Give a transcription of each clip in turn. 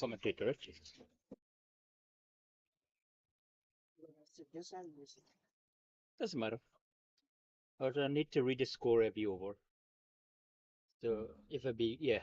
commentator. Doesn't matter. I need to read the score every over. So if I be, yeah.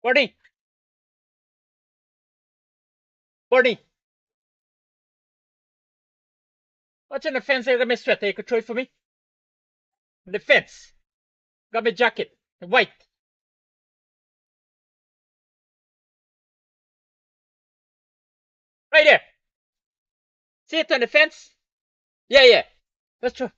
Bernie, Bernie, what's in the fence? I got my sweater. You could throw it for me. The fence. Got my jacket. White. Right there. See it on the fence? Yeah, yeah. Let's try.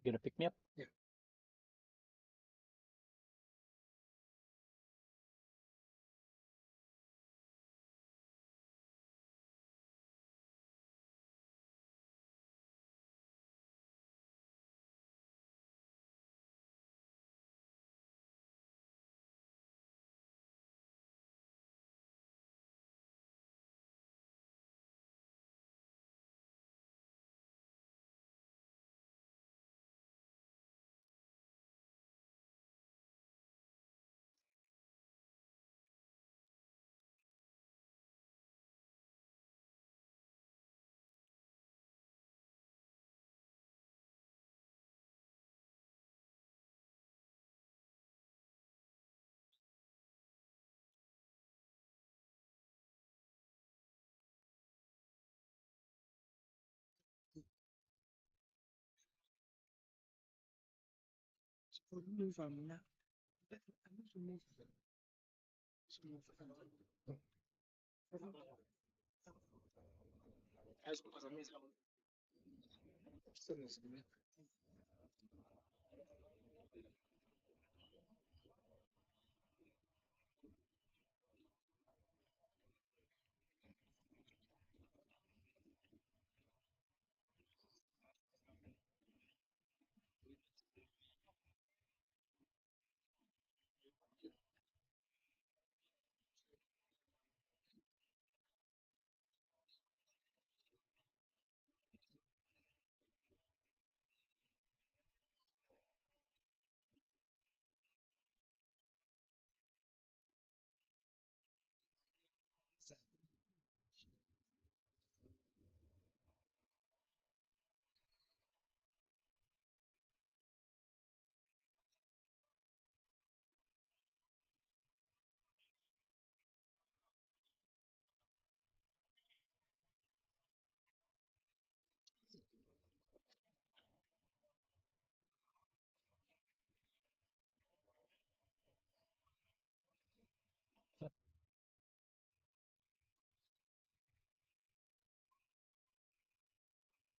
You gonna pick me up? Yeah. Remove now. Remove.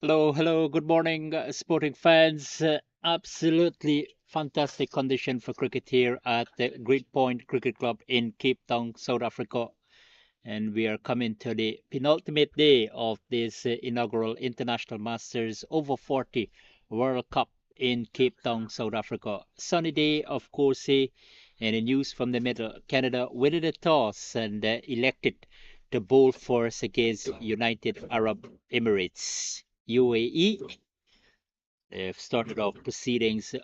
Hello, hello, good morning, sporting fans. Absolutely fantastic condition for cricket here at the Great Point Cricket Club in Cape Town, South Africa. And we are coming to the penultimate day of this inaugural International Masters Over 40 World Cup in Cape Town, South Africa. Sunny day, of course, and in news from the middle. Canada winning the toss and elected to bowl first against United Arab Emirates. UAE. They've started off proceedings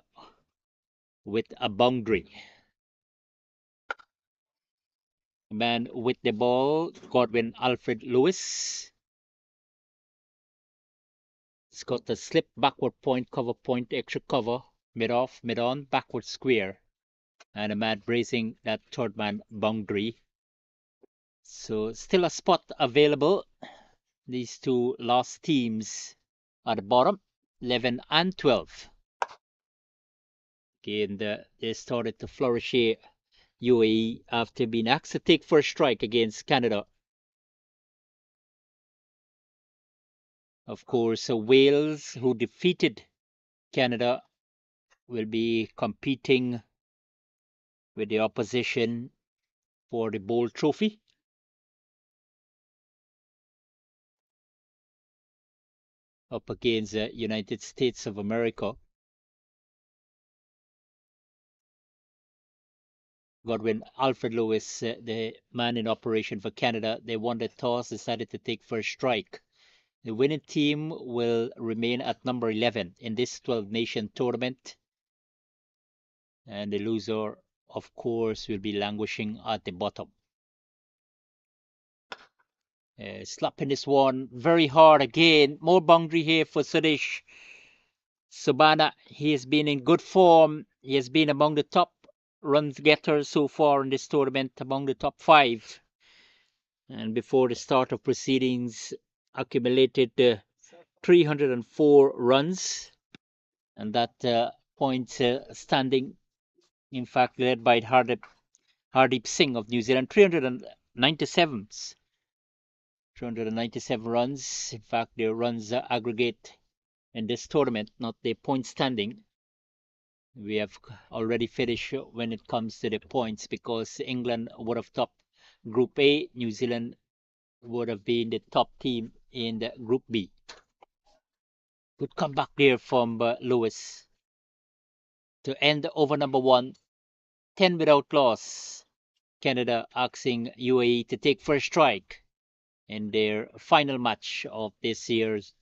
with a boundary. Man with the ball, Godwin Alfred Lewis. It's got the slip backward point, cover point, extra cover, mid off, mid on, backward square. And a man bracing that third man boundary. So still a spot available. These two last teams at the bottom, 11 and 12. Again, they started to flourish here. UAE after being asked to take first strike against Canada. Of course, Wales, who defeated Canada, will be competing with the opposition for the Bowl Trophy. Up against the United States of America. Godwin Alfred Lewis, the man in operation for Canada, they won the toss, decided to take first strike. The winning team will remain at number 11 in this 12-nation tournament. And the loser, of course, will be languishing at the bottom. Slapping this one very hard again. More boundary here for Suresh Subana. He has been in good form. He has been among the top runs getters so far in this tournament, among the top 5. And before the start of proceedings, accumulated 304 runs. And that point standing, in fact, led by Hardeep Singh of New Zealand, 397 runs. In fact, their runs aggregate in this tournament, not the point standing. We have already finished when it comes to the points because England would have topped Group A, New Zealand would have been the top team in the Group B. Good comeback there from Lewis to end over number one, 10 without loss. Canada asking UAE to take first strike in their final match of this year's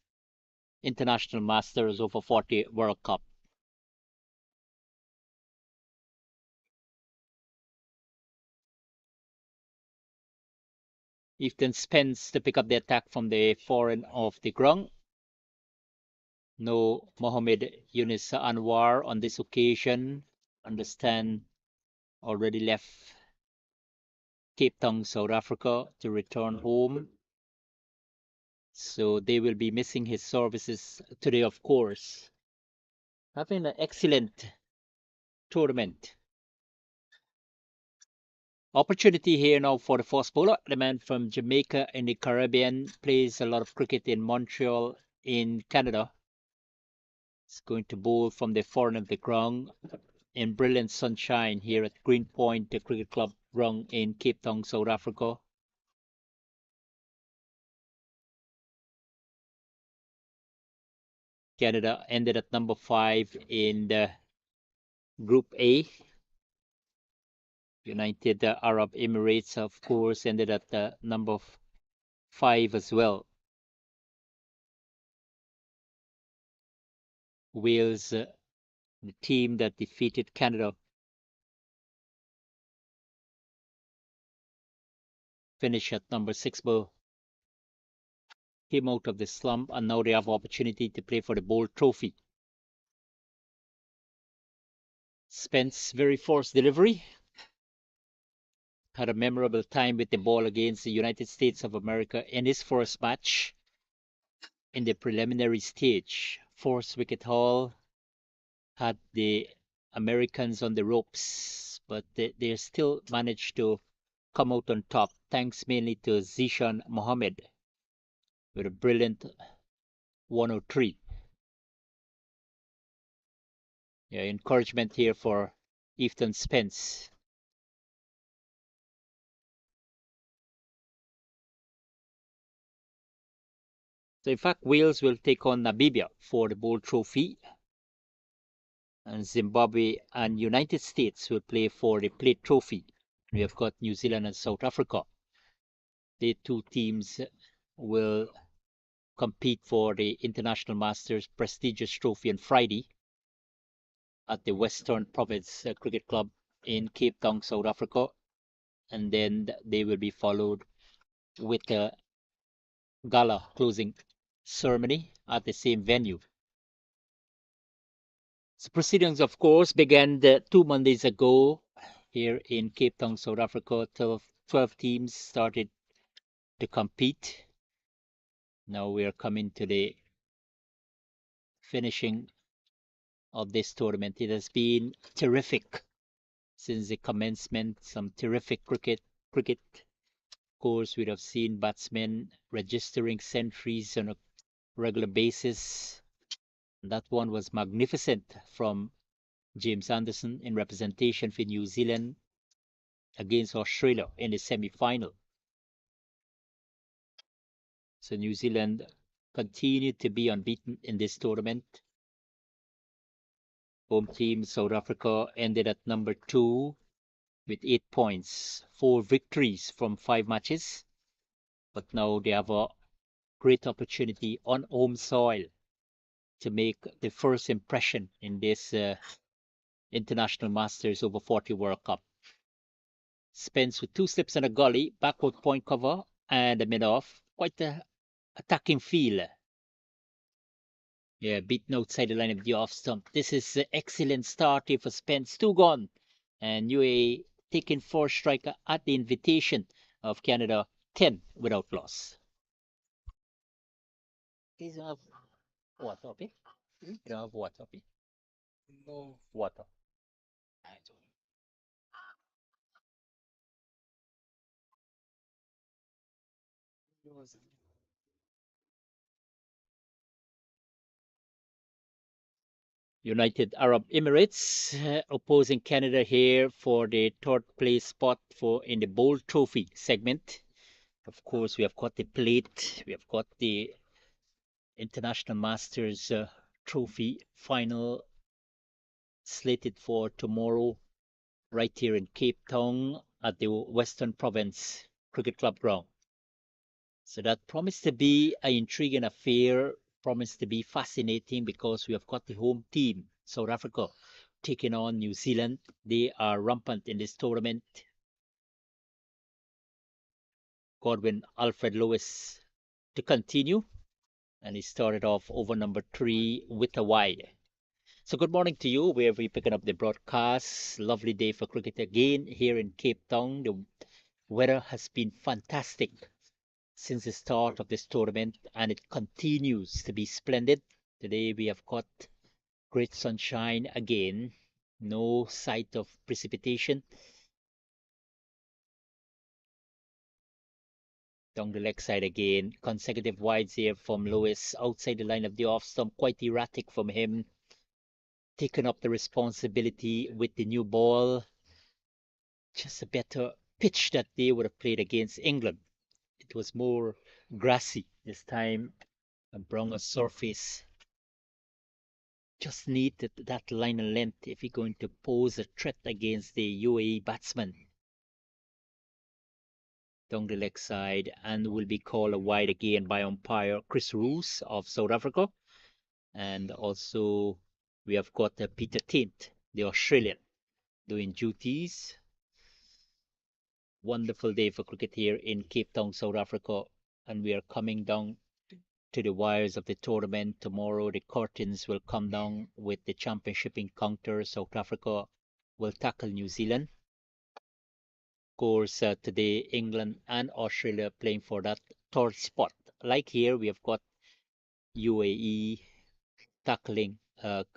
International Masters Over 40 World Cup. Ethan Spence to pick up the attack from the foreign of the ground. No Mohamed Yunus Anwar on this occasion. Understand already left Cape Town, South Africa to return home. So they will be missing his services today, of course. Having an excellent tournament. Opportunity here now for the fast bowler. The man from Jamaica in the Caribbean plays a lot of cricket in Montreal in Canada. He's going to bowl from the foreign of the ground in brilliant sunshine here at Greenpoint, the cricket club ground in Cape Town, South Africa. Canada ended at number 5 in the Group A. United Arab Emirates, of course, ended at number 5 as well. Wales, the team that defeated Canada, finished at number 6, but came out of the slump, and now they have opportunity to play for the Bowl Trophy. Spence, very forced delivery. Had a memorable time with the ball against the United States of America in his first match in the preliminary stage. Forced wicket haul, had the Americans on the ropes, but they still managed to come out on top, thanks mainly to Zishan Mohammed with a brilliant 103. Yeah, encouragement here for Ethan Spence. So in fact, Wales will take on Namibia for the Bowl Trophy, and Zimbabwe and United States will play for the Plate Trophy. We have got New Zealand and South Africa. The two teams will compete for the International Masters prestigious trophy on Friday at the Western Province Cricket Club in Cape Town, South Africa, and then they will be followed with a gala closing ceremony at the same venue. So proceedings, of course, began 2 Mondays ago here in Cape Town, South Africa. 12 teams started to compete. Now we are coming to the finishing of this tournament. It has been terrific since the commencement. Some terrific cricket. Of course, we have seen batsmen registering centuries on a regular basis. That one was magnificent from James Anderson in representation for New Zealand against Australia in the semi-final. So New Zealand continued to be unbeaten in this tournament. Home team South Africa ended at number 2 with 8 points, 4 victories from 5 matches. But now they have a great opportunity on home soil to make the first impression in this International Masters Over 40 World Cup. Spence with 2 slips and a gully, backward point cover, and a mid-off. Quite a attacking feel. Yeah, beaten outside the line of the off stump. This is an excellent start here for Spence. 2 gone. And UAE taking first striker at the invitation of Canada, 10 without loss. Guys, have water, okay? You don't have water, okay? No, Water. I don't. It was United Arab Emirates opposing Canada here for the third place spot for in the Bowl Trophy segment. Of course, we have got the plate, we have got the International Masters Trophy final slated for tomorrow right here in Cape Town at the Western Province Cricket Club ground. So that promised to be an intriguing affair, promised to be fascinating because we have got the home team, South Africa, taking on New Zealand. They are rampant in this tournament. Godwin Alfred Lewis to continue, and he started off over number 3 with a wide. So good morning to you, wherever you're picking up the broadcast. Lovely day for cricket again here in Cape Town. The weather has been fantastic since the start of this tournament, and it continues to be splendid. Today we have got great sunshine again, no sight of precipitation. Down the leg side again, consecutive wides here from Lewis outside the line of the off stump, quite erratic from him. Taking up the responsibility with the new ball. Just a better pitch that they would have played against England. It was more grassy this time, a browner surface. Just needed that line and length if you're going to pose a threat against the UAE batsman. Down the leg side, and will be called a wide again by umpire Chris Roos of South Africa. And also we have got Peter Tint, the Australian, doing duties. Wonderful day for cricket here in Cape Town, South Africa, and we are coming down to the wires of the tournament. Tomorrow the curtains will come down with the championship encounter. South Africa will tackle New Zealand. Of course, today England and Australia playing for that third spot. Like here, we have got UAE tackling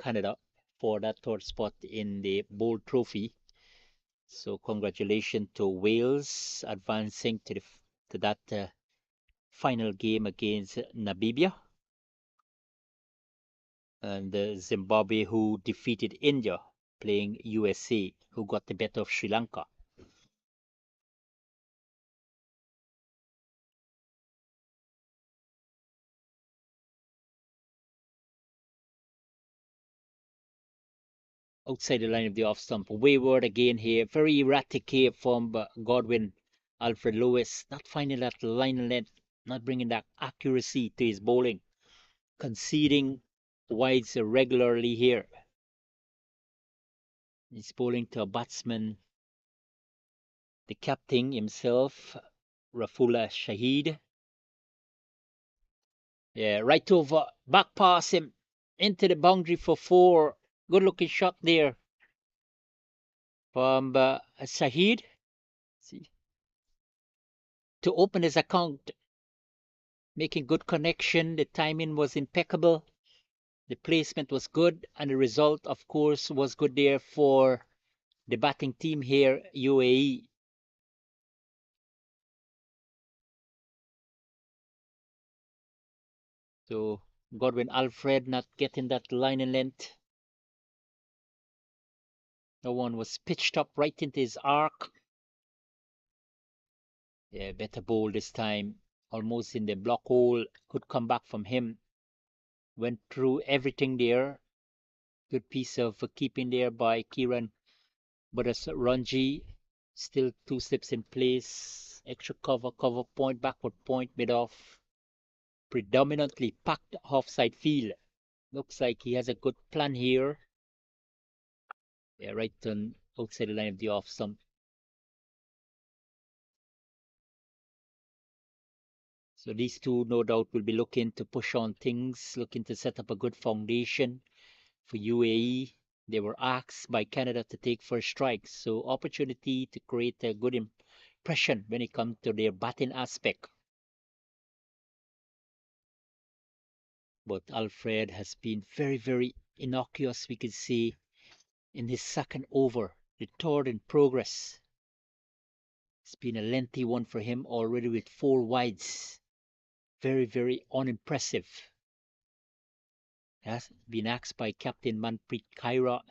Canada for that third spot in the Bowl Trophy. So congratulations to Wales advancing to that final game against Namibia, and Zimbabwe, who defeated India, playing USA, who got the better of Sri Lanka. Outside the line of the off stump, wayward again here, very erratic here from Godwin Alfred Lewis, not finding that line length, not bringing that accuracy to his bowling, conceding wides regularly here. He's bowling to a batsman, the captain himself, Rafula Shahid. Yeah, right over, back pass him into the boundary for 4. Good looking shot there from Shahid. See, to open his account, making good connection. The timing was impeccable. The placement was good, and the result, of course, was good there for the batting team here, UAE. So Godwin Alfred not getting that line and length. No one was pitched up right into his arc. Yeah, better bowl this time. Almost in the block hole. Could come back from him. Went through everything there. Good piece of keeping there by Kieran. But as Ranji, still 2 slips in place. Extra cover point, backward point, mid off. Predominantly packed offside field. Looks like he has a good plan here. Yeah, right on outside the line of the off stump. So these two, no doubt, will be looking to push on things, looking to set up a good foundation for UAE. They were asked by Canada to take first strikes, so opportunity to create a good impression when it comes to their batting aspect. But Alfred has been very, very innocuous, we can see, in his second over, the third in progress. It's been a lengthy one for him already with 4 wides. Very, very unimpressive. has been asked by Captain Manpreet Kaira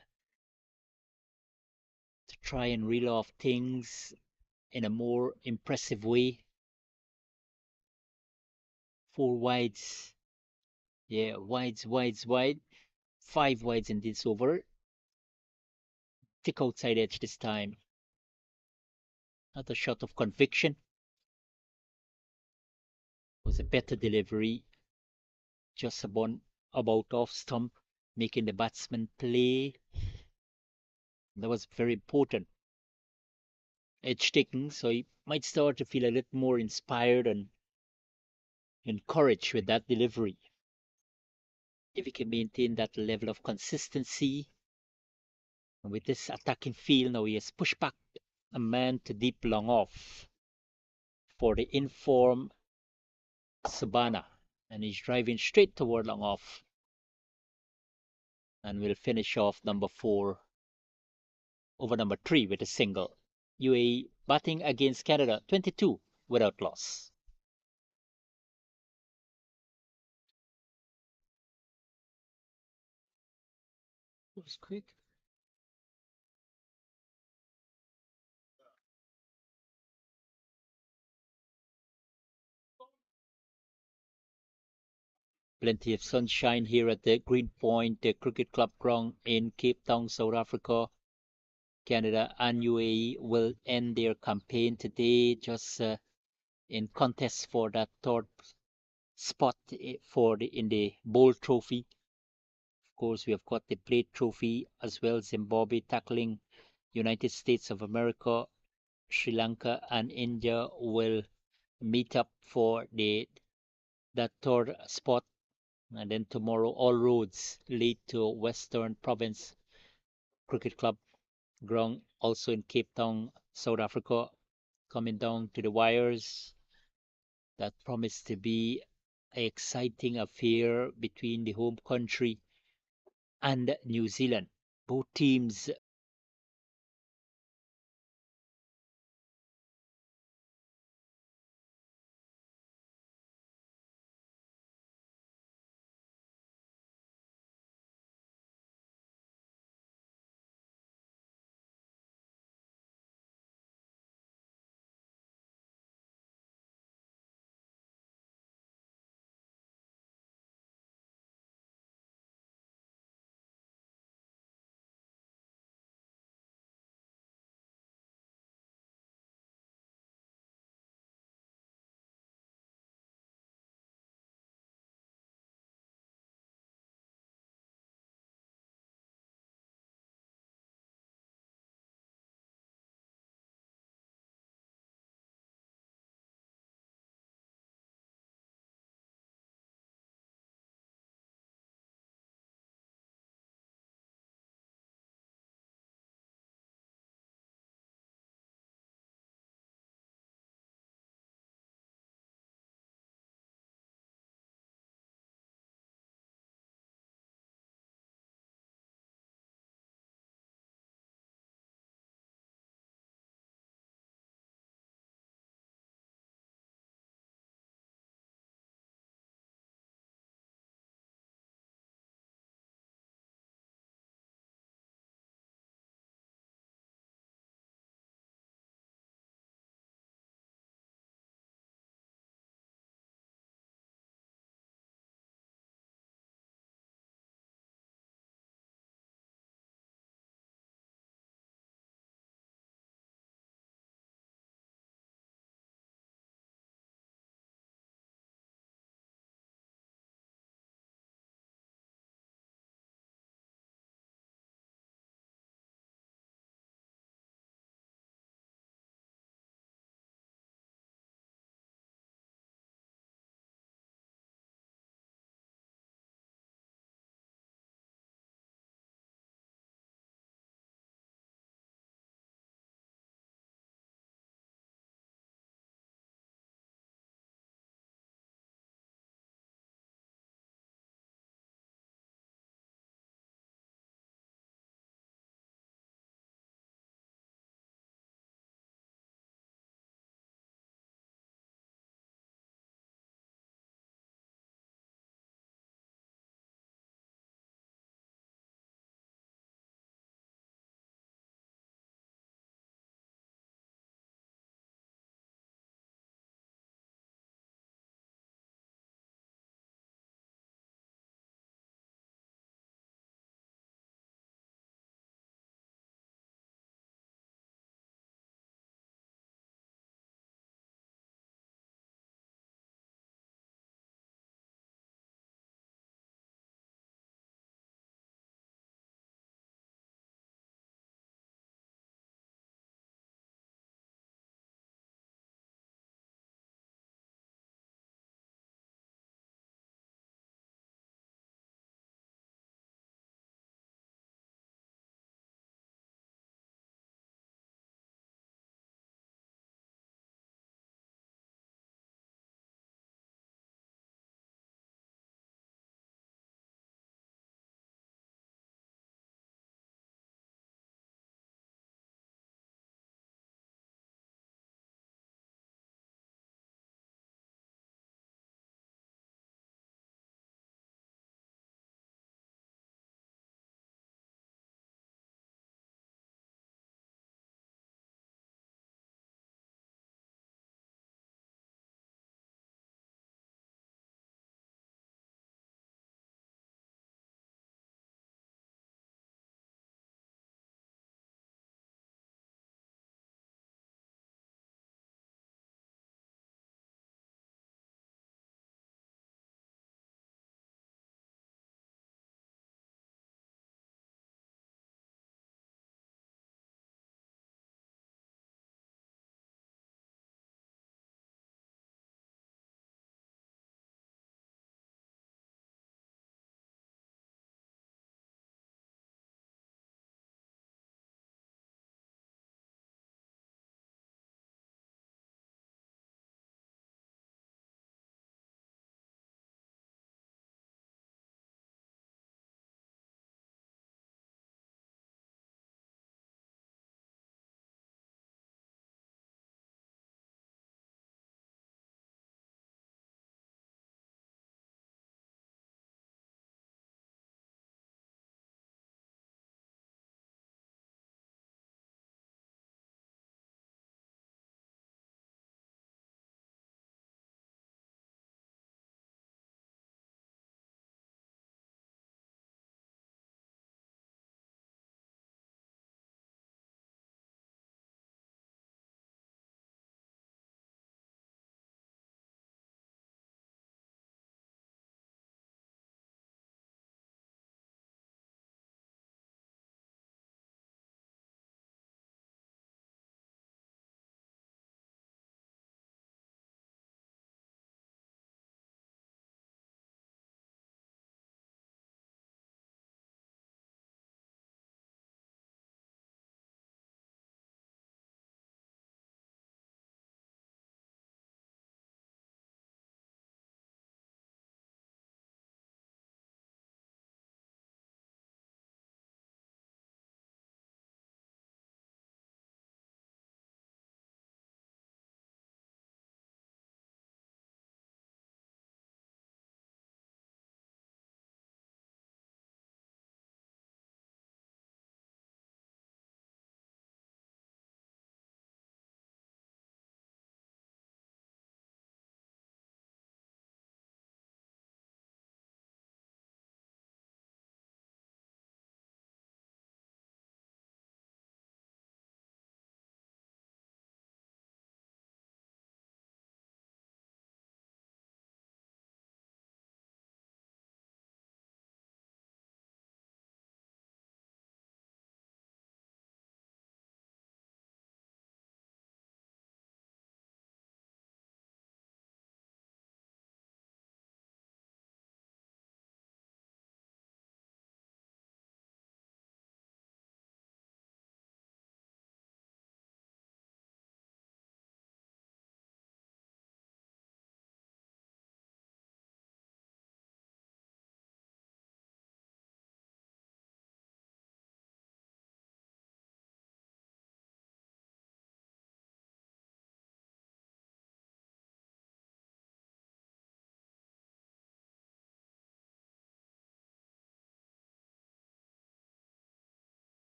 to try and reel off things in a more impressive way. Four wides. Yeah, wides, wides, wide. Five wides in this over. Thick outside edge this time. Another shot of conviction. Was a better delivery. Just about off stump, making the batsman play. That was very important. Edge taking, so he might start to feel a little more inspired and encouraged with that delivery. If he can maintain that level of consistency, and with this attacking feel, now he has pushed back a man to deep long off for the inform Sabana, and he's driving straight toward long off, and will finish off number 4 over number 3 with a single. UAE batting against Canada, 22 without loss. It was quick. Plenty of sunshine here at the Greenpoint Cricket Club ground in Cape Town, South Africa. Canada and UAE will end their campaign today, just in contest for that third spot in the Bowl Trophy. Of course, we have got the Plate Trophy as well. Zimbabwe tackling United States of America. Sri Lanka and India will meet up for that third spot. And then tomorrow, all roads lead to Western Province Cricket Club ground, also in Cape Town, South Africa, coming down to the wires. That promised to be an exciting affair between the home country and New Zealand. Both teams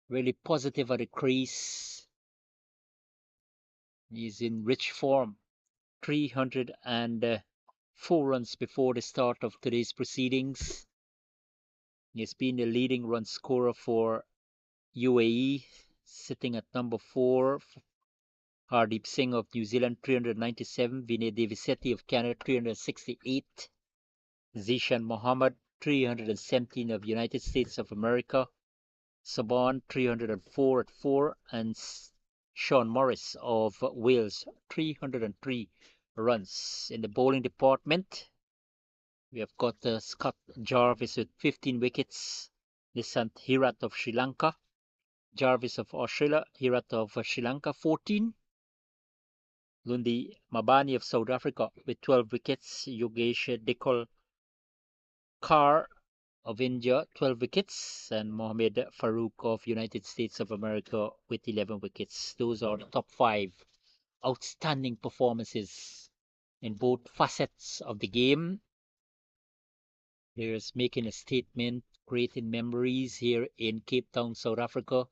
Really positive at the crease. He's in rich form. 304 runs before the start of today's proceedings. He's been the leading run scorer for UAE, sitting at number 4. Hardeep Singh of New Zealand, 397. Vinay Devisetti of Canada, 368. Zishan Mohammed, 317 of United States of America. Saban, 304 at 4. And Sean Morris of Wales, 303 runs. In the bowling department, we have got Scott Jarvis with 15 wickets. Nisant Hirat of Sri Lanka. Jarvis of Australia. Hirat of Sri Lanka, 14. Lundi Mabani of South Africa with 12 wickets. Yogesh Dekol Kar of India, 12 wickets. And Mohamed Farouk of United States of America with 11 wickets. Those are the top 5 outstanding performances in both facets of the game. Players making a statement, creating memories here in Cape Town, South Africa.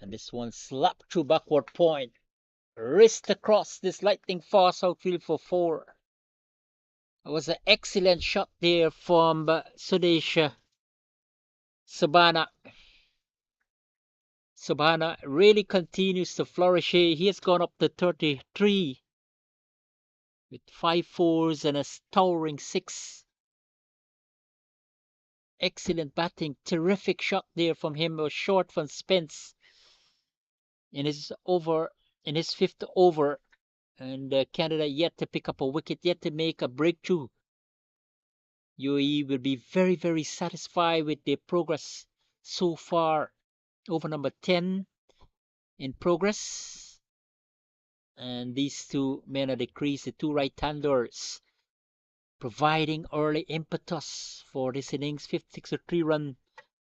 And this one slapped through backward point. Wrist across this lightning fast outfield for 4. It was an excellent shot there from Sudesh Sabana. Sabana really continues to flourish here. He has gone up to 33 with 5 fours and a towering 6. Excellent batting, terrific shot there from him. It was short from Spence in his 5th over, and Canada yet to pick up a wicket, yet to make a breakthrough. UAE will be very, very satisfied with their progress so far. Over number 10 in progress, and these two men at the crease, the two right-handers, providing early impetus for this innings. 53-run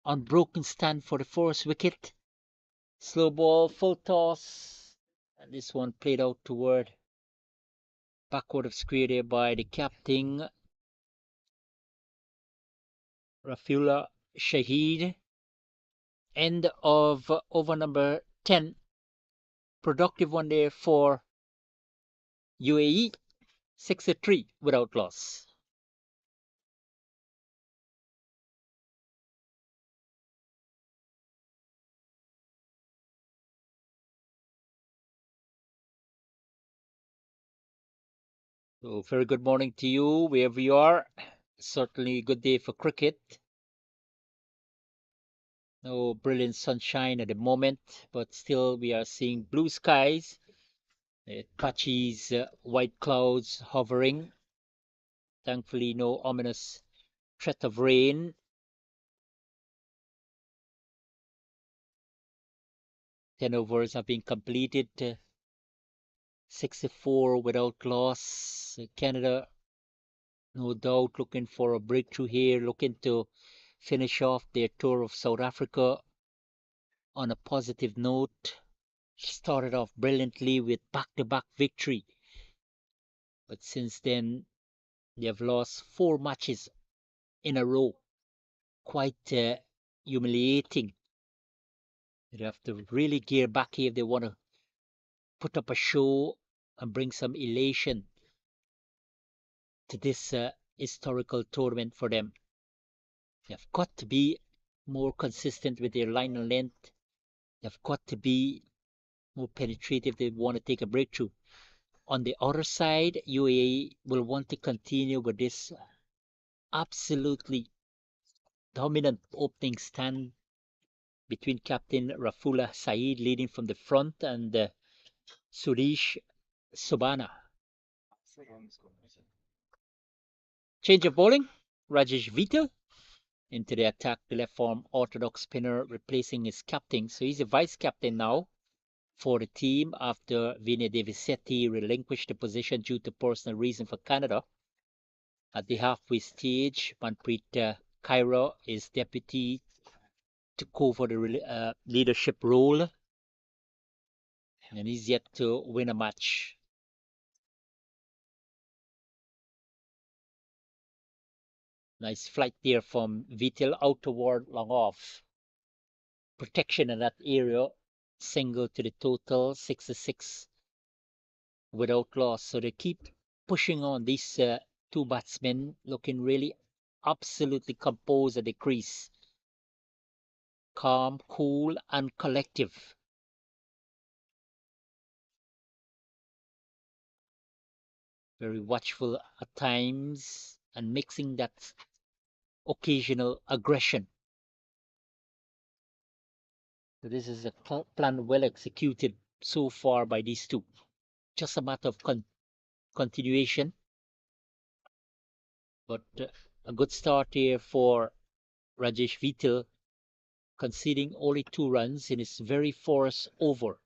unbroken stand for the first wicket. Slow ball, full toss, and this one played out toward backward of square there by the captain, Rafula Shahid. End of over number 10. Productive one there for UAE. 63 without loss. So very good morning to you wherever you are. Certainly a good day for cricket. No brilliant sunshine at the moment, but still we are seeing blue skies. Patchy's white clouds hovering. Thankfully, no ominous threat of rain. Ten overs have been completed. 64 without loss. Canada, no doubt, looking for a breakthrough here, looking to finish off their tour of South Africa on a positive note. Started off brilliantly with back-to-back victory, but since then they have lost 4 matches in a row. Quite humiliating. They have to really gear back here if they want to put up a show and bring some elation to this historical tournament for them. They've got to be more consistent with their line and length. They've got to be more penetrative if they want to take a breakthrough. On the other side, UAE will want to continue with this absolutely dominant opening stand between Captain Rafula Saeed leading from the front and Suresh Sobana. Change of bowling. Rajesh Vital into the attack, the left arm orthodox spinner replacing his captain. So he's a vice captain now for the team after Vinay Devisetti relinquished the position due to personal reason for Canada. At the halfway stage, Manpreet Kaira is deputy, took over the leadership role, and he's yet to win a match. Nice flight there from Vital out toward long off. protection in that area, single to the total, 6-6 without loss. So they keep pushing on. These two batsmen looking really absolutely composed at the crease, calm, cool, and collective. Very watchful at times and mixing that occasional aggression. So this is a plan well executed so far by these two. Just a matter of continuation, but a good start here for Rajesh Vital, conceding only 2 runs in his very first over.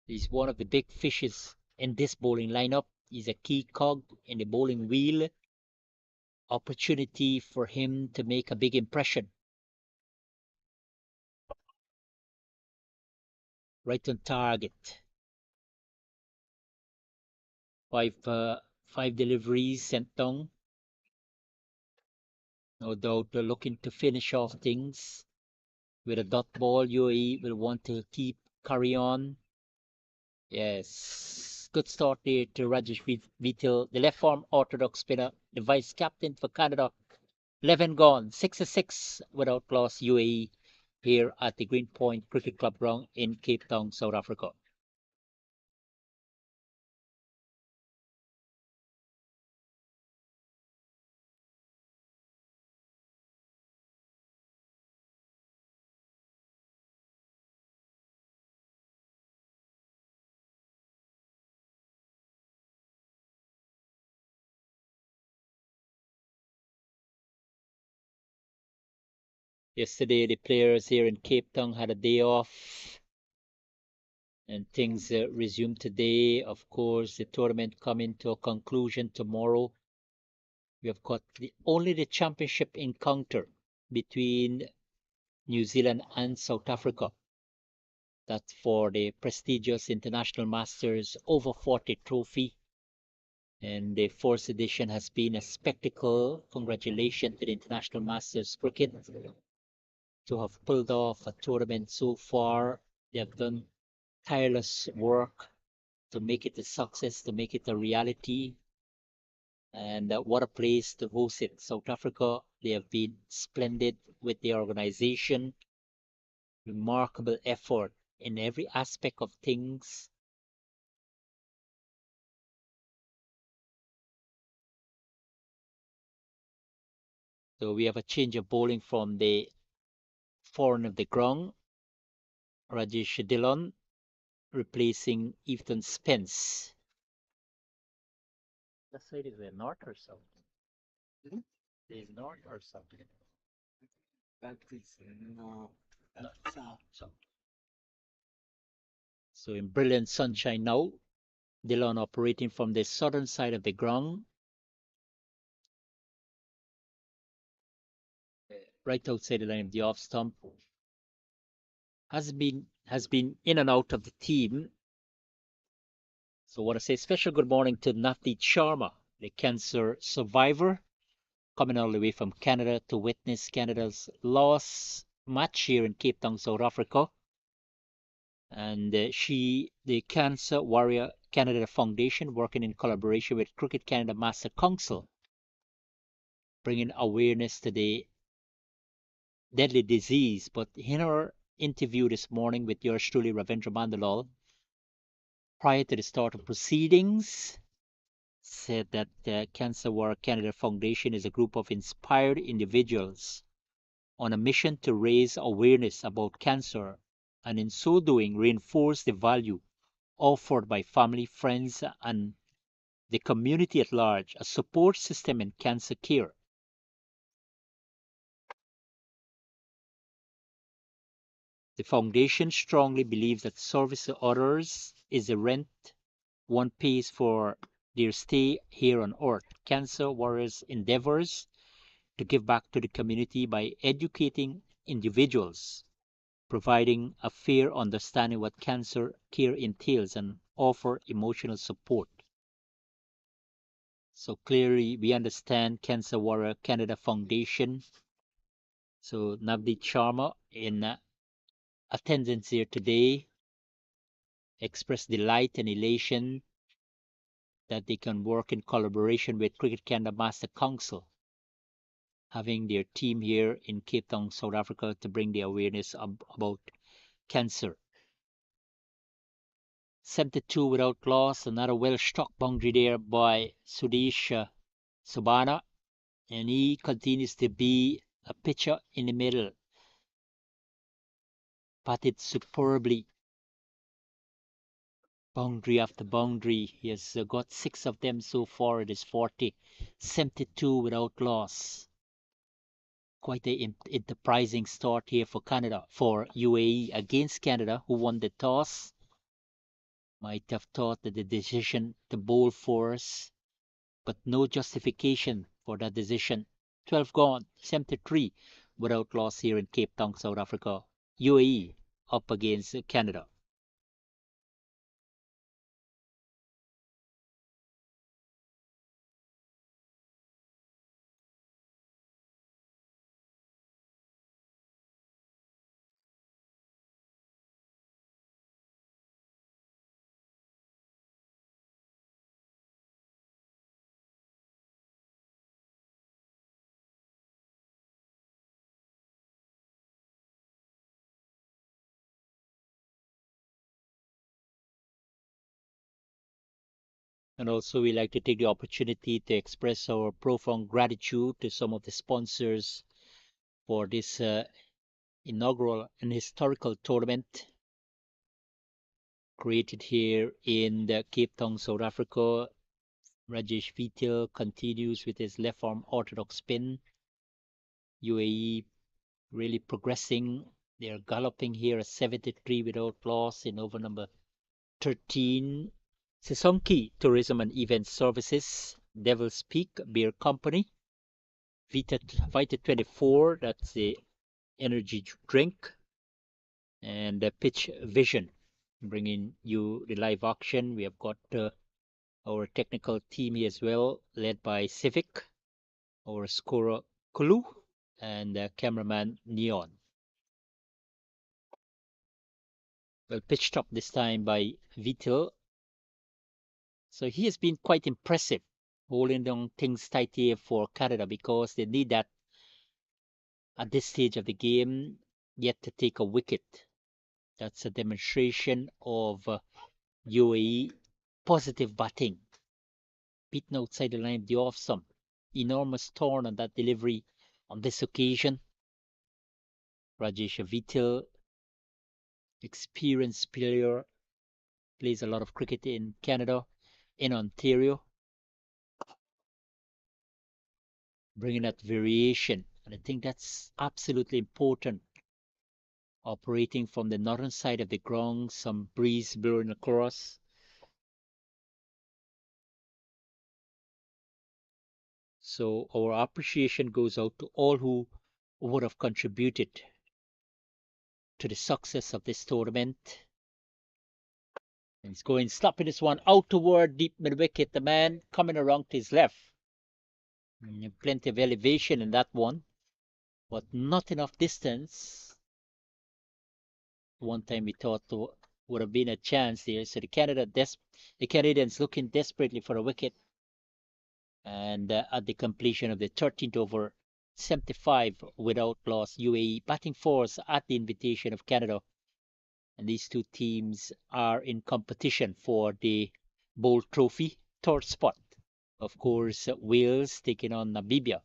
He's one of the big fishes in this bowling lineup. He's a key cog in the bowling wheel. Opportunity for him to make a big impression. Right on target. Five deliveries sent down. No doubt they're looking to finish off things with a dot ball. UAE will want to carry on. Yes, good start there to Rajesh Vital, the left arm orthodox spinner, the vice captain for Canada. 11 gone, 6-6 without loss. UAE here at the Greenpoint Cricket Club ground in Cape Town, South Africa. Yesterday, the players here in Cape Town had a day off, and things resume today. Of course, the tournament coming to a conclusion tomorrow. We have got only the championship encounter between New Zealand and South Africa. That's for the prestigious International Masters Over-40 trophy. And the fourth edition has been a spectacle. Congratulations to the International Masters Cricket to have pulled off a tournament so far. They have done tireless work to make it a success, to make it a reality. And what a place to host it. South Africa, they have been splendid with the organization, remarkable effort in every aspect of things. So we have a change of bowling from the foreign of the ground, Rajesh Dillon, replacing Ethan Spence. Let's say it is a north or south. Mm-hmm. It is north or south. That is no, south. South. So in brilliant sunshine now, Dillon operating from the southern side of the ground, right outside the line of the off stump. Has been in and out of the team. So I want to say special good morning to Navdeep Sharma, the cancer survivor, coming all the way from Canada to witness Canada's last match here in Cape Town, South Africa. And she, the Cancer Warrior Canada Foundation, working in collaboration with Cricket Canada Master Council, bringing awareness to the deadly disease. But in her interview this morning with yours truly, Ravindra Mandalal, prior to the start of proceedings, said that the Cancer War Canada Foundation is a group of inspired individuals on a mission to raise awareness about cancer and in so doing reinforce the value offered by family, friends, and the community at large, a support system in cancer care. The foundation strongly believes that service to others is the rent one pays for their stay here on earth. Cancer Warriors endeavors to give back to the community by educating individuals, providing a fair understanding what cancer care entails, and offer emotional support. So clearly, we understand Cancer Warrior Canada Foundation So Navdeep Sharma in attendance here today expressed delight and elation that they can work in collaboration with Cricket Canada Master Council, having their team here in Cape Town, South Africa, to bring the awareness about cancer. 72 without loss, another well-struck boundary there by Sudesh Subana, and he continues to be a pitcher in the middle. Batted superbly, boundary after boundary. He has got 6 of them so far at his 40. 72 without loss. Quite an enterprising start here for Canada, for UAE against Canada, who won the toss. Might have thought that the decision to bowl first, but no justification for that decision. 12 gone, 73 without loss here in Cape Town, South Africa. UAE up against Canada. And also, we like to take the opportunity to express our profound gratitude to some of the sponsors for this inaugural and historical tournament created here in the Cape Town, South Africa. Rajesh Vitil continues with his left arm orthodox spin. UAE really progressing. They're galloping here at 73 without loss in over number 13. Sesonki Tourism and Event Services, Devil's Peak Beer Company, Vita 24, that's the energy drink, and Pitch Vision, bringing you the live auction. We have got our technical team here as well, led by Civic, our scorer Kulu, and cameraman Neon. Well, pitched up this time by Vitil. So he has been quite impressive, holding on things tight here for Canada because they need that at this stage of the game, yet to take a wicket. That's a demonstration of UAE positive batting. Beaten outside the line of the off stump. Enormous turn on that delivery on this occasion. Rajesh Vitil, experienced player, plays a lot of cricket in Canada, in Ontario, bringing that variation. And I think that's absolutely important. Operating from the northern side of the ground, some breeze blowing across. So our appreciation goes out to all who would have contributed to the success of this tournament. And he's going, slapping this one out toward deep mid wicket. The man coming around to his left. Plenty of elevation in that one, but not enough distance. One time we thought would have been a chance there. So the Canadians looking desperately for a wicket. And at the completion of the 13th over, 75 without loss, UAE batting force at the invitation of Canada. And these two teams are in competition for the Bowl Trophy third spot. Of course, Wales taking on Namibia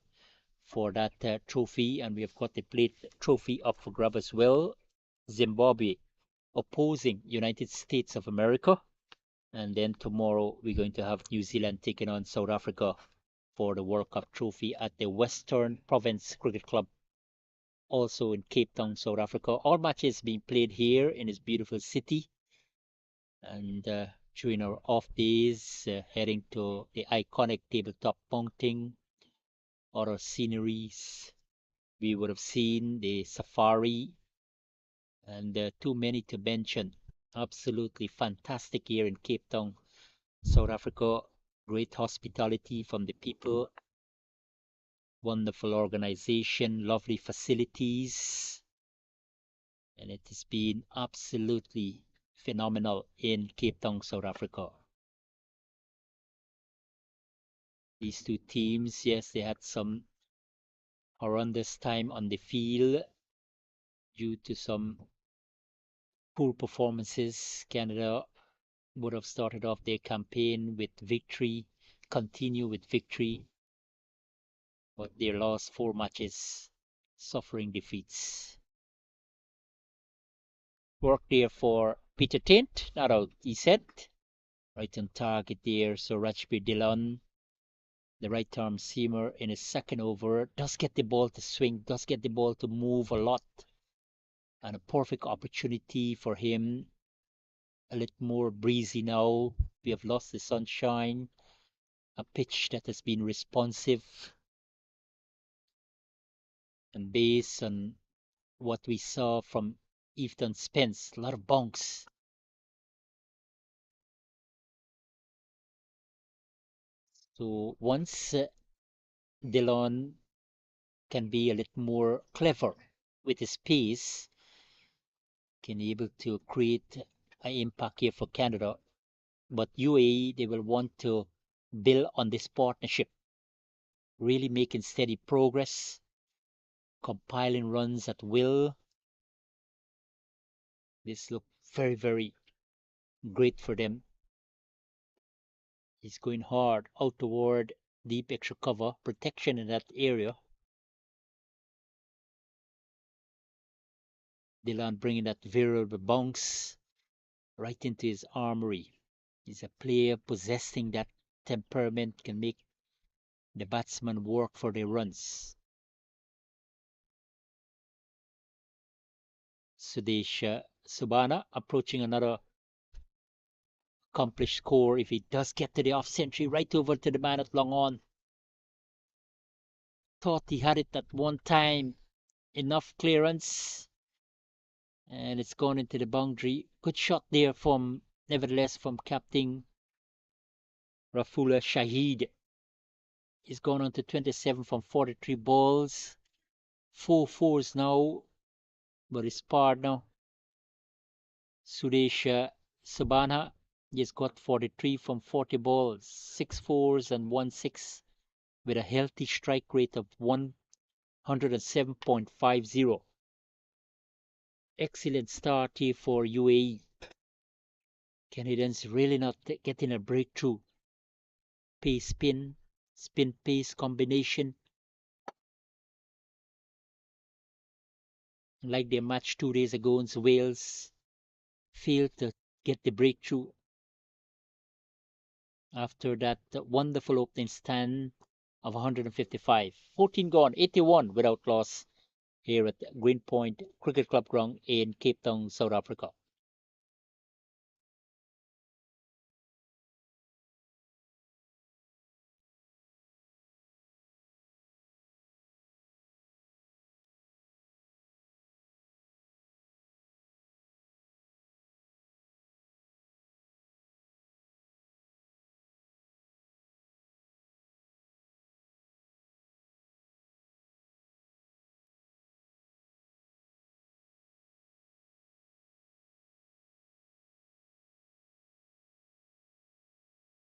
for that trophy, and we have got the plate trophy up for grab as well. Zimbabwe opposing United States of America. And then tomorrow we're going to have New Zealand taking on South Africa for the World Cup trophy at the Western Province Cricket Club, also in Cape Town, South Africa. All matches being played here in this beautiful city. And during our off days, heading to the iconic tabletop mounting, other sceneries. We would have seen the safari, and too many to mention. Absolutely fantastic here in Cape Town, South Africa. Great hospitality from the people. Wonderful organization, lovely facilities, and it has been absolutely phenomenal in Cape Town, South Africa. These two teams, yes, they had some horrendous time on the field due to some poor performances. Canada would have started off their campaign with victory, continue with victory, but their last 4 matches suffering defeats. Work there for Peter Tint, not out, he said. Right on target there, so Rajbir Dillon, the right arm seamer in his second over, does get the ball to swing, does get the ball to move a lot. And a perfect opportunity for him. A little more breezy now. We have lost the sunshine. A pitch that has been responsive. And based on what we saw from Efton Spence, a lot of bonks. So once Dillon can be a little more clever with his pace, can be able to create an impact here for Canada. But UAE, they will want to build on this partnership, really making steady progress, compiling runs at will. This look very, very great for them. He's going hard out toward deep extra cover, protection in that area. Dillon bringing that variable bounce right into his armory. He's a player possessing that temperament, can make the batsman work for their runs. Sudesh Subana approaching another accomplished score if he does get to the off century, right over to the man at long on. Thought he had it at one time, enough clearance, and it's gone into the boundary. Good shot there from, nevertheless, from Captain Rafula Shahid. He's gone on to 27 from 43 balls. 4 4s now, but he's parred now. Sudesh Subana, he's got 43 from 40 balls, 6 4s and 1 6, with a healthy strike rate of 107.50. Excellent start here for UAE. Canadians really not getting a breakthrough. Pace spin, spin pace combination. Like their match 2 days ago against Wales, failed to get the breakthrough after that wonderful opening stand of 155. 14 gone, 81 without loss here at Greenpoint Cricket Club ground in Cape Town, South Africa.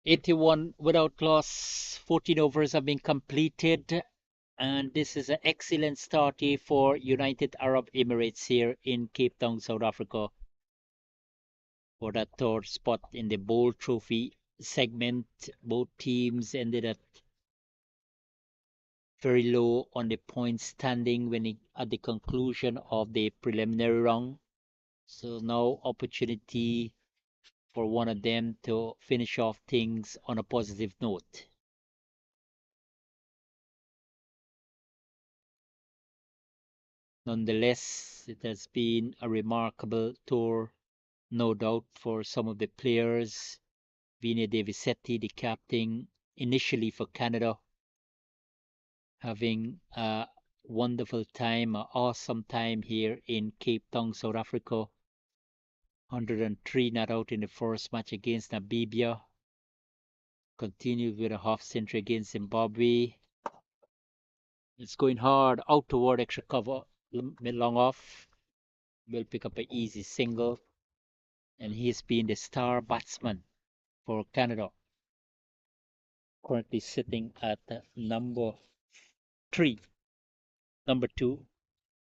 '81 without loss, 14 overs have been completed, and this is an excellent start here for United Arab Emirates here in Cape Town, South Africa, for that third spot in the Bowl Trophy segment. Both teams ended at very low on the point standing at the conclusion of the preliminary round. So now opportunity for one of them to finish off things on a positive note. Nonetheless, it has been a remarkable tour, no doubt, for some of the players. Vinny Davisetti, the captain, initially for Canada, having a wonderful time, an awesome time here in Cape Town, South Africa. 103 not out in the first match against Namibia. Continued with a half century against Zimbabwe. It's going hard out toward extra cover. Long off will pick up an easy single, and he's been the star batsman for Canada, currently sitting at number three, number two,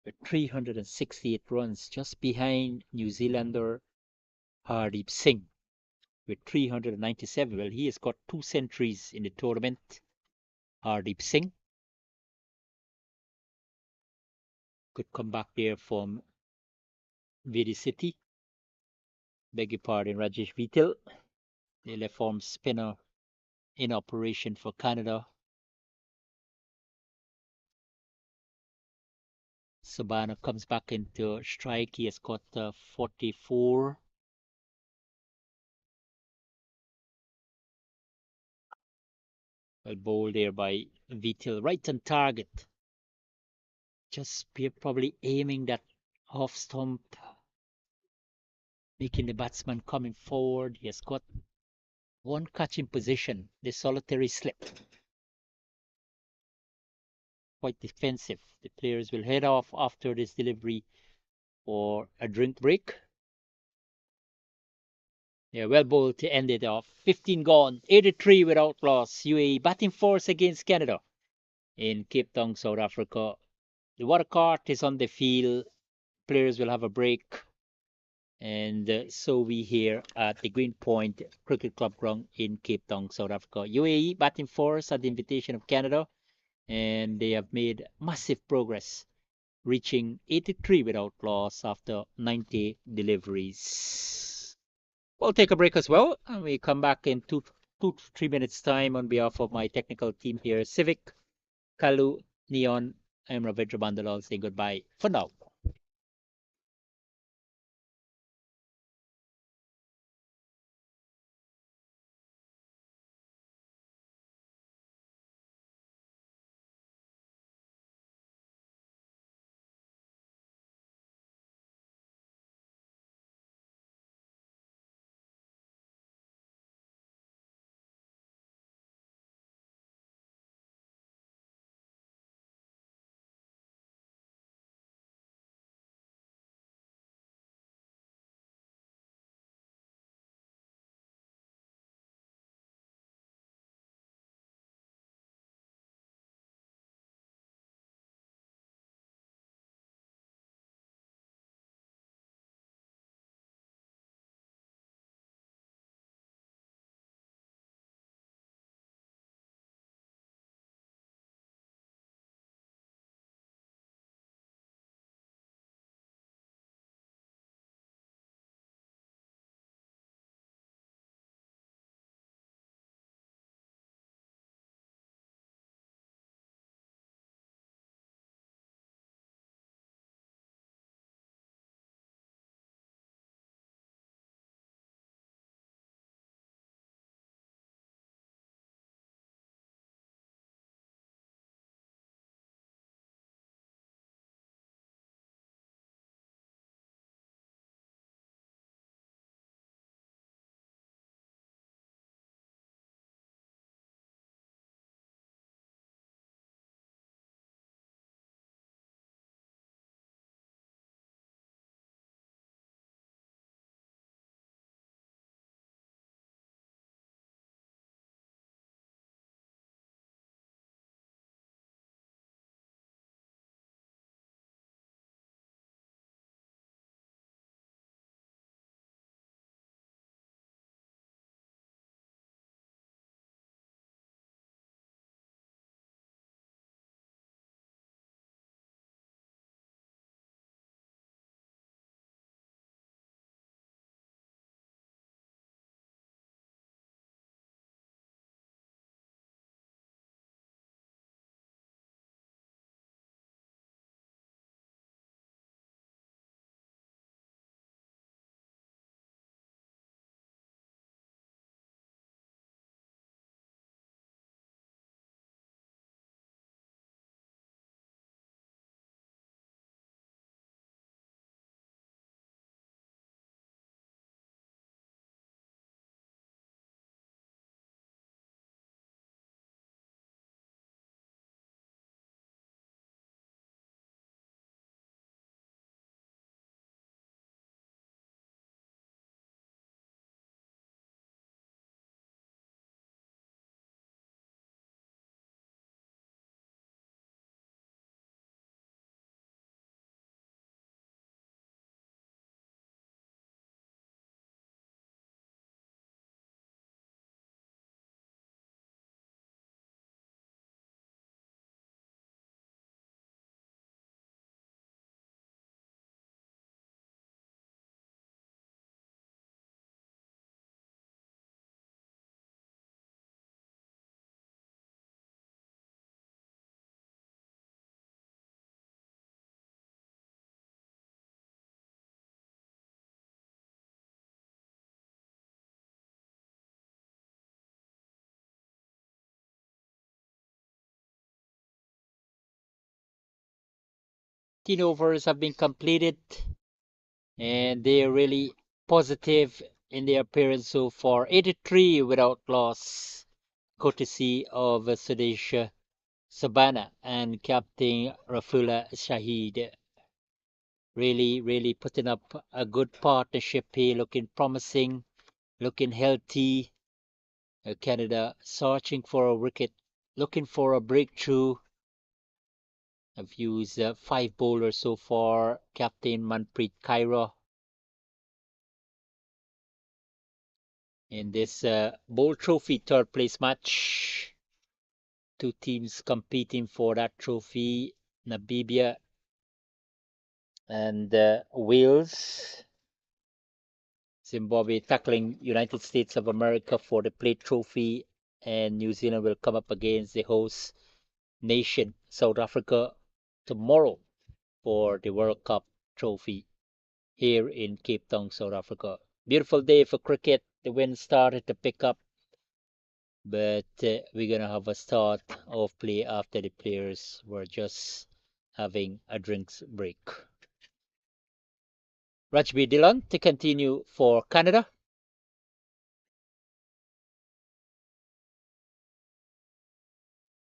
with 368 runs, just behind New Zealander Hardeep Singh with 397. Well, he has got 2 centuries in the tournament. Hardeep Singh could come back there from Vidi City. Beg your pardon, Rajesh Vital, the left arm spinner in operation for Canada. Sabana comes back into strike. He has got 44. Well bowled there by Vital, right on target. Just probably aiming that off stump, making the batsman coming forward. He has got one catching position, the solitary slip. Quite defensive. The players will head off after this delivery for a drink break. Yeah, well bowled to end it off. 15 gone, 83 without loss. UAE batting force against Canada in Cape Town, South Africa. The water cart is on the field. Players will have a break. And so we here at the Green Point Cricket Club ground in Cape Town, South Africa. UAE batting force at the invitation of Canada, and they have made massive progress, reaching 83 without loss after 90 deliveries. We'll take a break as well, and we come back in 2 to 3 minutes time. On behalf of my technical team here, Civic, Kalu, Neon, I'm Ravindra Bandalal saying goodbye for now. 10 overs have been completed, and they are really positive in their appearance so far. 83 without loss, courtesy of Sudesh Sabana and Captain Rafula Shahid. Really putting up a good partnership here, looking promising, looking healthy. Canada searching for a wicket, looking for a breakthrough. I've used 5 bowlers so far. Captain Manpreet Kaira in this bowl trophy third place match. Two teams competing for that trophy, Namibia and Wales. Zimbabwe tackling United States of America for the plate trophy, and New Zealand will come up against the host nation, South Africa, tomorrow for the World Cup trophy here in Cape Town, South Africa. Beautiful day for cricket. The wind started to pick up, but we're going to have a start of play after the players were just having a drinks break. Rajbir Dillon to continue for Canada.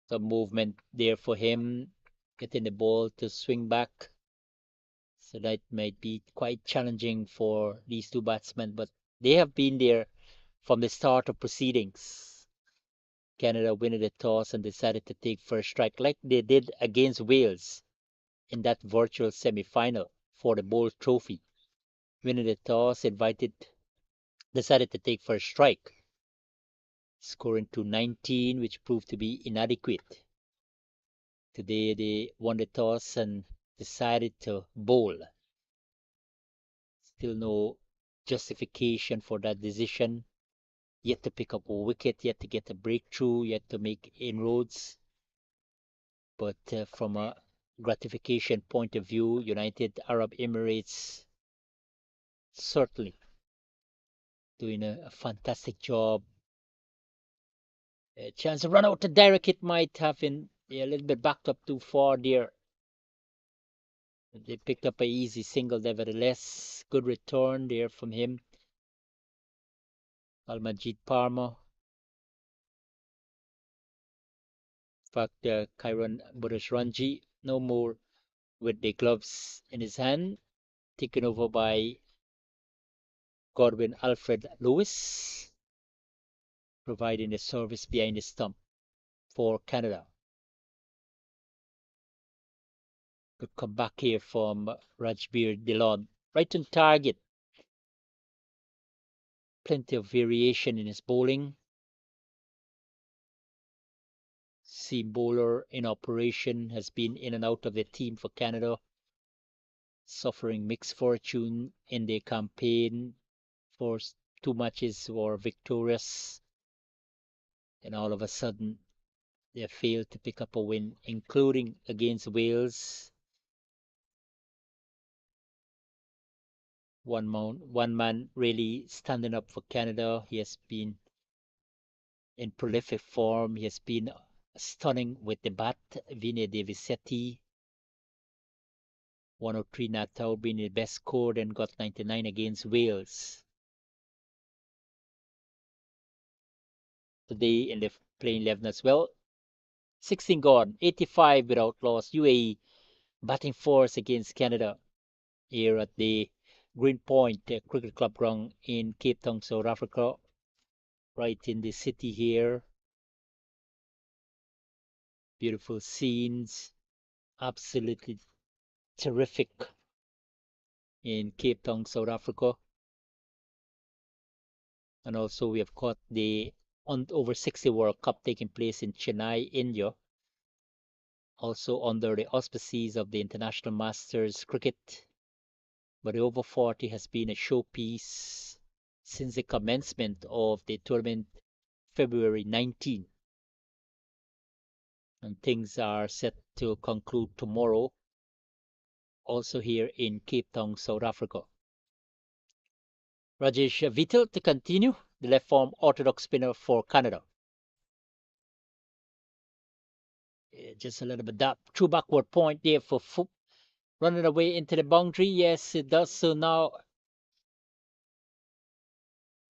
Some movement there for him, getting the ball to swing back. So that might be quite challenging for these two batsmen, but they have been there from the start of proceedings. Canada winning the toss and decided to take first strike like they did against Wales in that virtual semi-final for the Bowl Trophy. Winning the toss, decided to take first strike, scoring to 19, which proved to be inadequate. Today they won the toss and decided to bowl. Still no justification for that decision. Yet to pick up a wicket, yet to get a breakthrough, yet to make inroads. But from a gratification point of view, United Arab Emirates certainly doing a fantastic job. A chance to run out to Derek, it might have been a little bit backed up too far there. They picked up a easy single nevertheless. Good return there from him. Almajid Parma. In fact, Kyron Budasranji no more with the gloves in his hand, taken over by Godwin Alfred Lewis, providing the service behind the stump for Canada. Good comeback here from Rajbir Dillon. Right on target. Plenty of variation in his bowling. Seam bowler in operation, has been in and out of the team for Canada, suffering mixed fortune in their campaign. For 2 matches were victorious, and all of a sudden they failed to pick up a win, including against Wales. One man really standing up for Canada. He has been in prolific form. He has been stunning with the bat. Vinay Devisetti, 103 not out, being the best scored and got 99 against Wales. Today in the playing 11 as well. 16 gone, 85 without loss. UAE batting force against Canada here at the Greenpoint Cricket Club ground in Cape Town, South Africa, right in the city here. Beautiful scenes, absolutely terrific in Cape Town, South Africa. And also we have got the over 60 World Cup taking place in Chennai, India, also under the auspices of the International Masters Cricket. But the over 40 has been a showpiece since the commencement of the tournament February 19. And things are set to conclude tomorrow, also here in Cape Town, South Africa. Rajesh Vittal to continue, the left arm orthodox spinner for Canada. Just a little bit that true backward point there for Running away into the boundary. Yes, it does so now.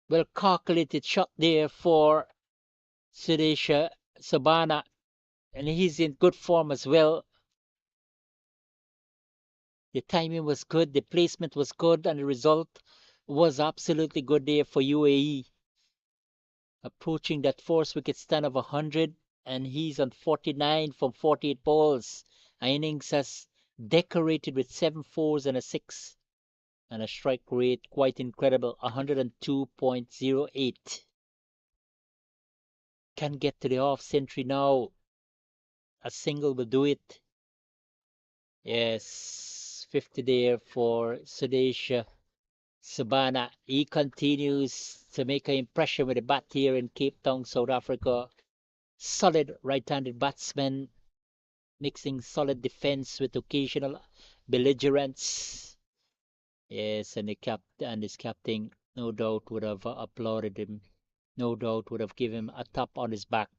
Well calculated shot there for Sudesha Sabana, and he's in good form as well. The timing was good, the placement was good, and the result was absolutely good there for UAE. Approaching that force wicket stand of 100, and he's on 49 from 48 balls. Innings has decorated with 7 fours and a 6, and a strike rate quite incredible, 102.08. Can get to the half century now. A single will do it. Yes, 50 there for Sudesha Sabana. He continues to make an impression with the bat here in Cape Town, South Africa. Solid right-handed batsman, mixing solid defense with occasional belligerence. Yes, and his captain no doubt would have applauded him. No doubt would have given him a tap on his back.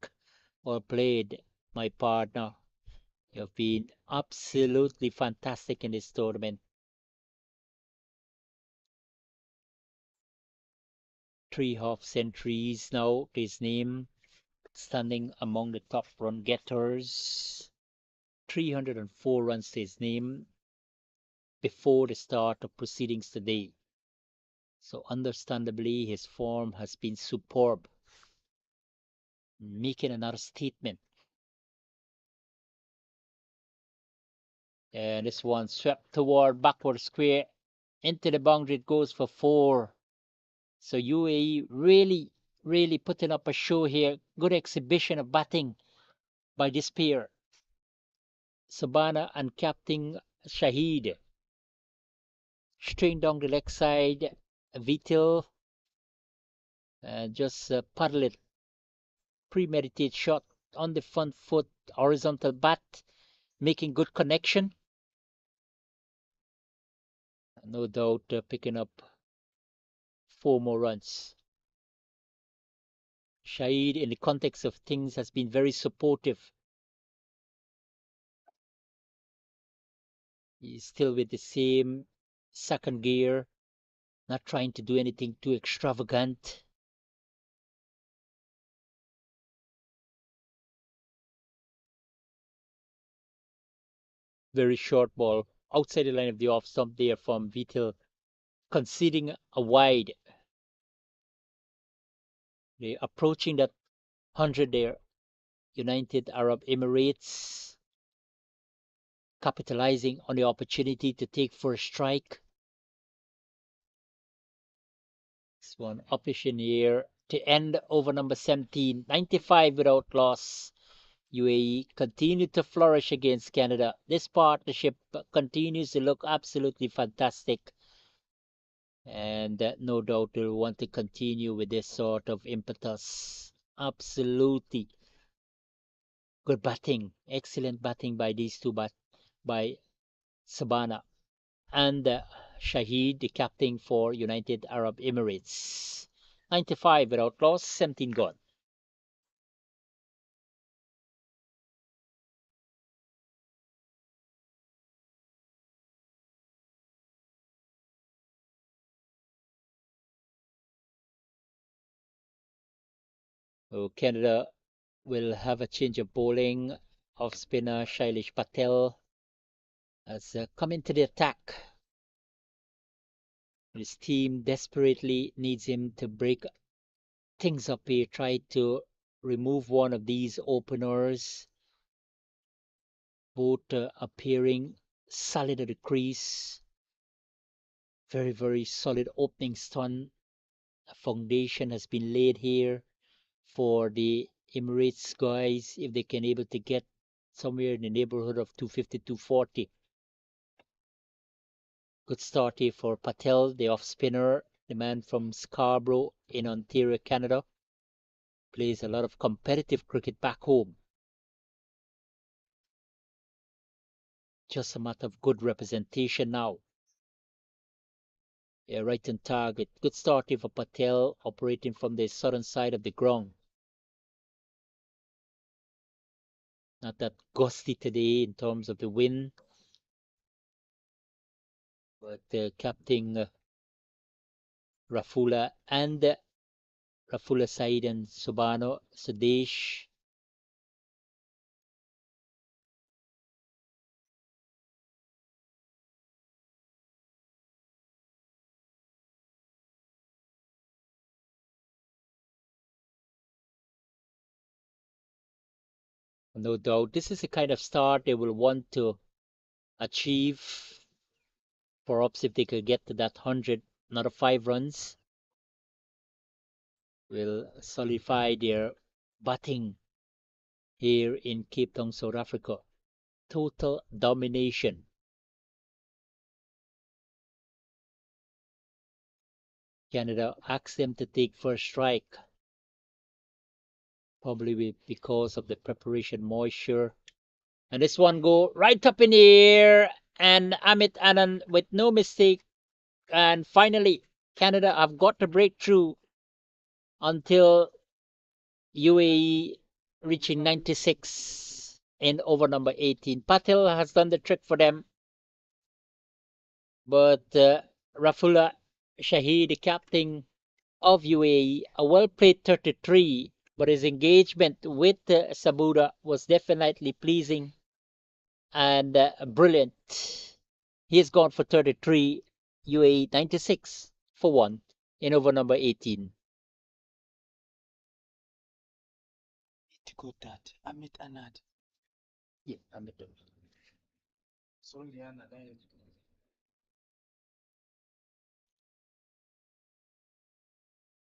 Well played, my partner. You have been absolutely fantastic in this tournament. 3 half centuries now to his name, standing among the top run getters. 304 runs to his name before the start of proceedings today. So understandably, his form has been superb, making another statement. And this one swept toward backward square into the boundary. It goes for 4. So UAE really putting up a show here. Good exhibition of batting by this pair, Sabana and Captain Shahid. Straight down the leg side, Vitil just paddle it. Premeditated shot on the front foot, horizontal bat, making good connection. No doubt picking up 4 more runs. Shahid, in the context of things, has been very supportive. He's still with the same second gear, not trying to do anything too extravagant. Very short ball outside the line of the off stump there from Vitil, conceding a wide. They're approaching that 100 there. United Arab Emirates capitalizing on the opportunity to take first strike. This one upish in the air to end over number 17, 95 without loss. UAE continue to flourish against Canada. This partnership continues to look absolutely fantastic. And no doubt they'll want to continue with this sort of impetus. Absolutely good batting, excellent batting by these two, by Sabana and Shahid, the captain for United Arab Emirates. 95 without loss, 17 gone. So Canada will have a change of bowling. Off spinner Shailesh Patel has come into the attack. His team desperately needs him to break things up here, try to remove one of these openers. Both appearing solid at the crease. Very solid opening stun. A foundation has been laid here for the Emirates guys if they can able to get somewhere in the neighborhood of 250, 240. Good start here for Patel, the off spinner, the man from Scarborough in Ontario, Canada. Plays a lot of competitive cricket back home. Just a matter of good representation now. Yeah, right on target. Good start here for Patel, operating from the southern side of the ground. Not that gusty today in terms of the wind. But Captain Rafula and Rafula Said and Subano Sudesh. No doubt, this is the kind of start they will want to achieve. Perhaps if they could get to that 100, another 5 runs, will solidify their batting here in Cape Town, South Africa. Total domination. Canada asked them to take first strike, probably because of the preparation moisture. And this one go right up in the air, and Amit Anand with no mistake. And finally, Canada have got the breakthrough until UAE reaching 96 in over number 18. Patel has done the trick for them, but Rafula Shahid, the captain of UAE, a well-played 33, but his engagement with Sabuda was definitely pleasing and brilliant. He has gone for 33, UAE 96 for 1 in over number 18. Good that. Amit Anad. Yeah, Amit.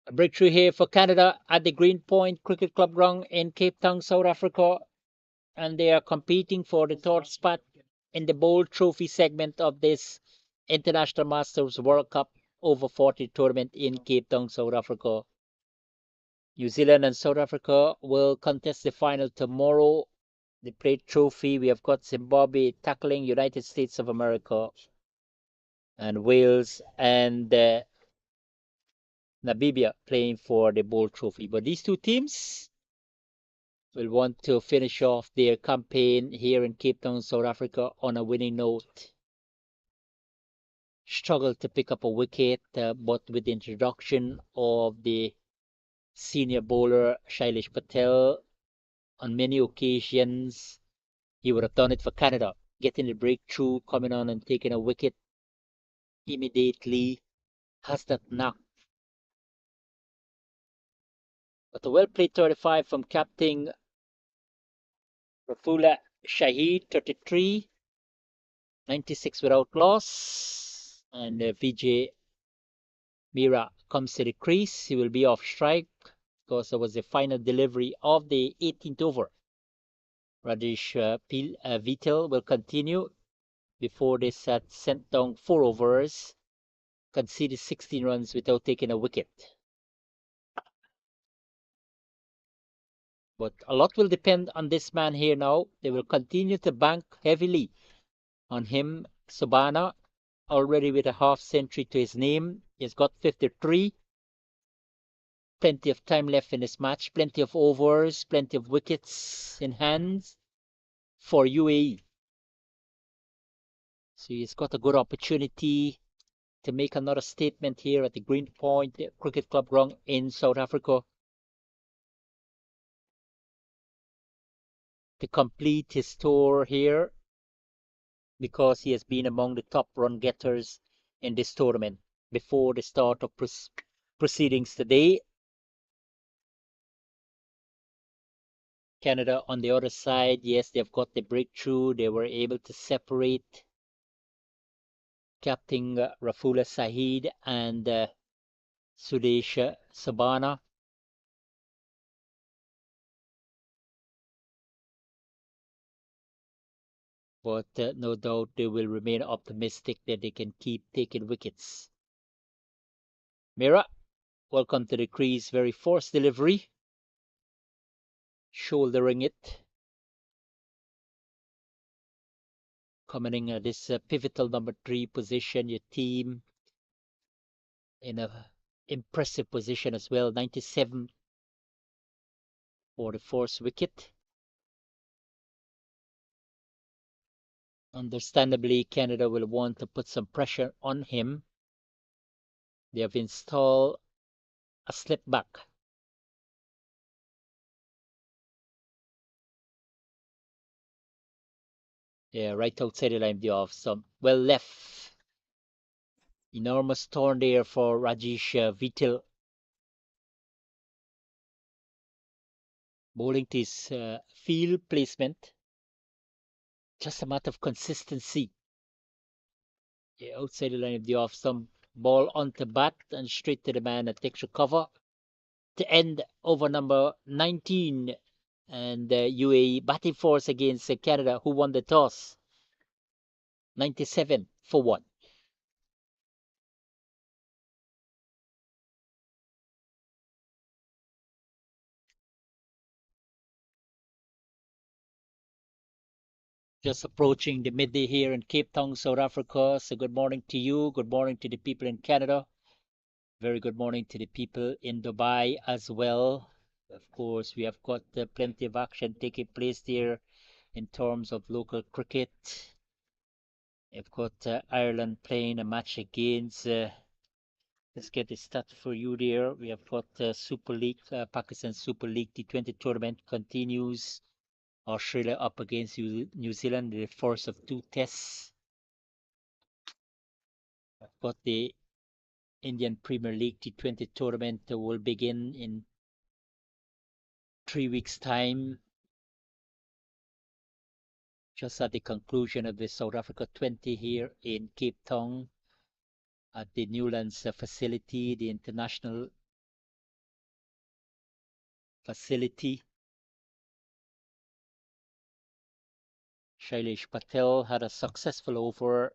A breakthrough here for Canada at the Green Point Cricket Club ground in Cape Town, South Africa, and they are competing for the third spot in the Bowl Trophy segment of this International Masters World Cup over 40 tournament in Cape Town, South Africa. New Zealand and South Africa will contest the final tomorrow. The plate trophy, we have got Zimbabwe tackling United States of America, and Wales and Namibia playing for the Bowl Trophy. But these two teams will want to finish off their campaign here in Cape Town, South Africa on a winning note. Struggled to pick up a wicket, but with the introduction of the senior bowler Shailesh Patel, on many occasions he would have done it for Canada, getting the breakthrough, coming on and taking a wicket immediately, has that knack. But a well played 35 from Captain Rafula Shahid, 33, 96 without loss. And Vijay Mira comes to the crease. He will be off strike because it was the final delivery of the 18th over. Rajesh Vital will continue before this had sent down 4 overs, conceded 16 runs without taking a wicket. But a lot will depend on this man here now. They will continue to bank heavily on him. Subana, already with a half century to his name. He's got 53. Plenty of time left in this match. Plenty of overs, plenty of wickets in hands for UAE. So he's got a good opportunity to make another statement here at the Green Point Cricket Club ground in South Africa, to complete his tour here, because he has been among the top run getters in this tournament before the start of proceedings today. Canada on the other side, yes, they've got the breakthrough. They were able to separate Captain Rafula Saeed and Sudesh Sabana. But no doubt they will remain optimistic that they can keep taking wickets. Mira, welcome to the crease. Very forced delivery. Shouldering it. Coming in this pivotal number 3 position, your team in a impressive position as well. 97 for the forced wicket. Understandably, Canada will want to put some pressure on him. They have installed a slip back. Yeah, right outside the line of the off. Some well left. Enormous turn there for Rajesh Vital. Bowling to his field placement. Just a matter of consistency. Yeah, outside the line of the off. Some ball onto bat and straight to the man that takes recover to end over number 19. And UAE batting force against Canada, who won the toss. 97 for 1. Just approaching the midday here in Cape Town, South Africa. So good morning to you. Good morning to the people in Canada. Very good morning to the people in Dubai as well. Of course, we have got plenty of action taking place there in terms of local cricket. We've got Ireland playing a match against. Let's get the stat for you there. We have got Super League, Pakistan Super League T20 tournament continues. Australia up against New Zealand, the first of 2 tests. I've got the Indian Premier League T20 tournament will begin in 3 weeks' time. Just at the conclusion of the South Africa 20 here in Cape Town at the Newlands facility, the international facility. Shailesh Patel had a successful over,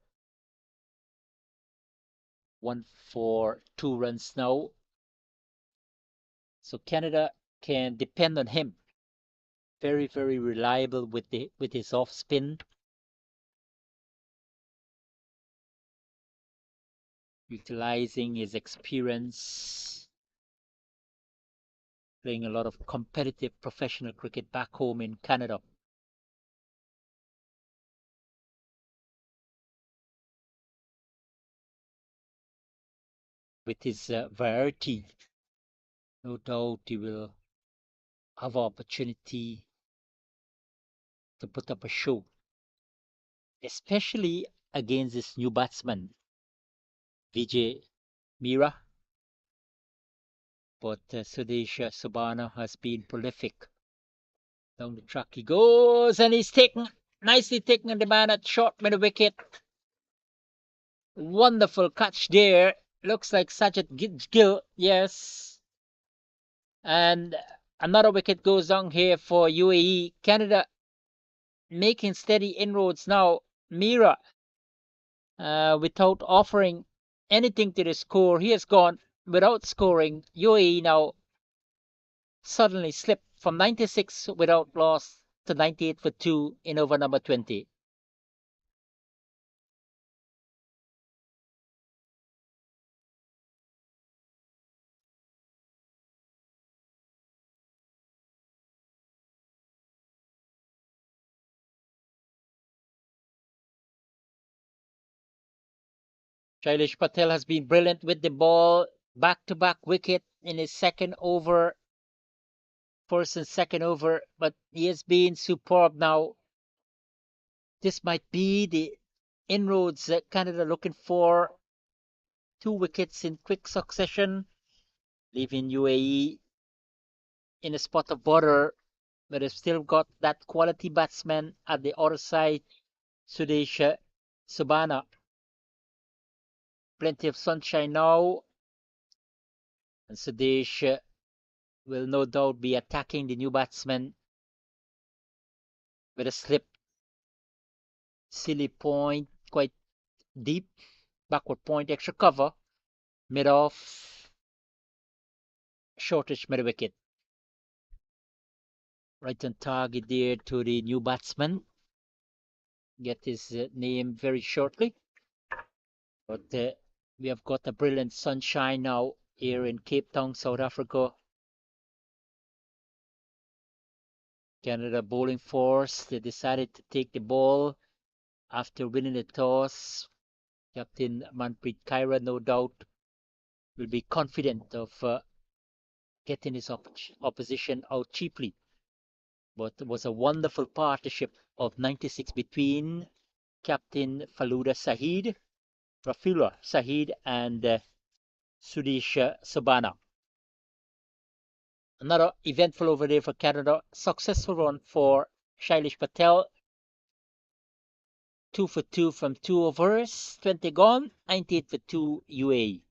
1 for 2 runs now. So Canada can depend on him. Very, very reliable with his off spin. Utilizing his experience, playing a lot of competitive professional cricket back home in Canada. With his variety, no doubt he will have opportunity to put up a show, especially against this new batsman, Vijay Mira. But Sudesh Subana has been prolific. Down the track he goes, and he's nicely taken the man at short middle wicket. Wonderful catch there. Looks like Sajid Gill, yes. And another wicket goes down here for UAE. Canada making steady inroads now. Mira, without offering anything to the score, he has gone without scoring. UAE now suddenly slipped from 96 without loss to 98 for 2 in over number 20. Shailesh Patel has been brilliant with the ball. Back-to-back wicket in his second over. First and second over, but he has been superb now. This might be the inroads that Canada looking for. 2 wickets in quick succession, leaving UAE in a spot of bother, but they've still got that quality batsman at the other side, Sudesh Subana. Plenty of sunshine now, and Sudesh will no doubt be attacking the new batsman with a slip. Silly point, quite deep. Backward point, extra cover. Mid off. Shortish mid wicket. Right on target there to the new batsman. Get his name very shortly. But we have got a brilliant sunshine now here in Cape Town, South Africa. Canada bowling force, they decided to take the ball after winning the toss, Captain Manpreet Kaira, no doubt, will be confident of getting his opposition out cheaply. But it was a wonderful partnership of 96 between Captain Rafula Sahid, and Sudesh Sabana. Another eventful over there for Canada. Successful run for Shailesh Patel. 2 for 2 from 2 overs, 20 gone, 98 for 2 UAE.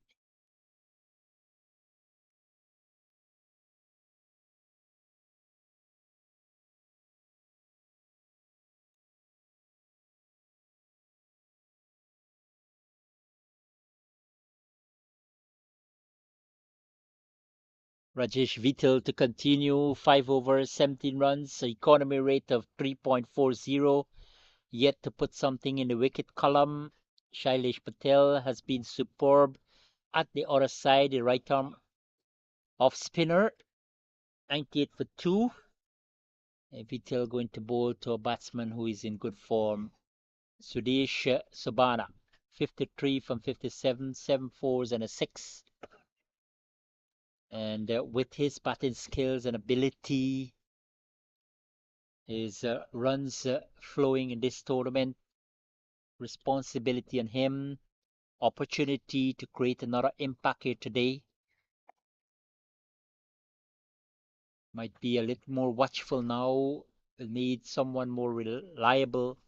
Rajesh Vittal to continue, 5 overs, 17 runs, economy rate of 3.40, yet to put something in the wicket column. Shailesh Patel has been superb at the other side, the right arm off spinner, 98 for 2. Vittal going to bowl to a batsman who is in good form, Sudesh Sabana, 53 from 57, 7 fours and a 6. And with his batting skills and ability, his runs flowing in this tournament, responsibility on him, opportunity to create another impact here today. Might be a little more watchful now. Will need someone more reliable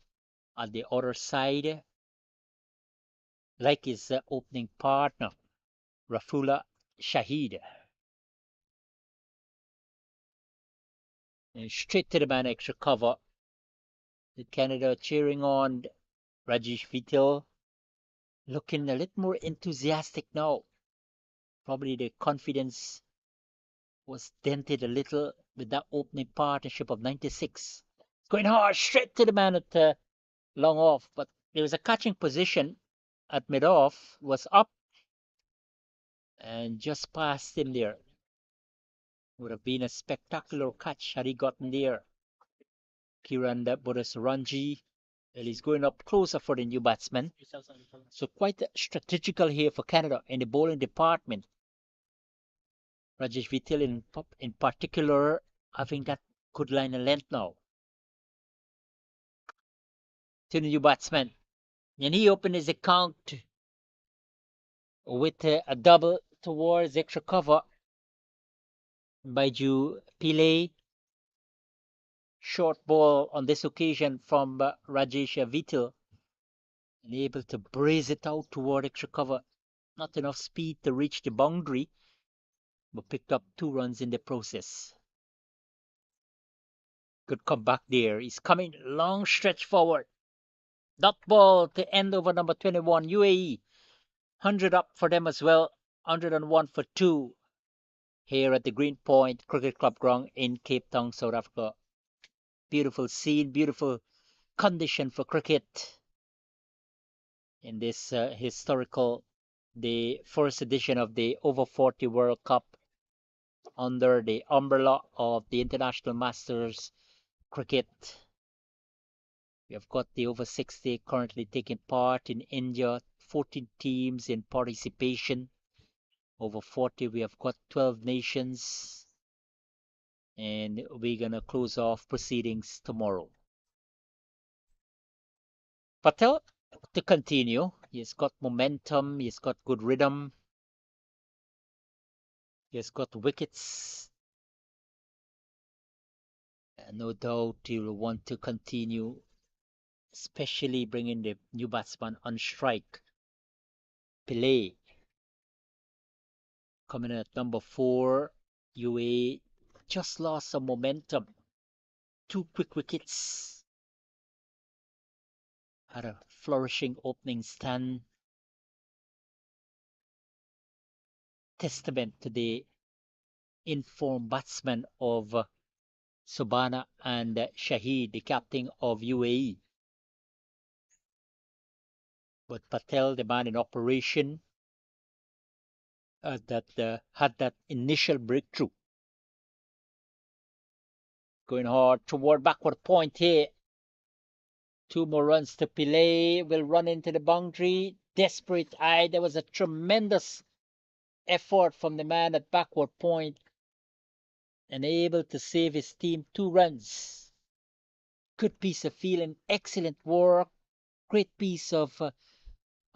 at the other side, like his opening partner, Rafula Shahid. And straight to the man, extra cover. The Canada cheering on Rajesh Vittal, looking a little more enthusiastic now. Probably the confidence was dented a little with that opening partnership of 96. Going hard, straight to the man at long off, but there was a catching position at mid off, was up and just past him there. Would have been a spectacular catch had he gotten there. Kiran Bodasranji, well, he's going up closer for the new batsman. So quite strategical here for Canada in the bowling department. Rajesh Vittal in particular having that good line of length now. To the new batsman. And he opened his account with a double towards extra cover. Baiju Pillay. Short ball on this occasion from Rajesh Vittal. And able to brace it out toward extra cover. Not enough speed to reach the boundary, but picked up 2 runs in the process. Good comeback there. He's coming long stretch forward. Dot ball to end over number 21, UAE. 100 up for them as well. 101 for 2 here at the Green Point Cricket Club ground in Cape Town, South Africa. Beautiful scene, beautiful condition for cricket in this historical, the first edition of the Over-40 World Cup under the umbrella of the International Masters Cricket. We have got the over 60 currently taking part in India, 14 teams in participation. Over 40, we have got 12 nations. And we're going to close off proceedings tomorrow. Patel to continue. He's got momentum. He's got good rhythm. He's got wickets. And no doubt he'll want to continue, especially bringing the new batsman on strike. Pillay coming in at number 4. UAE just lost some momentum. 2 quick wickets. Had a flourishing opening stand. Testament to the informed batsmen of Subhana and Shahid, the captain of UAE. But Patel, the man in operation, that had that initial breakthrough. Going hard toward backward point here 2 more runs to Pillay. Will run into the boundary. Desperate eye. There was a tremendous effort from the man at backward point and able to save his team 2 runs. Good piece of feeling. Excellent work. Great piece of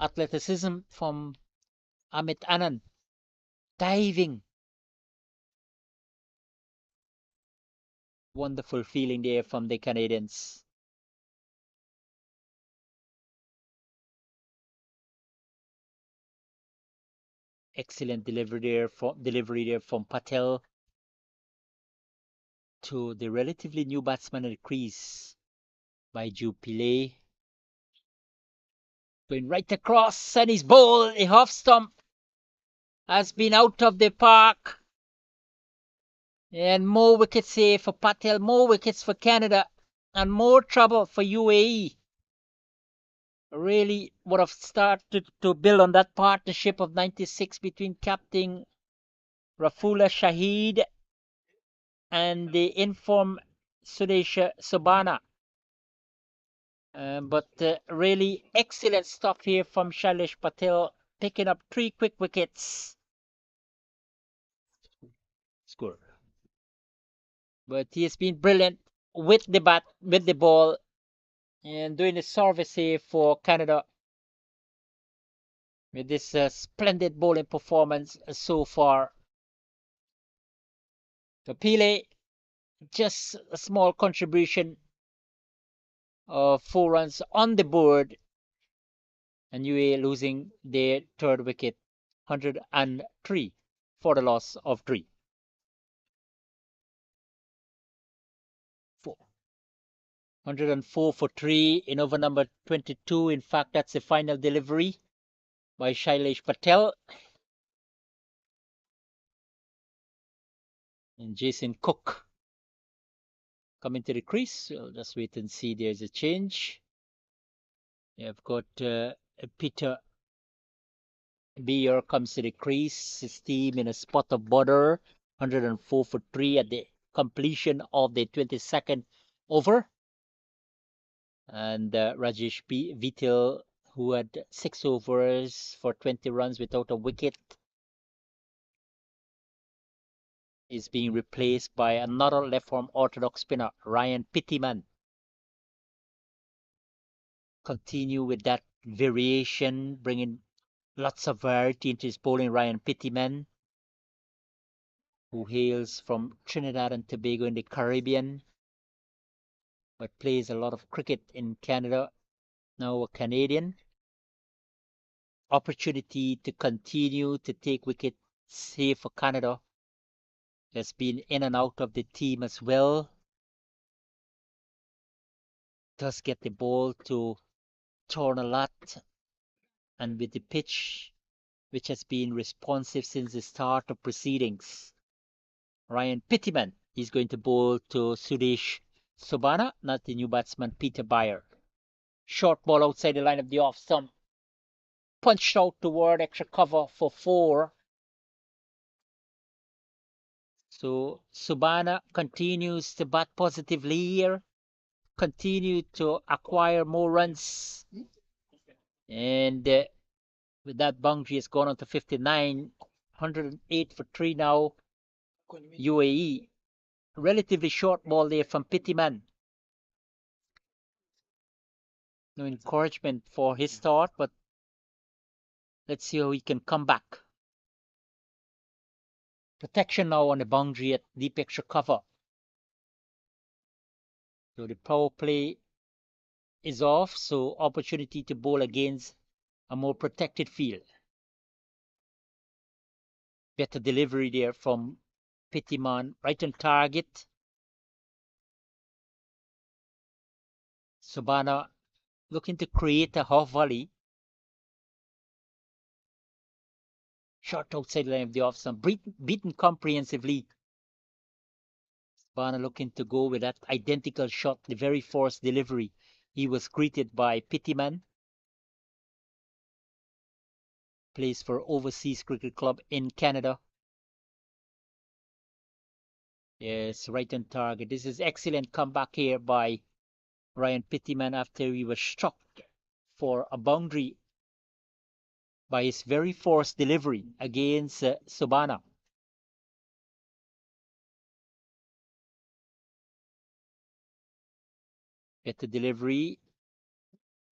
athleticism from Amit Anand. Diving. Wonderful feeling there from the Canadians. Excellent delivery there from Patel to the relatively new batsman at the crease by Pillay. Going right across, and his ball, a half stump, has been out of the park. And more wickets here for Patel, more wickets for Canada, and more trouble for UAE. Really would have started to build on that partnership of 96 between Captain Rafula Shahid and the informed Sudesh Sobana. But really excellent stuff here from Shailesh Patel, picking up 3 quick wickets. Score. But he has been brilliant with the bat, with the ball, and doing the service here for Canada with this splendid bowling performance so far. So Pillay, just a small contribution of 4 runs on the board, and UAE losing their 3rd wicket, 103 for the loss of 3. 104 for 3 in over number 22. In fact, that's the final delivery by Shailesh Patel. And Jason Cook coming to the crease. We'll just wait and see. There's a change. You've got Peter Beer comes to the crease. His team in a spot of bother. 104 for 3 at the completion of the 22nd over. And Rajesh Vitil, who had 6 overs for 20 runs without a wicket, is being replaced by another left-arm orthodox spinner, Ryan Pittiman. Continue with that variation, bringing lots of variety into his bowling. Ryan Pittiman, who hails from Trinidad and Tobago in the Caribbean, but plays a lot of cricket in Canada, now a Canadian. Opportunity to continue to take wickets here for Canada. Has been in and out of the team as well. Does get the ball to turn a lot, and with the pitch, which has been responsive since the start of proceedings. Ryan Pittiman is going to bowl to Sudesh Sobana, not the new batsman Peter Beyer. Short ball outside the line of the off stump. Punched out toward extra cover for 4. So Sobana continues to bat positively here. Continue to acquire more runs. And with that, boundary has gone on to 59. 108 for 3 now. UAE. Relatively short ball there from Pittiman. No encouragement for his start, but let's see how he can come back. Protection now on the boundary at deep extra cover. So the power play is off, so opportunity to bowl against a more protected field. Better delivery there from Pittiman, right on target. Sobana looking to create a half volley. Short outside line of the off stump, beaten comprehensively. Sobana looking to go with that identical shot, the very forced delivery. He was greeted by Pittiman. Plays for Overseas Cricket Club in Canada. Yes, right on target. This is excellent comeback here by Ryan Pittyman after he was struck for a boundary by his very forced delivery against Subana. At the delivery,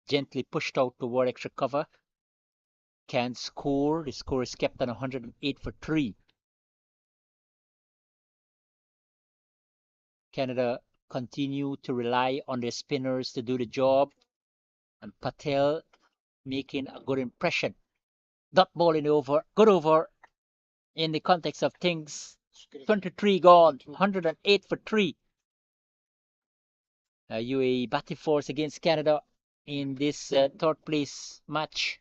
gently pushed out toward extra cover. Can score. The score is kept on 108 for 3. Canada continue to rely on their spinners to do the job, and Patel making a good impression. Dot ball in the over, good over in the context of things. 23 gone, 108 for 3. UAE batting force against Canada in this third place match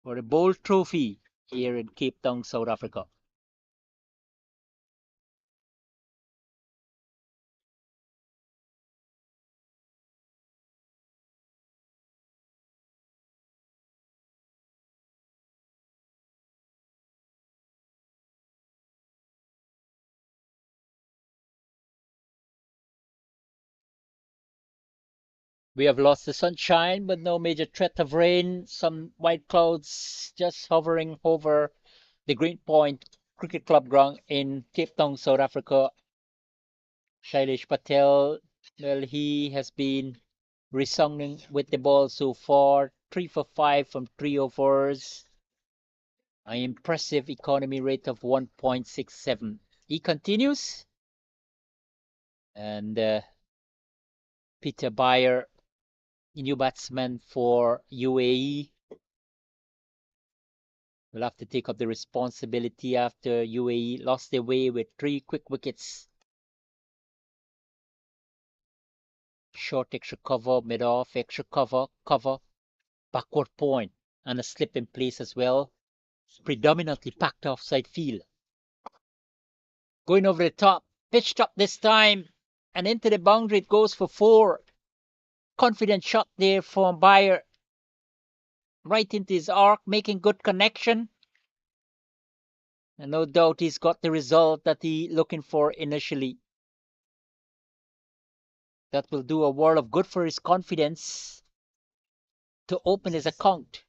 for the Bowl Trophy here in Cape Town, South Africa. We have lost the sunshine, but no major threat of rain. Some white clouds just hovering over the Green Point Cricket Club ground in Cape Town, South Africa. Shailesh Patel, well, he has been resounding with the ball so far. 3 for 5 from 3 overs. An impressive economy rate of 1.67. He continues. And Peter Bayer, new batsman for UAE, will have to take up the responsibility after UAE lost their way with 3 quick wickets. Short extra cover, mid off, extra cover, backward point, and a slip in place as well. Predominantly packed offside field. Going over the top, pitched up this time, and into the boundary it goes for 4. Confident shot there from Bayer. Right into his arc, making good connection. And no doubt he's got the result that he looking for initially. That will do a world of good for his confidence to open his account.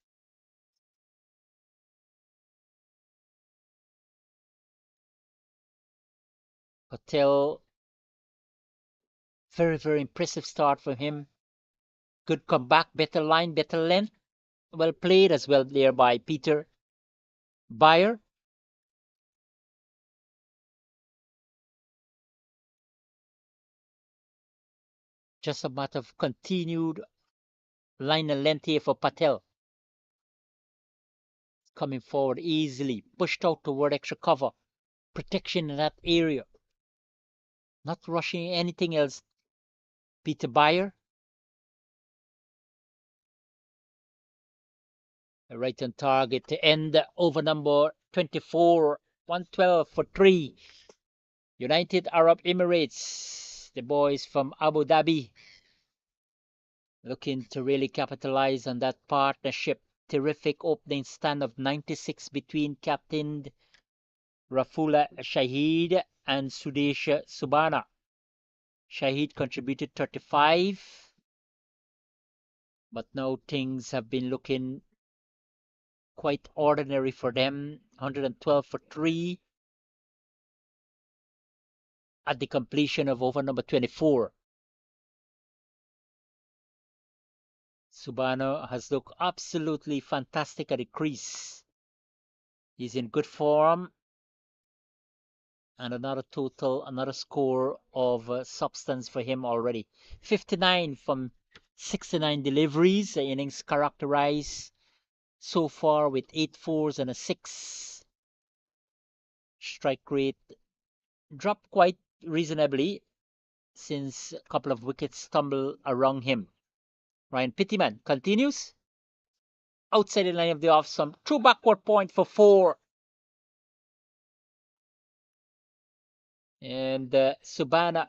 Patel, very, very impressive start for him. Good comeback, better line, better length. Well played as well there by Peter Bayer. Just a matter of continued line and length here for Patel. Coming forward easily, pushed out toward extra cover. Protection in that area. Not rushing anything else. Peter Bayer. Right on target to end over number 24, 112 for 3. United Arab Emirates, the boys from Abu Dhabi, looking to really capitalize on that partnership. Terrific opening stand of 96 between captain Rafula Shahid and Sudesh Subana. Shahid contributed 35, but now things have been looking quite ordinary for them. 112 for 3 at the completion of over number 24. Subano has looked absolutely fantastic at the crease. He's in good form. And another score of substance for him already. 59 from 69 deliveries. The innings characterized so far with 8 fours and a 6. Strike rate dropped quite reasonably since a couple of wickets stumbled around him. Ryan Pittyman continues. Outside the line of the off, some true backward point for 4. And Subana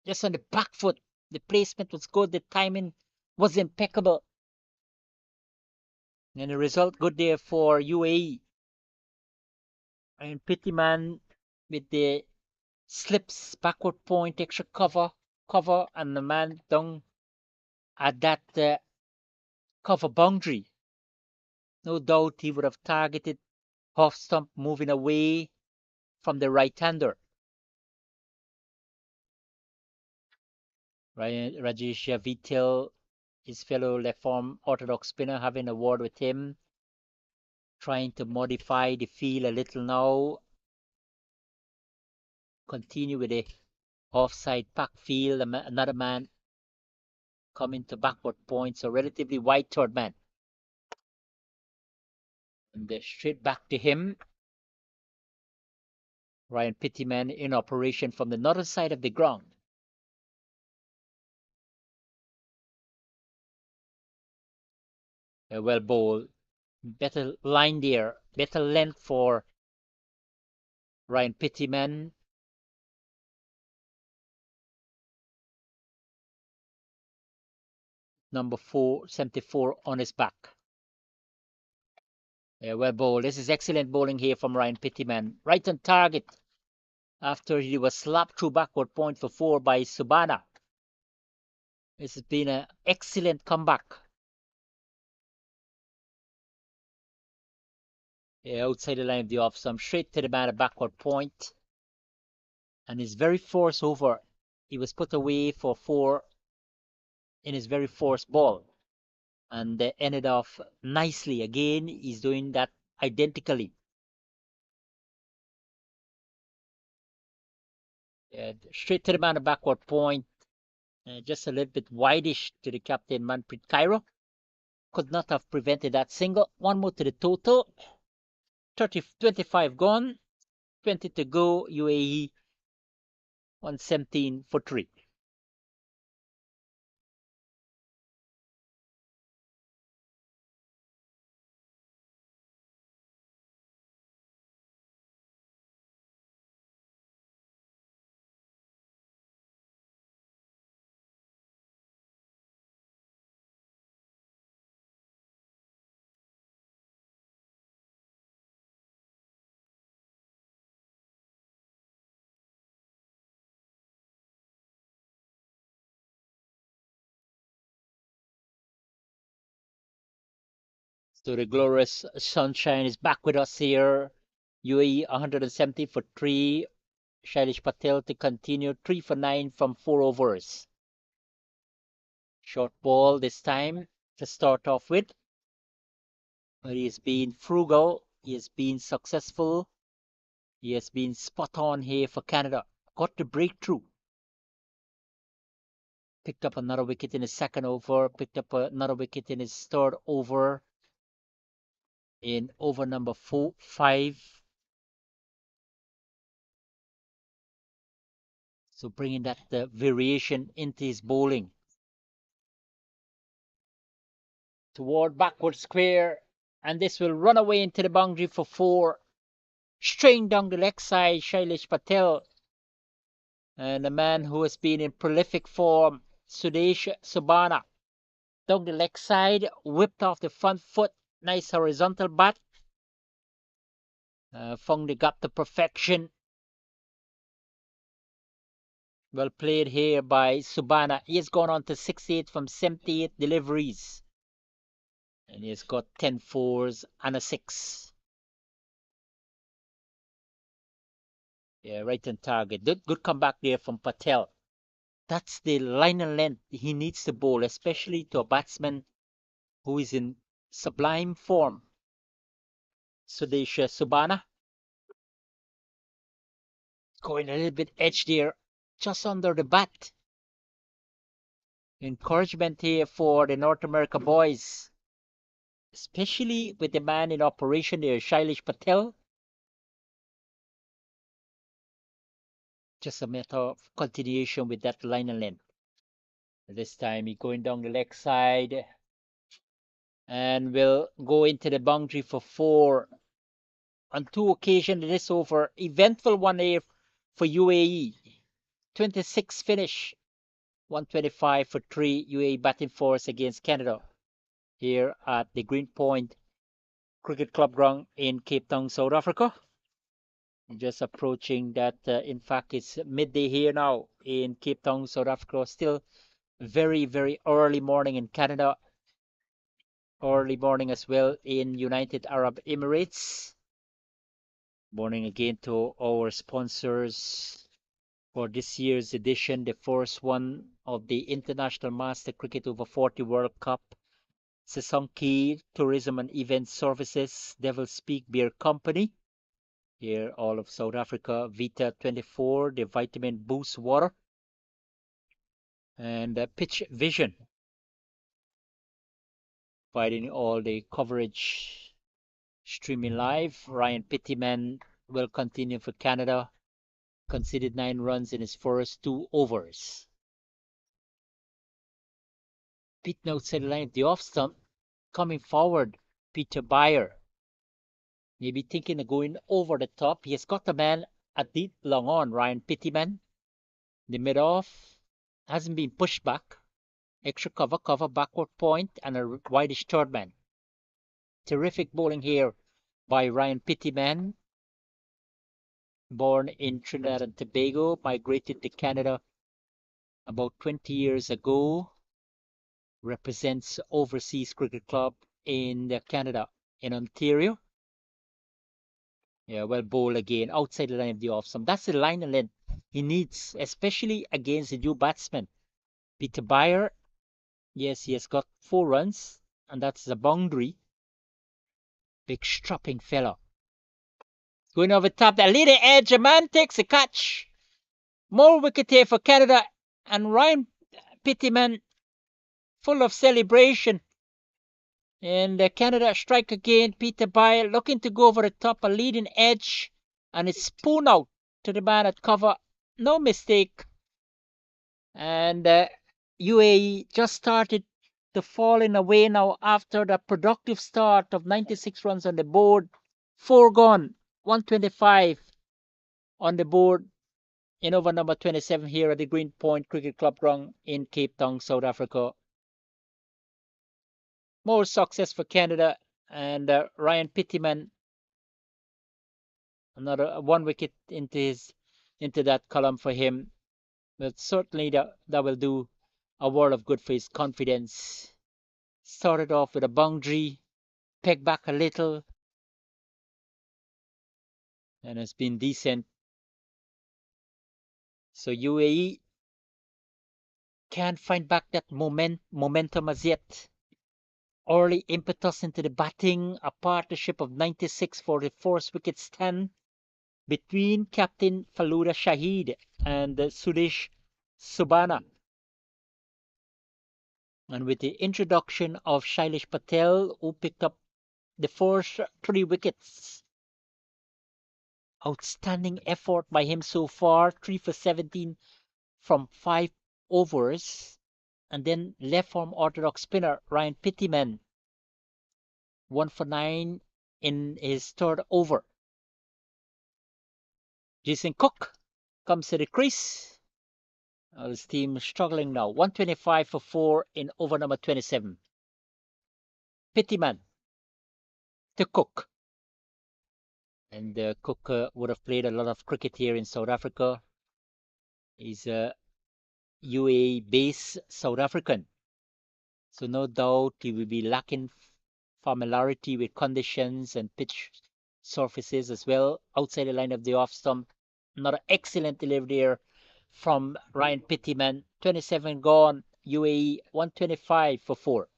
just on the back foot. The placement was good. The timing was impeccable. And the result good there for UAE. And Pittyman with the slips, backward point, extra cover. cover and the man down at that cover boundary. No doubt he would have targeted off stump, moving away from the right-hander. Rajesh Vitel, his fellow left-arm orthodox spinner, having a word with him, trying to modify the feel a little now. Continue with the offside pack field. Another man coming to backward point, so relatively wide third man. And straight back to him. Ryan Pittyman in operation from the northern side of the ground. Well bowled. Better line there. Better length for Ryan Pittyman. Number 474 on his back. Well bowled. This is excellent bowling here from Ryan Pittyman. Right on target after he was slapped through backward point for 4 by Subana. This has been an excellent comeback. Outside the line of the off stump, straight to the man at backward point. And his very force over. He was put away for 4 in his very first ball. And they ended off nicely. Again, he's doing that identically. Straight to the man at backward point. Just a little bit wideish to the captain, Manpreet Cairo. Could not have prevented that single. One more to the total. 25 gone. 20 to go. UAE 117 for 3. So the glorious sunshine is back with us here. UAE 170 for 3. Shailesh Patel to continue 3 for 9 from 4 overs. Short ball this time to start off with. But he has been frugal. He has been successful. He has been spot on here for Canada. Got the breakthrough. Picked up another wicket in his second over. Picked up another wicket in his third over. In over number 5. So bringing that variation into his bowling. Toward backward square. And this will run away into the boundary for 4. Straying down the leg side, Shailesh Patel. And a man who has been in prolific form, Sudesh Subana. Down the leg side, whipped off the front foot. Nice horizontal bat. Found the gap to perfection. Well played here by Subana. He has gone on to 68 from 78 deliveries. And he has got 10 fours and a 6. Yeah, right on target. Good comeback there from Patel. That's the line and length he needs to bowl, especially to a batsman who is in sublime form. Sudesh Subana. Going a little bit edge there, just under the bat. Encouragement here for the North America boys, especially with the man in operation there, Shailesh Patel. Just a matter of continuation with that line and length. This time he going down the leg side and will go into the boundary for 4. On 2 occasions this over. Eventful one here for UAE. 26 finish. 125 for 3. UAE batting force against Canada here at the Greenpoint Cricket Club ground in Cape Town, South Africa. Just approaching that. In fact, it's midday here now in Cape Town, South Africa. Still very, very early morning in Canada. Early morning as well in United Arab Emirates. Morning again to our sponsors for this year's edition, the first one of the International Master Cricket Over 40 World Cup. Sesonki Tourism and Event Services, Devil's Peak Beer Company. Here, all of South Africa, Vita 24, the Vitamin Boost Water, and Pitch Vision, providing all the coverage streaming live. Ryan Pittyman will continue for Canada, conceded 9 runs in his first 2 overs. Pete outside the line of the off stump, coming forward, Peter Bayer. Maybe thinking of going over the top. He has got the man at deep long on, Ryan Pittyman. The mid-off hasn't been pushed back. Extra cover, backward point, and a wideish third man. Terrific bowling here by Ryan Pittyman. Born in Trinidad and Tobago, migrated to Canada about 20 years ago. Represents Overseas Cricket Club in Canada, in Ontario. Yeah, well bowled again, outside the line of the off stump. That's the line and length he needs, especially against the new batsman. Peter Bayer, yes, he has got 4 runs, and that's the boundary. Big strapping fella. Going over top, that leading edge, a man takes a catch. More wicket here for Canada, and Ryan Pittyman full of celebration. And Canada strike again. Peter Bayer looking to go over the top, a leading edge, and it's spoon out to the man at cover. No mistake. And UAE just started to falling away now after the productive start of 96 runs on the board. 4 gone, 125 on the board in over number 27 here at the Greenpoint Cricket Club ground in Cape Town, South Africa. More success for Canada, and Ryan Pittyman, another 1 wicket into that column for him. But certainly that will do a world of good for his confidence. Started off with a boundary, pegged back a little, and has been decent. So UAE can't find back that momentum as yet. Early impetus into the batting, a partnership of 96 for the first wicket stand between Captain Faluda Shahid and Sudesh Subana. And with the introduction of Shailesh Patel, who picked up the first 3 wickets. Outstanding effort by him so far, 3 for 17 from 5 overs. And then left arm orthodox spinner Ryan Pittyman, 1 for 9 in his 3rd over. Jason Cook comes to the crease. His team struggling now, 125 for 4 in over number 27. Pittyman to Cook. And Cook would have played a lot of cricket here in South Africa. He's a UAE-based South African. So no doubt he will be lacking familiarity with conditions and pitch surfaces as well. Outside the line of the off stump. Another excellent delivery there from Ryan Pittyman. 27 gone. UAE 125 for 4.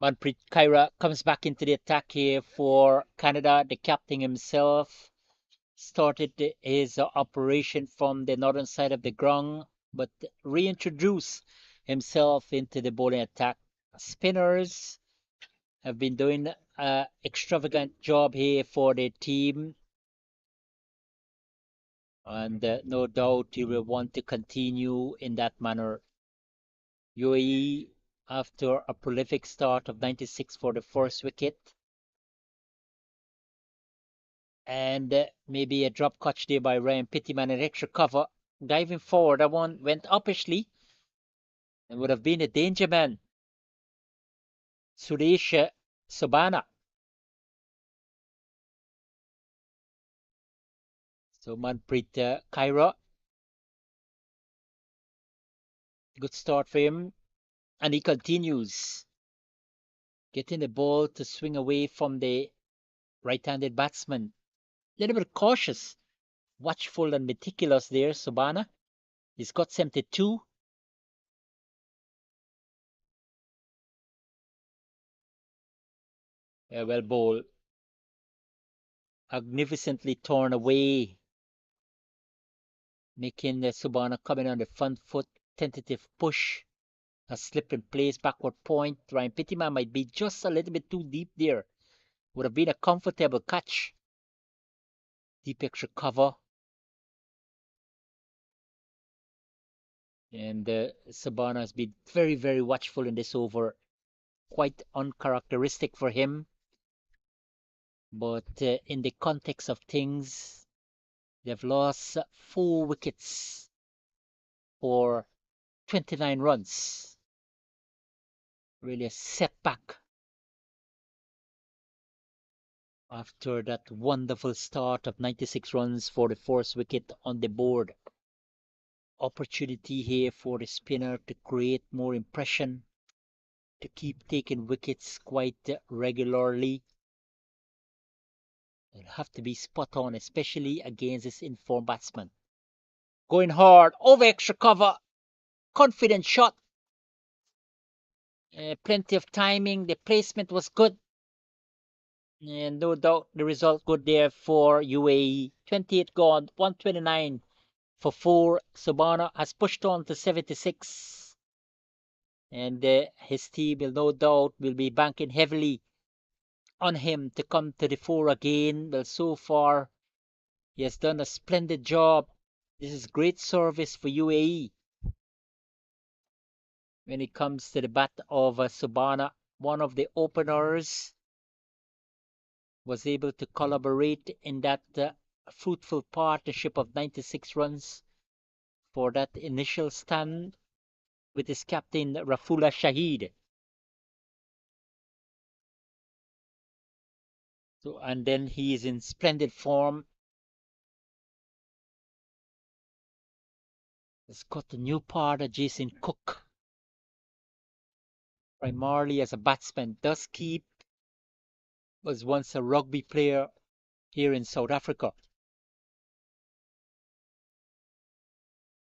Manpreet Kaira comes back into the attack here for Canada. The captain himself started his operation from the northern side of the ground, but reintroduced himself into the bowling attack Spinners have been doing an extravagant job here for their team, and no doubt he will want to continue in that manner. UAE, after a prolific start of 96 for the first wicket, and maybe a drop catch there by Ryan Pittyman and extra cover, diving forward. That one went uppishly and would have been a danger man. Suresh Sobana. So Manpreet Kaira, good start for him, and he continues getting the ball to swing away from the right-handed batsman. A little bit cautious, watchful and meticulous there, Sobana. He's got 72. Well bowled. Magnificently torn away, making Sobana coming on the front foot. Tentative push. A slip in place, backward point. Ryan Pittyman might be just a little bit too deep there. Would have been a comfortable catch. Deep extra cover. And Sabana has been very, very watchful in this over. Quite uncharacteristic for him. But in the context of things, they've lost 4 wickets for 29 runs. Really a setback after that wonderful start of 96 runs for the first wicket on the board. Opportunity here for the spinner to create more impression, to keep taking wickets quite regularly. It'll have to be spot on, especially against this informed batsman. Going hard, over extra cover, confident shot. Plenty of timing, the placement was good. And no doubt the result good there for UAE. 28 gone, 129 for 4. Sobana has pushed on to 76. And his team will no doubt will be banking heavily on him to come to the fore again. Well, so far he has done a splendid job. This is great service for UAE. When it comes to the bat of Sobana, one of the openers was able to collaborate in that fruitful partnership of 96 runs for that initial stand with his captain Rafula Shahid. So, and then he is in splendid form. He's got the new partner, Jason Cook, primarily as a batsman, was once a rugby player here in South Africa.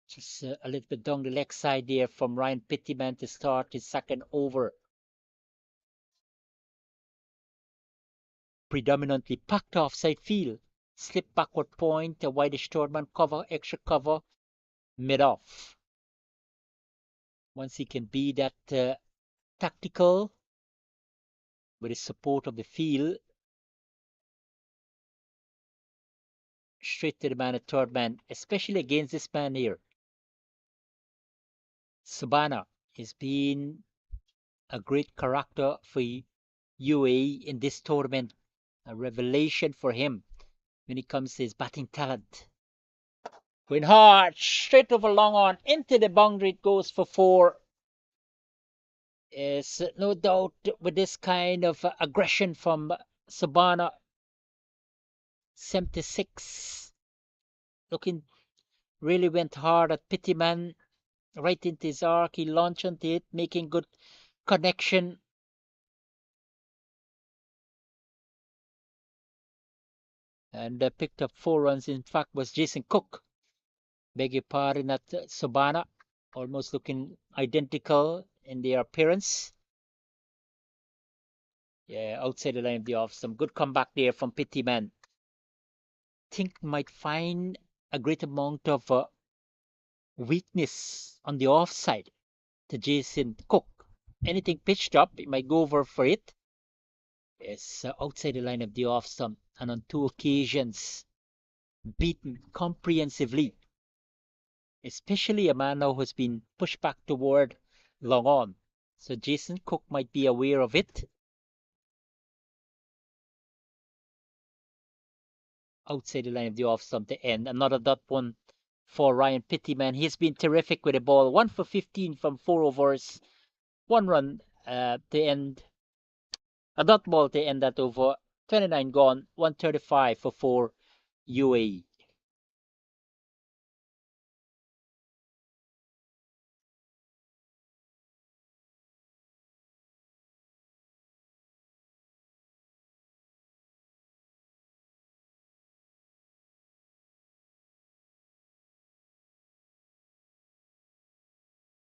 Just a little bit down the leg side there from Ryan Pittyman to start his second over. Predominantly packed offside field. Slip backward point, a wideish tournament cover, extra cover, mid-off. Once he can be that tactical with the support of the field, straight to the man at third man, especially against this man here. Sabana has been a great character for UAE in this tournament. A revelation for him when it comes to his batting talent. Going hard, straight over long on, into the boundary it goes for 4. Is no doubt with this kind of aggression from Sabana. 76. Looking really went hard at Pittyman. Right into his arc, he launched into it, making good connection. And picked up 4 runs. In fact, was Jason Cook. Beg your pardon, at Sobana. Almost looking identical in their appearance. Yeah, outside the line of the off. Some good comeback there from Pittyman. Think might find a great amount of weakness on the offside to Jason Cook. anything pitched up, it might go over for it. It's outside the line of the off stump, and on 2 occasions beaten comprehensively, especially a man now who's been pushed back toward long on. So Jason Cook might be aware of it. Outside the line of the off stump to end. Another dot one for Ryan Pittyman. He's been terrific with the ball. 1 for 15 from 4 overs. 1 run to end. A dot ball to end that over. 29 gone. 135 for 4 UAE.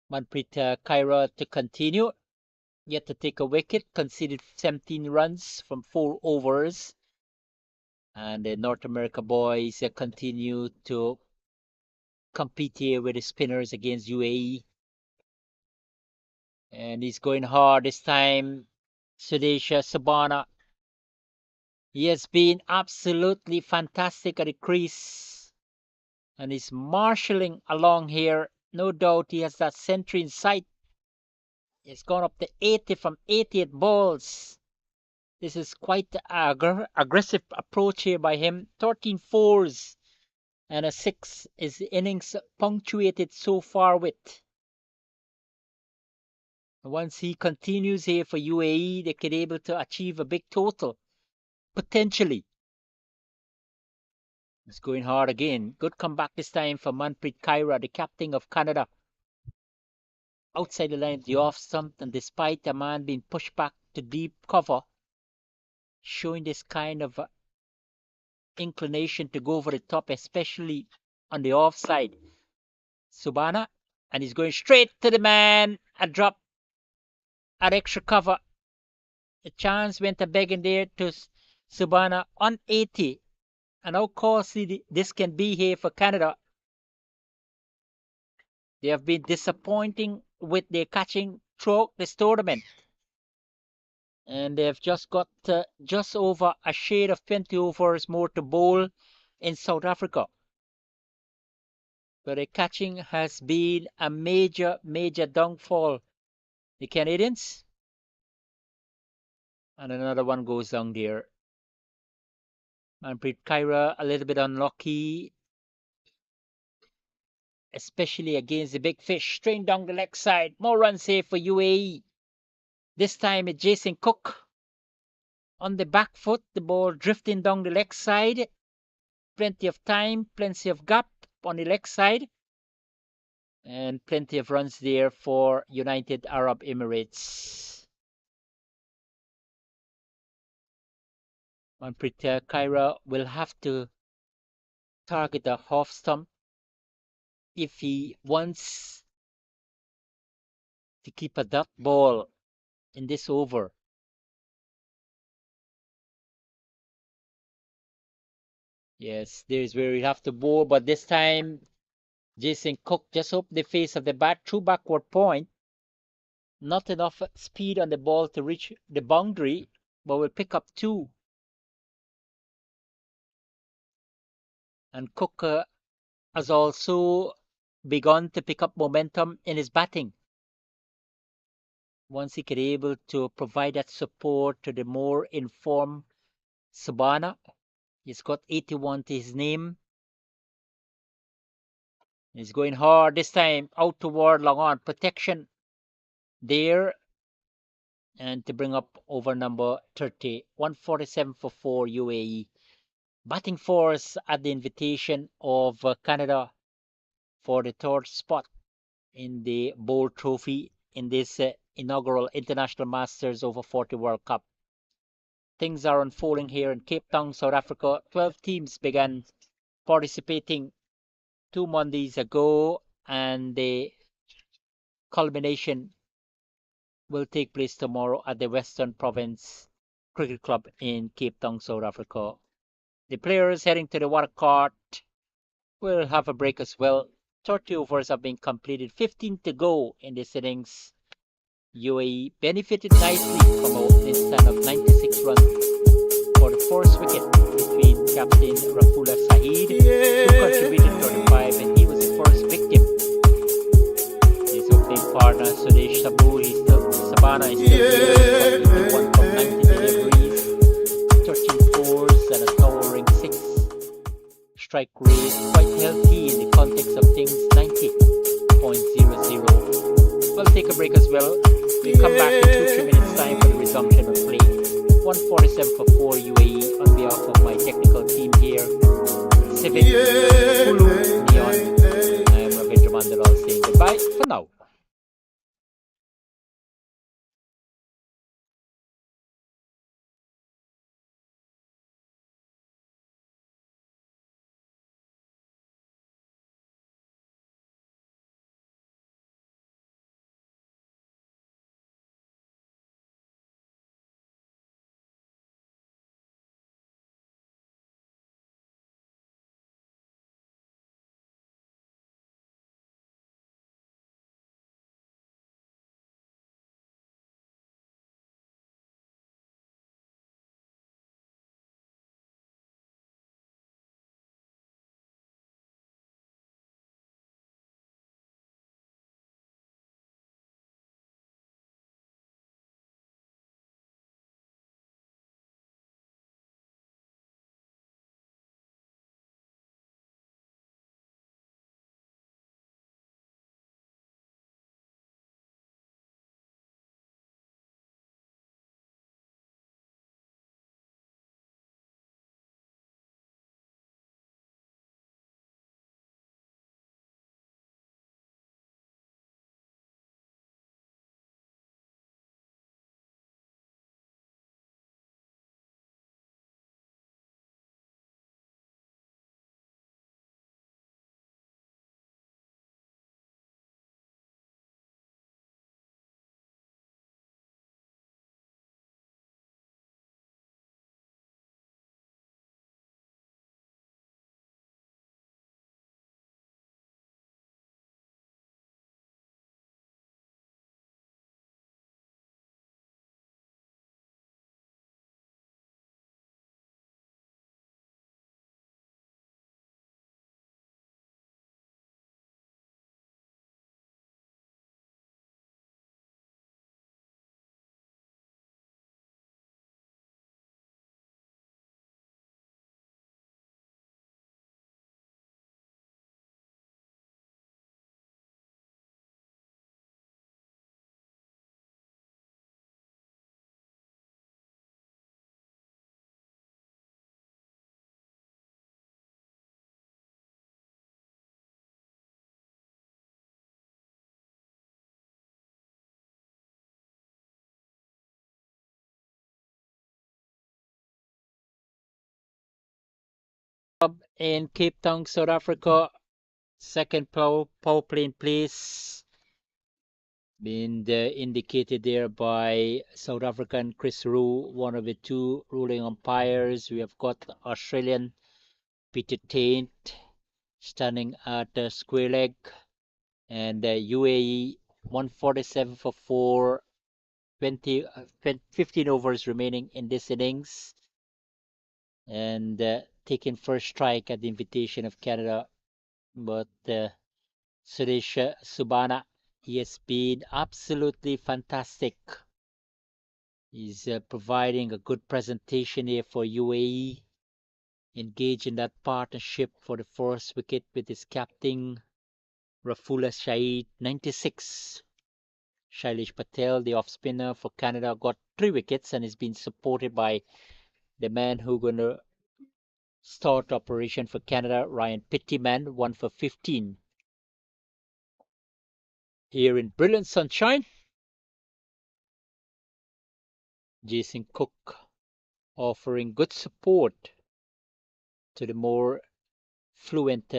Manpreet Kaira to continue. Yet to take a wicket. Conceded 17 runs from 4 overs. And the North America boys continue to compete here with the spinners against UAE. And he's going hard this time. Sudesha Sabana. He has been absolutely fantastic at the crease. And he's marshalling along here. No doubt he has that century in sight. He's gone up to 80 from 88 balls. This is quite an aggressive approach here by him. 13 fours and a 6 is the innings punctuated so far with. Once he continues here for UAE, they could be able to achieve a big total, potentially. He's going hard again. Good comeback this time for Manpreet Kaira, the captain of Canada. Outside the line of the off stump, and despite the man being pushed back to deep cover, showing this kind of inclination to go over the top, especially on the offside. Subana, and he's going straight to the man. A drop at extra cover. A chance went a begging there to Subana on 80. And how costly this can be here for Canada. They have been disappointing with their catching throughout this tournament. And they've just got just over a shade of 20 overs more to bowl in South Africa. But the catching has been a major, major downfall. The Canadians. And another one goes down there. Manpreet Kaira a little bit unlucky, especially against the big fish. Straight down the leg side. More runs here for UAE. This time it's Jason Cook on the back foot. The ball drifting down the leg side. Plenty of time, plenty of gap on the leg side. And plenty of runs there for United Arab Emirates. Manpreet Kaira will have to target the half stump if he wants to keep a dot ball in this over. Yes, there's where he'll have to bowl, but this time Jason Cook just opened the face of the bat, through backward point. Not enough speed on the ball to reach the boundary, but will pick up 2. And Cook has also begun to pick up momentum in his batting. Once he could be able to provide that support to the more informed Sabana. He's got 81 to his name. He's going hard this time, out toward long on. Protection there. And to bring up over number 30. 147 for 4 UAE. Batting force at the invitation of Canada for the 3rd spot in the Bowl Trophy in this inaugural International Masters Over 40 World Cup. Things are unfolding here in Cape Town, South Africa. 12 teams began participating 2 Mondays ago, and the culmination will take place tomorrow at the Western Province Cricket Club in Cape Town, South Africa. The players heading to the water cart will have a break as well. 30 overs have been completed, 15 to go in this innings. UAE benefited nicely from an opening stand of 96 runs for the first wicket between Captain Rafula Saeed, who contributed 35, and he was the first victim. His opening partner, Sudesh Sabana, is still there, but 81 from 90 deliveries, 13 fours, and a towering 6. Strike rate quite healthy in the context of things, 90.00. We'll take a break as well. We'll come back in 2-3 minutes time for the resumption of play. 147 for 4 UAE on behalf of my technical team here. Civic, Hulu, Neon. I am Ravindra Mandalal saying goodbye for now. In Cape Town, South Africa, second power play in place. Been indicated there by South African Chris Roux, one of the two ruling umpires. We have got Australian Peter Taint standing at square leg, and UAE 147 for 4, 15 overs remaining in this innings, and taking first strike at the invitation of Canada. But Suresh Subana, he has been absolutely fantastic. He's providing a good presentation here for UAE, engaged in that partnership for the first wicket with his captain Rafula Saeed, 96. Shailesh Patel, the off spinner for Canada, got 3 wickets and is being supported by the man who gonna start operation for Canada, Ryan Pittyman, 1 for 15. Here in brilliant sunshine, Jason Cook offering good support to the more fluent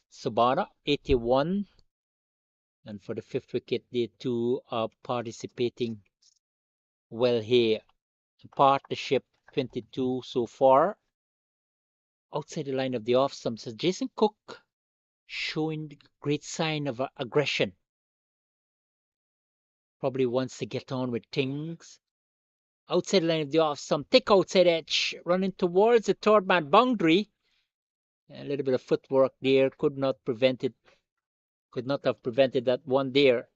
Sabana, 81. And for the 5th wicket, they too are participating well here. Partnership 22 so far. Outside the line of the off stump, so Jason Cook showing great sign of aggression. Probably wants to get on with things. Outside line of the off, some thick outside edge, running towards the third man boundary. A little bit of footwork there could not have prevented that one there.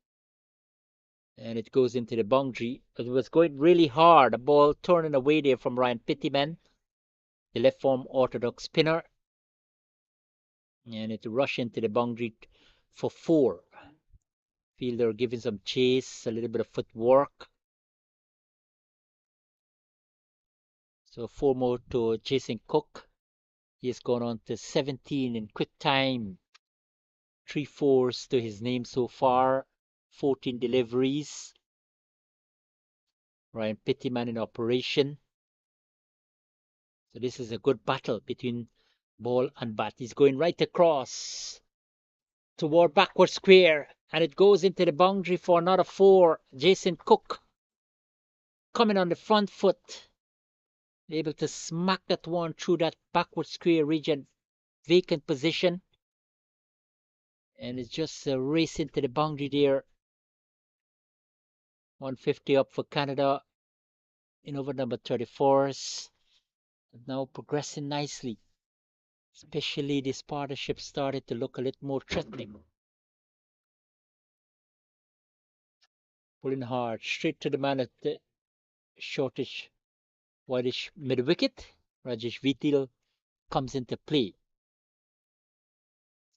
And it goes into the boundary. It was going really hard. The ball turning away there from Ryan Pittyman, the left arm orthodox spinner. And it rushed into the boundary for 4. Fielder giving some chase, a little bit of footwork. So 4 more to Jason Cook. He's gone on to 17 in quick time. 3 fours to his name so far. 14 deliveries. Ryan Pittyman in operation. So this is a good battle between ball and bat. He's going right across toward backward square, and it goes into the boundary for another 4. Jason Cook coming on the front foot, able to smack that one through that backward square region, vacant position. And it's just a race into the boundary there. 150 up for Canada in over number 34s. Now progressing nicely. Especially this partnership started to look a little more threatening. Pulling hard, straight to the man at the shortish, whitish mid wicket. Rajesh Vitil comes into play.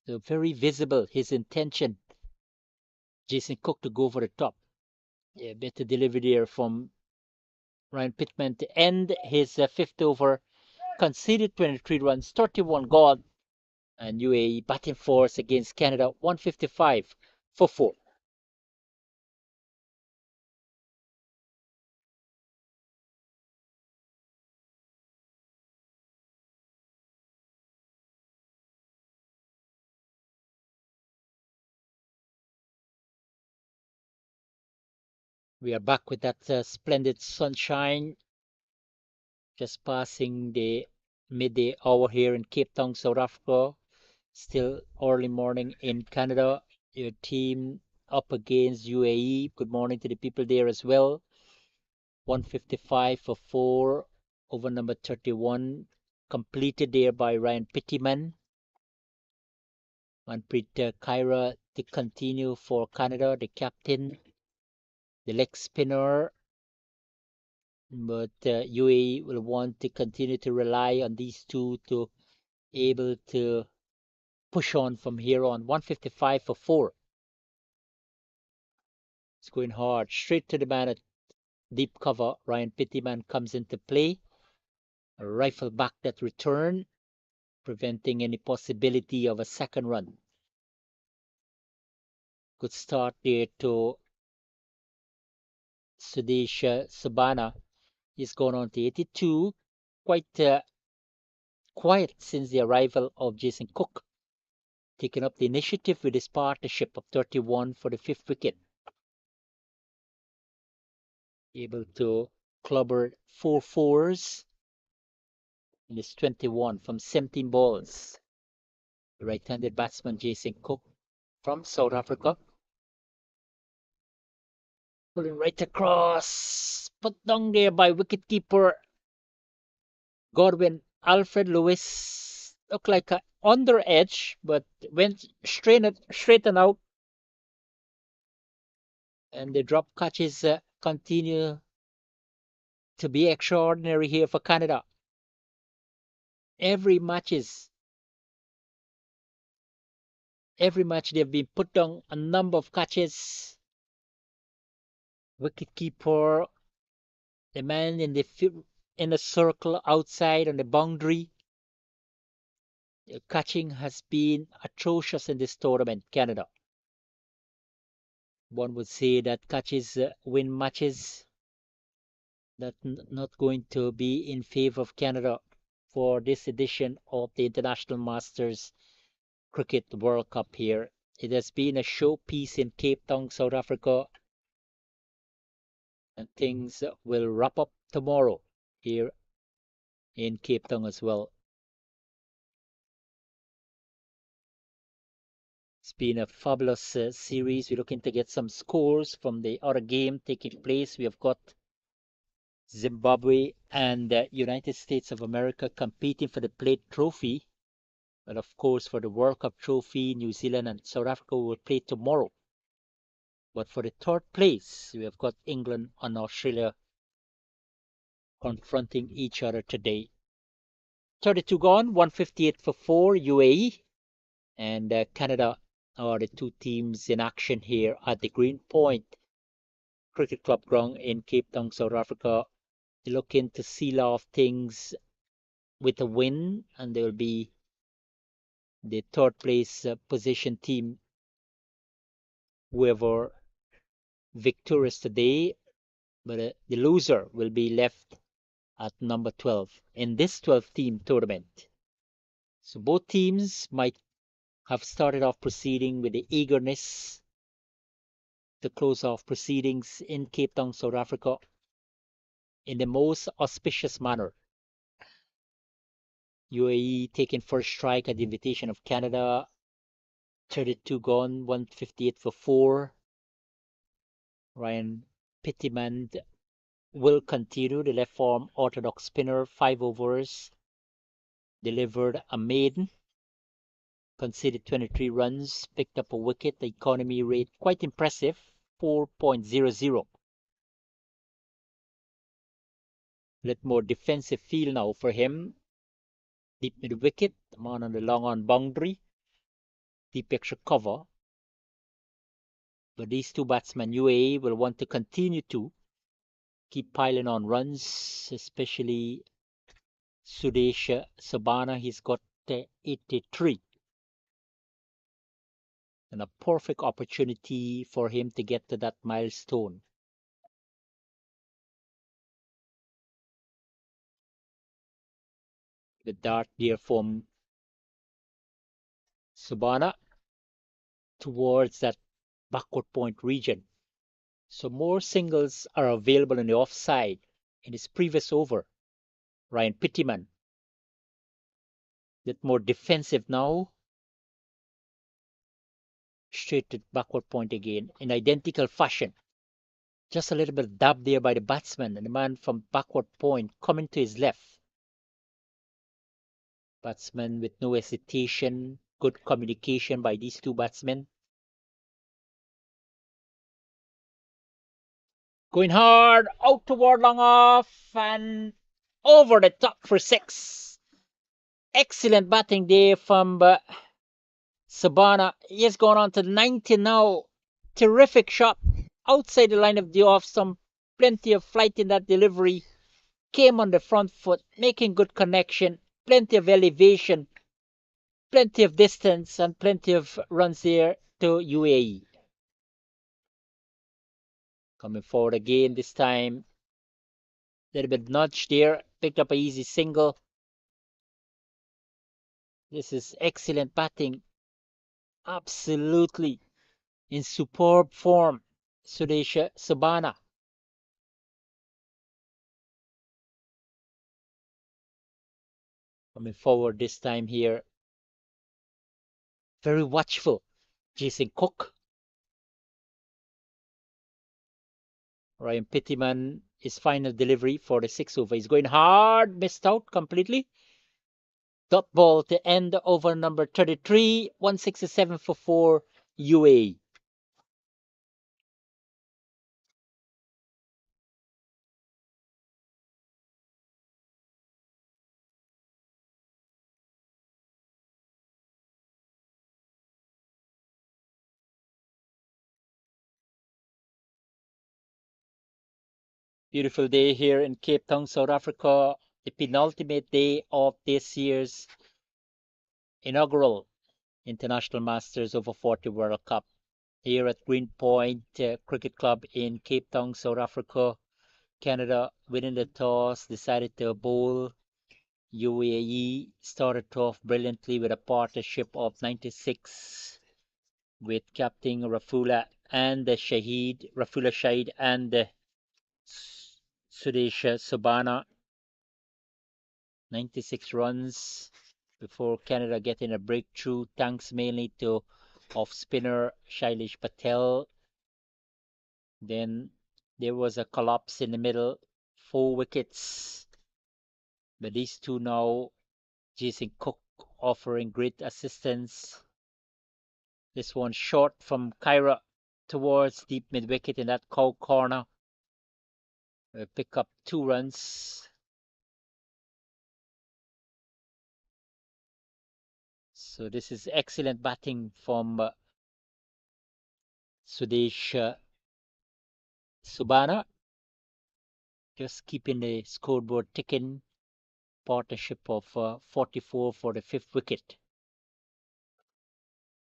So very visible his intention. Jason Cook to go for the top. Yeah, better delivery there from Ryan Pittman to end his 5th over. Conceded 23 runs, 31 gone. And UAE batting force against Canada, 155 for 4. We are back with that splendid sunshine. Just passing the midday hour here in Cape Town, South Africa. Still early morning in Canada. Your team up against UAE. Good morning to the people there as well. 155 for 4 over number 31. Completed there by Ryan Pittyman. Manpreet Kaira to continue for Canada, the captain, the leg spinner. But UAE will want to continue to rely on these two to able to push on from here on. 155 for 4. It's going hard, straight to the man at deep cover. Ryan Pittyman comes into play. A rifle back that return, preventing any possibility of a second run. Good start there to Sudesh Subana. He's gone on to 82. Quite quiet since the arrival of Jason Cook, taking up the initiative with his partnership of 31 for the 5th wicket. Able to clobber 4 fours in his 21 from 17 balls. The right-handed batsman Jason Cook from South Africa. Pulling right across, put down there by wicketkeeper Godwin Alfred Lewis. Looked like an under edge, but went straight and out. And the drop catches continue to be extraordinary here for Canada. Every match they've been put down a number of catches. Wicketkeeper, the man in the circle outside on the boundary. The catching has been atrocious in this tournament, Canada. One would say that catches win matches. That's not going to be in favor of Canada for this edition of the International Masters Cricket World Cup here. It has been a showpiece in Cape Town, South Africa, and things will wrap up tomorrow here in Cape Town as well. It's been a fabulous series. We're looking to get some scores from the other game taking place. We have got Zimbabwe and the United States of America competing for the plate trophy. But of course, for the World Cup trophy, New Zealand and South Africa will play tomorrow. But for the third place, we have got England and Australia confronting each other today. 32 gone, 158 for 4, UAE and Canada are the two teams in action here at the Green Point Cricket Club ground in Cape Town, South Africa. They're looking to seal off things with a win, and they will be the third place position team, whoever victorious today, but the loser will be left at number 12 in this 12-team tournament. So both teams might have started off proceeding with the eagerness to close off proceedings in Cape Town, South Africa in the most auspicious manner. UAE taking first strike at the invitation of Canada. 32 gone, 158 for 4. Ryan Pittiman will continue. The left arm orthodox spinner, 5 overs. Delivered a maiden. Conceded 23 runs. Picked up a wicket. The economy rate quite impressive, 4.00. Let more defensive feel now for him. Deep mid wicket. The man on the long on boundary. Deep extra cover. But these two batsmen, UAE, will want to continue to keep piling on runs, especially Sudesh Sabana. He's got 83. And a perfect opportunity for him to get to that milestone. The dart there from Sabana towards that backward point region. So more singles are available on the offside in his previous over. Ryan Pittiman. Bit more defensive now. Straight to backward point again in identical fashion. Just a little bit of dab there by the batsman, and the man from backward point coming to his left. Batsman with no hesitation, good communication by these two batsmen. Going hard, out toward long off, and over the top for 6. Excellent batting there from Sabana. He has gone on to 90 now. Terrific shot outside the line of the off. Some plenty of flight in that delivery. Came on the front foot, making good connection. Plenty of elevation. Plenty of distance and plenty of runs there to UAE. Coming forward again this time. Little bit nudge there. Picked up a easy single. This is excellent batting. Absolutely in superb form. Sudesh Sabana. Coming forward this time here. Very watchful. Jason Cook. Ryan Pittiman, his final delivery for the 6 over. He's going hard, missed out completely. Dot ball to end over number 33, 167 for 4, UAE. Beautiful day here in Cape Town, South Africa. The penultimate day of this year's inaugural International Masters Over 40 World Cup here at Green Point Cricket Club in Cape Town, South Africa. Canada winning the toss, decided to bowl. UAE started off brilliantly with a partnership of 96 with Captain Rafula and Rafula Shahid and Sudesh Sabana. 96 runs before Canada getting a breakthrough, thanks mainly to off spinner Shailesh Patel. Then there was a collapse in the middle, 4 wickets. But these two now, Jason Cook offering great assistance. This one short from Kyra towards deep mid wicket in that cow corner. Pick up 2 runs. So this is excellent batting from Sudesh Subana. Just keeping the scoreboard ticking. Partnership of 44 for the 5th wicket.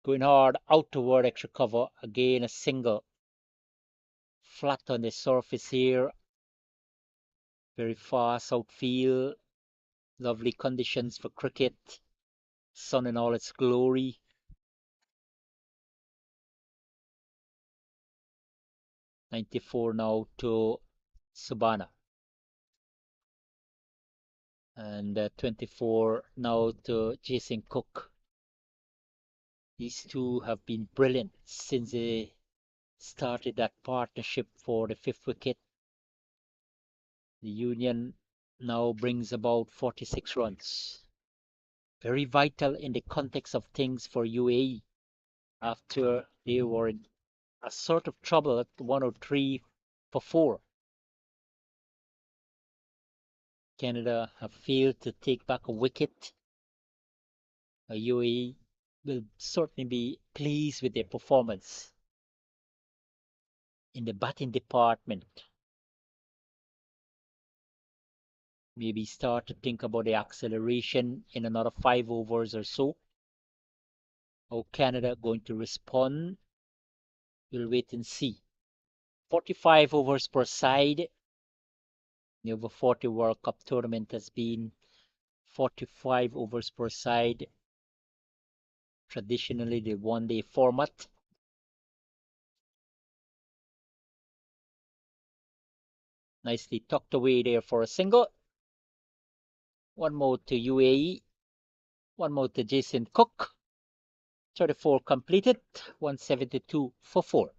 Going hard out toward extra cover. Again a single. Flat on the surface here. Very fast outfield. Lovely conditions for cricket. Sun in all its glory. .94 now to Subana. And 24 now to Jason Cook. These two have been brilliant since they started that partnership for the 5th wicket. The union now brings about 46 runs. Very vital in the context of things for UAE after they were in a sort of trouble at 103 for 4. Canada have failed to take back a wicket. UAE will certainly be pleased with their performance in the batting department. Maybe start to think about the acceleration in another 5 overs or so. How Canada going to respond? We'll wait and see. 45 overs per side. The over 40 World Cup tournament has been 45 overs per side. Traditionally the 1-day format. Nicely tucked away there for a single. One more to UAE. One more to Jason Cook. 34 completed. 172 for 4.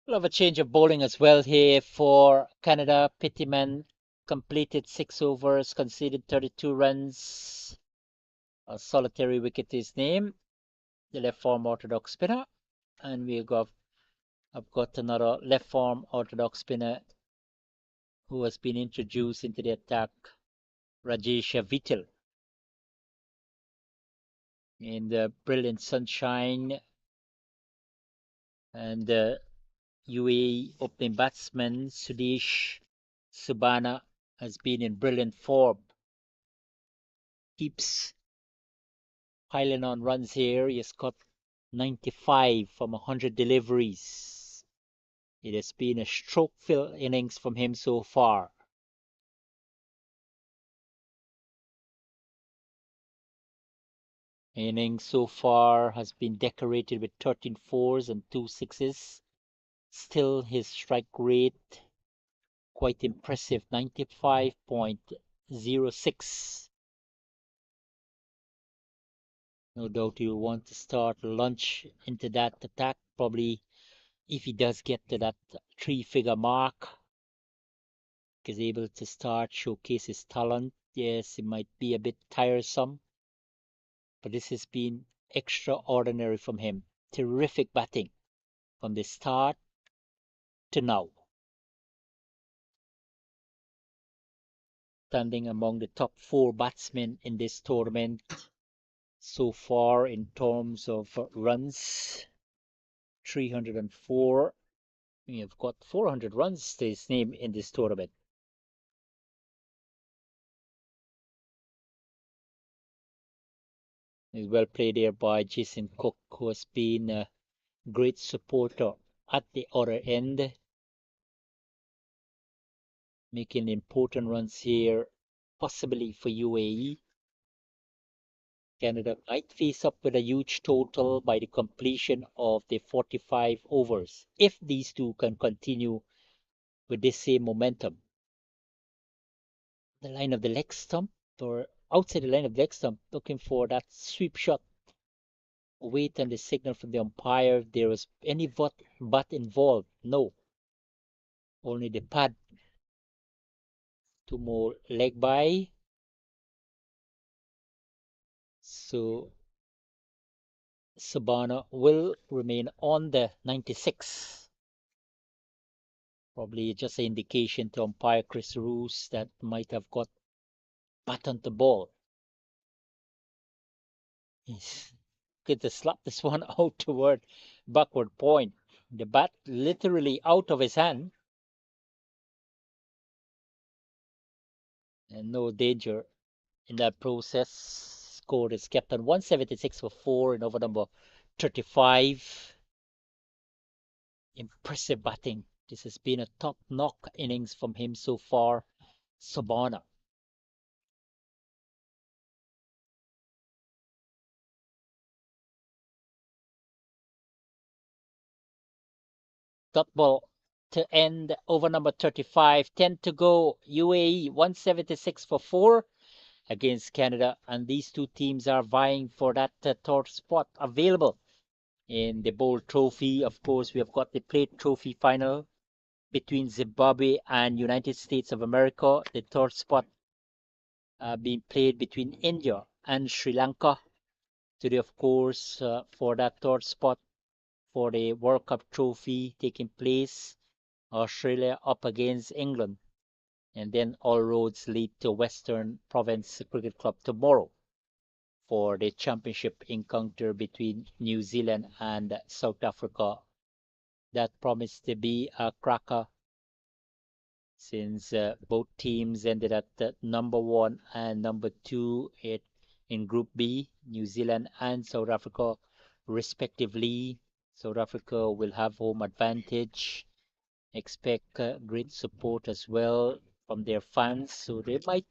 We'll have a change of bowling as well here for Canada. Pittyman completed 6 overs, conceded 32 runs. A solitary wicket to his name. The left arm orthodox spinner. And I've got another left arm orthodox spinner who has been introduced into the attack, Rajesh Vittal. In the brilliant sunshine, and the UAE opening batsman Sudesh Subana has been in brilliant form. Keeps piling on runs here. He has got 95 from 100 deliveries. It has been a stroke-filled innings from him so far. Innings so far has been decorated with 13 fours and 2 sixes. Still his strike rate quite impressive, 95.06. No doubt he'll want to start lunch into that attack, probably if he does get to that 3-figure mark, is able to start showcase his talent. Yes, it might be a bit tiresome, but this has been extraordinary from him. Terrific batting from the start to now. Standing among the top 4 batsmen in this tournament so far in terms of runs. 304. We have got 400 runs to his name in this tournament. Is well played there by Jason Cook, who has been a great supporter at the other end, making important runs here, possibly for UAE. Canada might face up with a huge total by the completion of the 45 overs if these two can continue with this same momentum. The line of the leg stump or outside the line of the leg stump, looking for that sweep shot. Wait on the signal from the umpire if there was any butt involved. No, only the pad. Two more leg by. So Sabana will remain on the 96. Probably just an indication to umpire Chris Roos that might have got bat on the ball. He's going to slap this one out toward backward point. The bat literally out of his hand. And no danger in that process. Score is kept on 176 for 4 in over number 35. Impressive batting. This has been a top knock innings from him so far. Sabana. Dot ball to end over number 35. 10 to go. UAE 176 for 4 against Canada. And these two teams are vying for that third spot available in the Bowl Trophy. Of course, we have got the Plate Trophy final between Zimbabwe and United States of America. The third spot being played between India and Sri Lanka. Today, of course, for that third spot for the World Cup trophy taking place, Australia up against England. And then all roads lead to Western Province Cricket Club tomorrow for the championship encounter between New Zealand and South Africa. That promised to be a cracker since both teams ended at number 1 and number 2 in Group B, New Zealand and South Africa, respectively. South Africa will have home advantage. Expect great support as well from their fans, so they might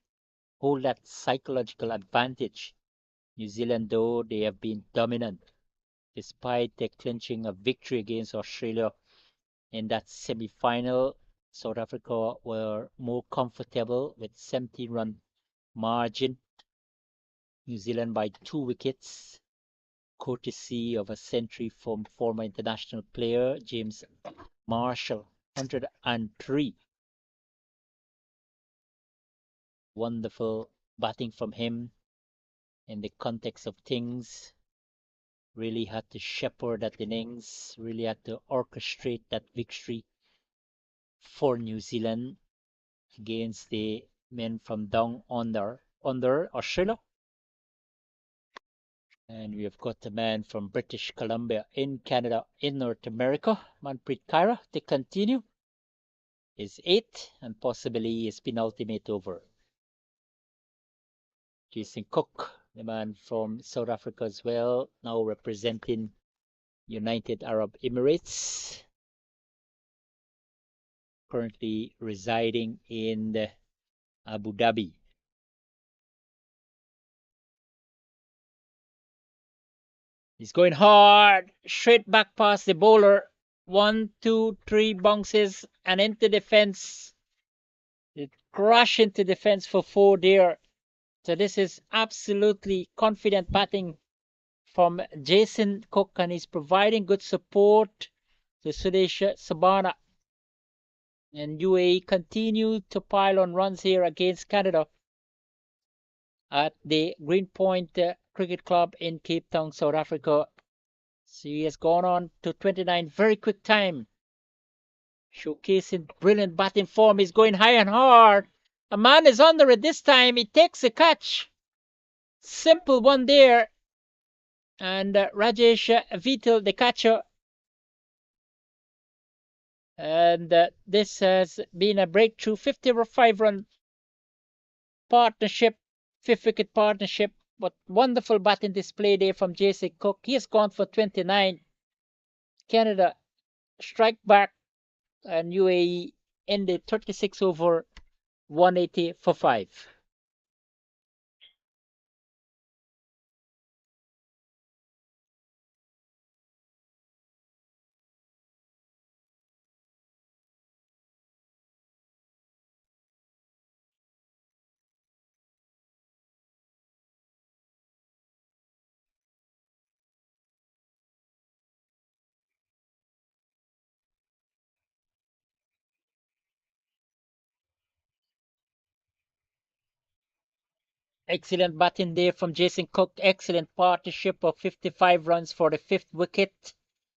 hold that psychological advantage. New Zealand, though, they have been dominant despite their clinching a victory against Australia in that semi-final. South Africa were more comfortable with 17-run margin. New Zealand by 2 wickets, courtesy of a century from former international player James Marshall, 103. Wonderful batting from him in the context of things. Really had to shepherd that innings, really had to orchestrate that victory for New Zealand against the men from down under Australia. And we have got the man from British Columbia in Canada, in North America, Manpreet Kaira, to continue his 8th and possibly his penultimate over. Jason Cook, the man from South Africa as well, now representing United Arab Emirates, currently residing in Abu Dhabi. He's going hard, straight back past the bowler. 1, 2, 3 bounces and into defense. It crashed into defense for 4 there. So this is absolutely confident batting from Jason Cook, and he's providing good support to Sudesh Sabana. And UAE continue to pile on runs here against Canada at the Greenpoint Cricket Club in Cape Town, South Africa. So he has gone on to 29, very quick time. Showcasing brilliant batting form. He's going high and hard. A man is under it this time. He takes a catch. Simple one there. And Rajesh Vital, the catcher. And this has been a breakthrough 55-run partnership, 5th-wicket partnership. But wonderful batting display there from Jason Cook. He has gone for 29. Canada strike back, and UAE ended 36 over 180 for 5. Excellent batting there from Jason Cook. Excellent partnership of 55 runs for the fifth wicket.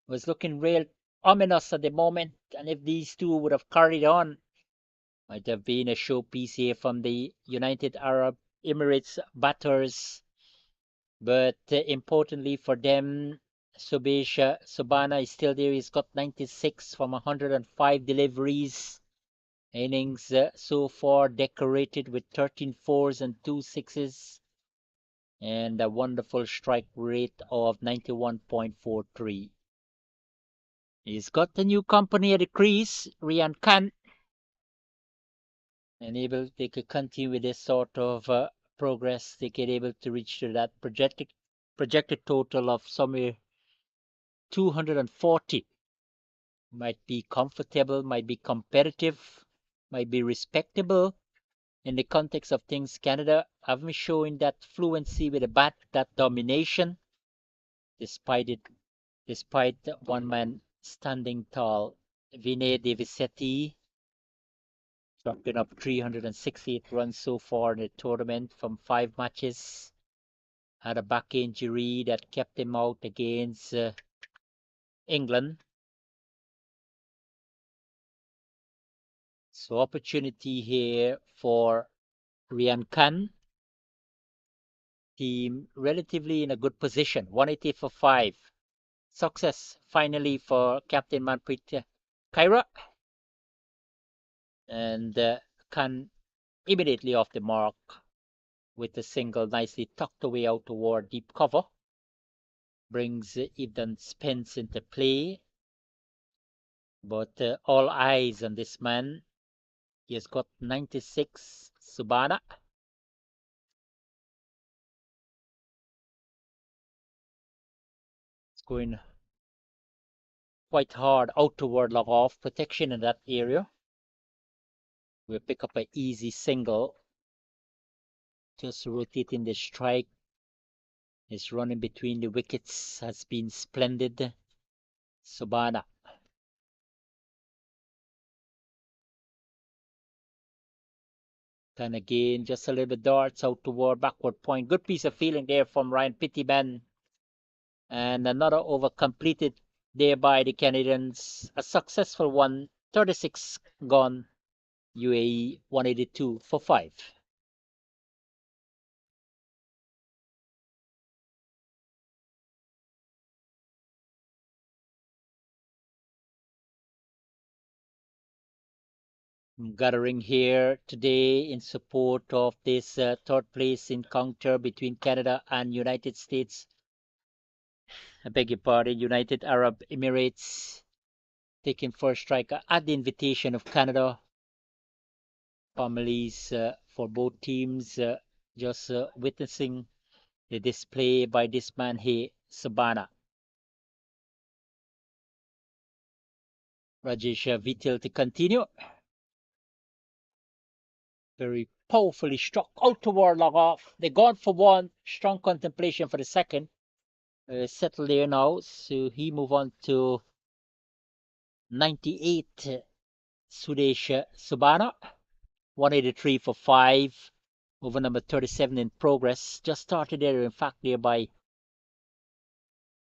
Was looking real ominous at the moment. And if these two would have carried on, might have been a showpiece here from the United Arab Emirates batters. But importantly for them, Subana is still there. He's got 96 from 105 deliveries. Innings so far decorated with 13 fours and 2 sixes. And a wonderful strike rate of 91.43. He's got the new company at the crease, Rian Khan, and they could continue with this sort of progress. They get able to reach to that projected total of somewhere 240. Might be comfortable, might be competitive, might be respectable in the context of things. Canada haven't shown that fluency with the bat, that domination, despite one man standing tall. Vinay Devisetti dropping up 368 runs so far in the tournament from 5 matches. Had a back injury that kept him out against England. So opportunity here for Rian Khan. Team relatively in a good position. 180 for 5. Success finally for Captain Manpreet Kaira. And Khan immediately off the mark with the single nicely tucked away out toward deep cover. Brings Ibn Spence into play. But all eyes on this man. He has got 96, Subana. It's going quite hard out toward log off. Protection in that area. We'll pick up an easy single. Just rotating the strike. His running between the wickets has been splendid. Subana. And again, just a little bit darts out toward backward point. Good piece of feeling there from Ryan Pittyman. And another over completed there by the Canadians. A successful one. 36 gone. UAE 182 for 5. Gathering here today in support of this third place encounter between Canada and United States. I beg your pardon, United Arab Emirates taking first strike at the invitation of Canada. Families for both teams just witnessing the display by this man here, Subana. Rajesh Vitil to continue. Very powerfully struck out toward log off. They gone for one. Strong contemplation for the second. Settled there now. So he move on to 98. Sudesh Subana. 183 for 5. Over number 37 in progress. Just started there, in fact, there by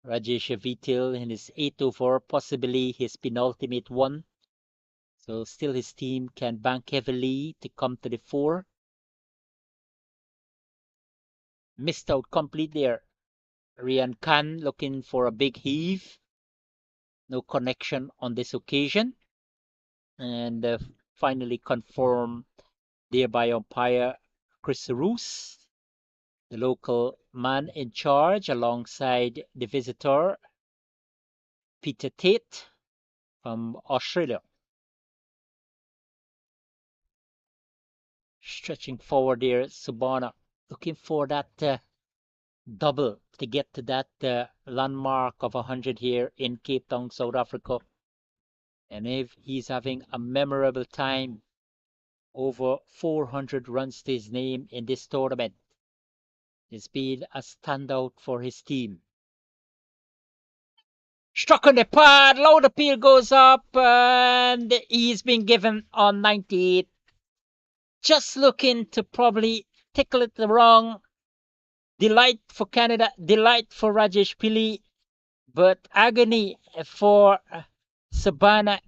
Rajesh Vitil in his 8th over, possibly his penultimate one. So still his team can bank heavily to come to the 4. Missed out complete there. Rian Khan looking for a big heave. No connection on this occasion. And finally confirmed there by umpire Chris Roos, the local man in charge, alongside the visitor Peter Tate from Australia. Stretching forward there, Subana looking for that double to get to that landmark of 100 here in Cape Town, South Africa. And if he's having a memorable time, over 400 runs to his name in this tournament, he's been a standout for his team. Struck on the pad, loud appeal goes up, and he's been given on 98. Just looking to probably tickle it wrong. Delight for Canada, delight for Rajesh Pillay, but agony for Sabana,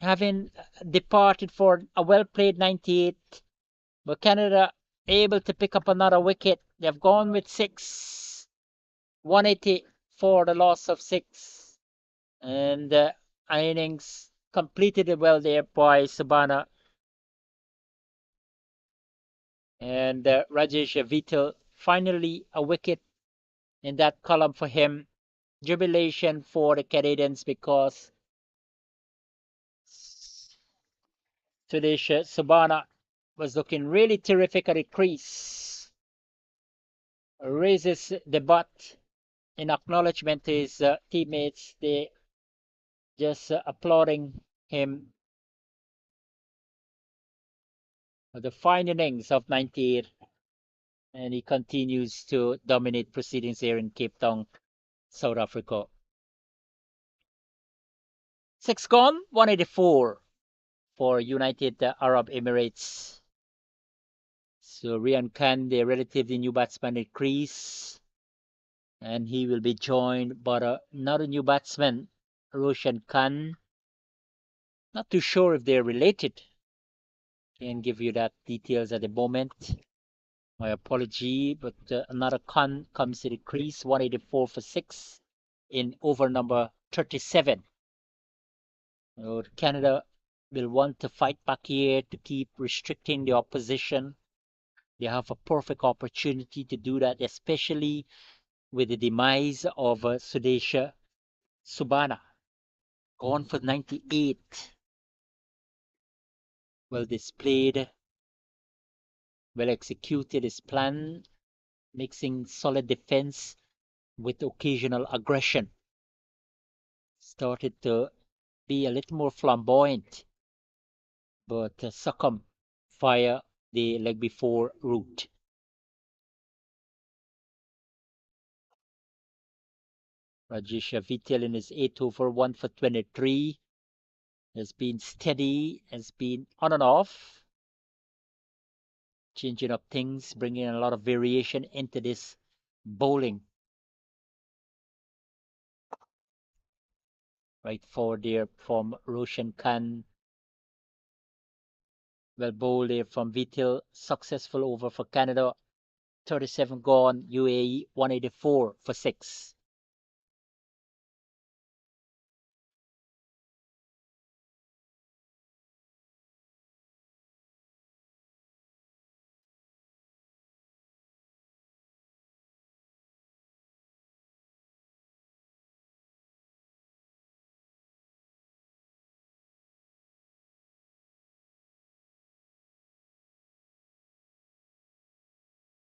having departed for a well-played 98. But Canada able to pick up another wicket. They've gone with 6, 180 for the loss of 6. And innings completed well there by Sabana. And Rajesh Vital, finally a wicket in that column for him. Jubilation for the Canadians because Sudesh Sabana was looking really terrific at the crease. Raises the butt in acknowledgement to his teammates. They just applauding him for the fine innings of 98. And he continues to dominate proceedings here in Cape Town, South Africa. 6 gone, 184 for United Arab Emirates. So Rian Khan, the relatively new batsman at crease, and he will be joined by another new batsman, Roshan Khan. Not too sure if they're related. Can't give you that details at the moment. My apology, but another Khan comes to the crease, 184 for 6 in over number 37. Canada will want to fight back here to keep restricting the opposition. They have a perfect opportunity to do that, especially with the demise of Sudesh Sabana. Gone for 98. Well displayed, well executed his plan, mixing solid defense with occasional aggression. Started to be a little more flamboyant, but succumb via the leg before route. Rajesh Vital in his 8 over 1 for 23 has been steady, has been on and off, changing up things, bringing a lot of variation into this bowling. Right forward there from Roshan Khan. Well bowled there from Vital. Successful over for Canada. 37 gone. UAE 184 for 6.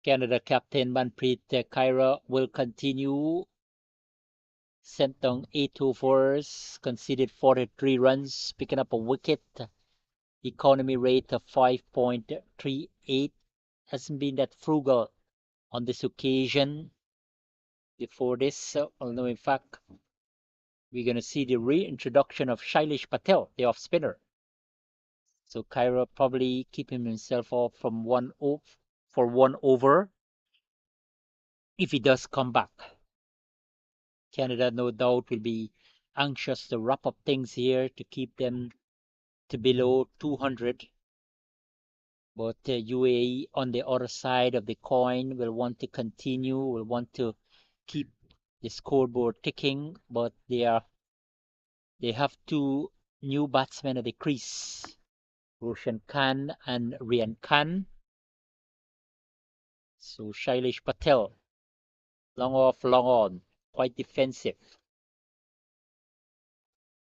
Canada captain Manpreet Kaira will continue. Sent down 8 overs, conceded 43 runs, picking up a wicket. Economy rate of 5.38. Hasn't been that frugal on this occasion. Before this, although in fact, we're going to see the reintroduction of Shailesh Patel, the off spinner. So Kaira probably keeping himself off from for 1 over if he does come back. Canada, no doubt, will be anxious to wrap up things here to keep them to below 200. But UAE on the other side of the coin will want to continue, will want to keep the scoreboard ticking, but they have 2 new batsmen at the crease, Roshan Khan and Rian Khan. So Shailesh Patel, long off, long on, quite defensive.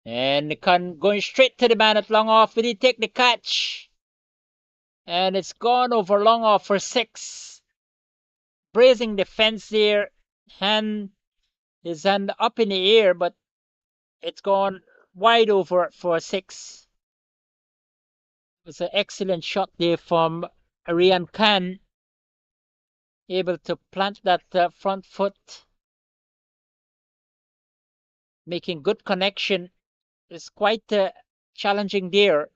And Khan going straight to the man at long off. Will he take the catch? And it's gone over long off for 6. Brazing the fence there. His hand up in the air, but it's gone wide over for 6. It was an excellent shot there from Rian Khan. Able to plant that front foot. Making good connection. It's quite challenging there.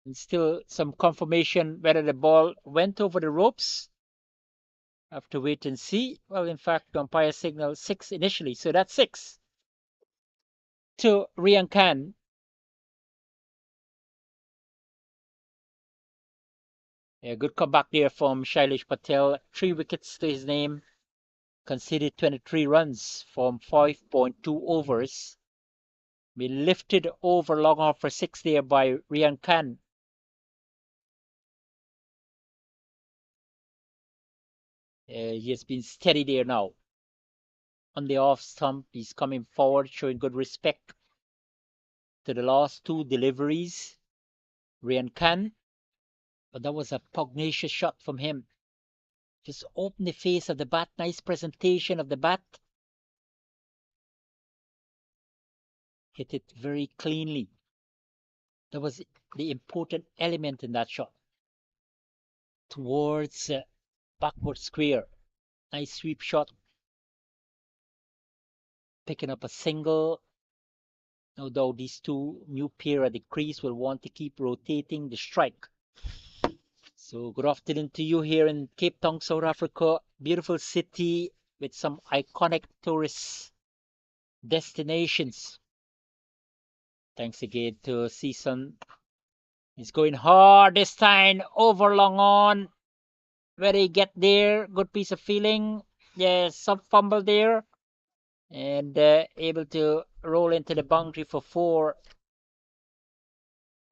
And still some confirmation whether the ball went over the ropes. Have to wait and see. Well, in fact, the umpire signaled 6 initially, so that's 6 to Rian Khan. A good comeback there from Shailesh Patel. 3 wickets to his name. Conceded 23 runs from 5.2 overs. We lifted over long off for 6 there by Rian Khan. He has been steady there now. On the off stump, he's coming forward, showing good respect to the last 2 deliveries. Rian Khan. But that was a pugnacious shot from him. Just open the face of the bat. Nice presentation of the bat. Hit it very cleanly. That was the important element in that shot. Towards backward square. Nice sweep shot. Picking up a single. No doubt these 2 new pair at the crease will want to keep rotating the strike. So good afternoon to you here in Cape Town, South Africa. Beautiful city with some iconic tourist destinations. Thanks again to Season. He's going hard this time. Over long on. Where he get there. Good piece of feeling. Yeah, some fumble there. And able to roll into the boundary for 4.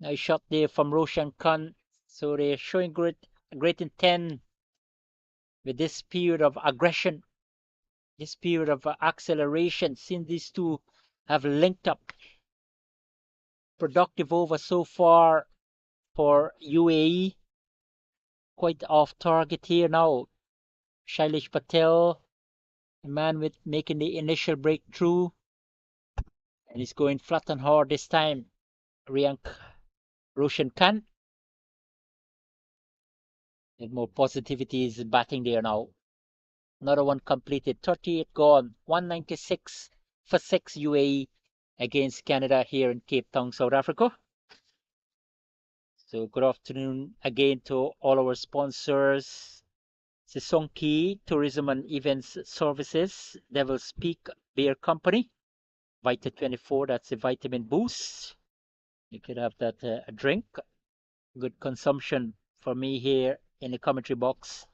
Nice shot there from Roshan Khan. So they're showing great intent with this period of aggression, this period of acceleration, since these 2 have linked up. Productive over so far for UAE. Quite off target here now. Shailesh Patel, the man with making the initial breakthrough. And he's going flat and hard this time. Roshan Khan. And more positivity is batting there now. Another one completed. 38 gone. 196 for 6 UAE against Canada here in Cape Town, South Africa. So good afternoon again to all our sponsors. Sisonki Tourism and Events Services, Devil's Peak Beer Company, Vita 24, that's a vitamin boost. You could have that drink. Good consumption for me here in the commentary box.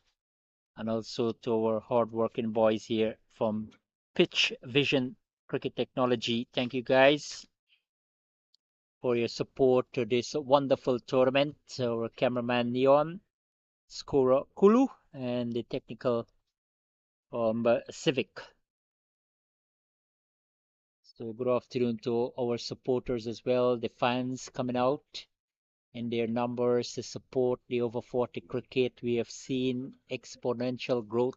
And also to our hard-working boys here from Pitch Vision Cricket Technology. Thank you guys for your support to this wonderful tournament. Our cameraman Neon, scorer Kulu, and the technical Civic. So good afternoon to our supporters as well, the fans coming out in their numbers to support the over 40 cricket. We have seen exponential growth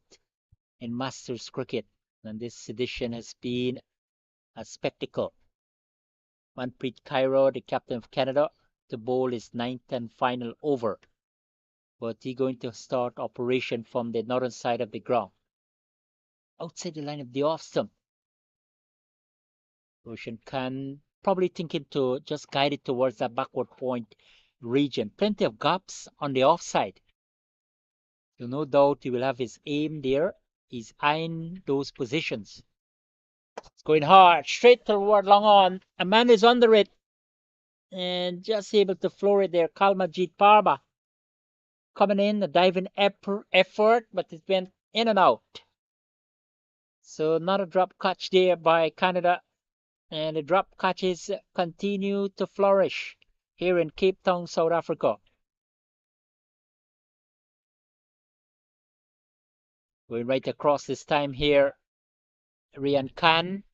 in Masters cricket, and this edition has been a spectacle. Manpreet Kaur, the captain of Canada, to bowl his 9th and final over, but he's going to start operation from the northern side of the ground, outside the line of the off stump. Roshan Khan probably thinking to just guide it towards that backward point region. Plenty of gaps on the offside. So no doubt he will have his aim there. He's eyeing those positions. It's going hard, straight toward long on. A man is under it and just able to floor it there. Kalmajit Parma coming in, a diving effort, but it went in and out. So not a drop catch there by Canada. And the drop catches continue to flourish here in Cape Town, South Africa. Going right across this time here. Rian Khan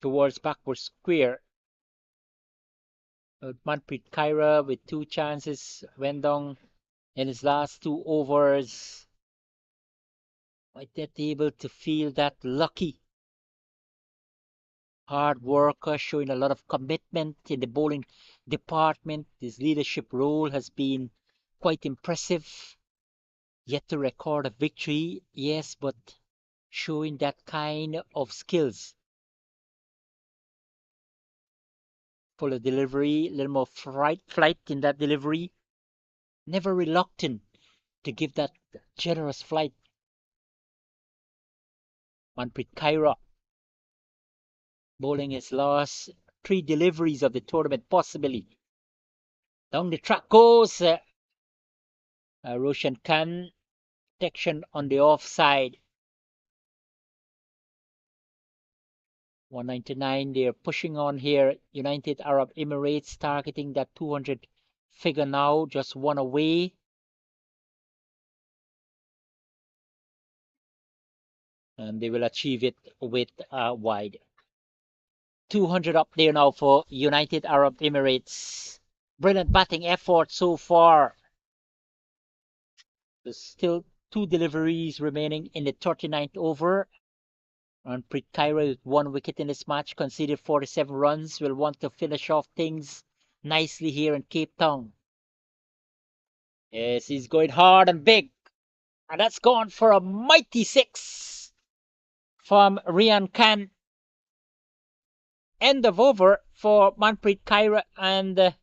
towards backward square. Manpreet Kaur with 2 chances. Wendong in his last 2 overs. Might not able to feel that lucky. Hard worker, showing a lot of commitment in the bowling department. His leadership role has been quite impressive. Yet to record a victory, yes, but showing that kind of skills. fuller delivery, a little more flight in that delivery. Never reluctant to give that generous flight. Manpreet Kaira bowling his last 3 deliveries of the tournament, possibly. Down the track goes Roshan Khan, protection on the offside. 199, they're pushing on here. United Arab Emirates targeting that 200 figure now, just one away. And they will achieve it with wide. 200 up there now for United Arab Emirates. Brilliant batting effort so far. There's still 2 deliveries remaining in the 39th over. And Manpreet Kaira with 1 wicket in this match, conceded 47 runs, will want to finish off things nicely here in Cape Town. Yes, he's going hard and big. And that's gone for a mighty 6 from Rian Khan. End of over for Manpreet Kaira, and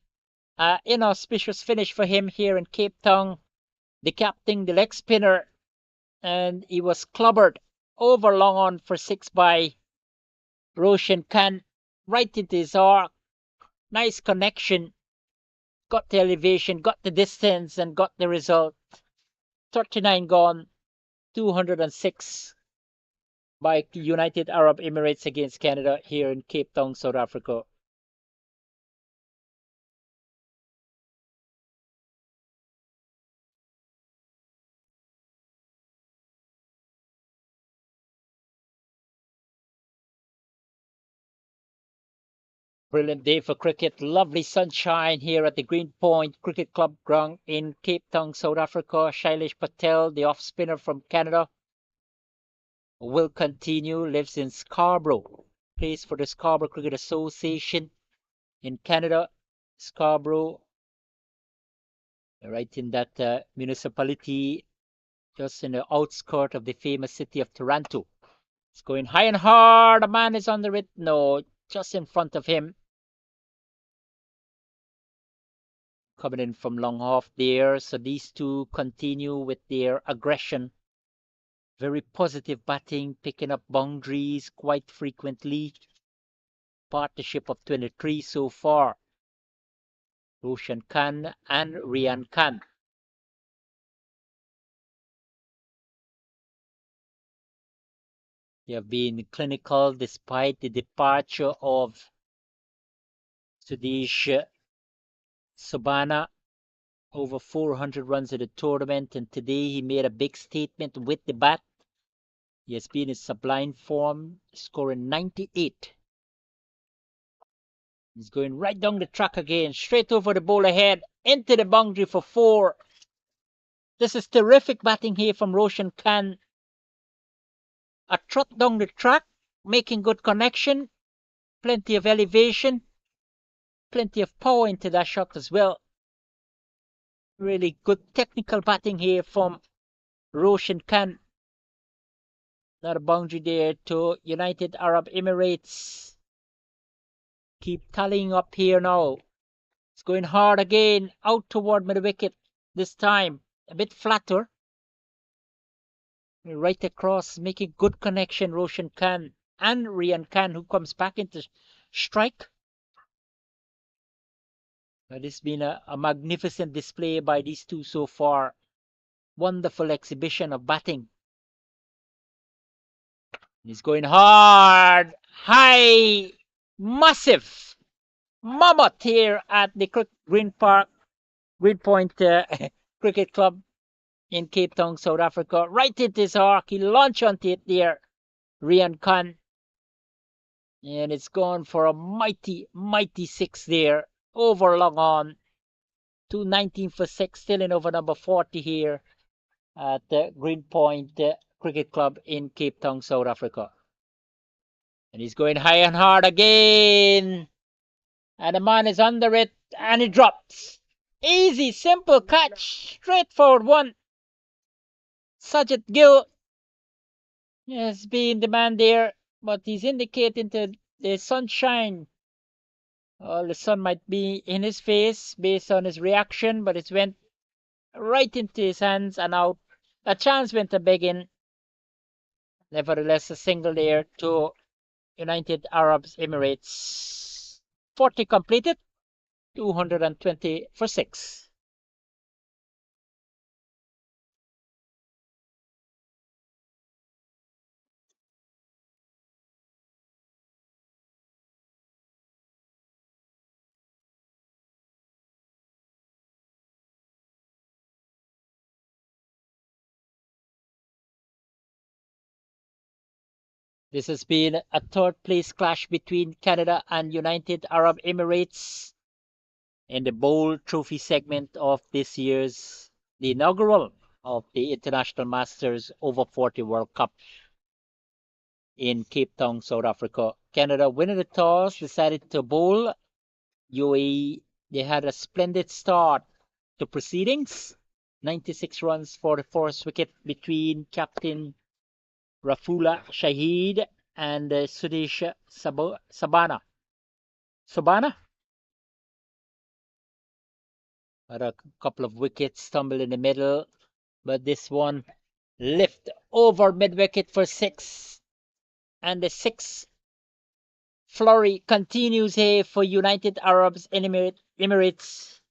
inauspicious finish for him here in Cape Town. The captain, the leg spinner, and he was clobbered over long on for 6 by Roshan Khan. Right into his arc. Nice connection. Got the elevation, got the distance, and got the result. 39 gone, 206 by United Arab Emirates against Canada here in Cape Town, South Africa. Brilliant day for cricket. Lovely sunshine here at the Greenpoint Cricket Club ground in Cape Town, South Africa. Shailesh Patel, the off spinner from Canada, will continue. Lives in Scarborough. Plays for the Scarborough Cricket Association in Canada. Scarborough, right in that municipality, just in the outskirts of the famous city of Toronto. It's going high and hard. A man is under it. No, just in front of him. Coming in from long off there. So these two continue with their aggression. Very positive batting, picking up boundaries quite frequently. Partnership of 23 so far. Roshan Khan and Rian Khan. They have been clinical despite the departure of Sudesh Sobana. Over 400 runs in the tournament, and today he made a big statement with the bat. He has been in sublime form, scoring 98. He's going right down the track again, straight over the bowler head, into the boundary for 4. This is terrific batting here from Roshan Khan. A trot down the track, making good connection, plenty of elevation, plenty of power into that shot as well. Really good technical batting here from Roshan Khan. Not a boundary there to United Arab Emirates. Keep tallying up here now. It's going hard again, out toward mid wicket this time. A bit flatter. Right across, making good connection, Roshan Khan and Rian Khan, who comes back into strike. It has been a magnificent display by these two so far. Wonderful exhibition of batting. He's going hard, high, massive. Mammoth here at the Greenpoint Cricket Club in Cape Town, South Africa. Right into his arc. He launched onto it there, Rian Khan. And it's gone for a mighty, mighty 6 there. Over long on. 219 for 6, still in over number 40 here at the Greenpoint Cricket Club in Cape Town, South Africa. And he's going high and hard again. And the man is under it, and he drops. Easy, simple catch. Straightforward one. Sajid Gill has been the man there, but he's indicating to the sunshine Well, the sun might be in his face based on his reaction, but it went right into his hands and out. A chance went to Begin. Nevertheless, a single there to United Arab Emirates. 40 completed, 220 for 6. This has been a third place clash between Canada and United Arab Emirates in the Bowl Trophy segment of this year's the inaugural of the International Masters Over 40 World Cup in Cape Town, South Africa. Canada winning the toss decided to bowl. UAE, they had a splendid start to proceedings. 96 runs for the first wicket between Captain Rafula Shahid and Sudesh Sabana. Sabana had a couple of wickets stumbled in the middle, but this one lift over mid wicket for 6. And the 6 flurry continues here for United Arab Emirates.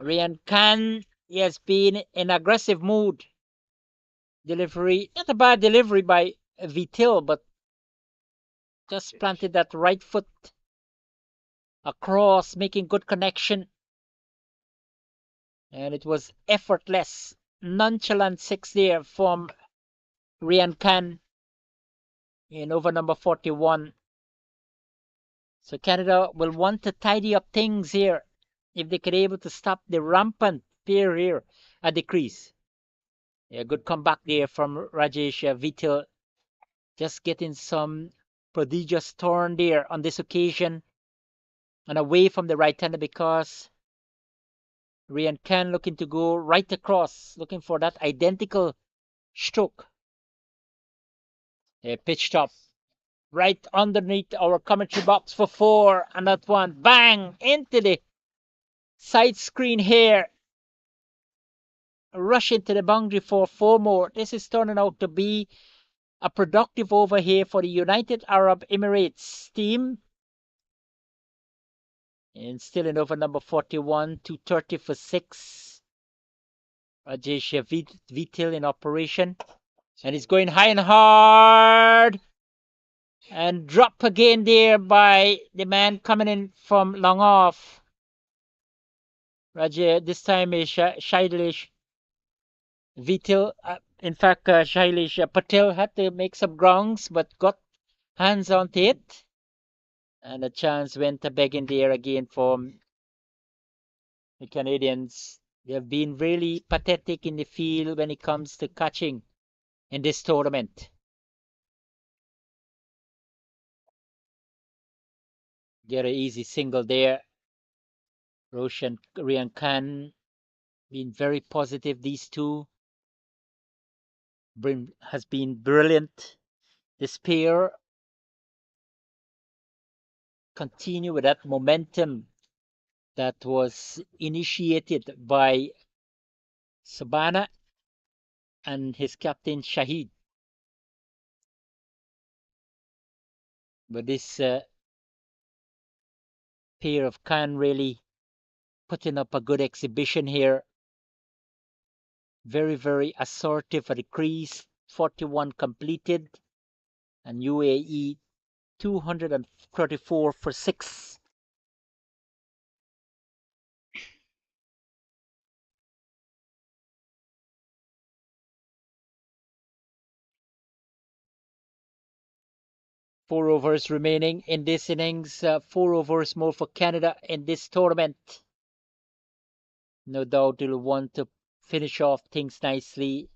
Rian Khan, he has been in aggressive mood. Delivery, not a bad delivery by Vitil, but just planted that right foot across, making good connection. And it was effortless, nonchalant 6 there from Rian Khan in over number 41. So Canada will want to tidy up things here if they could able to stop the rampant pair here at the crease. Yeah, good comeback there from Rajesh Vitil, just getting some prodigious turn there on this occasion and away from the right-hander because Rian Khan looking to go right across, looking for that identical stroke. Pitched up right underneath our commentary box for 4, and that one bang into the side screen here. Rush into the boundary for 4 more. This is turning out to be a productive over here for the United Arab Emirates team. And still in over number 41, 230 for 6. Rajesh Vitil in operation. And he's going high and hard. And drop again there by the man coming in from long off. Rajesh, this time is Shailesh Vitil. In fact, Shailesh Patel had to make some grounds, but got hands on it. And a chance went to begging there again for the Canadians. They have been really pathetic in the field when it comes to catching in this tournament. Get an easy single there. Roshan Rian Khan been very positive. These two has been brilliant. This pair continue with that momentum that was initiated by Sabana and his captain Shahid. But this pair of Khan really putting up a good exhibition here. Very, very assertive at the crease. 41 completed. And UAE 234 for 6. Four overs remaining in this innings. 4 overs more for Canada in this tournament. No doubt they'll want to finish off things nicely.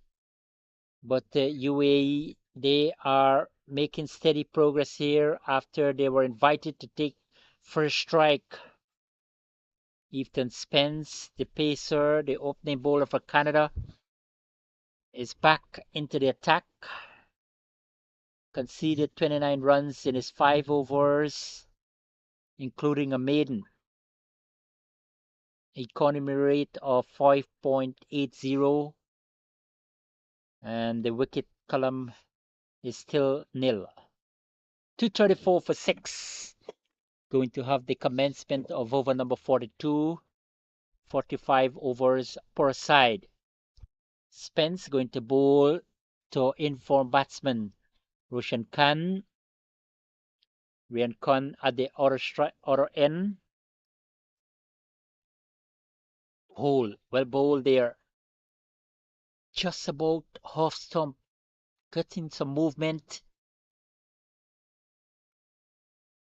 But UAE, they are making steady progress here after they were invited to take first strike. Ethan Spence, the pacer, the opening bowler for Canada, is back into the attack. Conceded 29 runs in his 5 overs. including a maiden. Economy rate of 5.80, and the wicket column is still nil. 234 for 6. Going to have the commencement of over number 42, 45 overs per side. Spence going to bowl to inform batsman Roshan Khan. Rian Khan at the other end. Hole, well bowled there. Just about half stump, getting some movement.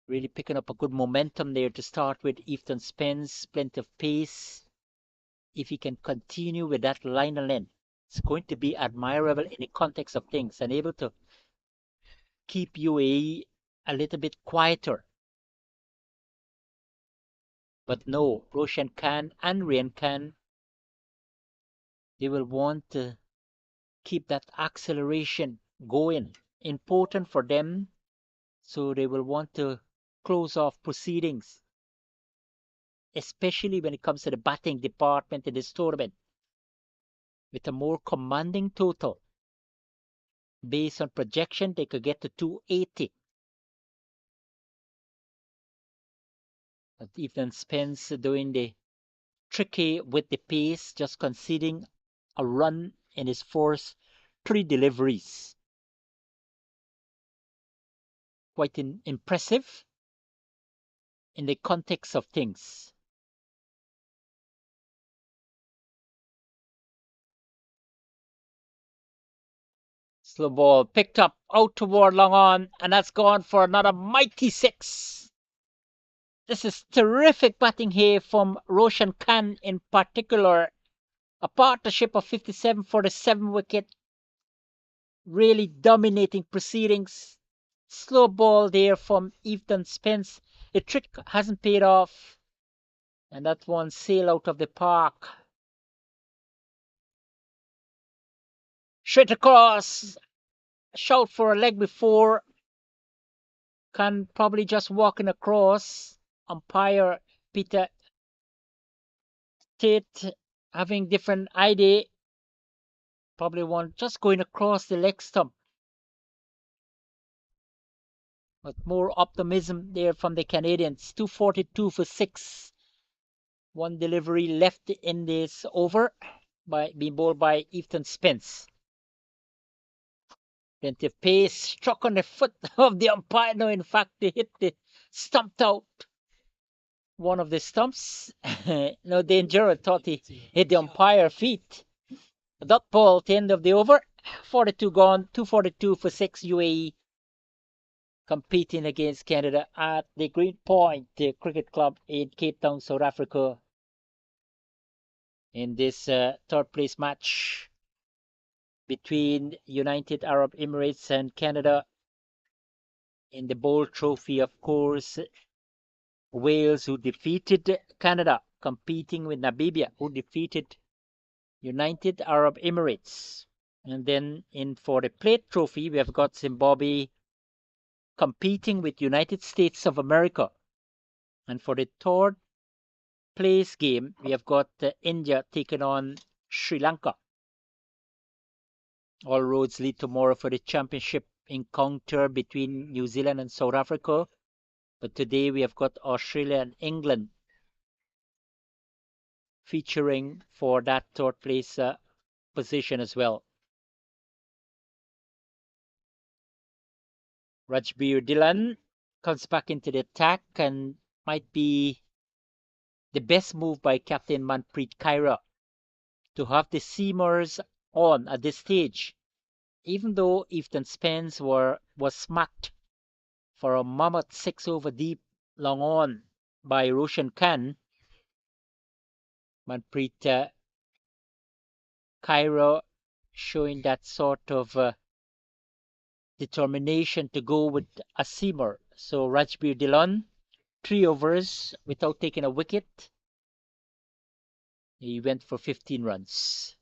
Really picking up a good momentum there to start with. Ethan Spence, plenty of pace. If he can continue with that line of length, it's going to be admirable in the context of things and able to keep UAE a little bit quieter. But no, Roshan Khan and Rian Khan, they will want to keep that acceleration going. Important for them. So they will want to close off proceedings, especially when it comes to the batting department in this tournament, with a more commanding total. Based on projection, they could get to 280. But Ethan Spence doing the tricky with the pace, just conceding a run in his first 3 deliveries. Quite impressive in the context of things. Slow ball picked up out toward long on, and that's gone for another mighty 6. This is terrific batting here from Roshan Khan in particular. A partnership of 57 for the 7 wicket. Really dominating proceedings. Slow ball there from Ethan Spence. The trick hasn't paid off. And that one sail out of the park. Straight across. Shout for a leg before. Khan probably just walking across. Umpire Peter Tate having different idea. Probably one just going across the leg stump. But more optimism there from the Canadians. 242 for 6. One delivery left in this over by being bowled by Ethan Spence. Plenty of pace, struck on the foot of the umpire. No, in fact, they hit the stumped out one of the stumps. No danger. I thought he hit the umpire feet. Dot ball at the end of the over. 42 gone, 242 for 6 UAE. Competing against Canada at the Green Point Cricket Club in Cape Town, South Africa. In this third place match between United Arab Emirates and Canada. In the Bowl Trophy, of course, Wales, who defeated Canada, competing with Namibia, who defeated United Arab Emirates. And then for the Plate Trophy, we have got Zimbabwe competing with United States of America. And for the third place game, we have got India taking on Sri Lanka. All roads lead tomorrow for the championship encounter between New Zealand and South Africa. But today we have got Australia and England featuring for that third place position as well. Rajbir Dhillon comes back into the attack and might be the best move by Captain Manpreet Kaira to have the seamers on at this stage. Even though Ethan Spence was smacked for a mammoth 6 over deep long on by Roshan Khan, Manpreet Kaira showing that sort of determination to go with a seamer. So Rajbir Dhillon, 3 overs without taking a wicket. He went for 15 runs.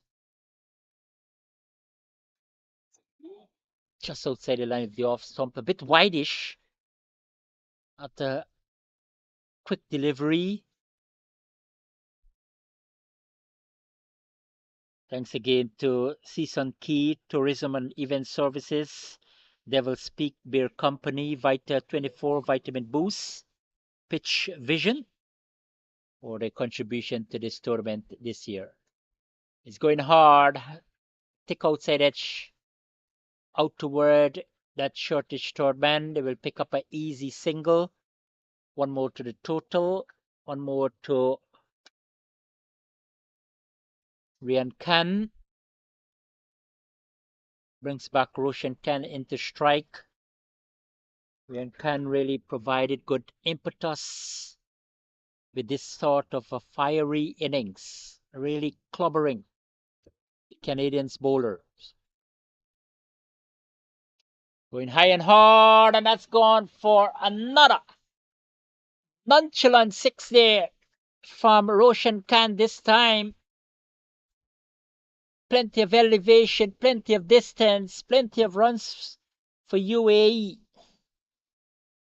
Just outside the line of the off stump, a bit wideish at the quick delivery. Thanks again to Season Key Tourism and Event Services, Devil's Peak Beer Company, Vita 24 Vitamin Boost, Pitch Vision for their contribution to this tournament this year. It's going hard. Tick outside edge, out toward that shortish third man. They will pick up an easy single. One more to the total. One more to Rian Khan. Brings back Roshan Khan into strike. Rian Khan really provided good impetus with this sort of a fiery innings, really clobbering the Canadians bowlers. Going high and hard, and that's gone for another nonchalant six there from Roshan Khan this time. Plenty of elevation, plenty of distance, plenty of runs for UAE.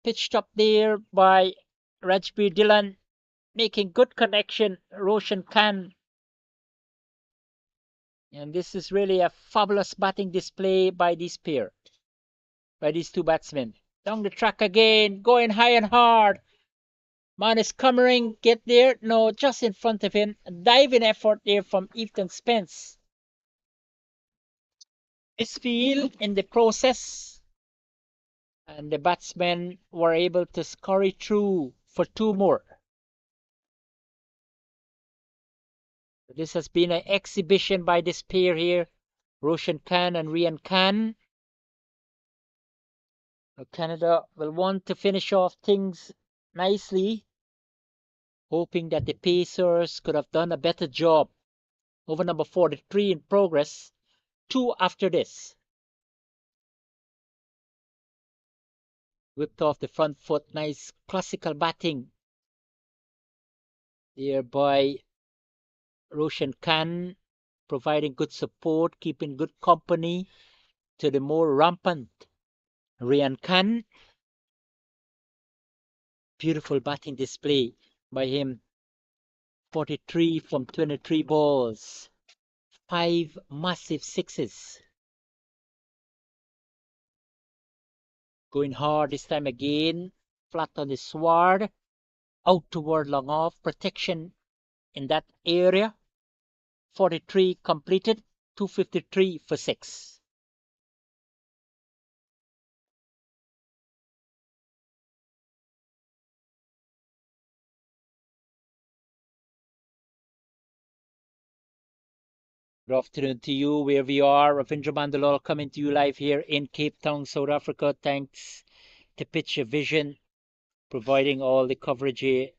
Pitched up there by Rajbir Dhillon, making good connection, Roshan Khan. And this is really a fabulous batting display by this pair, by these two batsmen. Down the track again, going high and hard. Man is coming, get there. No, just in front of him. A diving effort there from Ethan Spence. Misfield in the process. And the batsmen were able to scurry through for two more. This has been an exhibition by this pair here, Roshan Khan and Rian Khan. Canada will want to finish off things nicely, hoping that the Pacers could have done a better job. Over number 43 in progress, two after this. Whipped off the front foot, nice classical batting there by Roshan Khan, providing good support, keeping good company to the more rampant Rian Khan. Beautiful batting display by him. 43 from 23 balls. 5 massive sixes. Going hard this time again. Flat on the sward. Out toward long off. Protection in that area. 43 completed. 253 for 6. Good afternoon to you, where we are. Ravindra Mandalal coming to you live here in Cape Town, South Africa. Thanks to Picture Vision, providing all the coverage here.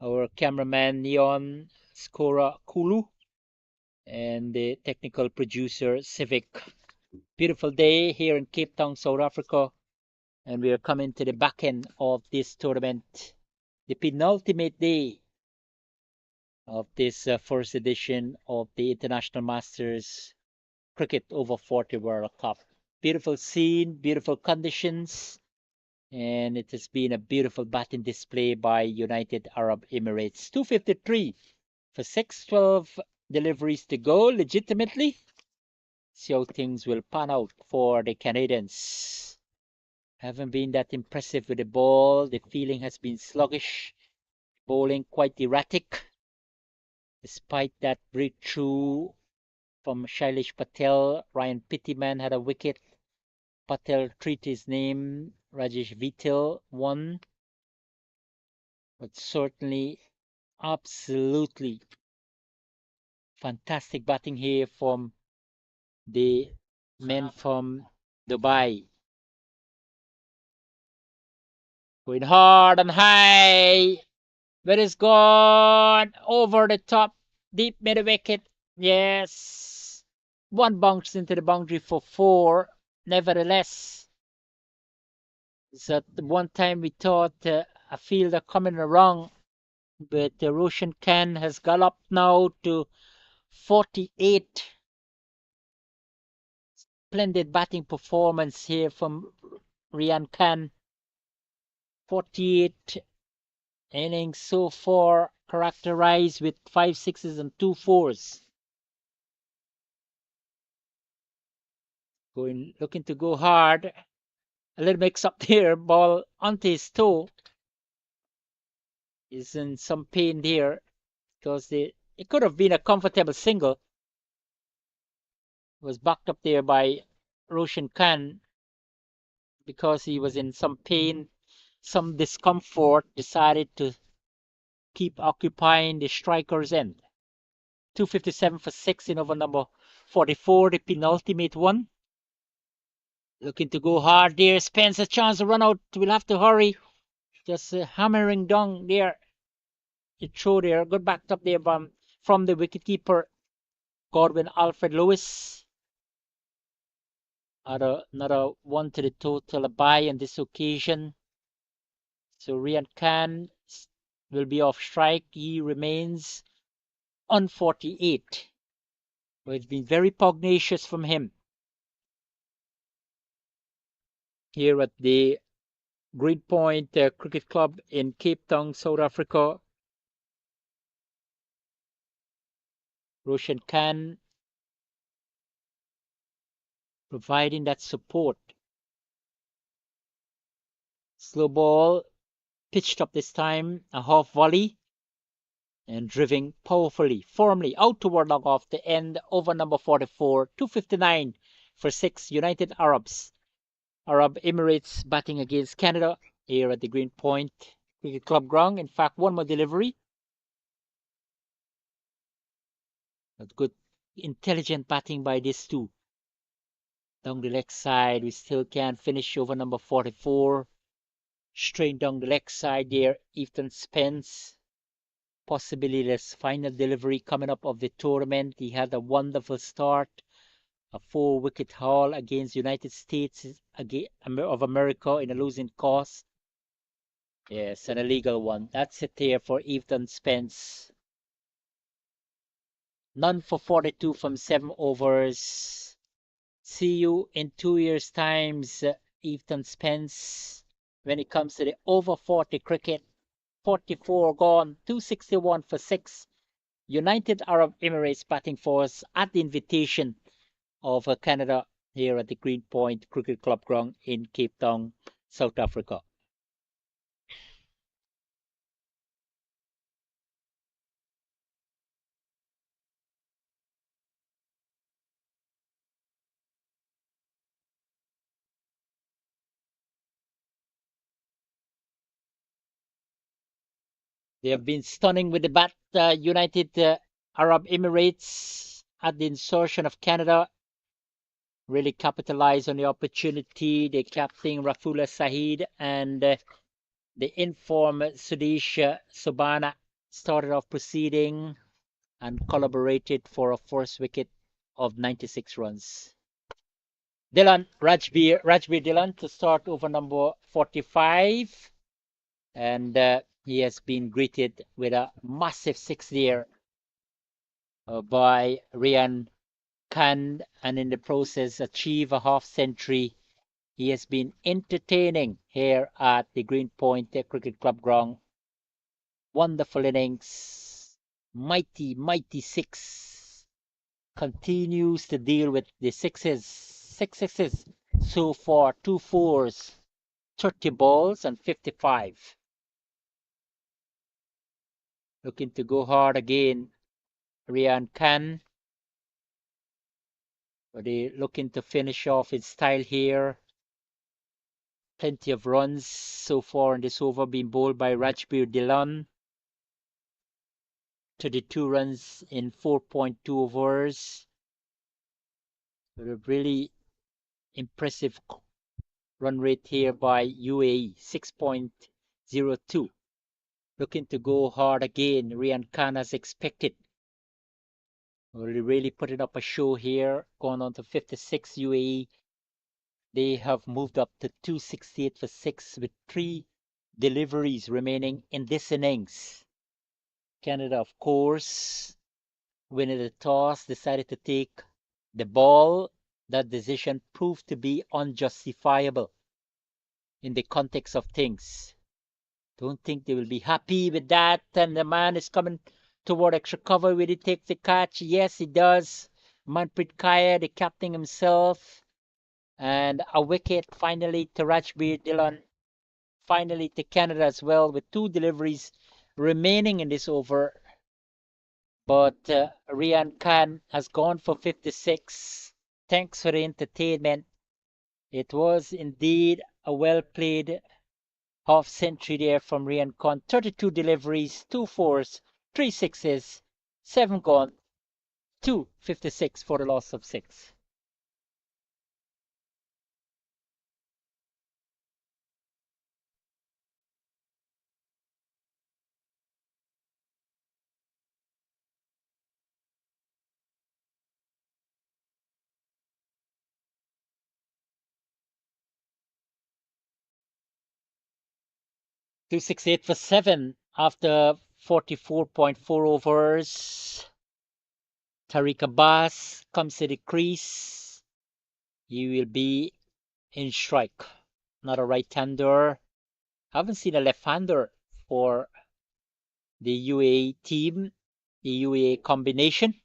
Our cameraman, Neon Skora Kulu, and the technical producer, Civic. Beautiful day here in Cape Town, South Africa. And we are coming to the back end of this tournament, the penultimate day of this first edition of the International Masters Cricket Over 40 World Cup. Beautiful scene, beautiful conditions, and it has been a beautiful batting display by United Arab Emirates. 253 for 612 deliveries to go legitimately. See how things will pan out for the Canadians. Haven't been that impressive with the ball. The feeling has been sluggish. Bowling quite erratic. Despite that breakthrough from Shailesh Patel, Ryan Pittyman had a wicket. Patel treated his name. Rajesh Vital won. But certainly, absolutely fantastic batting here from the men from Dubai. Going hard and high. But it's gone over the top, deep mid wicket. Yes. One bounce into the boundary for 4. Nevertheless, it's at one time we thought a fielder coming around, but Roshan Khan has got up now to 48. Splendid batting performance here from Rian Khan. 48 Innings so far characterized with 5 sixes and 2 fours. Looking to go hard. A little mix up there. Ball onto his toe. Is in some pain there because it could have been a comfortable single. It was backed up there by Roshan Khan because he was in some pain, some discomfort, decided to keep occupying the striker's end. 257 for 6 in over number 44, the penultimate one. Looking to go hard there. Spence a chance to run out. We'll have to hurry. Just hammering down there. It throw there. Good backed up there from the wicketkeeper, Godwin Alfred Lewis. Another one to the total bye on this occasion. So Rian Khan will be off strike. He remains on 48. But it's been very pugnacious from him. Here at the Greenpoint Cricket Club in Cape Town, South Africa. Roshan Khan providing that support. Slow ball pitched up this time, a half volley, and driving powerfully, firmly out toward long off the end over number 44, 259 for 6 United Arab Emirates batting against Canada here at the Greenpoint Cricket Club ground. In fact, one more delivery. But good, intelligent batting by these two. Down the leg side, we still can't finish over number 44. Straight down the leg side there, Ethan Spence. Possibly this final delivery coming up of the tournament. He had a wonderful start. A 4-wicket haul against United States of America in a losing cause. Yes, an illegal one. That's it there for Ethan Spence. None for 42 from 7 overs. See you in 2 years' times, Ethan Spence. When it comes to the over 40 cricket, 44 gone, 261 for 6. United Arab Emirates batting force at the invitation of Canada here at the Greenpoint Cricket Club ground in Cape Town, South Africa. They have been stunning with the bat, United Arab Emirates at the insertion of Canada. Really capitalized on the opportunity. The captain Rafula Saeed and the inform Sudesh Sobana started off proceeding and collaborated for a first wicket of 96 runs. Rajbir Dylan to start over number 45. And he has been greeted with a massive 6 there by Rian Khan, and in the process achieve a half century. He has been entertaining here at the Greenpoint Cricket Club ground. Wonderful innings, mighty 6. Continues to deal with the 6 sixes so far, 2 fours, 30 balls and 55. Looking to go hard again, Rian Khan. But he looking to finish off his style here. Plenty of runs so far in this over being bowled by Rajbir Dhillon. 32 runs in 4.2 overs. But a really impressive run rate here by UAE, 6.02. Looking to go hard again, Rian Khan as expected. Really putting up a show here, going on to 56 UAE. They have moved up to 268 for 6 with 3 deliveries remaining in this innings. Canada, of course, winning the toss, decided to take the ball. That decision proved to be unjustifiable in the context of things. Don't think they will be happy with that. And the man is coming toward extra cover. Will he take the catch? Yes, he does. Manpreet Kaur, the captain himself. And a wicket finally to Rajbir Dhillon. Finally to Canada as well with 2 deliveries remaining in this over. But Rian Khan has gone for 56. Thanks for the entertainment. It was indeed a well played half century there from Rian Khan. 32 deliveries, 2 fours, 3 sixes, 7 gone, 256 for the loss of 6. Two six eight for 7 after 44.4 overs. Tariq Abbas comes to the crease. You will be in strike. Not a right-hander. Haven't seen a left-hander for the UAE team, the UAE combination,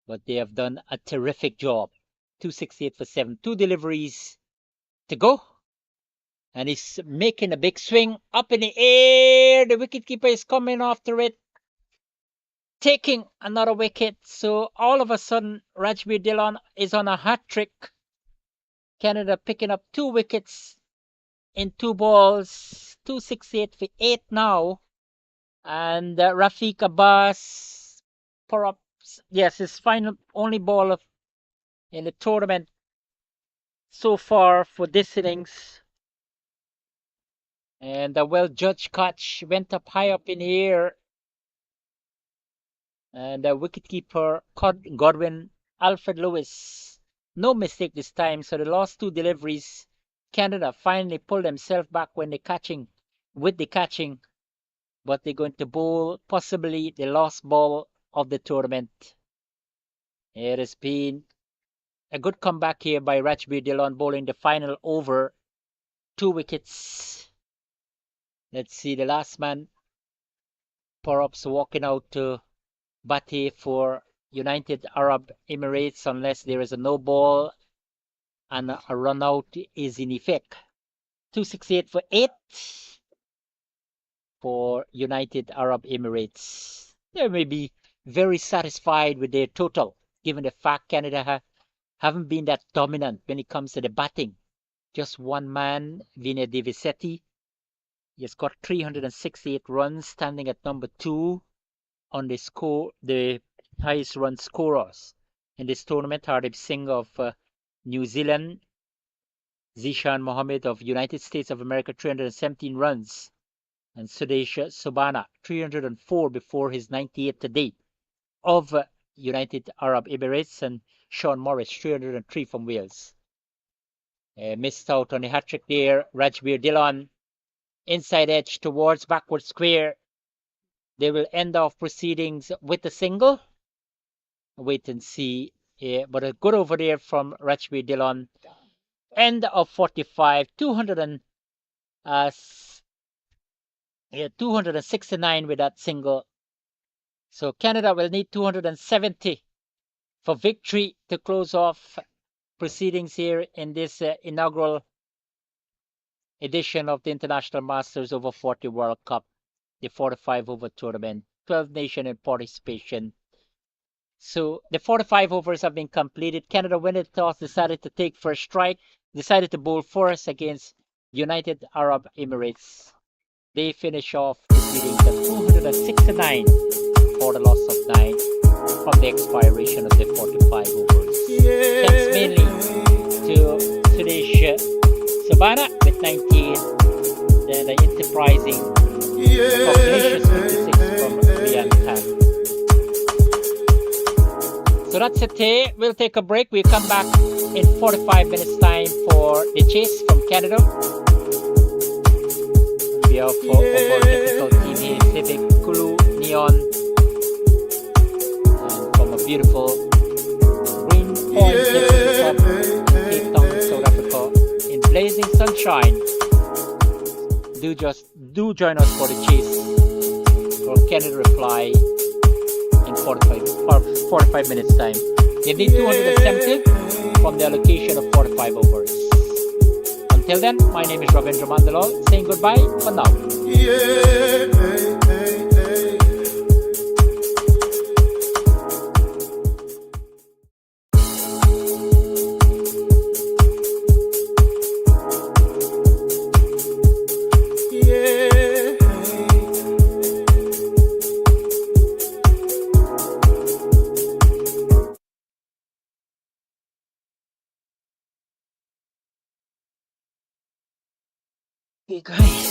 but they have done a terrific job. 268 for 7, 2 deliveries to go. And he's making a big swing up in the air. The wicketkeeper is coming after it, taking another wicket. So all of a sudden, Rajbir Dhillon is on a hat trick. Canada picking up 2 wickets in 2 balls. 268 for 8 now. And Rafiq Abbas, perhaps, yes, his final only ball in the tournament so far for this innings. And a well-judged catch went up high up in the air. And the wicketkeeper, Godwin Alfred Lewis, no mistake this time. So the last 2 deliveries, Canada finally pulled themselves back when they're catching, but they're going to bowl possibly the last ball of the tournament. It has been a good comeback here by Rajbir Dhillon bowling the final over, 2 wickets. Let's see the last man, perhaps walking out to Bate for United Arab Emirates unless there is a no ball and a run out is in effect. 268 for 8 for United Arab Emirates. They may be very satisfied with their total, given the fact Canada haven't been that dominant when it comes to the batting. Just one man, Vinay Divisetti. He has got 368 runs, standing at number 2 on the highest run scorers in this tournament. Hardeep Singh of New Zealand, Zishan Mohammed of United States of America, 317 runs, and Sudesh Subana, 304 before his 98th today of United Arab Emirates, and Sean Morris, 303 from Wales. Missed out on a hat-trick there. Rajbir Dhillon, inside edge towards backward square. They will end off proceedings with a single. Wait and see. But a good over there from Rajbir Dhillon. End of 45, 269 with that single. So Canada will need 270 for victory to close off proceedings here in this inaugural edition of the International Masters Over 40 World Cup, the 45 over tournament, 12 nation in participation. So the 45 overs have been completed. Canada, when it toss, decided to take first strike, decided to bowl first against United Arab Emirates. They finish off proceedings at 269 for the loss of 9 from the expiration of the 45 overs. Thanks mainly to Sudesh Subana with 19, then the enterprising Cognacious 56 from Rian Khan. So that's it here. We'll take a break. We'll come back in 45 minutes time for the chase from Canada. We have for our technical team here, Civic, Kulu, Neon, and from a beautiful Green Point Club, Cape Town, South Africa, in blazing sunshine. Do do join us for the chase or candid reply in 45 minutes time. You need 270 from the allocation of 45 overs. Until then, my name is Ravindra Mandalal saying goodbye for now. Okay, guys.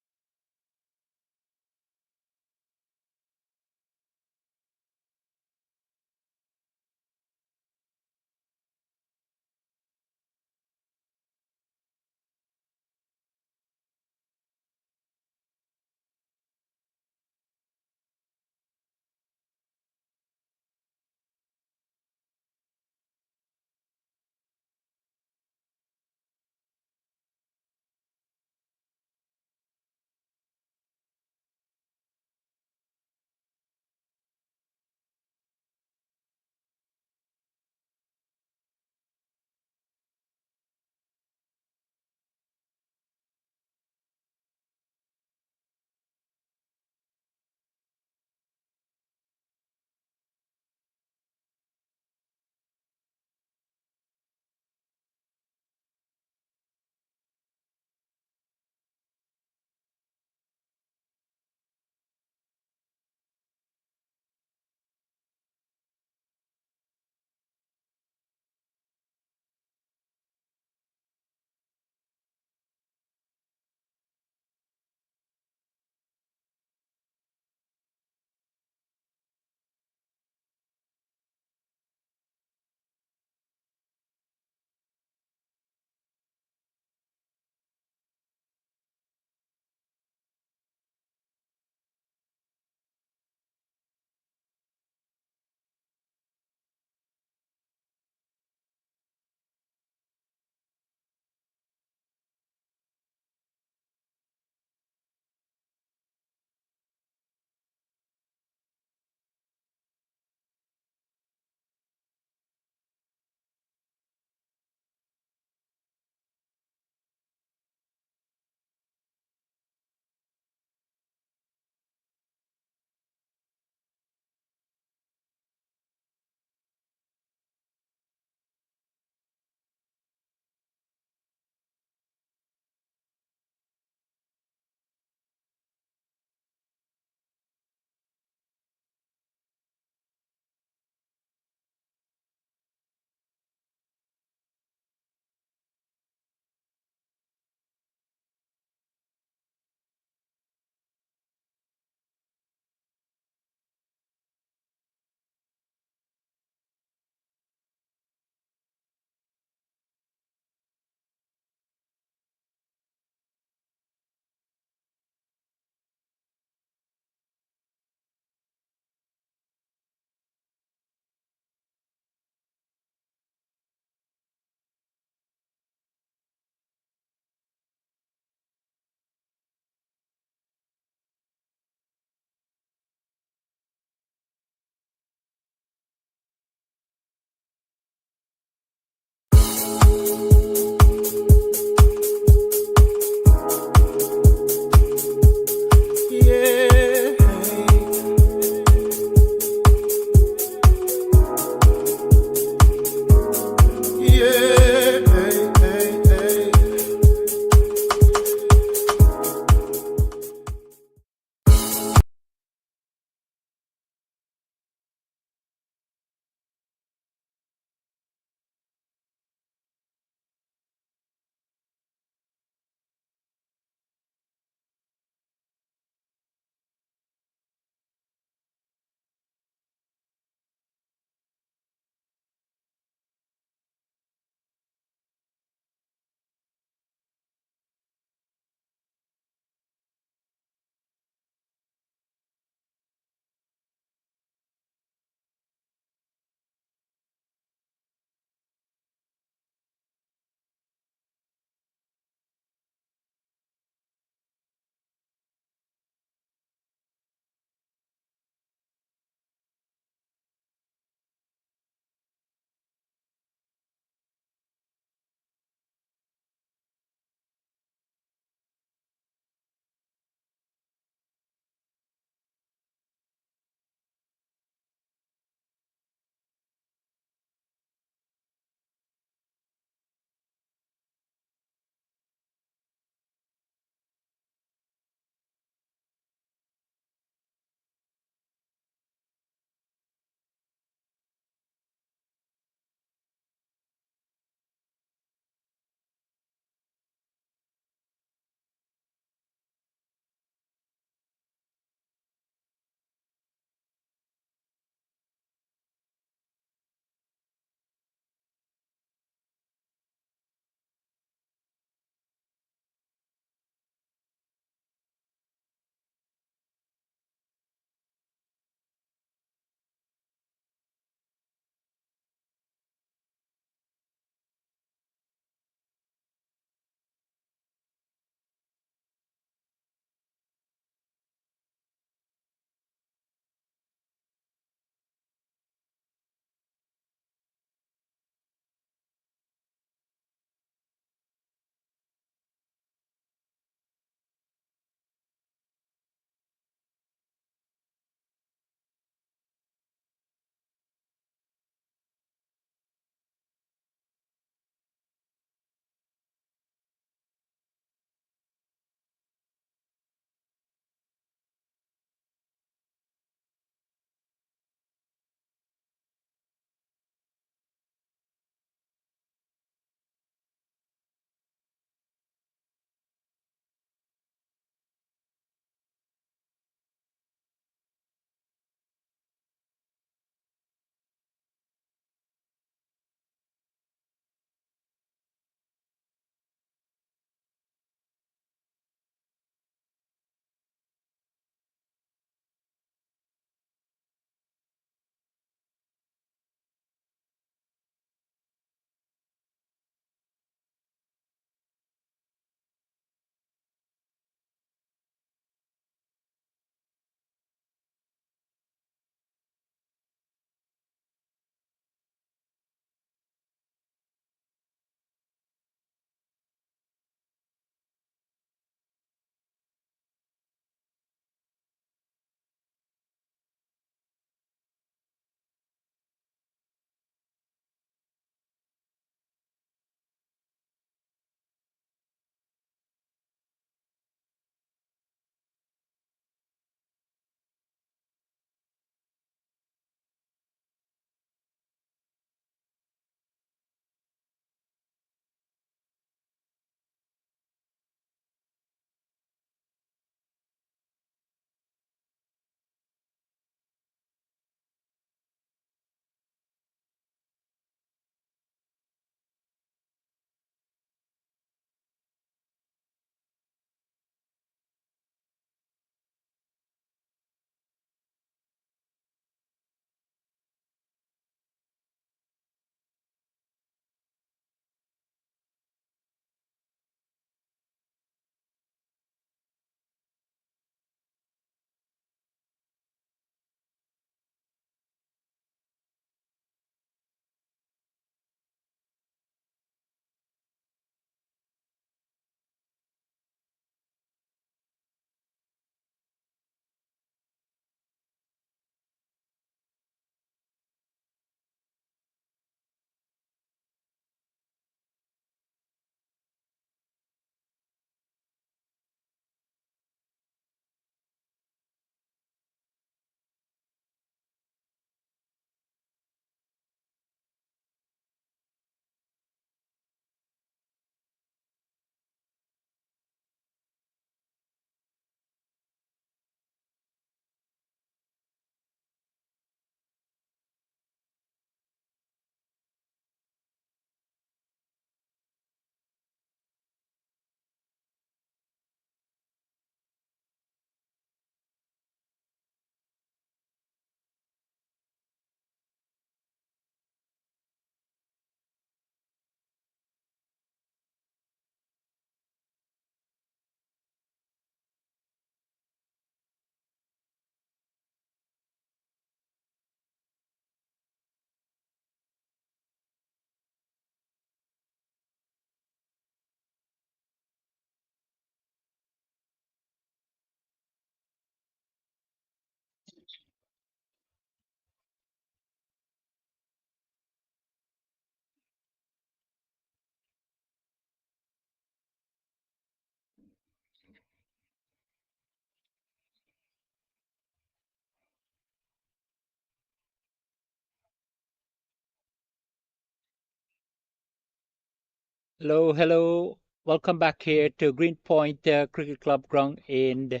Hello, hello. Welcome back here to Greenpoint Cricket Club ground in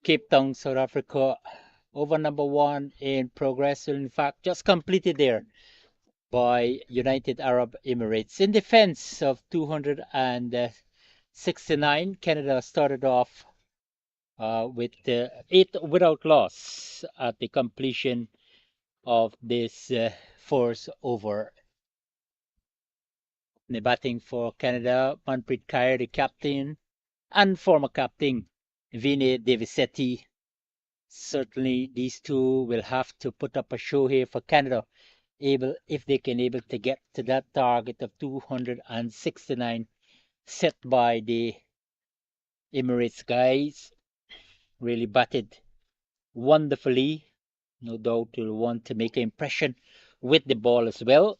Cape Town, South Africa. Over number one in progress. In fact, just completed there by United Arab Emirates. In defense of 269, Canada started off with 8 without loss at the completion of this first over. The batting for Canada, Manpreet Kaur, the captain, and former captain Vinny Devisetti. Certainly, these two will have to put up a show here for Canada, able if they can able to get to that target of 269 set by the Emirates guys. Really batted wonderfully. No doubt you'll want to make an impression with the ball as well.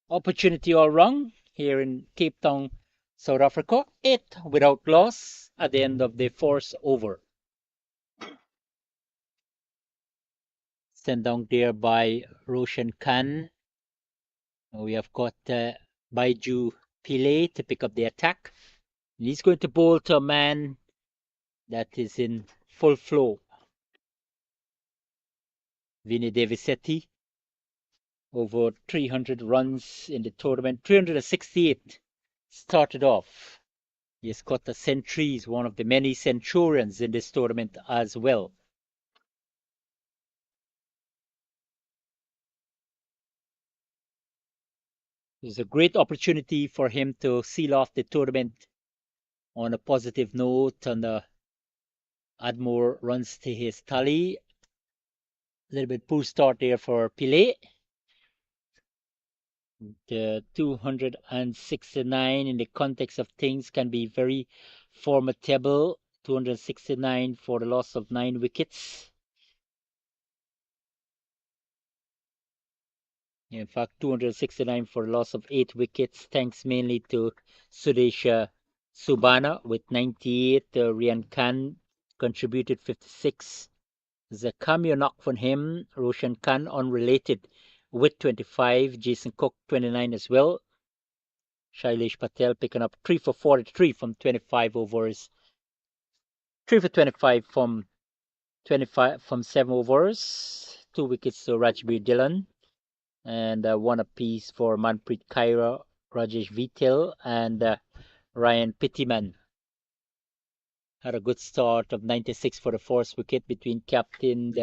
Opportunity all wrong here in Cape Town, South Africa. 8 without loss at the end of the first over. Sent down there by Roshan Khan. We have got Baiju Pillay to pick up the attack. And he's going to bowl to a man that is in full flow. Vinny Devisetti, over 300 runs in the tournament, 368 started off. He has got a century, he's one of the many centurions in this tournament as well. It's a great opportunity for him to seal off the tournament on a positive note and add more runs to his tally. A little bit poor start there for Pillay. The 269 in the context of things can be very formidable. 269 for the loss of 9 wickets. In fact, 269 for a loss of 8 wickets, thanks mainly to Sudesha Subana with 98. Rian Khan contributed 56. There's a cameo knock from him. Roshan Khan, unrelated, with 25. Jason Cook, 29 as well. Shailesh Patel picking up 3 for 43 from 25 overs. 3 for 25 from 7 overs. 2 wickets to Rajbir Dhillon. And 1 apiece for Manpreet Kaur, Rajesh Vitel, and Ryan Pittiman. Had a good start of 96 for the first wicket between captain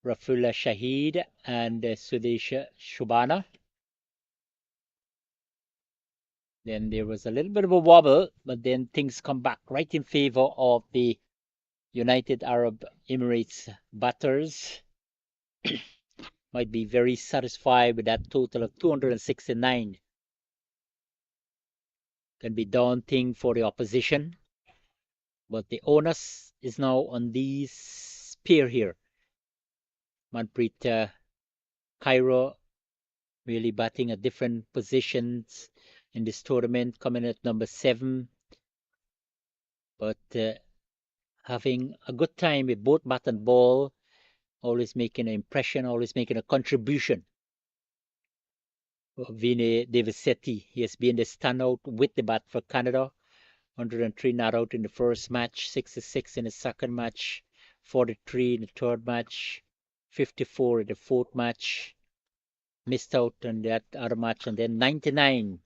Rafullah Shahid and Sudesh Shubana. Then there was a little bit of a wobble, but then things come back right in favor of the United Arab Emirates batters. Might be very satisfied with that total of 269. Can be daunting for the opposition, but the onus is now on these pair here. Manpreet Kaur really batting at different positions in this tournament, coming at number 7, but having a good time with both bat and ball, always making an impression, always making a contribution. Vinny Devisetti, he has been the standout with the bat for Canada. 103 not out in the first match, 66 in the second match, 43 in the third match, 54 in the fourth match. Missed out on that other match, and then 99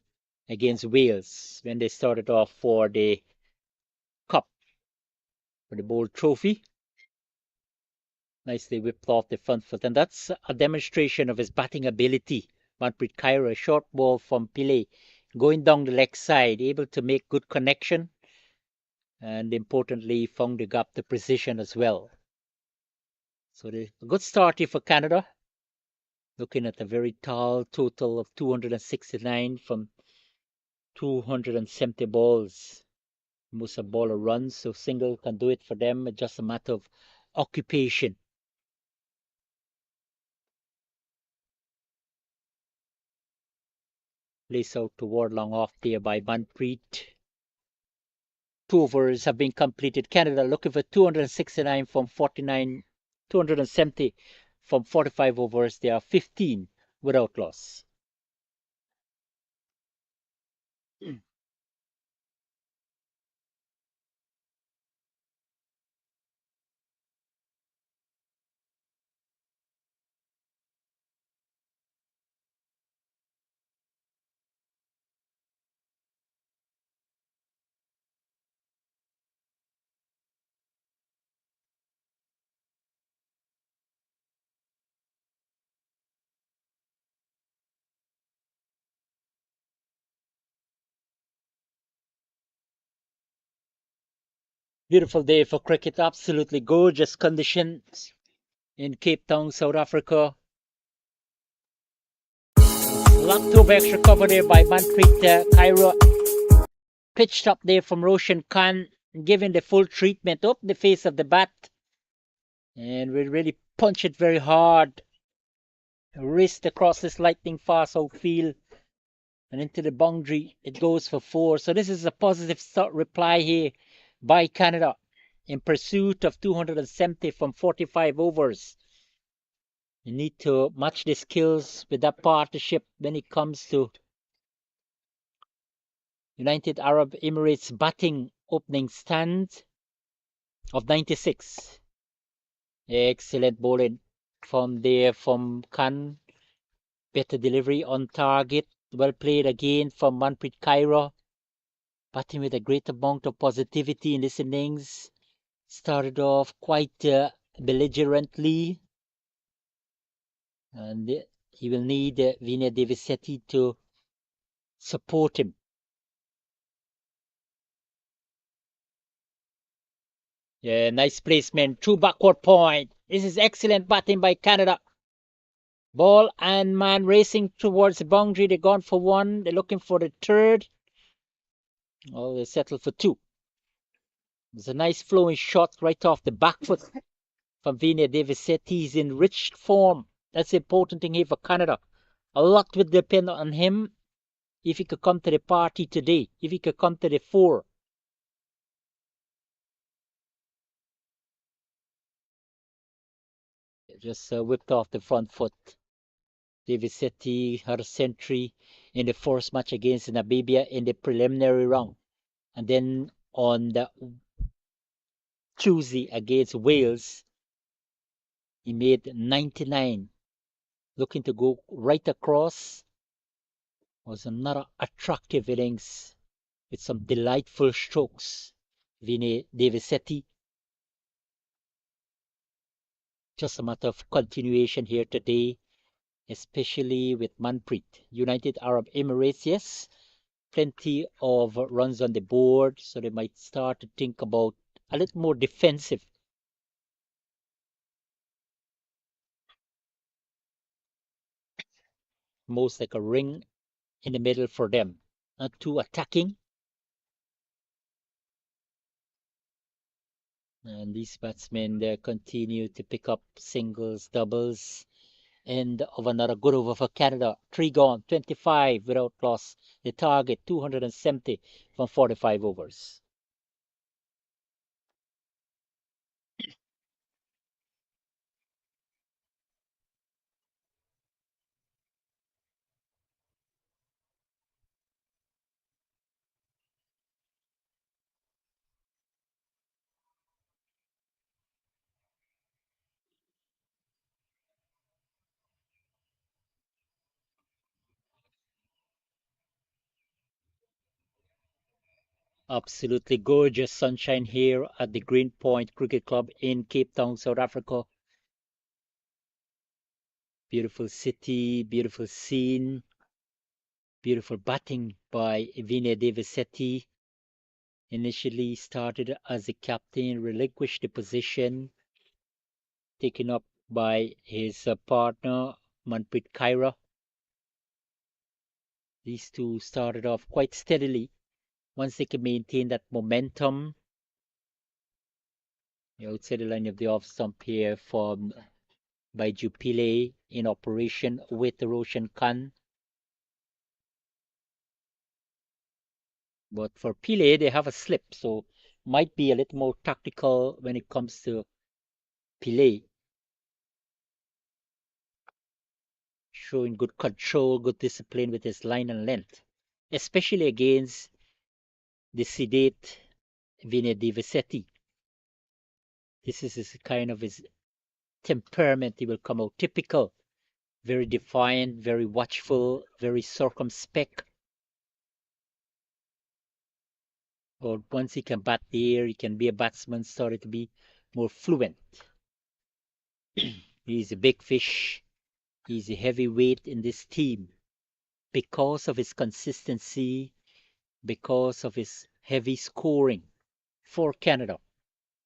against Wales when they started off for the cup, for the Bowl Trophy. Nicely whipped off the front foot, and that's a demonstration of his batting ability. Manpreet Kaur, a short ball from Pillay, going down the leg side, able to make good connection, and importantly, found the gap to precision as well. So a good start here for Canada. Looking at a very tall total of 269 from 270 balls. Most of bowler runs, so single can do it for them. It's just a matter of occupation. Lays out toward long off there by Manpreet. 2 overs have been completed. Canada looking for 269 from 49, 270 from 45 overs. They are 15 without loss. Beautiful day for cricket, absolutely gorgeous conditions in Cape Town, South Africa. Lot of extra cover there by Manpreet Kaira. Pitched up there from Roshan Khan, giving the full treatment up the face of the bat. And we really punch it very hard. Wrist across this lightning fast outfield and into the boundary. It goes for 4. So this is a positive start reply here by Canada in pursuit of 270 from 45 overs. You need to match the skills with that partnership when it comes to United Arab Emirates batting opening stand of 96. Excellent bowling from there from Khan. Better delivery on target. Well played again from Manpreet Kaira. Batting with a great amount of positivity in this innings. Started off quite belligerently. And he will need Vinay Devisetti to support him. Yeah, nice placement. True backward point. This is excellent batting by Canada. Ball and man racing towards the boundary. They're gone for 1. They're looking for the 3rd. Oh, they settled for 2. It's a nice flowing shot right off the back foot from Vinay Devisetti. He's in rich form. That's the important thing here for Canada. A lot would depend on him if he could come to the party today. If he could come to the 4. Just whipped off the front foot. Devisetti had a century in the first match against Namibia in the preliminary round. And then on the Tuesday against Wales, he made 99. Looking to go right across. Was another attractive innings with some delightful strokes. Vinay Devisetti. Just a matter of continuation here today, especially with Manpreet. United Arab Emirates, yes, plenty of runs on the board, so they might start to think about a little more defensive. Most like a ring in the middle for them. Not too attacking. And these batsmen continue to pick up singles, doubles. End of another good over for Canada. 3 gone, 25 without loss. The target 270 from 45 overs. Absolutely gorgeous sunshine here at the Green Point Cricket Club in Cape Town, South Africa. Beautiful city, beautiful scene, beautiful batting by Vinay Devisetti. Initially started as a captain, relinquished the position, taken up by his partner Manpreet Kaira. These two started off quite steadily. Once they can maintain that momentum, outside the line of the off stump here from by Jupile in operation with Roshan Khan. But for Pile, they have a slip, so might be a little more tactical when it comes to Pile. Showing good control, good discipline with his line and length. especially against the sedate Vinny Divisetti. This is his kind of his temperament. He will come out typical, very defiant, very watchful, very circumspect. But once he can bat the air, he can be a batsman, started to be more fluent. He's a big fish. He's a heavyweight in this team because of his consistency, because of his heavy scoring for Canada.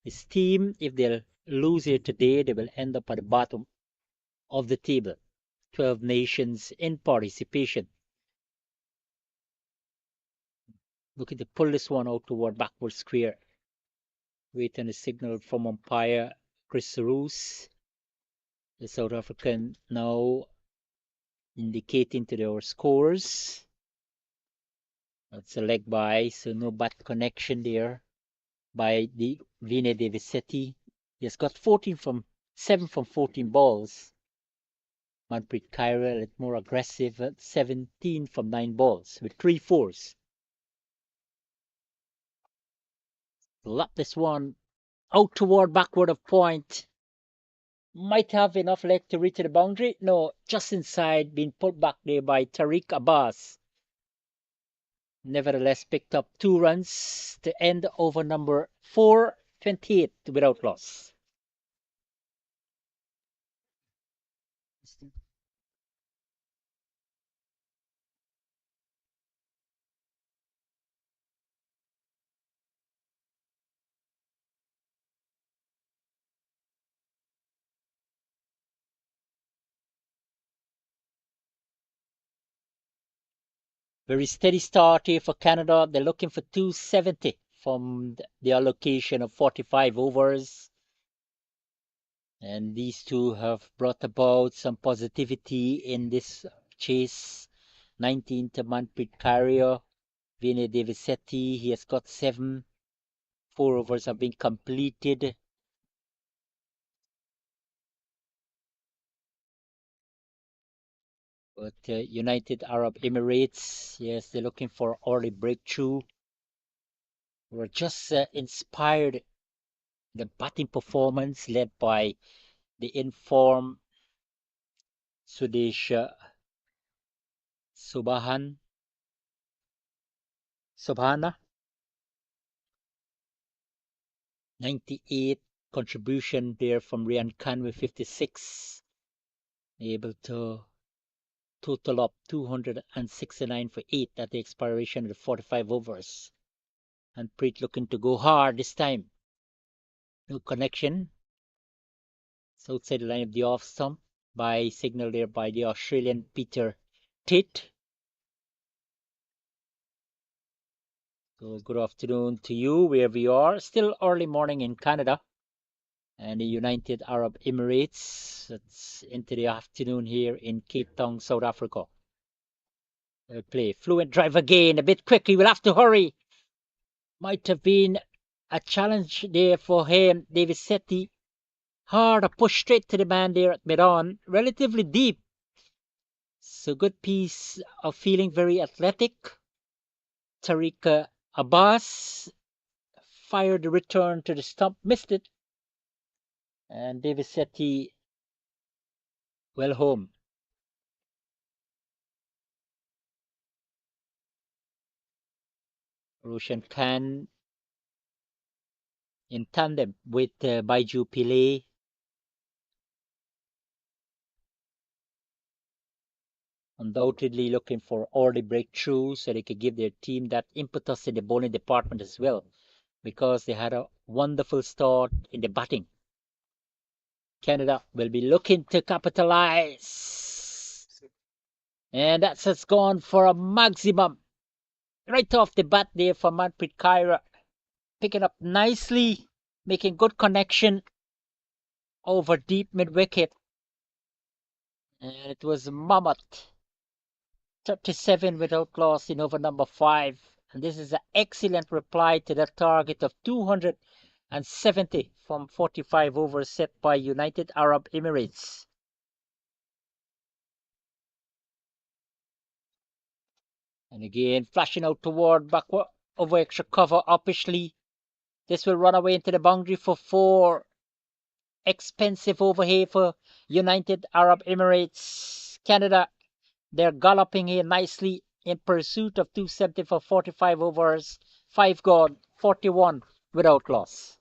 His team, if they'll lose here today, they will end up at the bottom of the table. 12 nations in participation. Looking to pull this one out toward backward square. Waiting a signal from umpire Chris Roos. The South African now indicating to their scores. That's a leg by, so no bat connection there by the Vinny Divisetti. He has got 7 from 14 balls. Manpreet Kaira a little more aggressive at 17 from 9 balls with 3 fours. Lap this one out toward backward of point. Might have enough leg to reach the boundary. No, just inside, being pulled back there by Tariq Abbas. Nevertheless, picked up 2 runs to end over number 4, 28 without loss. Very steady start here for Canada. They're looking for 270 from the allocation of 45 overs. And these two have brought about some positivity in this chase. 19 to Manpreet Karia, Vinny Divisetti, he has got 7. 4 overs have been completed. But United Arab Emirates, yes, they're looking for early breakthrough. We're just inspired the batting performance led by the informed Sudesh Subhana. 98 contribution there from Rian Khan with 56. Able to total up 269 for 8 at the expiration of the 45 overs. And Preet looking to go hard this time. No connection. It's outside the line of the off stump by signal there by the Australian Peter Tate. So good afternoon to you wherever you are. Still early morning in Canada and the United Arab Emirates. It's into the afternoon here in Cape Town, South Africa. Play fluent drive again, a bit quickly. We'll have to hurry. Might have been a challenge there for him, Divisetti. Hard, a push straight to the man there at mid-on, relatively deep. So good piece of feeling, very athletic. Tariq Abbas fired the return to the stump, missed it. And Divisetti well home. Roshan Khan in tandem with Baiju Pillay. Undoubtedly looking for early breakthrough so they could give their team that impetus in the bowling department as well, because they had a wonderful start in the batting. Canada will be looking to capitalize. And that's has gone for a maximum. Right off the bat there for Manpreet Kaira. Picking up nicely, making good connection over deep mid-wicket. And it was Mamat. 37 without loss in over number 5. And this is an excellent reply to the target of 270 from 45 overs set by United Arab And again, flashing out toward backward over extra cover uppishly. This will run away into the boundary for 4. Expensive over here for United Arab Emirates. Canada, they're galloping here nicely in pursuit of 270 for 45 overs. 5 gone, 41 without loss.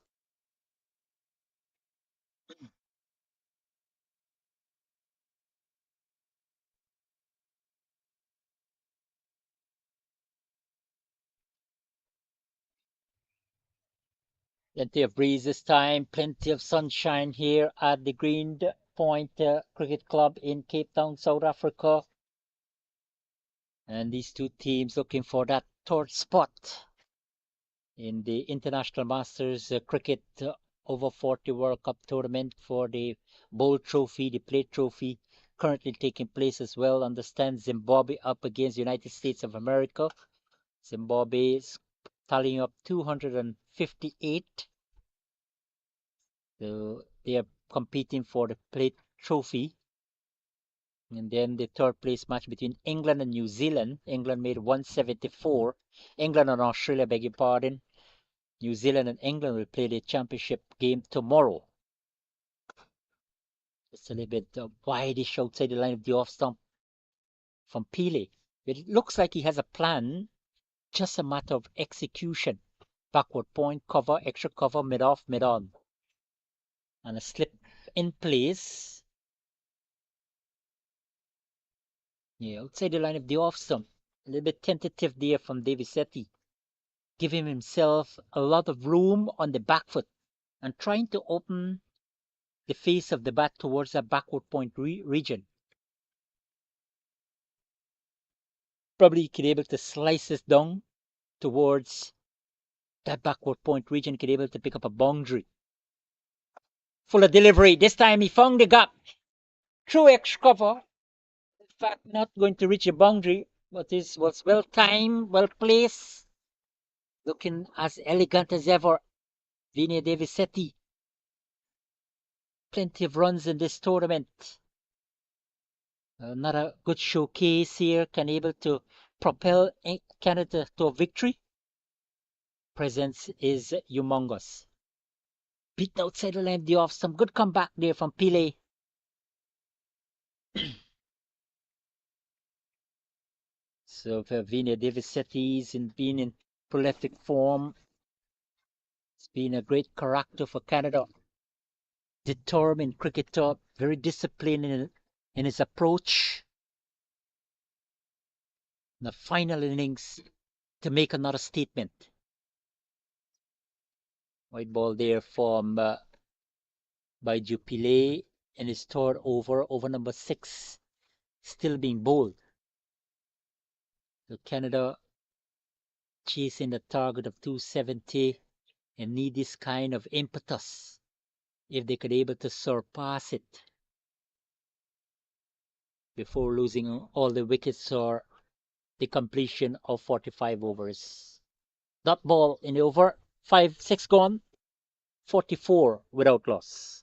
Plenty of breeze this time, plenty of sunshine here at the Green Point Cricket Club in Cape Town, South Africa. And these two teams looking for that third spot in the International Masters Cricket over 40 World Cup tournament for the Bowl Trophy, the Plate Trophy, currently taking place as well. Understand Zimbabwe up against United States of America. Zimbabwe is tallying up 258. So they are competing for the Plate Trophy. And then the third place match between England and New Zealand. England made 174. England and Australia, beg your pardon. New Zealand and England will play the championship game tomorrow. It's a little bit wide-ish outside the line of the off stump from Pele. It looks like he has a plan, just a matter of execution. Backward point, cover, extra cover, mid-off, mid-on. And a slip in place. Yeah, outside the line of the off stump. A little bit tentative there from Davisetti. Giving himself a lot of room on the back foot and trying to open the face of the bat towards that backward point region. Probably could able to slice this down towards that backward point region, could able to pick up a boundary. Fuller delivery. This time he found the gap. Through extra cover. In fact, not going to reach a boundary, but this was well timed, well placed. Looking as elegant as ever. Vinny Davisetti. Plenty of runs in this tournament. Another good showcase here, can able to propel Canada to a victory. Presence is humongous. Beaten outside the line, the off. Some good comeback there from Pele. So for Vinny Davisetti's been in prolific form. It's been a great character for Canada. Determined cricketer, very disciplined in his approach. The final innings to make another statement. White ball there from by Jupile in his third over number 6, still being bowled. So Canada chasing the target of 270 and need this kind of impetus if they could able to surpass it before losing all the wickets or the completion of 45 overs. Dot ball in the over, 5-6 gone, 44 without loss.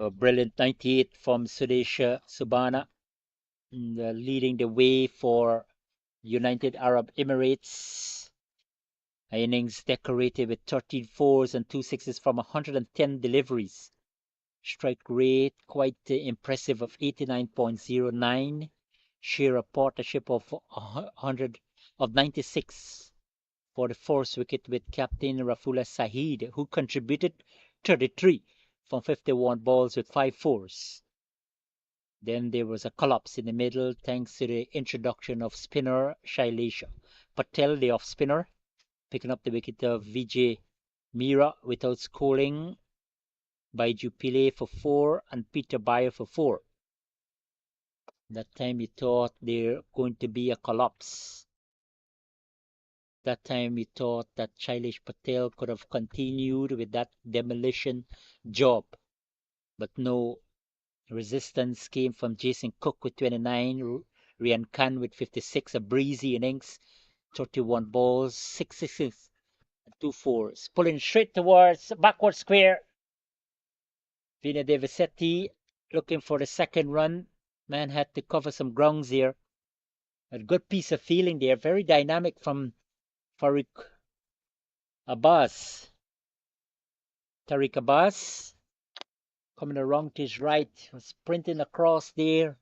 A brilliant 98 from Sudesha Subana, leading the way for United Arab Emirates. Innings decorated with 13 fours and 2 sixes from 110 deliveries. Strike rate quite impressive of 89.09. Share of partnership of 96 for the first wicket with Captain Rafula Saeed, who contributed 33 from 51 balls with 5 fours. Then there was a collapse in the middle thanks to the introduction of spinner Shailesh Patel, the off spinner, picking up the wicket of Vijay Mira without scoring by Jupile for 4 and Peter Bayer for 4. That time you thought there going to be a collapse. That time we thought that Shailesh Patel could have continued with that demolition job. But no, Resistance came from Jason Cook with 29, Ryan Khan with 56, a breezy innings, 31 balls, 66, 2 fours. Pulling straight towards backward square. Vina Devisetti looking for the second run. Man had to cover some grounds here. A good piece of fielding there. Very dynamic from Farouk Abbas. Tariq Abbas coming around to his right, sprinting across there.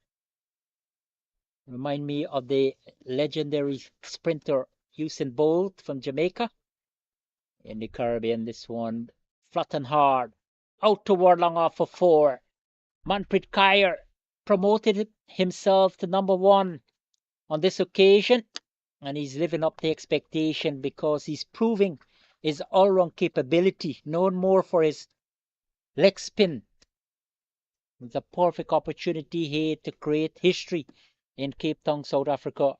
Remind me of the legendary sprinter Usain Bolt from Jamaica. In the Caribbean, this one flat and hard. Out toward long off for 4. Manpreet Kaur promoted himself to number 1 on this occasion, and he's living up to expectation because he's proving his all-round capability, known more for his leg spin. It's a perfect opportunity here to create history in Cape Town, South Africa,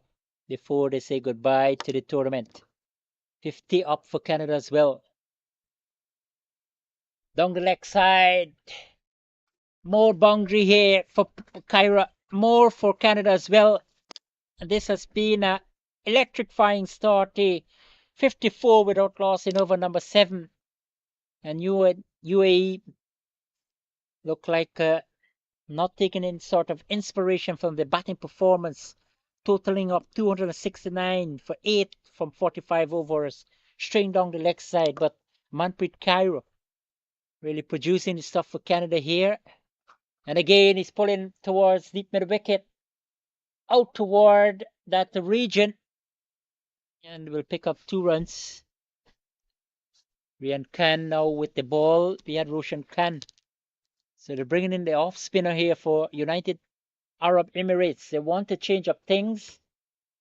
before they say goodbye to the tournament. 50 up for Canada as well. Down the leg side, more boundary here for Kyra, more for Canada as well. And this has been an electrifying start, 54 without loss in over number 7. And UAE look like not taking any sort of inspiration from the batting performance, totaling up 269 for 8 from 45 overs, straight down the leg side. But Manpreet Kaur really producing the stuff for Canada here. And again, he's pulling towards deep mid wicket, out toward that region, and will pick up 2 runs. Ryan Khan now with the ball. We had Roshan Khan. So they're bringing in the off spinner here for United Arab Emirates. They want to change up things,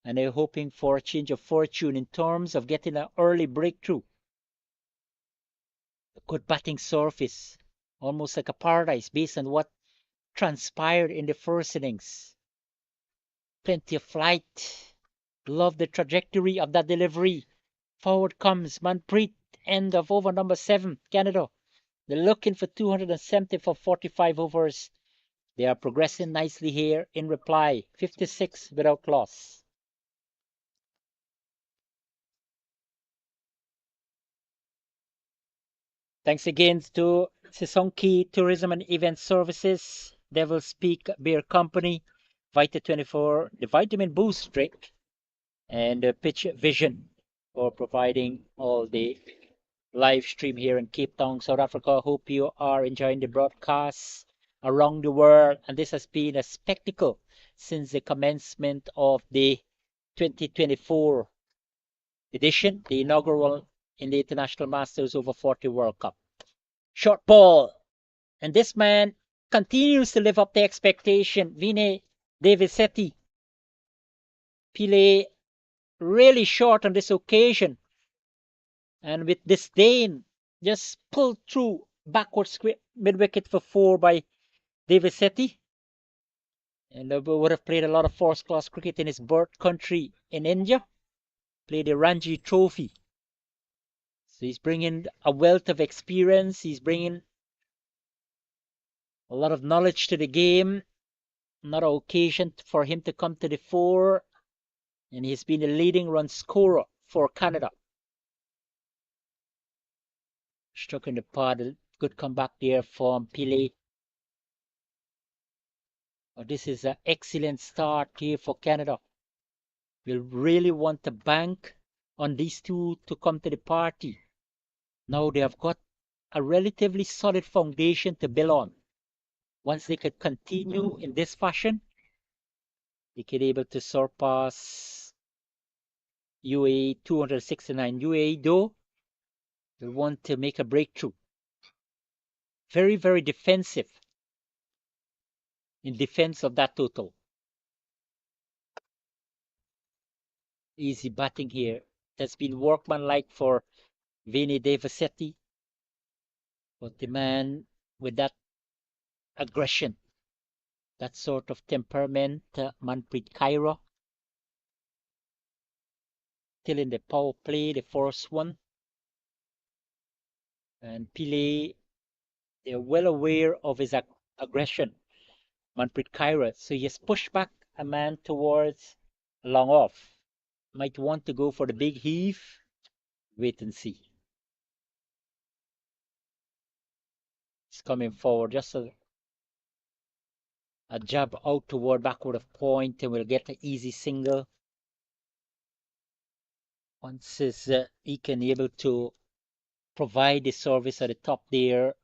and they're hoping for a change of fortune in terms of getting an early breakthrough. A good batting surface, almost like a paradise based on what transpired in the first innings. Plenty of flight. Love the trajectory of that delivery. Forward comes Manpreet, end of over number 7, Canada. They're looking for 270 for 45 overs. They are progressing nicely here in reply. 56 without loss. Thanks again to Sisonki Tourism and Event Services, Devil's Peak Beer Company, Vita 24, the Vitamin Boost drink, and Pitch Vision for providing all the live stream here in Cape Town, South Africa. Hope you are enjoying the broadcasts around the world. And this has been a spectacle since the commencement of the 2024 edition, the inaugural in the International Masters Over 40 World Cup. Short ball. And this man continues to live up to expectation. Vinay Devisetti. Pile really short on this occasion. And with disdain, just pulled through backward mid wicket for 4 by Devisetti. And would have played a lot of first class cricket in his birth country in India. Played the Ranji Trophy. So he's bringing a wealth of experience. He's bringing a lot of knowledge to the game. Not an occasion for him to come to the fore. And he's been the leading run scorer for Canada. Struck in the pod. Good comeback there from Pile. This is an excellent start here for Canada. We'll really want to bank on these two to come to the party. Now they have got a relatively solid foundation to build on. Once they could continue in this fashion, they could be able to surpass UAE 269. UAE, though, will want to make a breakthrough. Very, very defensive in defense of that total. Easy batting here. That's been workmanlike for Vinny Devisetti. But the man with that aggression, that sort of temperament, Manpreet Kaur, still in the power play, the first one. And Pile, they're well aware of his aggression. Manpreet Kaira. So he has pushed back a man towards long off. Might want to go for the big heave. Wait and see. He's coming forward, just a jab out toward backward of point, and we'll get an easy single. Once he can able to provide the service at the top there,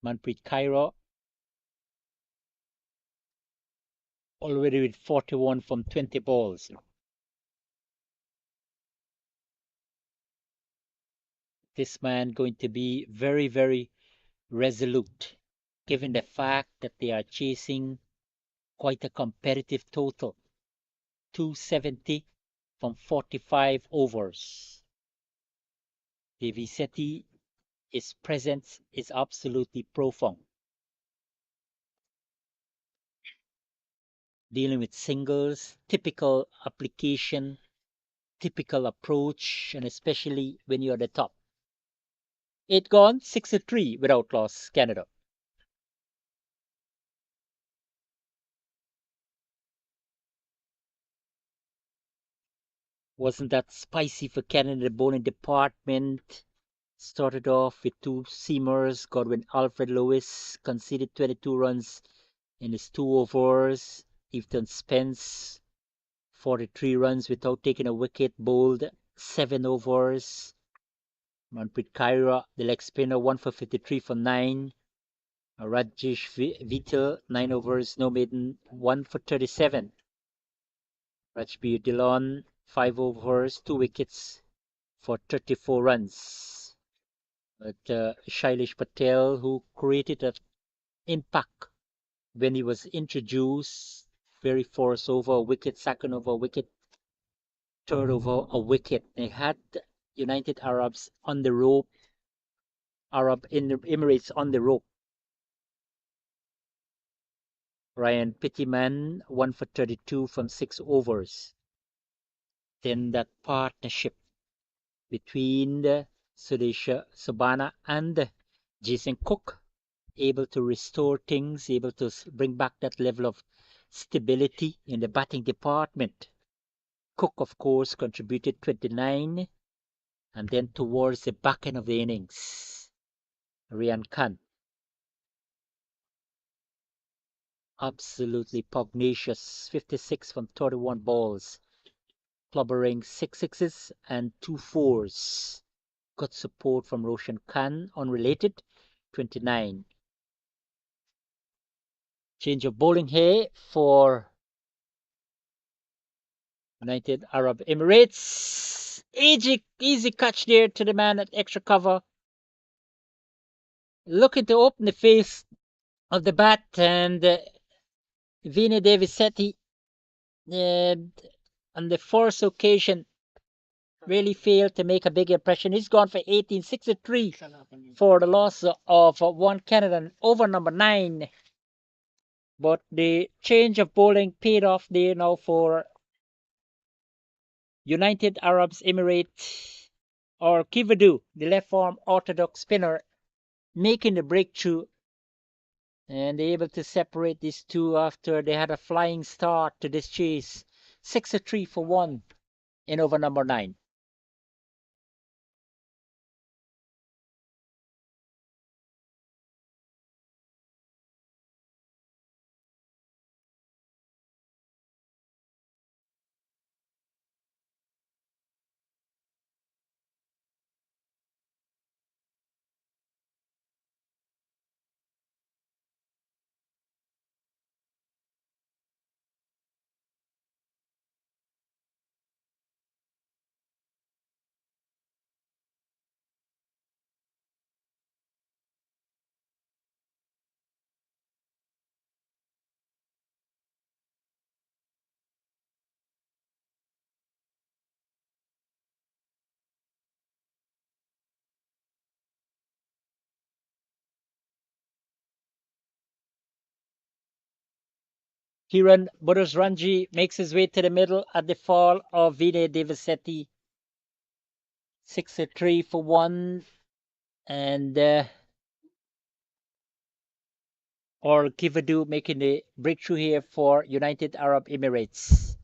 Manpreet Kaira already with 41 from 20 balls. This man going to be very, very resolute, given the fact that they are chasing quite a competitive total, 270 from 45 overs. Devi his presence is absolutely profound. Dealing with singles, typical application, typical approach, and especially when you're at the top. 8 gone, 63 without loss, Canada. Wasn't that spicy for Canada? The bowling department started off with two seamers. Godwin Alfred Lewis conceded 22 runs in his 2 overs. Ethan Spence 43 runs without taking a wicket, bowled 7 overs. Manpreet Kaira, the leg spinner, 1 for 53 for 9. Rajesh Vital, 9 overs, no maiden, 1 for 37. Rajbir Dhillon, 5 overs, 2 wickets for 34 runs. But Shailesh Patel, who created an impact when he was introduced, very first over a wicket, second over a wicket, third over a wicket. They had United Arabs on the rope, Arab Emirates on the rope. Ryan Pittyman, 1 for 32 from 6 overs. Then that partnership between Sudesh Sabana and Jason Cook, able to restore things, able to bring back that level of stability in the batting department. Cook, of course, contributed 29, and then towards the back end of the innings, Rian Khan, absolutely pugnacious, 56 from 31 balls, clobbering 6 sixes and 2 fours. Got support from Roshan Khan, unrelated, 29. Change of bowling here for United Arab Emirates. Easy catch there to the man at extra cover. Looking to open the face of the bat, and Vinny Davisetti on the first occasion really failed to make a big impression. He's gone for 1863 for the loss of 1 Canada over number 9. But the change of bowling paid off there now for United Arab Emirates, or Kivadu, the left arm orthodox spinner, making the breakthrough, and they're able to separate these two after they had a flying start to this chase. 63 for 1 in over number 9. Kiran Budusranji makes his way to the middle at the fall of Vinay Devasetti. 63 for 1. And or Kivadu making the breakthrough here for United Arab Emirates.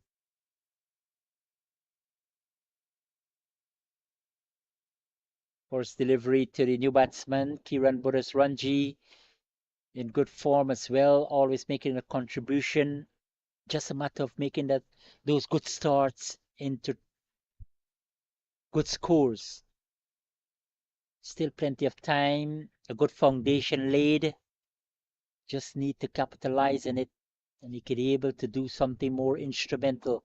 Force delivery to the new batsman, Kiran Ranji, in good form as well, always making a contribution. Just a matter of making those good starts into good scores. Still plenty of time, a good foundation laid. Just need to capitalize on it, and he could be able to do something more instrumental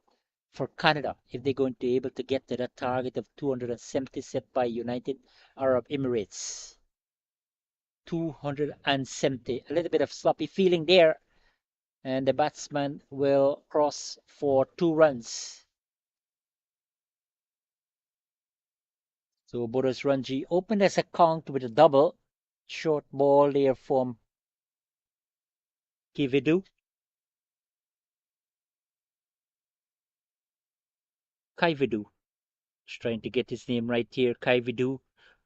for Canada if they're going to be able to get to that target of 270 set by United Arab Emirates. 270. A little bit of sloppy feeling there, and the batsman will cross for 2 runs. So Boris Ranji opened as a count with a double. Short ball there from Kividu. Kaividu. Just trying to get his name right here. Kaividu.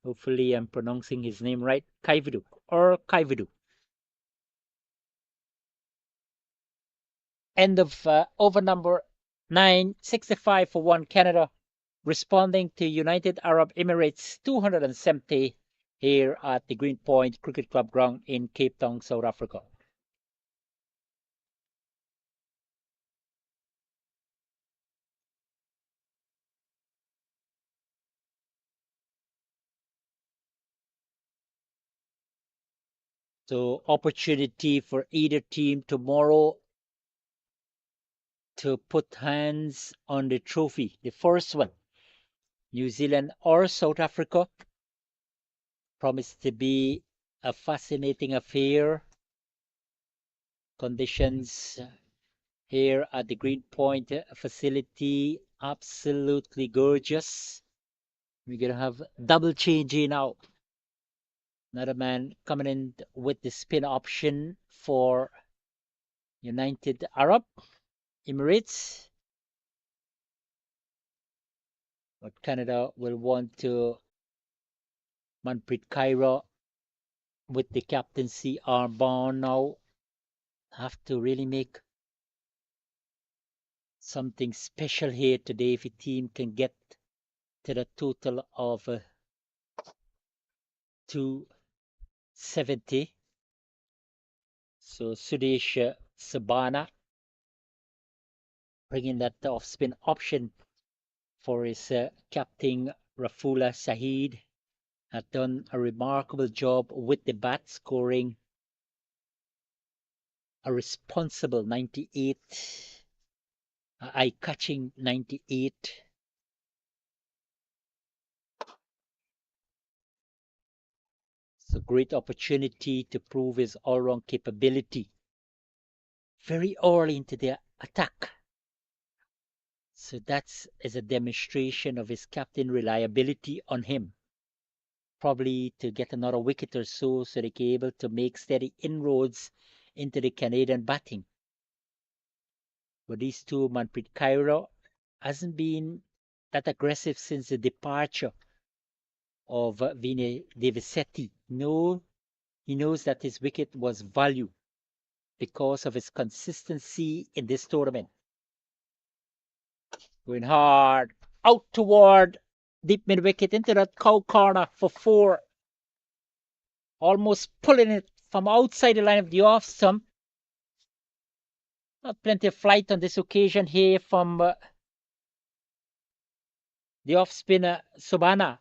Hopefully I'm pronouncing his name right. Kaividu or Kaividu. End of over number 9, 65 for 1 Canada, responding to United Arab Emirates 270 here at the Greenpoint Cricket Club ground in Cape Town, South Africa. So opportunity for either team tomorrow to put hands on the trophy. The first one, New Zealand or South Africa, promised to be a fascinating affair. Conditions here at the Greenpoint facility, absolutely gorgeous. We're gonna have double change now. Another man coming in with the spin option for United Arab Emirates. But Canada will want to Manpreet Kaira with the captaincy armband now. Have to really make something special here today if a team can get to the total of 270. So Sudesh Sabana bringing that off spin option for his captain Rafula Saeed. Had done a remarkable job with the bat, scoring a responsible 98, eye-catching 98. It's a great opportunity to prove his all-round capability very early into the attack. So that's as a demonstration of his captain reliability on him. Probably to get another wicket or so they can be able to make steady inroads into the Canadian batting. But these two, Manpreet Kaira hasn't been that aggressive since the departure of Vinay Devisetti. No, he knows that his wicket was value because of his consistency in this tournament. Going hard, out toward deep mid wicket into that cow corner for 4. Almost pulling it from outside the line of the off stump. Not plenty of flight on this occasion here from the off spinner Sobana.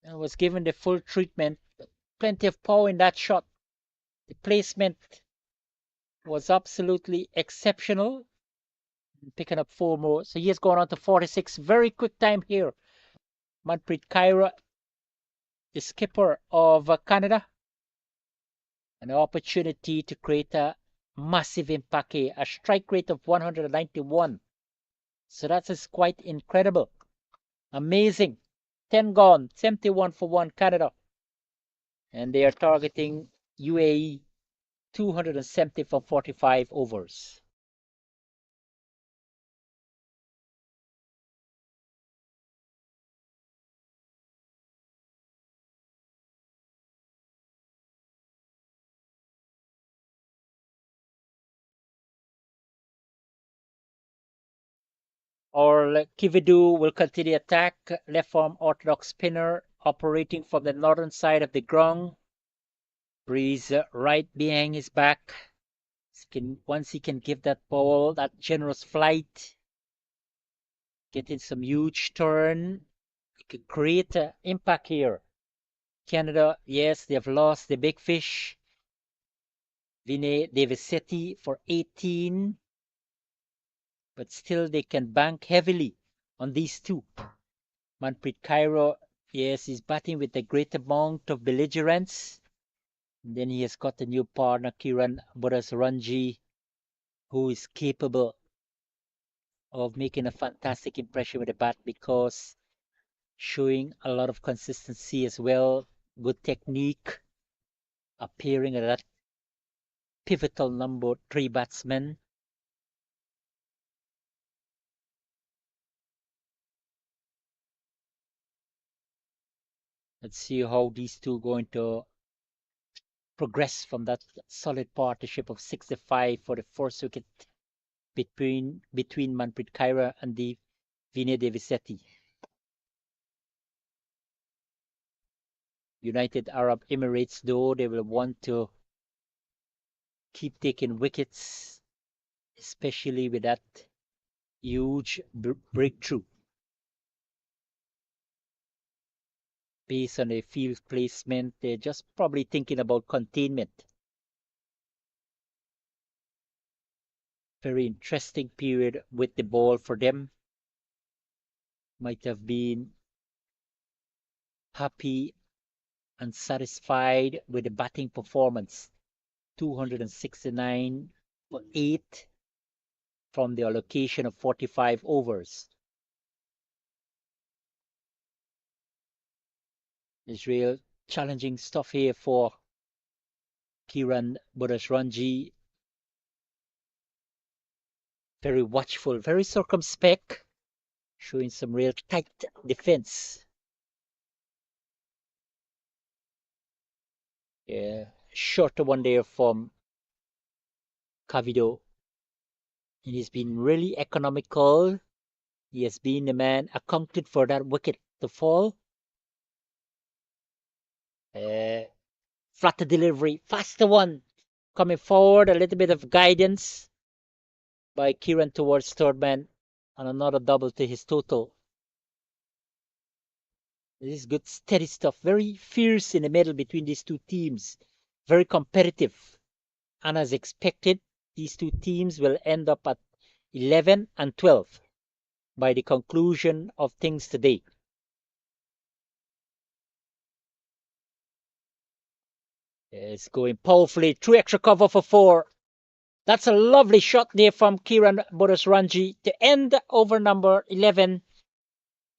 Was given the full treatment. Plenty of power in that shot. The placement was absolutely exceptional. Picking up 4 more. So he has gone on to 46. Very quick time here. Manpreet Kaira, the skipper of Canada. An opportunity to create a massive impact here. A strike rate of 191. So that's quite incredible. Amazing. 10 gone. 71 for 1 Canada. And they are targeting UAE 270 from 45 overs. Or Kividu will continue attack. Left arm orthodox spinner operating from the northern side of the ground. Breeze right behind his back. Once he can give that ball that generous flight, getting some huge turn, it could create an impact here. Canada, yes, they've lost the big fish. Vinay Devisetti for 18, but still they can bank heavily on these two. Manpreet Kaira, yes, he's batting with a great amount of belligerence. And then he has got a new partner, Kiran Bodasranji, who is capable of making a fantastic impression with the bat because showing a lot of consistency as well, good technique, appearing at that pivotal number 3 batsman. Let's see how these two are going to progress from that solid partnership of 65 for the first wicket between Manpreet Kaira and the Vinay Devisetti. United Arab Emirates, though, they will want to keep taking wickets, especially with that huge breakthrough based on a field placement. They're just probably thinking about containment. Very interesting period with the ball for them. Might have been happy and satisfied with the batting performance. 269 for 8 from the allocation of 45 overs. Israel challenging stuff here for Kiran Bodasranji. Very watchful, very circumspect, showing some real tight defense. Yeah, shorter one there from Cavido. And he's been really economical. He has been the man accounted for that wicket to fall. Flatter delivery, faster one. Coming forward, a little bit of guidance by Kiran towards third man, and another double to his total. This is good, steady stuff. Very fierce in the middle between these two teams. Very competitive. And as expected, these two teams will end up at 11 and 12 by the conclusion of things today. It's going powerfully through extra cover for 4. That's a lovely shot there from Kiran Bodasranji to end over number 11.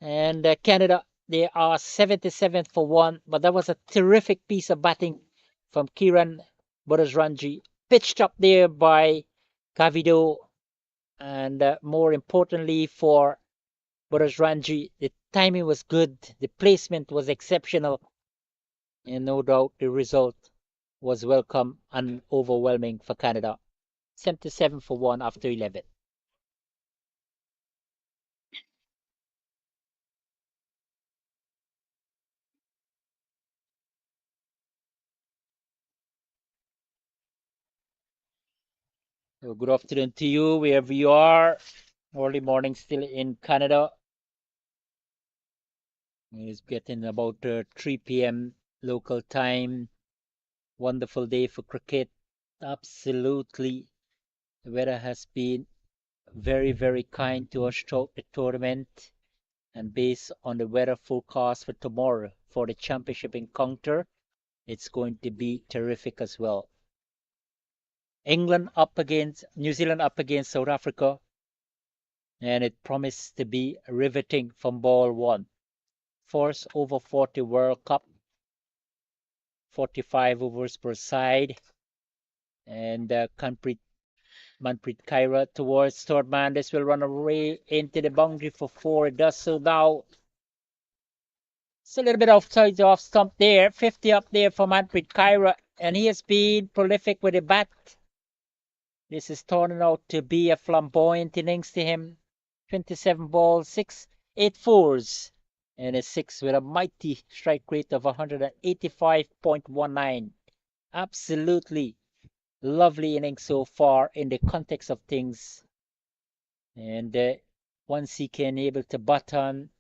And Canada, they are 77 for 1. But that was a terrific piece of batting from Kiran Bodasranji. Pitched up there by Cavido. And more importantly for Bodasranji, the timing was good. The placement was exceptional. And no doubt the result was welcome and overwhelming for Canada. 77 for 1 after 11. So good afternoon to you, wherever you are. Early morning still in Canada. It's getting about 3 p.m. local time. Wonderful day for cricket. Absolutely. The weather has been very, very kind to us throughout the tournament. And based on the weather forecast for tomorrow for the championship encounter, it's going to be terrific as well. England up against New Zealand up against South Africa, and it promised to be riveting from ball 1. First over 40 World Cup, 45 overs per side, and Manpreet Kaira towards third man. This will run away into the boundary for 4. It does so now. It's a little bit offside the off stump there. 50 up there for Manpreet Kaira, and he has been prolific with the bat. This is turning out to be a flamboyant innings to him. 27 balls, 8 fours, and a 6 with a mighty strike rate of 185.19. Absolutely lovely inning so far in the context of things. And once he can able to button,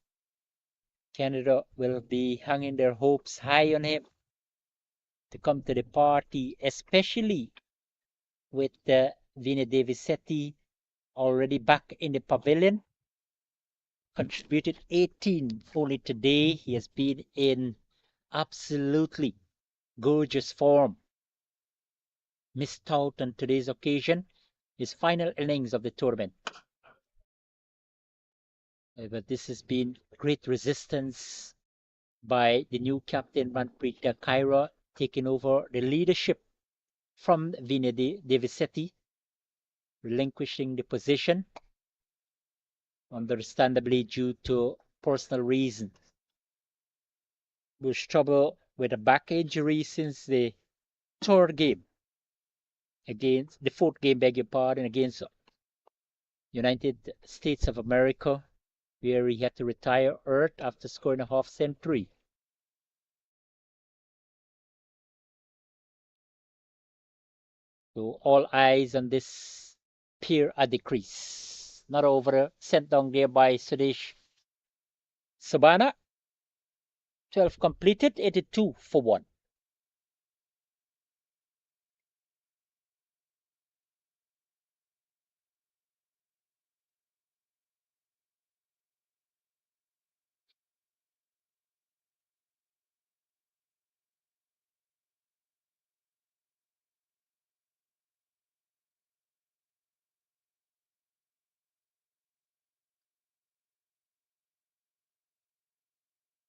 Canada will be hanging their hopes high on him to come to the party, especially with Vinny Davisetti already back in the pavilion. Contributed 18 only today. He has been in absolutely gorgeous form. Missed out on today's occasion, his final innings of the tournament. But this has been great resistance by the new captain Manpreet Kaira, taking over the leadership from Vinny Davisetti, relinquishing the position, understandably due to personal reasons. Was trouble with a back injury since the third game against the fourth game, beg your pardon, against United States of America, where he had to retire earth after scoring a half century. So all eyes on this pair at the crease. Not over, sent down there by Sudesh Sabana. 12 completed, 82 for 1.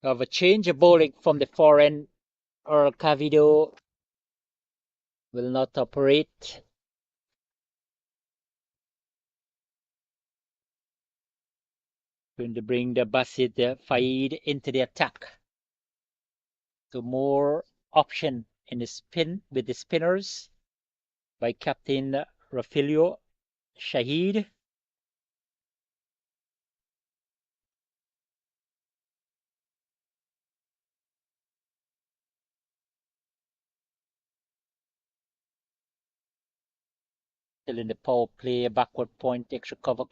Of a change of bowling from the foreign, Earl Cavido will not operate. Going to bring the Basid Faid into the attack. So more option in the spin with the spinners by Captain Rafilio Shahid. Still in the power play, backward point, extra cover.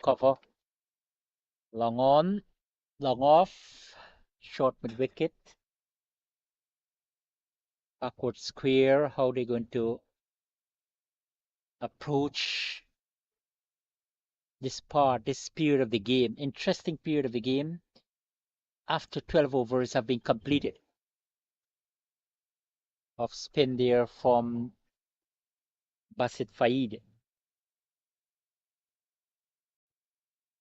Long on, long off, short mid wicket. Backward square, how they going to approach this period of the game, interesting period of the game, after 12 overs have been completed. Off spin there from Basit Faid.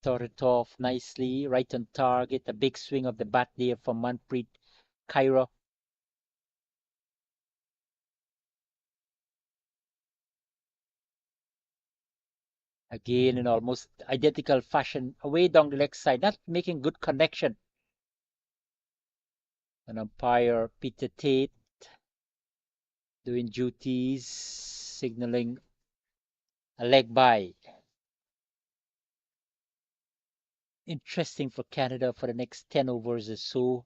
Started off nicely, right on target. A big swing of the bat there from Manpreet Kaira. Again in almost identical fashion, away down the leg side, not making good connection. An umpire, Peter Tate, doing duties, signaling a leg by. Interesting for Canada for the next 10 overs or so,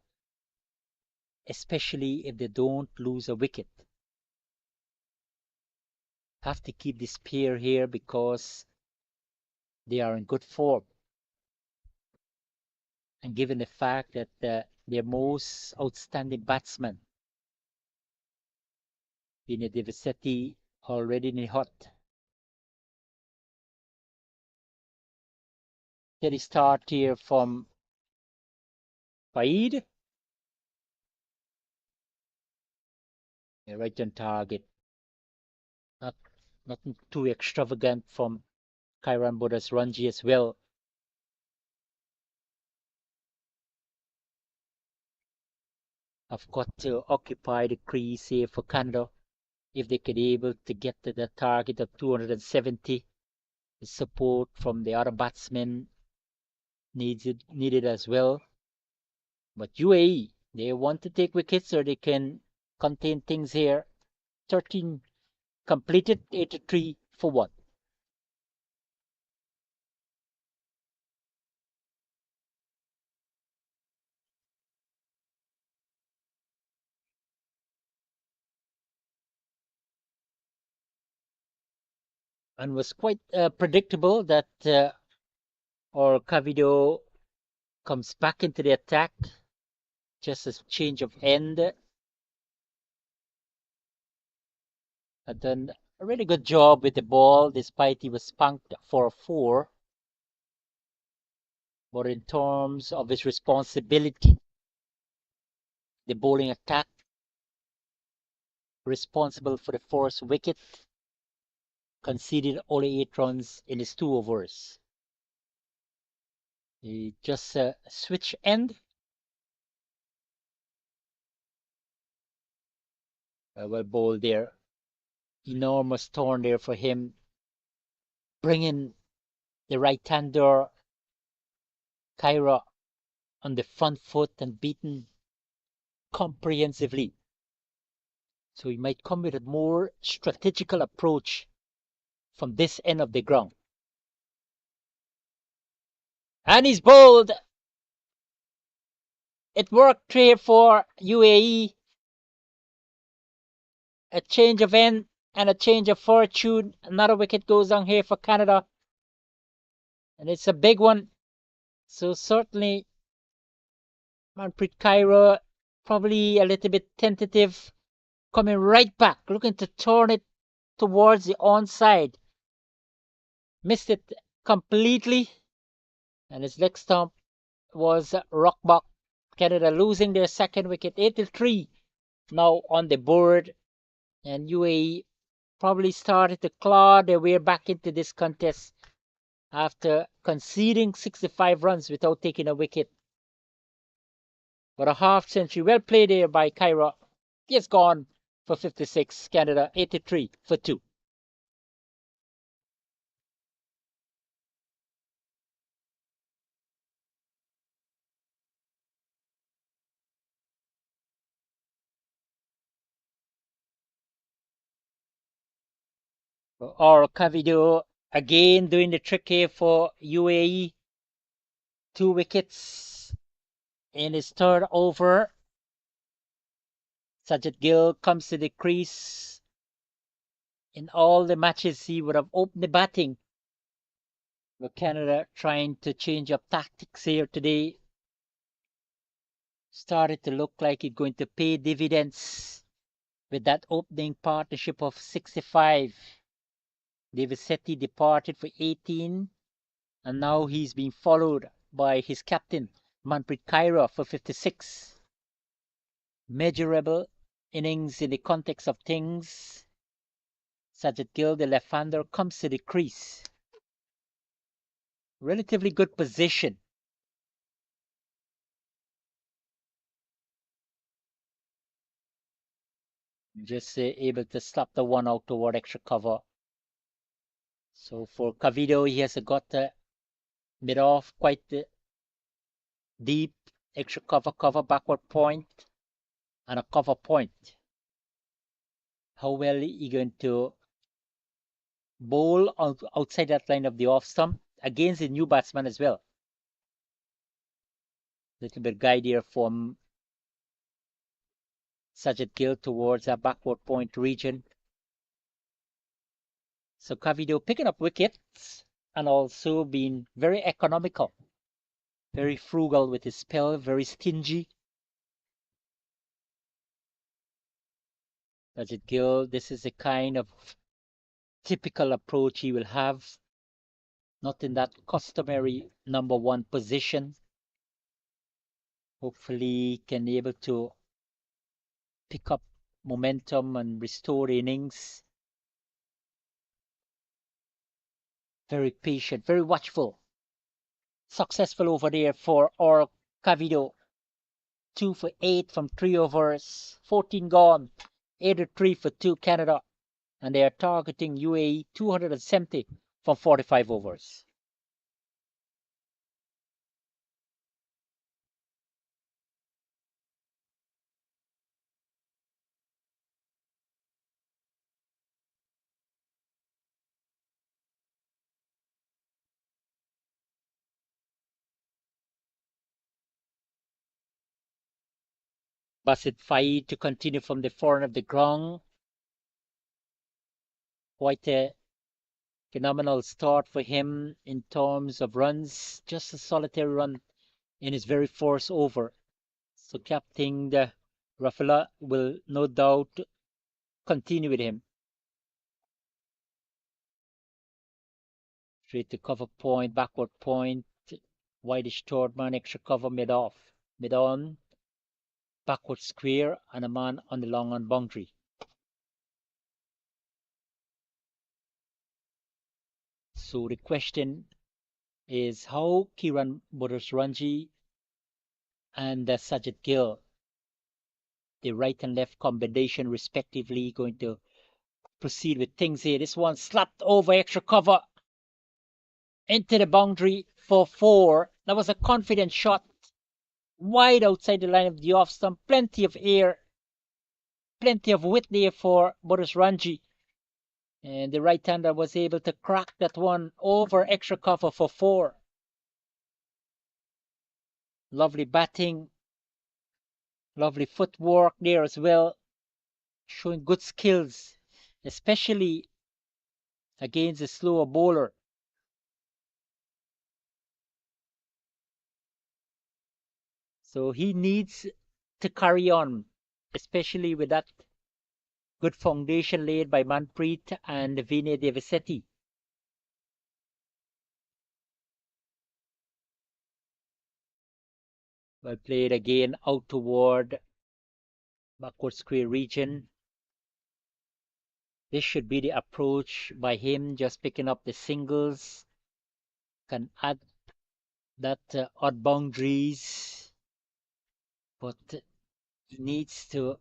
especially if they don't lose a wicket. Have to keep this pair here because they are in good form. And given the fact that their most outstanding batsman, Vinny Davisetti, already in the hot. Steady start here from Faid. Right on target. Nothing too extravagant from Kairan Bodas Ranji as well. I've got to occupy the crease here for Canada. If they could be able to get to the target of 270, the support from the other batsmen needed as well. But UAE, they want to take wickets so they can contain things here. 13 completed, 83 for 1. and was quite predictable that our Cavido comes back into the attack. Just a change of end. And done a really good job with the ball, despite he was spanked for a 4. But in terms of his responsibility, the bowling attack, responsible for the first wicket, conceded only 8 runs in his 2 overs. He just switch end. Well bowled there. Enormous turn there for him. Bringing the right-hander Kyra on the front foot and beaten comprehensively. So he might come with a more strategical approach from this end of the ground. And he's bowled. It worked here for UAE. A change of end and a change of fortune. Another wicket goes down here for Canada. And it's a big one. So certainly Manpreet Kaira probably a little bit tentative. Coming right back, looking to turn it towards the onside. Missed it completely. And his leg stump was rock back. Canada losing their second wicket, 83 now on the board. And UAE probably started to claw their way back into this contest after conceding 65 runs without taking a wicket. But a half century, well played there by Kyra. He has gone for 56. Canada 83 for 2. Or Cavido again doing the trick here for UAE. 2 wickets in his third over. Sajid Gill comes to the crease. In all the matches, he would have opened the batting. But Canada trying to change up tactics here today. Started to look like it's going to pay dividends with that opening partnership of 65. Devisetti departed for 18, and now he's being followed by his captain, Manpreet Kaira, for 56. Measurable innings in the context of things. Sajid Gill, the left-hander, comes to the crease. Relatively good position. Just able to slap the one out toward extra cover. So for Cavido, he has got mid off quite deep, extra cover, backward point, and a cover point. How well are you going to bowl outside that line of the off stump against the new batsman as well? Little bit guide here from Sajid Gill towards that backward point region. So Cavido picking up wickets and also being very economical, very frugal with his spell, very stingy. Sajid Gill, this is the kind of typical approach he will have, not in that customary number 1 position. Hopefully can be able to pick up momentum and restore innings. Very patient, very watchful. Successful over there for our Cavido. 2 for 8 from 3 overs, 14 gone, 83 for 2 Canada, and they are targeting UAE 270 from 45 overs. Basit Faid to continue from the front of the ground. Quite a Phenomenal start for him in terms of runs, just a solitary run in his very first over. So Captain Rafaela will no doubt continue with him. Straight to cover point, backward point, wideish third man, extra cover mid off, mid on, backward square, and a man on the long on boundary. So the question is how Kiran Bodosranji and Sajid Gill, the right and left combination respectively, going to proceed with things here. This one slapped over extra cover into the boundary for four. That was a confident shot, wide outside the line of the off stump. Plenty of air, plenty of width there for Bodosranji. And the right-hander was able to crack that one over extra cover for four. Lovely batting, lovely footwork there as well, showing good skills, especially against a slower bowler. So he needs to carry on, especially with that good foundation laid by Manpreet and Vinay Devasetti. Well played again out toward backward square region. This should be the approach by him, just picking up the singles, can add that odd boundaries, but he needs to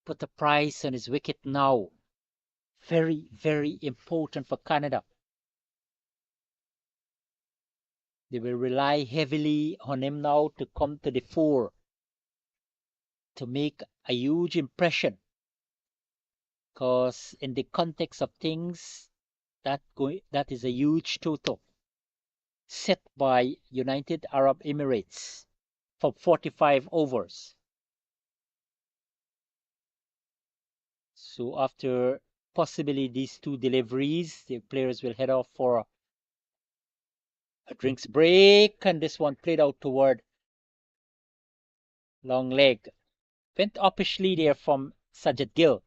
put a price on his wicket now. Very, very important for Canada. They will rely heavily on him now to come to the fore to make a huge impression. Because in the context of things, that is a huge total set by United Arab Emirates for 45 overs. So after possibly these two deliveries, the players will head off for a drinks break, and this one played out toward long leg. Went uppishly there from Sajid Gill.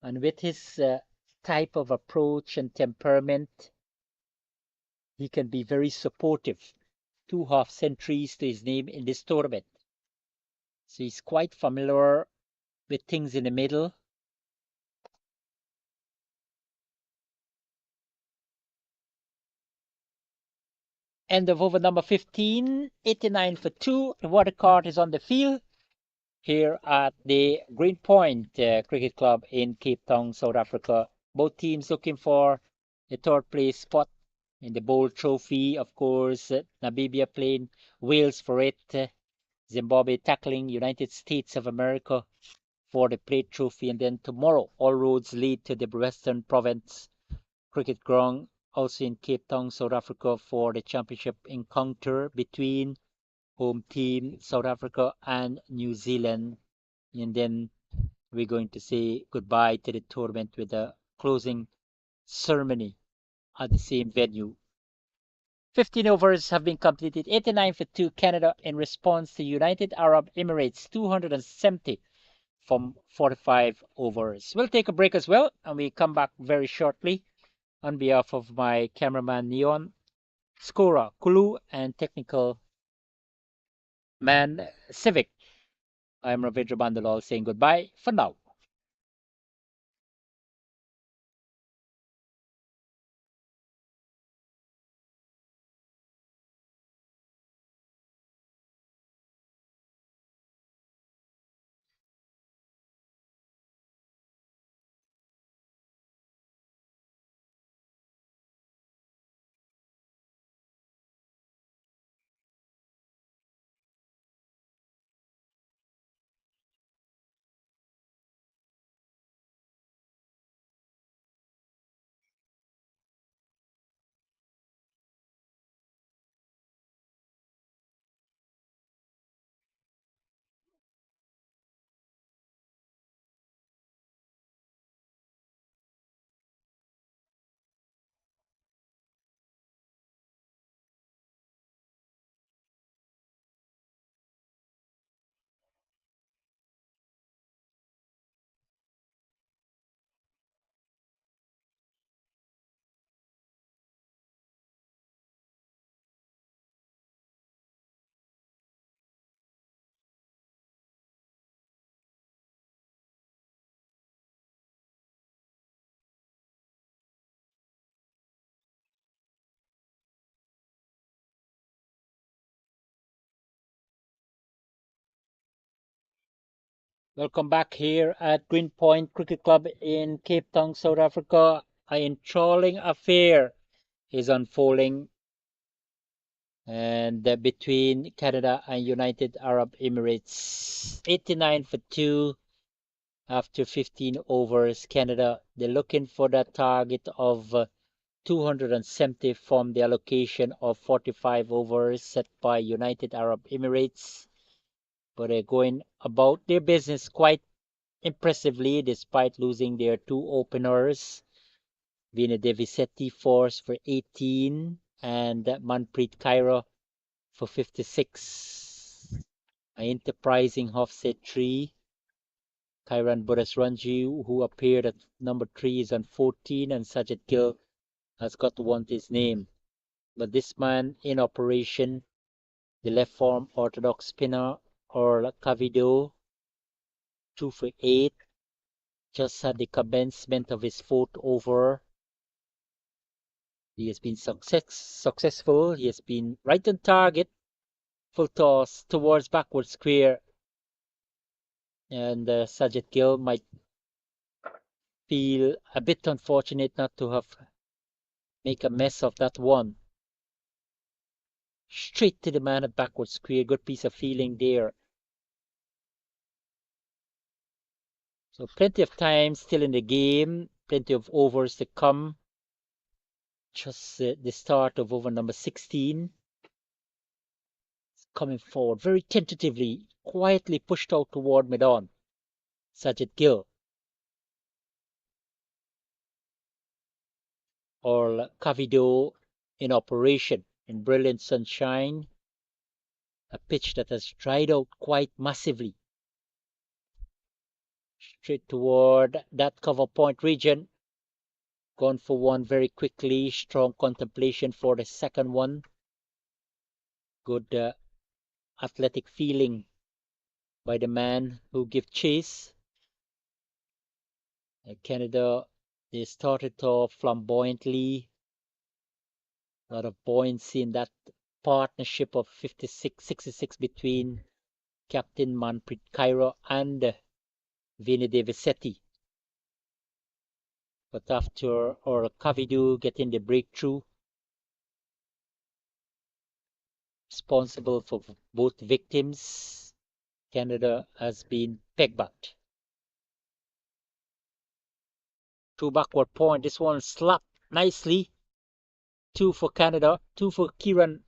And with his type of approach and temperament, he can be very supportive. 2 half centuries to his name in this tournament. So he's quite familiar with things in the middle. End of over number 15, 89 for 2. The water card is on the field here at the Green Point Cricket Club in Cape Town, South Africa. Both teams looking for the third place spot in the Bowl Trophy. Of course, Namibia playing Wales for it. Zimbabwe tackling United States of America for the plate trophy. And then tomorrow, all roads lead to the Western Province Cricket Ground, also in Cape Town, South Africa, for the championship encounter between home team South Africa and New Zealand. And then we're going to say goodbye to the tournament with a closing ceremony at the same venue. 15 overs have been completed, 89 for 2 Canada in response to United Arab Emirates 270 from 45 overs. We'll take a break as well, and we come back very shortly. On behalf of my cameraman Neon, scorer Kulu, and technical man Civic, I'm Ravindra Bandalal saying goodbye for now. Welcome back here at Greenpoint Cricket Club in Cape Town, South Africa. An enthralling affair is unfolding and between Canada and United Arab Emirates. 89 for 2 after 15 overs. Canada, they're looking for that target of 270 from the allocation of 45 overs set by United Arab Emirates. But they're going about their business quite impressively despite losing their two openers. Vinay Devisetti forced for 18 and Manpreet Kaira for 56. An enterprising offset 3. Kairan Bodasranji, who appeared at number 3, is on 14, and Sajid Gill has got to want his name. But this man in operation, the left arm orthodox spinner or Cavido, 2 for 8, just had the commencement of his fourth over. He has been successful. He has been right on target. Full toss towards backward square. And Sajid Gill might feel a bit unfortunate not to have make a mess of that one. Straight to the man at backward square. Good piece of fielding there. So plenty of time still in the game. Plenty of overs to come. Just the start of over number 16. Coming forward very tentatively, quietly pushed out toward mid-on. Sajid Gill. Or Cavido in operation in brilliant sunshine. A pitch that has dried out quite massively. Straight toward that cover point region. Gone for one very quickly. Strong contemplation for the second one. Good athletic feeling by the man who gave chase. Canada, they started off flamboyantly. A lot of buoyancy in that partnership of 66 between Captain Manpreet Kaira and Vinay Devisetti. But after or Cavido getting the breakthrough, responsible for both victims, Canada has been pegged back. Two backward point. This one slapped nicely. 2 for Canada, 2 for Kiran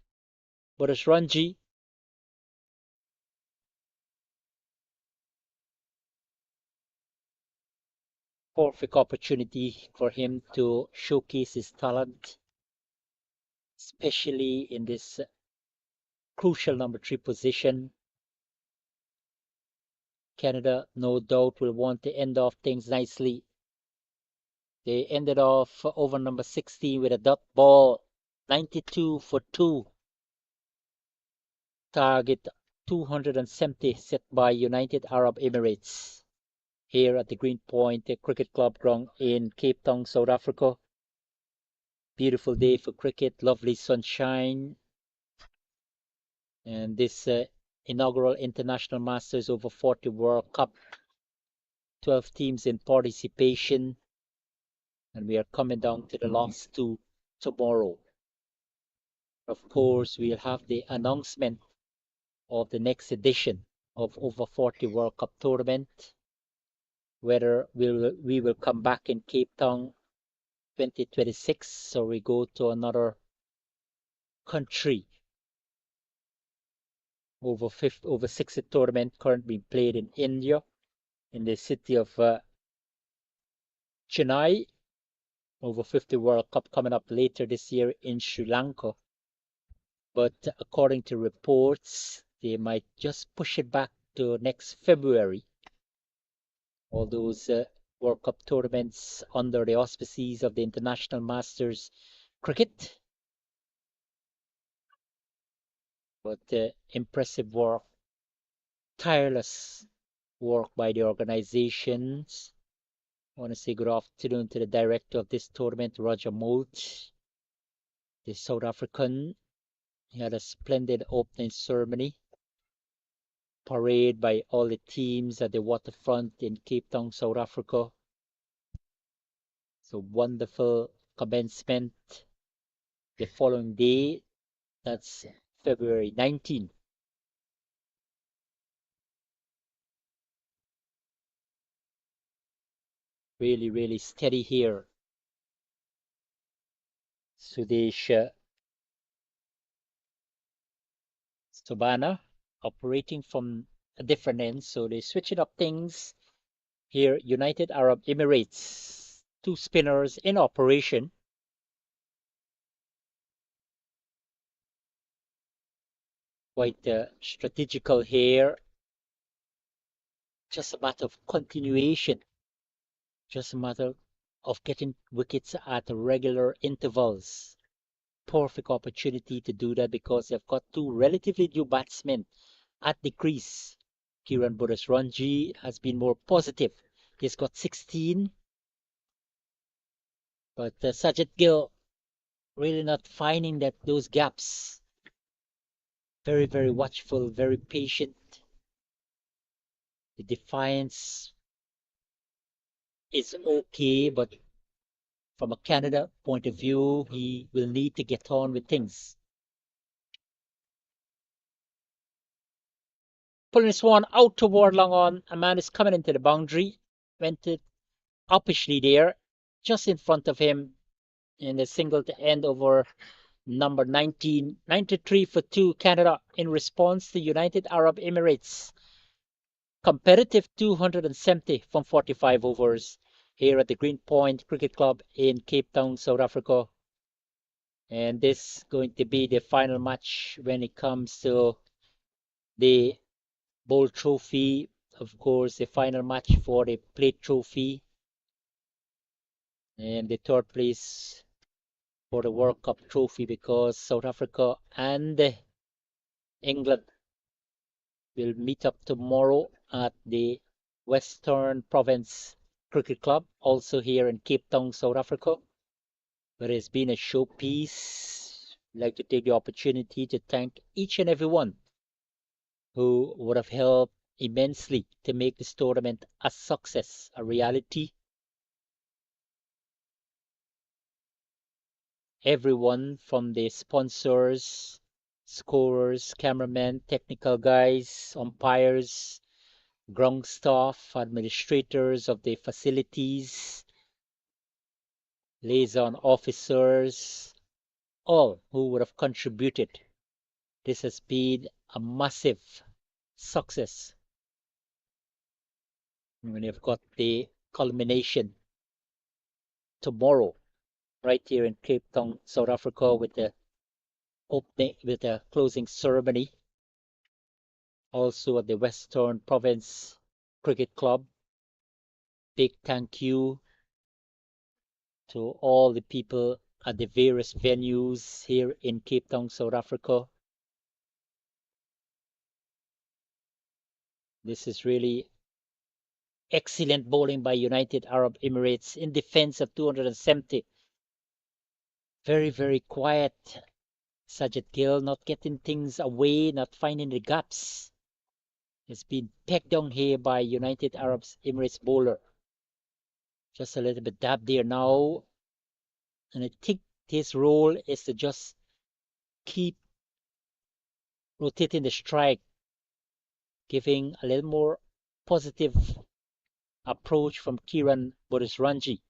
Bodasranji. Perfect opportunity for him to showcase his talent, especially in this crucial number 3 position. Canada, no doubt, will want to end off things nicely. They ended off over number 16 with a dot ball, 92 for 2. Target 270 set by United Arab Emirates here at the Greenpoint Cricket Club ground in Cape Town, South Africa. Beautiful day for cricket, lovely sunshine. And this inaugural International Masters Over 40 World Cup. 12 teams in participation. And we are coming down to the last two tomorrow. Of course, we'll have the announcement of the next edition of Over 40 World Cup tournament. Whether we will come back in Cape Town 2026 or we go to another country. Over 60 tournament currently being played in India, in the city of Chennai. Over 50 World Cup coming up later this year in Sri Lanka. But according to reports, they might just push it back to next February. All those World Cup tournaments under the auspices of the International Masters Cricket. But impressive work, tireless work by the organizations. I want to say good afternoon to the director of this tournament, Roger Moult, the South African. He had a splendid opening ceremony. parade by all the teams at the waterfront in Cape Town, South Africa. So wonderful commencement the following day. That's February 19. Really, really steady here. Sudesh Sobana operating from a different end. So they're switching up things here. United Arab Emirates, two spinners in operation. Quite strategical here. Just a matter of continuation. Just a matter of getting wickets at regular intervals. Perfect opportunity to do that because they've got two relatively new batsmen at the crease. Kiran Bodasranji has been more positive. He's got 16, but Sajid Gill really not finding that those gaps. Very, very watchful, very patient. The defiance is okay, but from a Canada point of view, he will need to get on with things. Pulling this one out toward long on. A man is coming into the boundary. Went it uppishly there, just in front of him in a single to end over number 19. 93 for 2 Canada in response to United Arab Emirates. Competitive 270 from 45 overs here at the Green Point Cricket Club in Cape Town, South Africa. And this is going to be the final match when it comes to the Bowl Trophy. Of course, the final match for the Plate Trophy. And the third place for the World Cup trophy because South Africa and England will meet up tomorrow at the Western Province Cricket Club, also here in Cape Town, South Africa, where it's been a showpiece. I'd like to take the opportunity to thank each and every one who would have helped immensely to make this tournament a success, a reality. Everyone from the sponsors, scorers, cameramen, technical guys, umpires, ground staff, administrators of the facilities, liaison officers, all who would have contributed. This has been a massive success. When you've got the culmination tomorrow, right here in Cape Town, South Africa, with the opening, with the closing ceremony. Also at the Western Province Cricket Club. Big thank you to all the people at the various venues here in Cape Town, South Africa. This is really excellent bowling by United Arab Emirates in defense of 270. Very, very quiet. Sajid Gill not getting things away, not finding the gaps. It's been pegged down here by United Arab Emirates bowler. Just a little bit dab there now. And I think his role is to just keep rotating the strike, giving a little more positive approach from Kiran Bodasranji.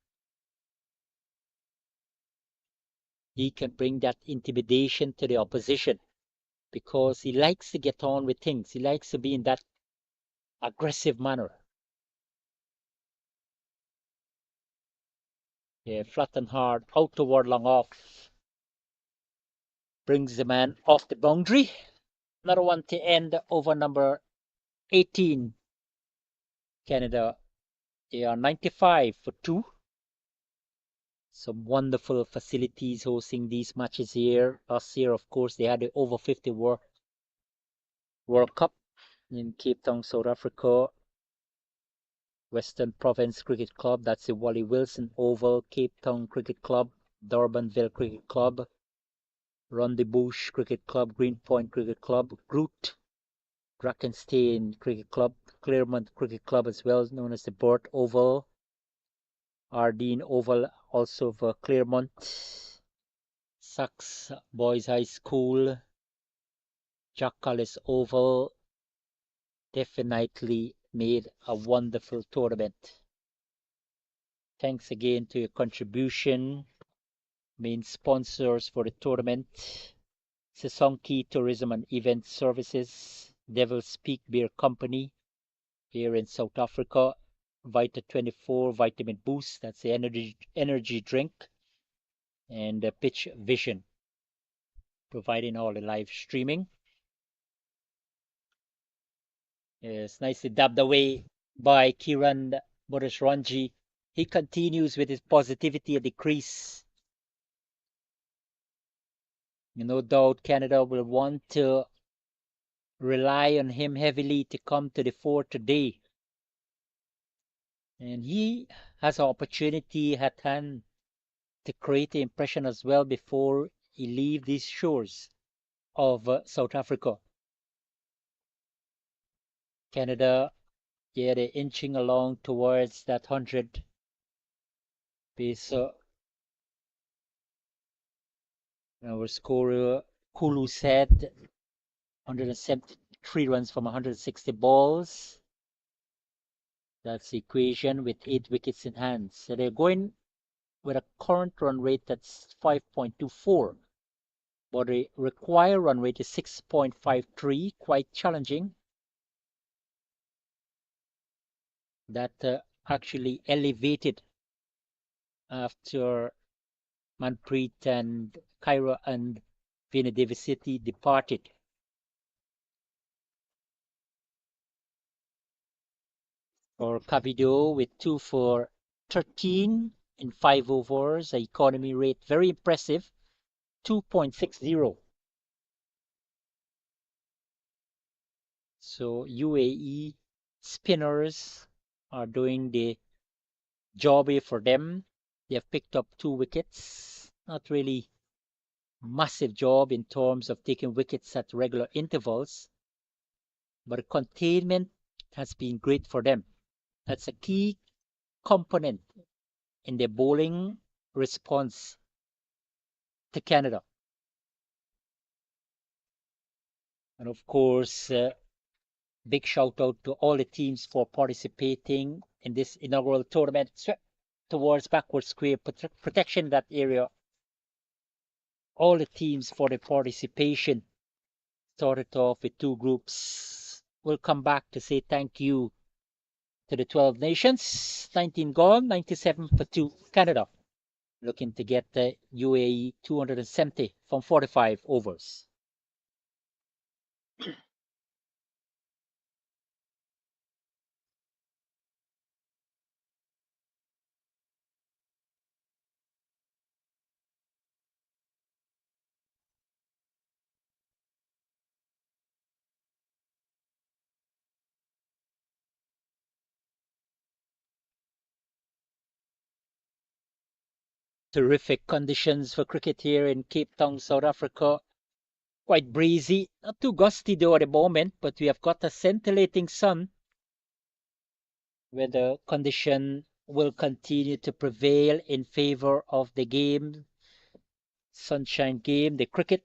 He can bring that intimidation to the opposition because he likes to get on with things. He likes to be in that aggressive manner. Yeah, flat and hard, out toward long off. Brings the man off the boundary. Another one to end over number 18. Canada, they are 95 for 2. Some wonderful facilities hosting these matches here. Last year, of course, they had the over 50 World Cup in Cape Town, South Africa. Western Province Cricket Club, that's the Wally Wilson Oval, Cape Town Cricket Club, Durbanville Cricket Club, Rondebosch Cricket Club, Greenpoint Cricket Club, Groot Drakenstein Cricket Club, Claremont Cricket Club as well, known as the Burt Oval, Ardeen Oval, also for Claremont, Sax Boys High School, Jack Collis Oval, definitely made a wonderful tournament. Thanks again to your contribution. Main sponsors for the tournament: Sesonki Tourism and Event Services, Devil's Peak Beer Company here in South Africa, Vita 24 Vitamin Boost, that's the energy drink, and Pitch Vision, providing all the live streaming. Yes, nicely dubbed away by Kiran Bodashranji. He continues with his positivity at the crease. No doubt Canada will want to rely on him heavily to come to the fore today. And he has an opportunity at hand to create the impression as well before he leaves these shores of South Africa. Canada, yeah, they're inching along towards that 100 base. Our scorer Kulu said 173 runs from 160 balls. That's the equation with 8 wickets in hand. So they're going with a current run rate that's 5.24. But the required run rate is 6.53, quite challenging. That actually elevated after Manpreet and Kyra and Vinay Davis City departed. Or Cavido with 2 for 13 in 5 overs, the economy rate very impressive, 2.60. So UAE spinners are doing the job for them. They have picked up 2 wickets. Not really massive job in terms of taking wickets at regular intervals, but containment has been great for them. That's a key component in their bowling response to Canada. And of course, big shout out to all the teams for participating in this inaugural tournament. Swept towards backward square protection in that area. All the teams for the participation. Started off with 2 groups. We'll come back to say thank you to the 12 nations. 19 gone, 97 for 2 Canada. Looking to get the UAE 270 from 45 overs. Terrific conditions for cricket here in Cape Town, South Africa. Quite breezy, not too gusty though at the moment, but we have got a scintillating sun. Weather condition will continue to prevail in favor of the game, sunshine game, the cricket,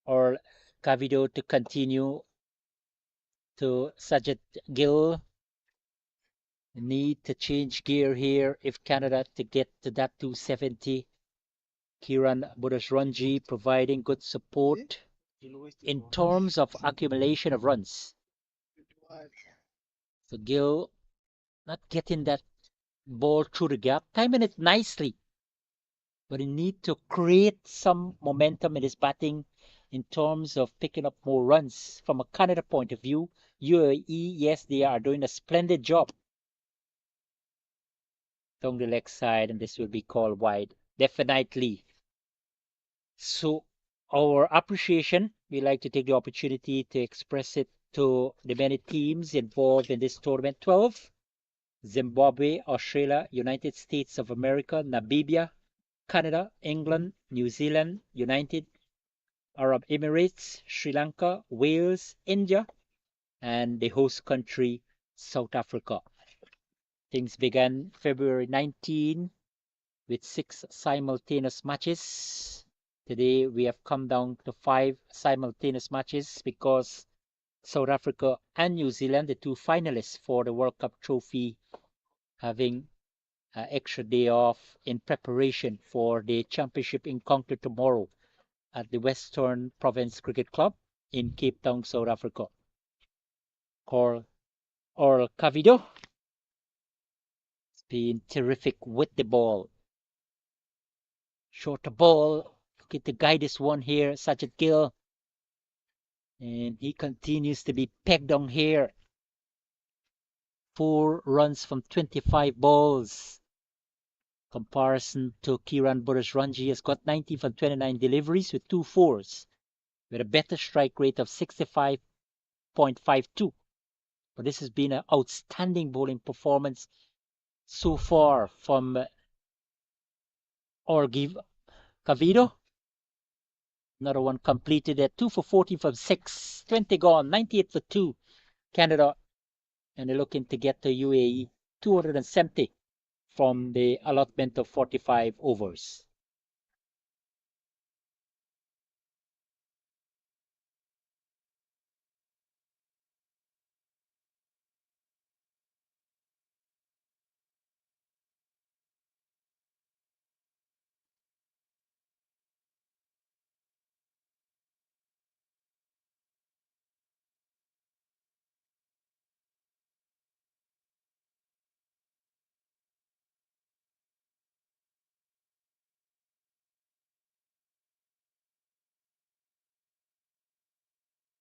or Cavido to continue to Sajid Gill. Need to change gear here if Canada to get to that 270. Kiran Bodashranji providing good support in terms of accumulation of runs. So Gill not getting that ball through the gap, timing it nicely, but he need to create some momentum in his batting in terms of picking up more runs. From a Canada point of view, UAE, yes, they are doing a splendid job on the leg side, and this will be called wide, definitely. So our appreciation, we like to take the opportunity to express it to the many teams involved in this tournament. 12, Zimbabwe, Australia, United States of America, Namibia, Canada, England, New Zealand, United Arab Emirates, Sri Lanka, Wales, India, and the host country, South Africa. Things began February 19 with 6 simultaneous matches. Today we have come down to 5 simultaneous matches because South Africa and New Zealand, the two finalists for the World Cup trophy, having an extra day off in preparation for the championship encounter tomorrow at the Western Province Cricket Club in Cape Town, South Africa. Oral Cavido has been terrific with the ball. Shorter ball, looking to guide this one here, Sajid Gill. And he continues to be pegged on here. 4 runs from 25 balls. Comparison to Kiran Ranji has got 19 from 29 deliveries with 2 fours, with a better strike rate of 65.52. But this has been an outstanding bowling performance so far from Cavido. Another one completed at 2 for 14 from 6, 20 gone, 98 for 2. Canada, and they're looking to get to UAE 270 from the allotment of 45 overs.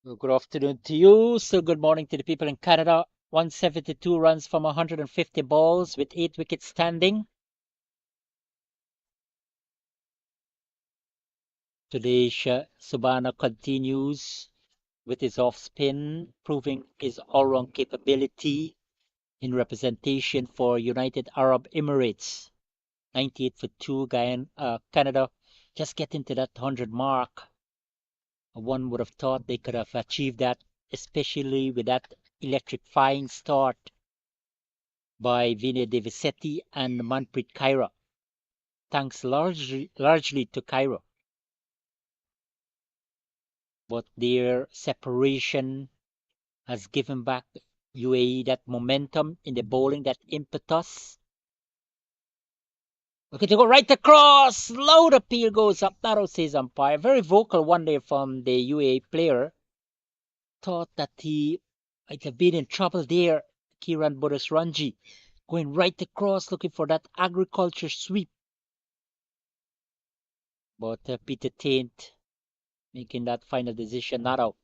Well, good afternoon to you. So good morning to the people in Canada. 172 runs from 150 balls with 8 wickets standing. Today, Subhana continues with his off spin, proving his all-round capability in representation for United Arab Emirates. 98 for 2, Canada just getting to that 100 mark. One would have thought they could have achieved that, especially with that electrifying start by Vinay Devisetti and Manpreet Kaira. Thanks largely to Kaira. But their separation has given back UAE that momentum in the bowling, that impetus. Okay, to go right across. Loud appeal goes up. Narrow, says umpire. Very vocal one day from the UAE player. Thought that he might have been in trouble there. Kiran Ranji going right across, looking for that agriculture sweep. But Peter Taint making that final decision, not out.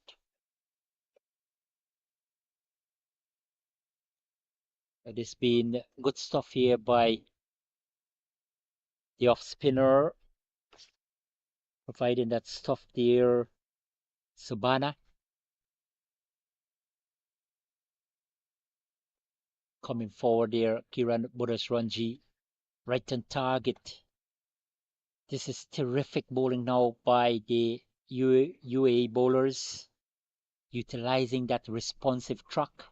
It has been good stuff here by the off spinner, providing that stuff there. Subhana coming forward there. Kiran Ranji right on target. This is terrific bowling now by the UAE bowlers, utilizing that responsive truck.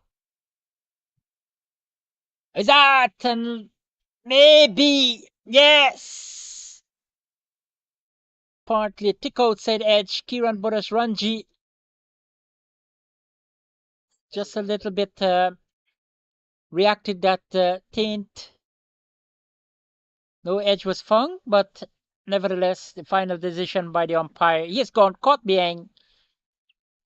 Is that and maybe yes? Partly tick outside edge. Kiran Ranji just a little bit reacted that taint. No edge was found, but nevertheless, the final decision by the umpire. He has gone caught behind,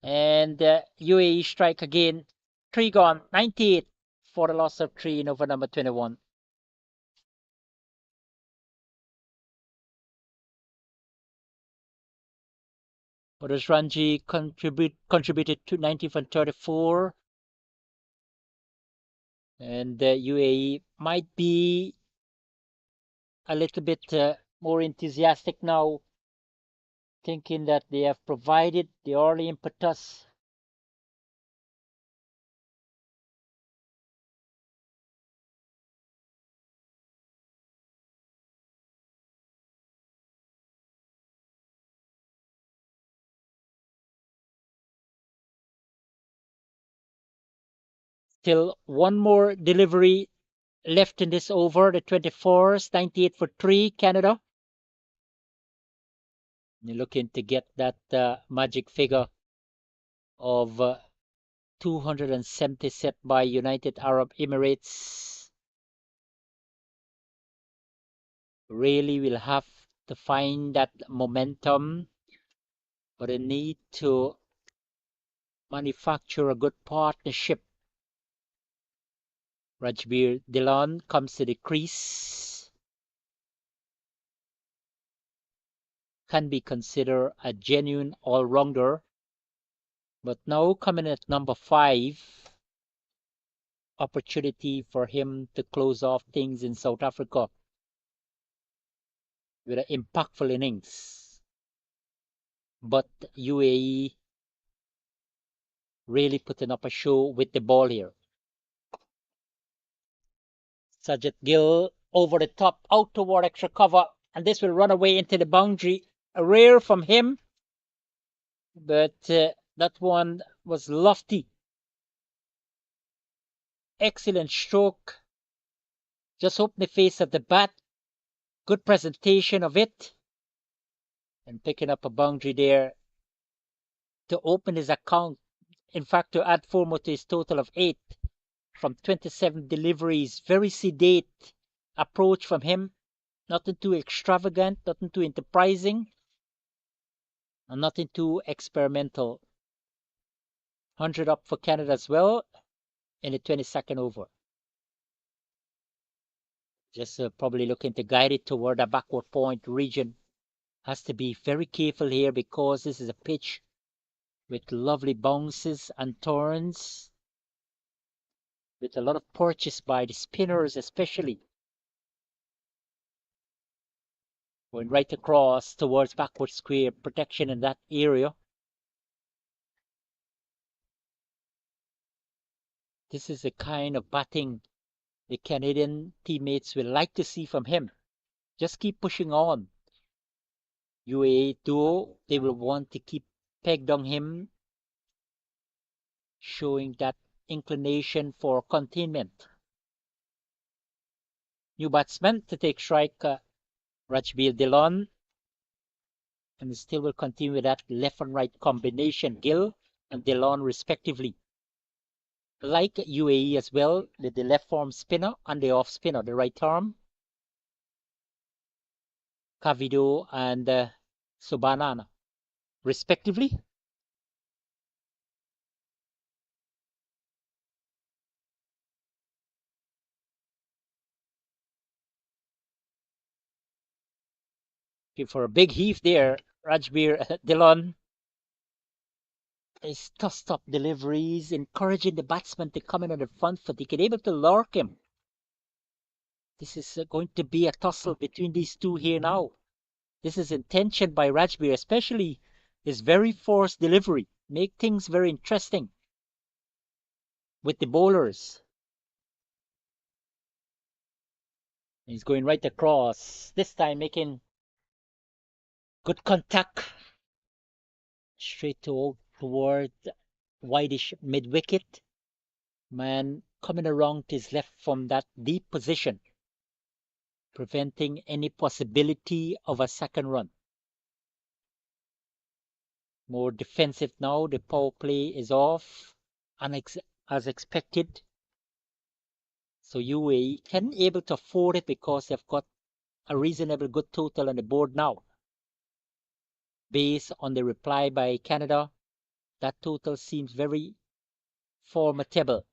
and UAE strike again. 3 gone, 98 for the loss of 3 in over number 21. Ranji contributed to 19 from 34, and UAE might be a little bit more enthusiastic now, thinking that they have provided the early impetus. Till one more delivery left in this over, the 24s, 98 for 3, Canada. You're looking to get that magic figure of 270 set by United Arab Emirates. Really will have to find that momentum, but they need to manufacture a good partnership. Rajbir Dhillon comes to the crease. Can be considered a genuine all-rounder, but now coming at number 5, opportunity for him to close off things in South Africa with an impactful innings. But UAE really putting up a show with the ball here. Sajid Gill over the top, out toward extra cover, and this will run away into the boundary. A rare from him, but that one was lofty. Excellent stroke. Just open the face of the bat. Good presentation of it. And picking up a boundary there to open his account. In fact, to add 4 more to his total of 8 from 27 deliveries. Very sedate approach from him. Nothing too extravagant, nothing too enterprising, and nothing too experimental. 100 up for Canada as well in the 22nd over. Just probably looking to guide it toward a backward point region. Has to be very careful here because this is a pitch with lovely bounces and turns, with a lot of purchase by the spinners especially. Going right across towards backward square, protection in that area. This is the kind of batting the Canadian teammates will like to see from him. Just keep pushing on. UAE duo, they will want to keep pegged on him, showing that inclination for containment. New batsman to take strike, Rajbir Dhillon, and still will continue with that left and right combination, Gill and Dhillon respectively. Like UAE as well, with the left arm spinner and the off spinner, the right arm, Cavido and Subanana, respectively. For a big heave there, Rajbir Dhillon is tossed up deliveries, encouraging the batsman to come in on the front foot. He can able to lurk him. This is going to be a tussle between these two here now. This is intention by Rajbir, especially his very forced delivery. Make things very interesting with the bowlers. He's going right across, this time making good contact straight toward wideish mid wicket. Man coming around to his left from that deep position, preventing any possibility of a second run. More defensive now. The power play is off, as expected. So UAE can able to afford it because they've got a reasonable good total on the board now. Based on the reply by Canada, that total seems very formidable.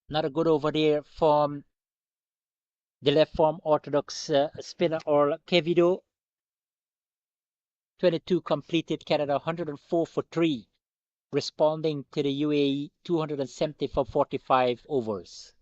Not a good over there from the left arm orthodox spinner or Kevido. 22 completed, Canada 104 for 3, responding to the UAE 270 for 45 overs.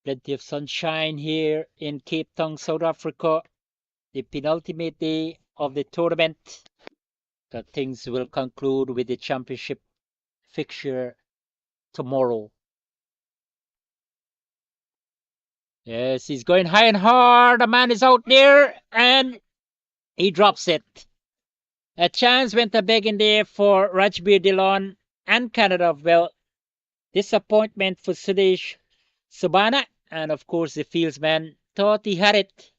Plenty of sunshine here in Cape Town, South Africa. The penultimate day of the tournament. That things will conclude with the championship fixture tomorrow. Yes, he's going high and hard. The man is out there and he drops it. A chance went a begging there for Rajbir Dillon and Canada. Well, disappointment for Sudesh Subana. And of course, the fieldsman thought he had it.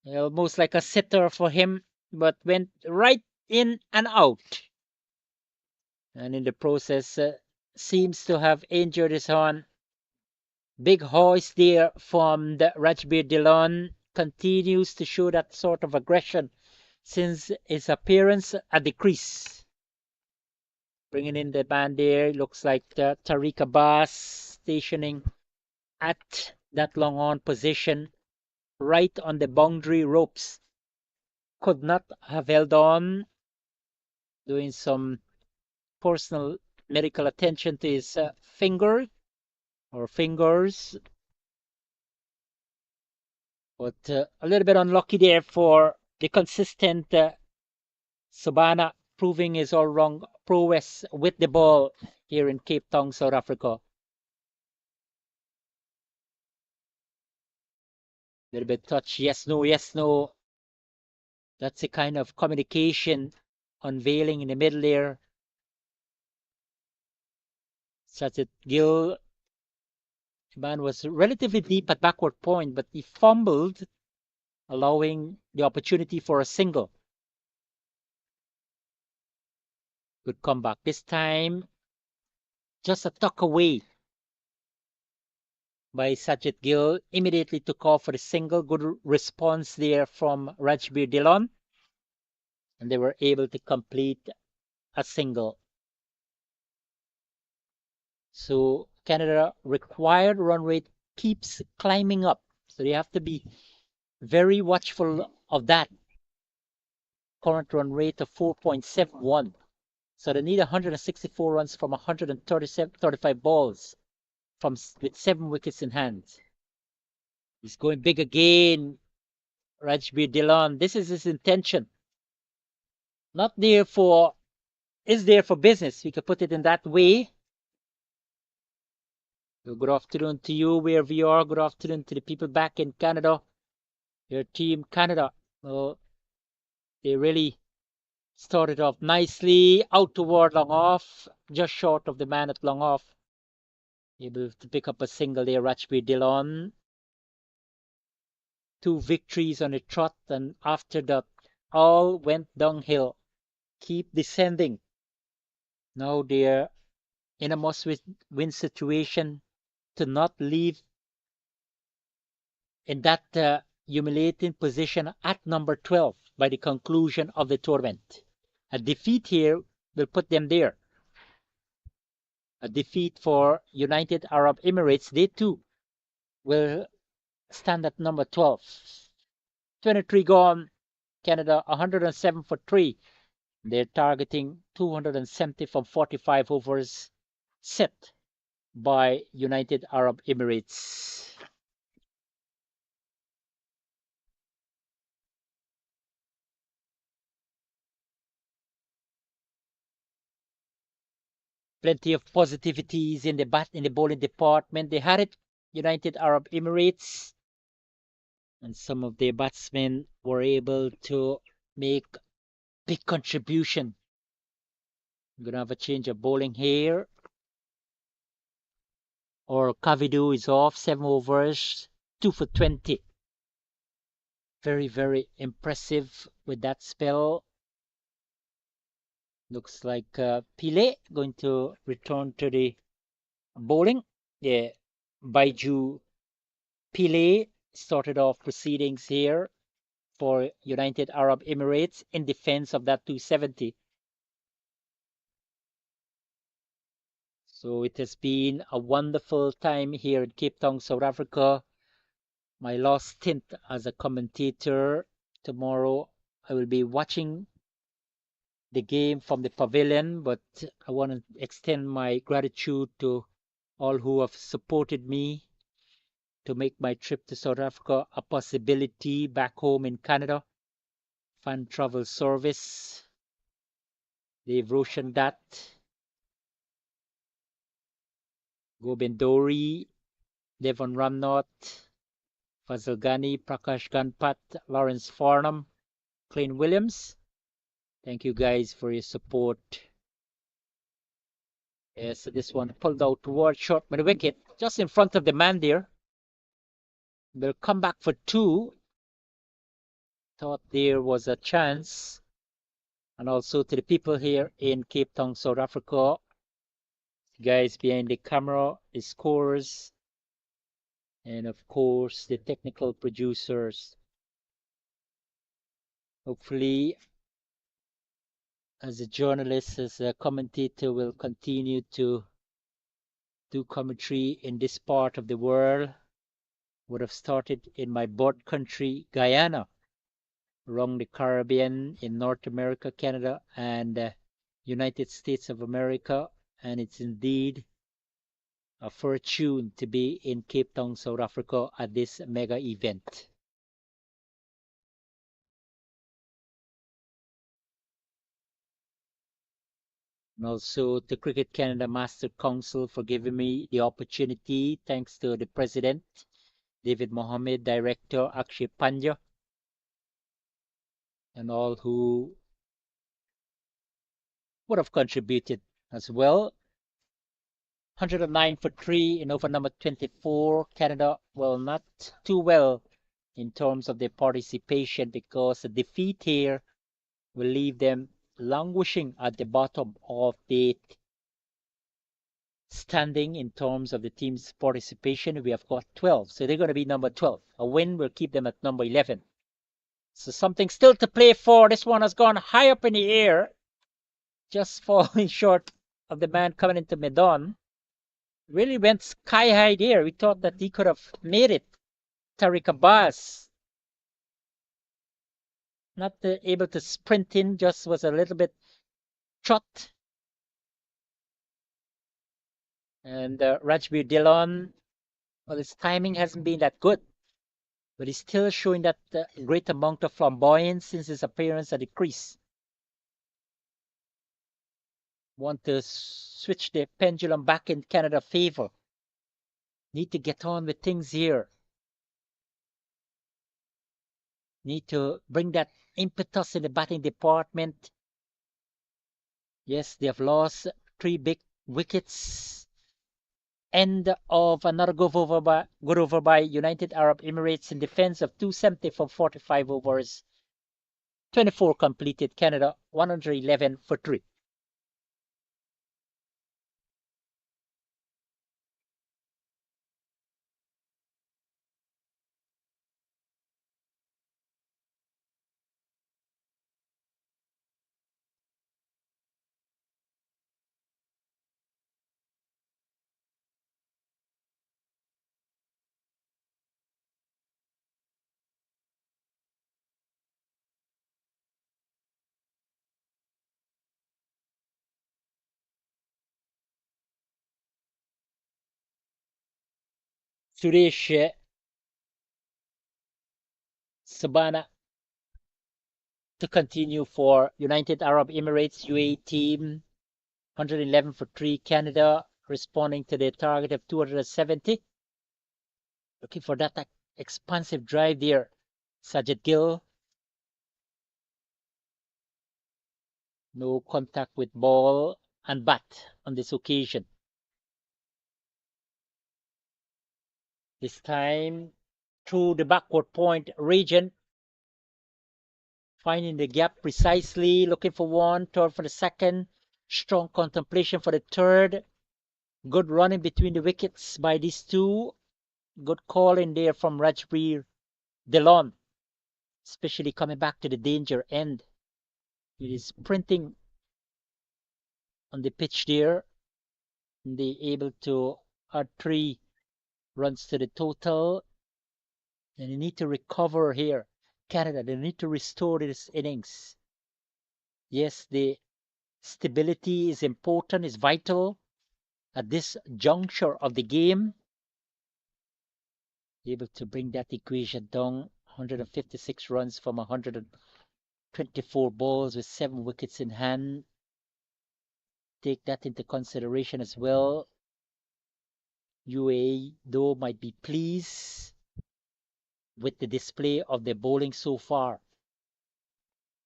Almost like a sitter for him, but went right in and out. And in the process, seems to have injured his horn. Big hoist there from the Rajbir Dillon. Continues to show that sort of aggression since his appearance at the crease. Bringing in the band there, looks like Tariq Abbas stationing at that long on position, right on the boundary ropes. Could not have held on, doing some personal medical attention to his finger or fingers. But a little bit unlucky there for the consistent Subana, proving his all-round prowess with the ball here in Cape Town, South Africa. Little bit touch, yes, no, yes, no. That's the kind of communication unveiling in the middle there. Sajid Gill, the man was relatively deep at backward point, but he fumbled, allowing the opportunity for a single. Good comeback. This time, just a tuck away by Sajid Gill. Immediately took off for the single. Good response there from Rajbir Dillon. And they were able to complete a single. So Canada required run rate keeps climbing up. So they have to be very watchful of that. Current run rate of 4.71. So they need 164 runs from 135 balls with 7 wickets in hand. He's going big again. Rajbir Dillon. This is his intention. Not there for, is there for business. We could put it in that way. Good afternoon to you, wherever you are. Good afternoon to the people back in Canada. Your team, Canada. Well, they really started off nicely. Out toward long off. Just short of the man at long off. Able to pick up a single there, Rajbir Dillon. 2 victories on a trot, and after that, all went downhill. Keep descending. Now they're in a must-win situation to not leave in that humiliating position at number 12 by the conclusion of the tournament. A defeat here will put them there. A defeat for United Arab Emirates, they too will stand at number 12. 23 gone. Canada 107 for 3. They're targeting 270 from 45 overs set by United Arab Emirates. Plenty of positivities in the bowling department. They had it, United Arab Emirates, and some of their batsmen were able to make big contribution. I'm gonna have a change of bowling here. Or Kavidu is off, 7 overs, 2 for 20. Very, very impressive with that spell. Looks like Pile going to return to the bowling. Yeah, Baiju Pile started off proceedings here for United Arab Emirates in defense of that 270. So it has been a wonderful time here in Cape Town, South Africa. My last stint as a commentator. Tomorrow I will be watching the game from the pavilion, but I want to extend my gratitude to all who have supported me to make my trip to South Africa a possibility back home in Canada. Fan Travel Service, Dave Roshandat, Gobindori, Devon Ramnath, Fazal Ghani, Prakash Ganpat, Lawrence Farnham, Clint Williams. Thank you guys for your support. Yes, this one pulled out toward short mid wicket, just in front of the man there. They'll come back for two. Thought there was a chance. And also to the people here in Cape Town, South Africa, guys behind the camera, the scorers, and of course the technical producers. Hopefully, as a journalist, as a commentator, will continue to do commentary in this part of the world. Would have started in my birth country, Guyana, around the Caribbean, in North America, Canada, and United States of America. And it's indeed a fortune to be in Cape Town, South Africa at this mega event. And also to Cricket Canada Master Council for giving me the opportunity. Thanks to the President, David Mohammed, Director Akshay Pandya, and all who would have contributed as well. 109 for 3 in over number 24. Canada, well, not too well in terms of their participation, because a defeat here will leave them languishing at the bottom of the standing in terms of the team's participation. We have got 12, so they're going to be number 12. A win will keep them at number 11. So something still to play for. This one has gone high up in the air, just falling short of the man coming into Medan. Really went sky high there. We thought that he could have made it. Tariq Abbas, not able to sprint in, just was a little bit trot. And Rajbir Dillon, well, his timing hasn't been that good, but he's still showing that great amount of flamboyance since his appearance at the crease. Want to switch the pendulum back in Canada's favor. Need to get on with things here. Need to bring that impetus in the batting department. Yes, they have lost 3 big wickets. End of another good over by United Arab Emirates in defense of 270 from 45 overs. 24 completed. Canada 111 for 3. Suresh Sabana to continue for United Arab Emirates UAE team. 111 for 3. Canada responding to their target of 270. Looking for that expansive drive there. Sajid Gill. No contact with ball and bat on this occasion. This time through the backward point region. Finding the gap precisely. Looking for one. Third for the second. Strong contemplation for the third. Good running between the wickets by these two. Good call in there from Rajbir Dillon, especially coming back to the danger end. He is sprinting on the pitch there. And they able to add 3 runs to the total. And they need to recover here. Canada, they need to restore this innings. Yes, the stability is important, is vital. at this juncture of the game, able to bring that equation down. 156 runs from 124 balls with 7 wickets in hand. Take that into consideration as well. UAE, though, might be pleased with the display of their bowling so far.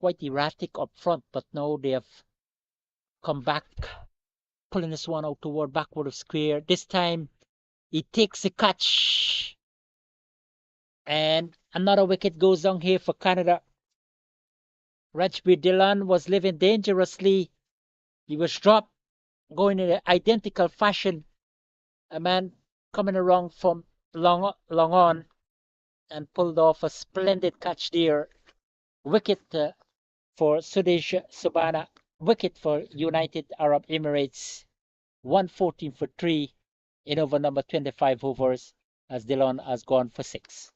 Quite erratic up front, but now they have come back, pulling this one out toward backward of square. This time, he takes the catch. And another wicket goes down here for Canada. Rajbir Dhillon was living dangerously. He was dropped, going in an identical fashion. A man coming around from long on and pulled off a splendid catch there. Wicket for Sudesh Subana. Wicket for United Arab Emirates. 114 for 3 in over number 25 overs as Dhillon has gone for 6.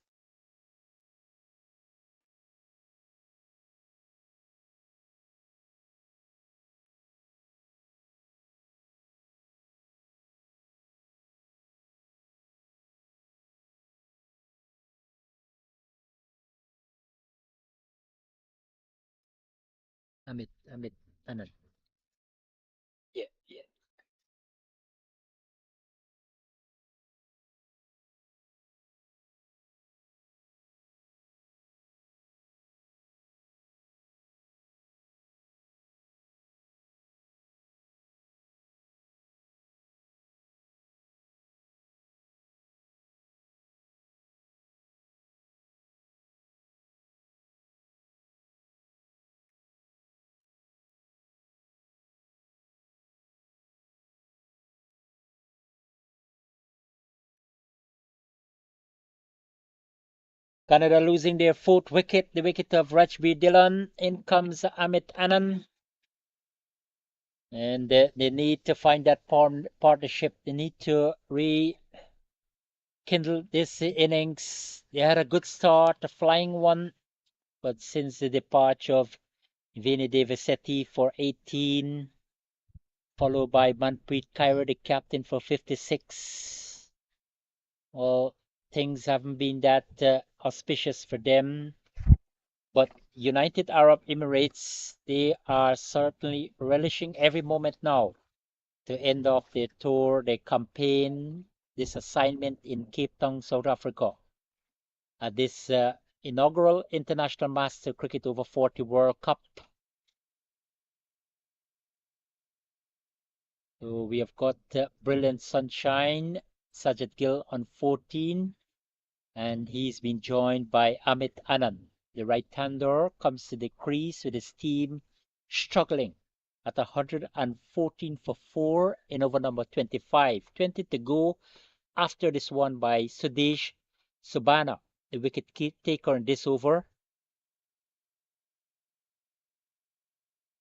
Amit Anand. Yeah, yeah. Canada losing their 4th wicket, the wicket of Rajbir Dhillon. In comes Amit Anand. And they need to find that partnership. They need to rekindle this innings. They had a good start, a flying one, but since the departure of Vinny Devasetti for 18, followed by Manpreet Kaur, the captain, for 56, well, things haven't been that auspicious for them. But United Arab Emirates, they are certainly relishing every moment now to end off their tour, their campaign, this assignment in Cape Town, South Africa, at this inaugural International Master Cricket Over 40 World Cup. So we have got Brilliant Sunshine, Sajid Gill on 14, and he's been joined by Amit Anand. The right-hander comes to the crease with his team struggling at 114 for 4 in over number 25. 20 to go after this one by Sudesh Subana, the wicket taker in this over.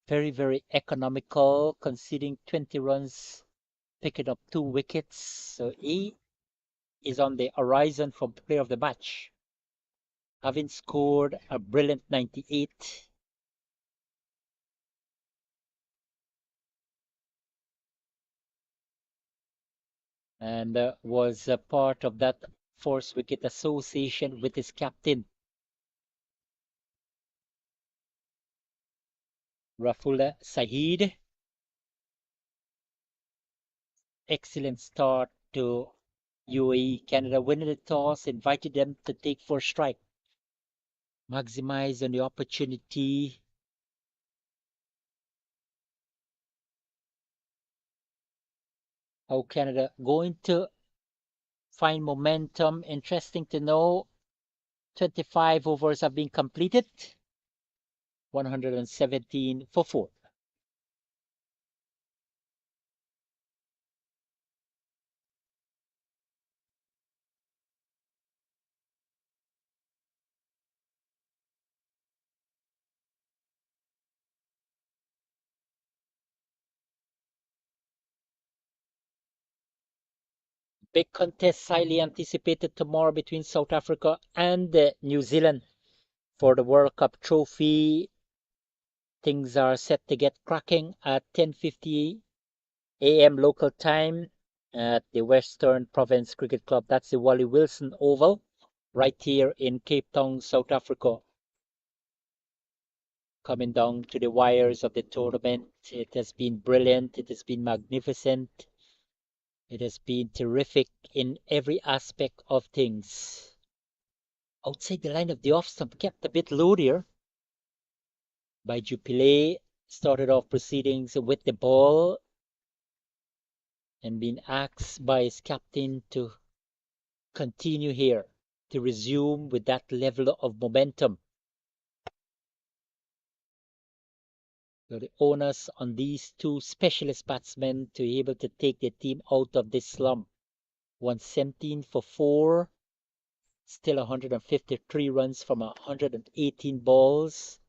Very, very economical, conceding 20 runs, picking up 2 wickets. So he is on the horizon for player of the match, having scored a brilliant 98. And was a part of that forced wicket association with his captain, Rafula Saeed. Excellent start to UAE. Canada winning the toss, invited them to take first strike. Maximize on the opportunity. How Canada going to find momentum? Interesting to know. 25 overs have been completed. 117 for 4. Big contest highly anticipated tomorrow between South Africa and New Zealand for the World Cup trophy. Things are set to get cracking at 10:50 a.m. local time. at the Western Province Cricket Club. That's the Wally Wilson Oval right here in Cape Town, South Africa. Coming down to the wires of the tournament. It has been brilliant. It has been magnificent. It has been terrific in every aspect of things. Outside the line of the off stump, kept a bit low there by Jupiler. Started off proceedings with the ball and been asked by his captain to continue here, to resume with that level of momentum. So the onus on these two specialist batsmen to be able to take the team out of this slump. 117 for 4, still 153 runs from 118 balls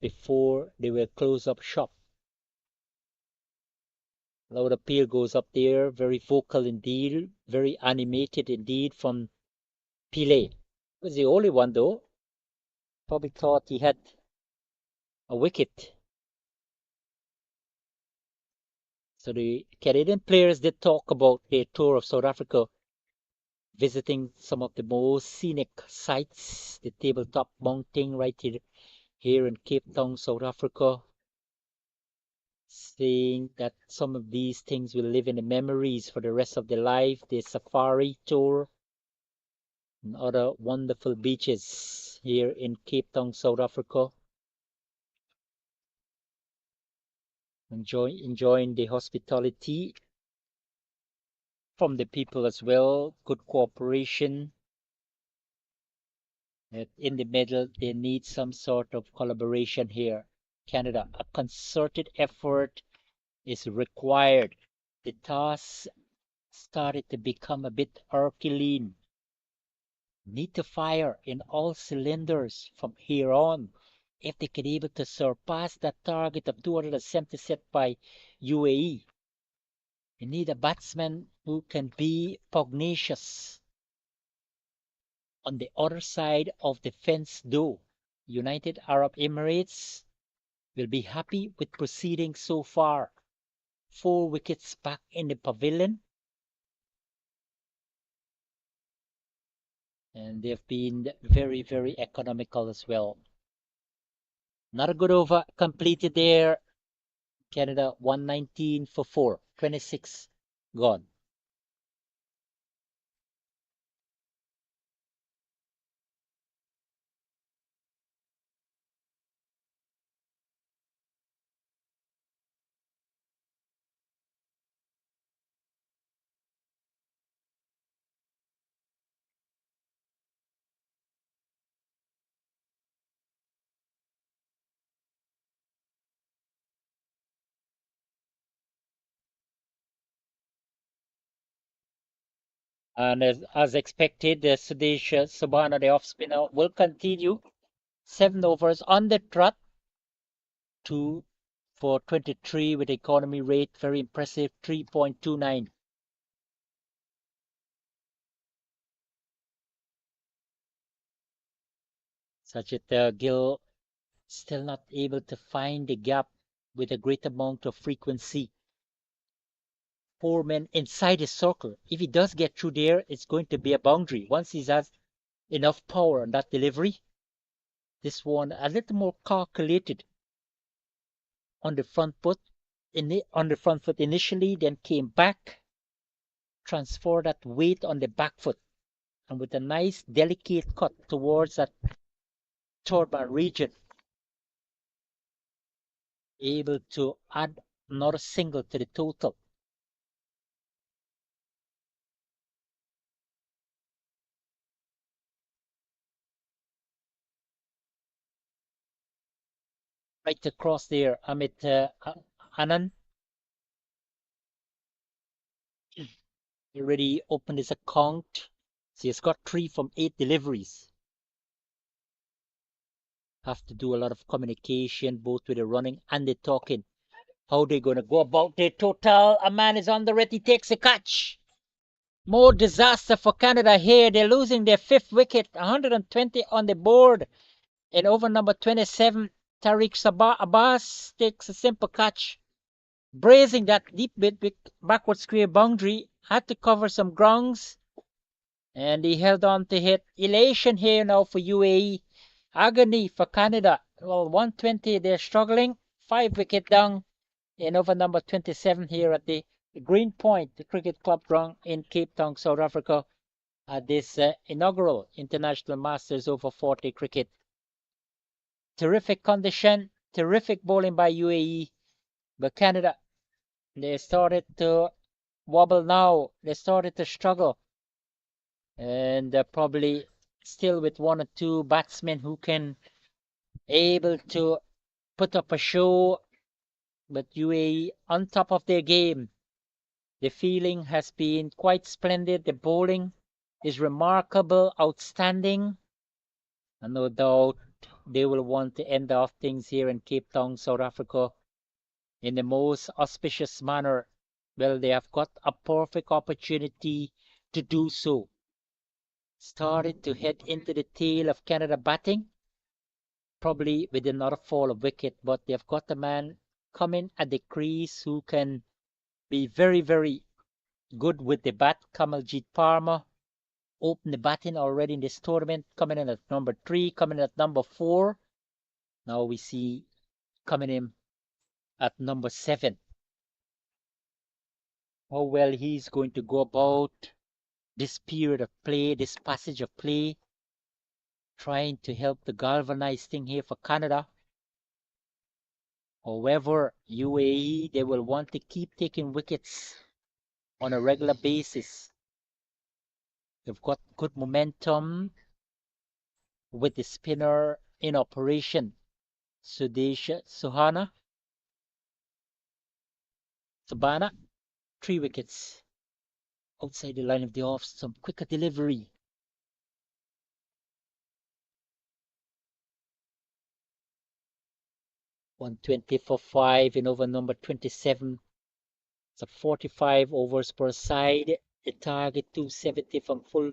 before they will close up shop. Loud appeal goes up there, very vocal indeed, very animated indeed from Pile. Was the only one though. Probably thought he had a wicket. So the Canadian players did talk about their tour of South Africa, visiting some of the most scenic sites, the tabletop mountain right here in Cape Town, South Africa, saying that some of these things will live in the memories for the rest of their life, the safari tour and other wonderful beaches here in Cape Town, South Africa. Enjoying the hospitality from the people as well, good cooperation. In the middle, they need some sort of collaboration here. Canada, a concerted effort is required. The task started to become a bit Herculean. Need to fire in all cylinders from here on. If they could able to surpass that target of 270 set by UAE, you need a batsman who can be pugnacious. On the other side of the fence, though, United Arab Emirates will be happy with proceeding so far. 4 wickets back in the pavilion. And they've been very, very economical as well. Not a good over completed there. Canada 119 for 4, 26 gone. And as expected, Sudesh Subhana, the off spinner, will continue. 7 overs on the trot. 2 for 23 with economy rate, very impressive, 3.29. Sajid Gill still not able to find the gap with a great amount of frequency. 4 men inside the circle. If he does get through there, it's going to be a boundary. Once he has enough power on that delivery, this one a little more calculated on the front foot, initially, then came back, transferred that weight on the back foot, and with a nice delicate cut towards that turban region, able to add another single to the total. Right across there, Amit Anand. He already opened his account. So he's got 3 from 8 deliveries. Have to do a lot of communication, both with the running and the talking. How they going to go about their total? A man is on the red. He takes a catch. More disaster for Canada here. They're losing their 5th wicket. 120 on the board. And over number 27, Tariq Abbas takes a simple catch, brazing that deep bit backward square boundary had to cover some grounds, and he held on to hit. Elation here now for UAE. Agony for Canada. Well, 120, they're struggling. 5 wicket down in over number 27 here at the Green Point, the cricket club ground in Cape Town, South Africa, at this inaugural International Masters over 40 cricket. Terrific condition, terrific bowling by UAE, but Canada, they started to wobble now. They started to struggle, and probably still with one or two batsmen who can able to put up a show, but UAE on top of their game. The feeling has been quite splendid. The bowling is remarkable, outstanding, and no doubt they will want to end off things here in Cape Town, South Africa, in the most auspicious manner. Well, they have got a perfect opportunity to do so. Started to head into the tail of Canada batting, probably with another fall of wicket, but they've got a man coming at the crease who can be very, very good with the bat. Kamaljit Parma opened the batting already in this tournament, coming in at number 3, coming in at number 4. Now we see coming in at number 7. How well he's going to go about this period of play, this passage of play, trying to help the galvanized thing here for Canada. However, UAE, they will want to keep taking wickets on a regular basis. They've got good momentum with the spinner in operation. Sudesh Sabana, 3 wickets outside the line of the off, some quicker delivery. .120 for 5 in over number 27. It's a 45 overs per side. The target 270 from full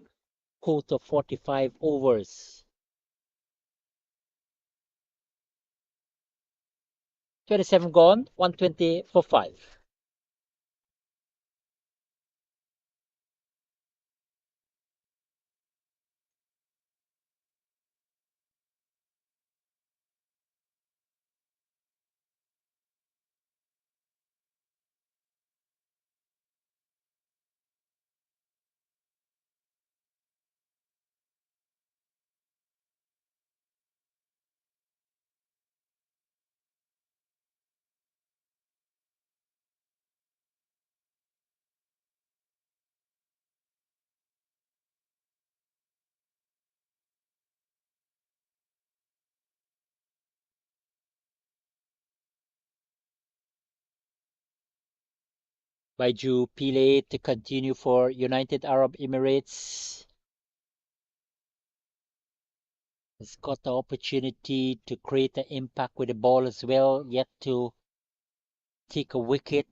quota 45 overs. 27 gone, 120 for 5. Baiju Pile to continue for United Arab Emirates. Has got the opportunity to create an impact with the ball as well, yet to take a wicket.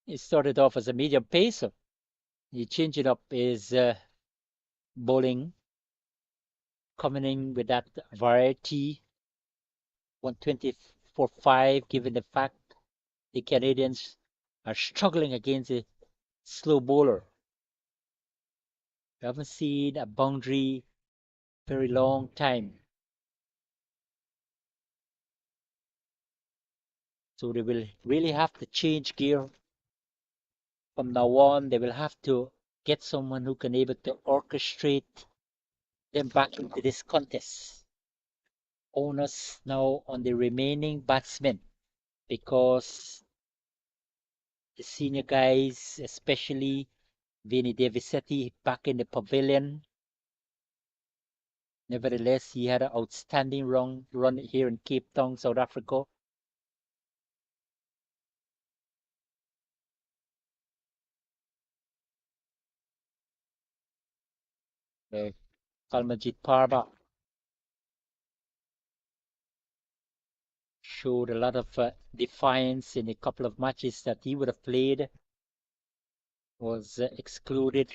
He started off as a medium pacer. He changed it up his bowling, coming in with that variety. 120 for 5, given the fact the Canadians are struggling against a slow bowler. We haven't seen a boundary very long time. So they will really have to change gear from now on. They will have to get someone who can able to orchestrate them back into this contest. Onus now on the remaining batsmen, because the senior guys, especially Vinny Davisetti, back in the pavilion. Nevertheless, he had an outstanding run here in Cape Town, South Africa. Kalmajit Parba showed a lot of defiance in a couple of matches that he would have played. Was excluded.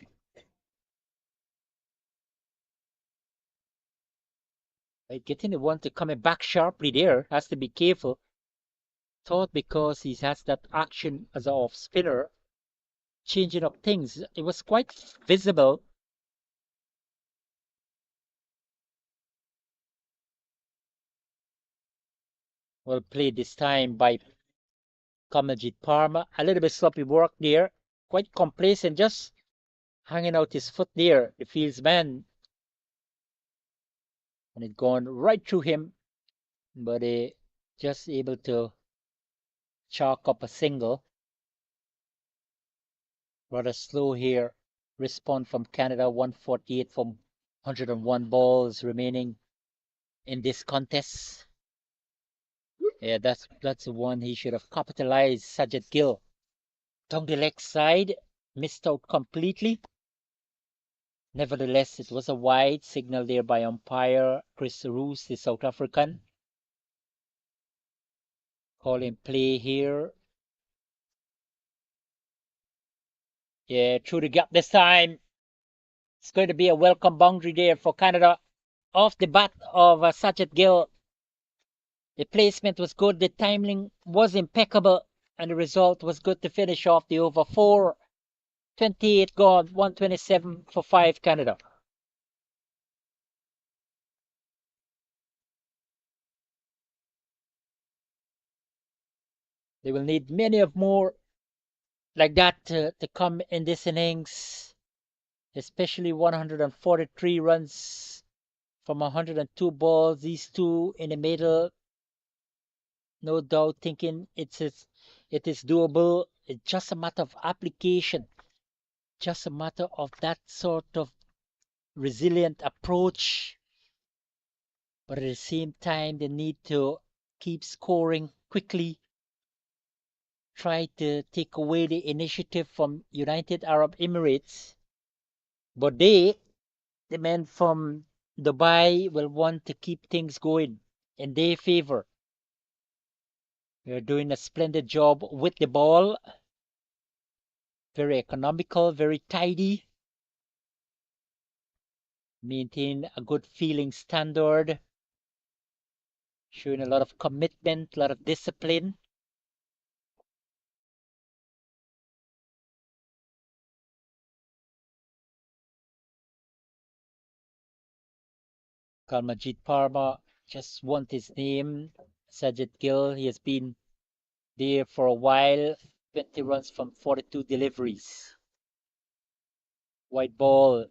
Getting the one to coming back sharply there. Has to be careful. Thought because he has that action as an off spinner, changing up things. It was quite visible. Well played this time by Kamaljeet Parma. A little bit sloppy work there. Quite complacent, just hanging out his foot there, the field's man. And it gone right through him, but just able to chalk up a single. Rather slow here. Response from Canada, 148 from 101 balls remaining in this contest. Yeah, that's the one he should have capitalized. Sajid Gill down the leg side, missed out completely. Nevertheless, it was a wide signal there by umpire Chris Roos, the South African. Calling play here. Yeah, through the gap this time. It's going to be a welcome boundary there for Canada. Off the bat of Sajid Gill. The placement was good, the timing was impeccable, and the result was good to finish off the over 4. 28 gone, 127 for 5 Canada. They will need many of more like that to come in this innings, especially 143 runs from 102 balls. These two in the middle, no doubt thinking it is doable. It's just a matter of application, just a matter of that sort of resilient approach. But at the same time, they need to keep scoring quickly, try to take away the initiative from United Arab Emirates. But the men from Dubai, will want to keep things going in their favor. They're doing a splendid job with the ball. Very economical, very tidy. Maintain a good feeling standard. Showing a lot of commitment, a lot of discipline. Kamaljeet Parma just want his name. Sajid Gill, he has been there for a while. 20 runs from 42 deliveries. White ball.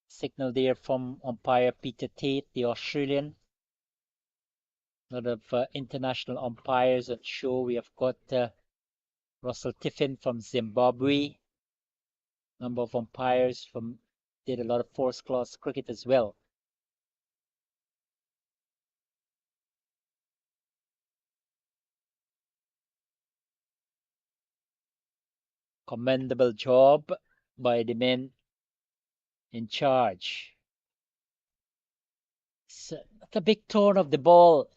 Signal there from umpire Peter Tate, the Australian. A lot of international umpires on show. We have got Russell Tiffin from Zimbabwe. Number of umpires from did a lot of first class cricket as well. Commendable job by the men in charge. So, not a big turn of the ball.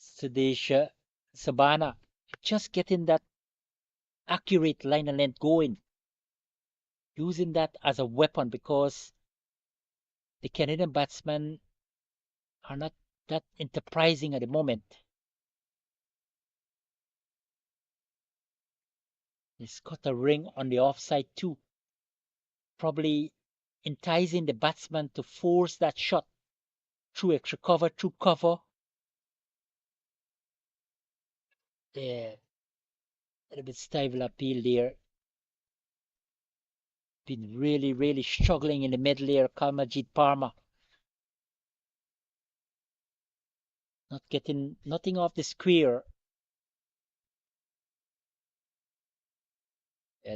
Sudesh Sabana just getting that accurate line and length going, using that as a weapon because the Canadian batsmen are not that enterprising at the moment. He's got a ring on the offside too, probably enticing the batsman to force that shot through extra cover, through cover. Yeah, a little bit stifle appeal there. Been really, really struggling in the middle there, Kamaljeet Parma. Not getting nothing off the square.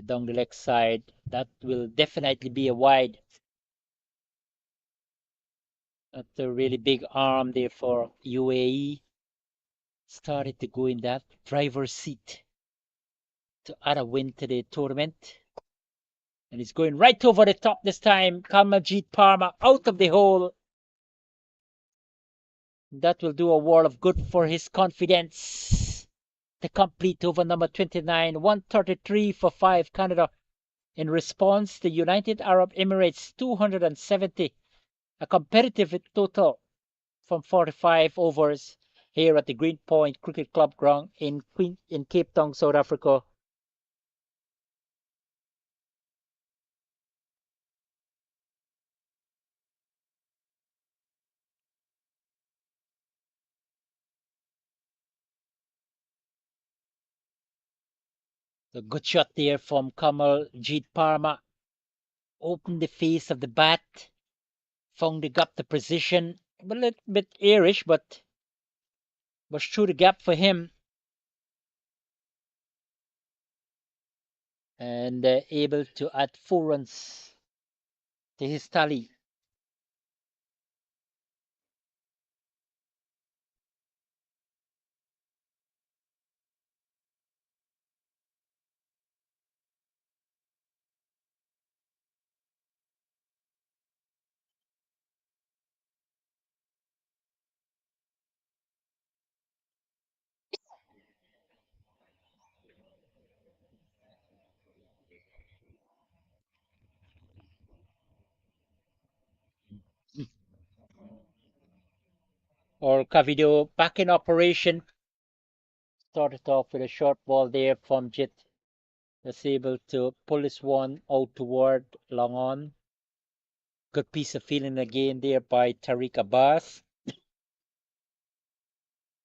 Down the leg side, that will definitely be a wide. That's a really big arm there for UAE. Started to go in that driver's seat to add a win to the tournament. And he's going right over the top this time. Kamaljeet Parma out of the hole. That will do a world of good for his confidence. The complete over number 29, 133 for 5 Canada. In response, the United Arab Emirates 270, a competitive total from 45 overs. here at the Greenpoint Cricket Club ground in Cape Town, South Africa. The good shot there from Kamal Jeet Parma. Opened the face of the bat. Found the gap, the position. A little bit airish, but was through the gap for him. And able to add 4 runs to his tally. Or Cavido back in operation. Started off with a short ball there from Jit. Was able to pull this one out toward long on. Good piece of fielding again there by Tariq Abbas.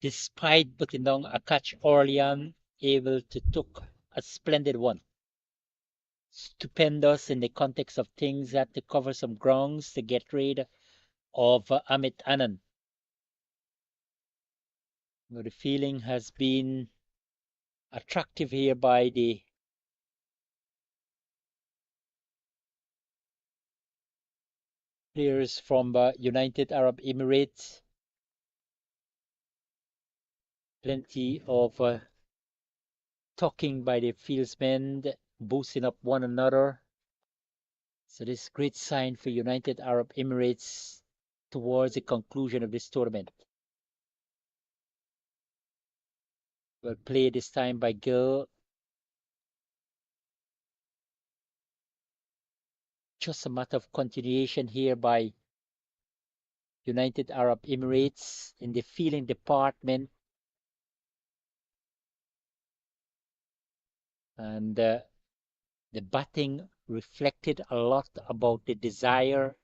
Despite putting down a catch early on, able to took a splendid one. Stupendous in the context of things, had to cover some grounds to get rid of Amit Anand. The feeling has been attractive here by the players from United Arab Emirates. Plenty of talking by the fieldsmen, boosting up one another. So this great sign for United Arab Emirates towards the conclusion of this tournament. Well played this time by Gill. Just a matter of continuation here by United Arab Emirates in the fielding department. And the batting reflected a lot about the desire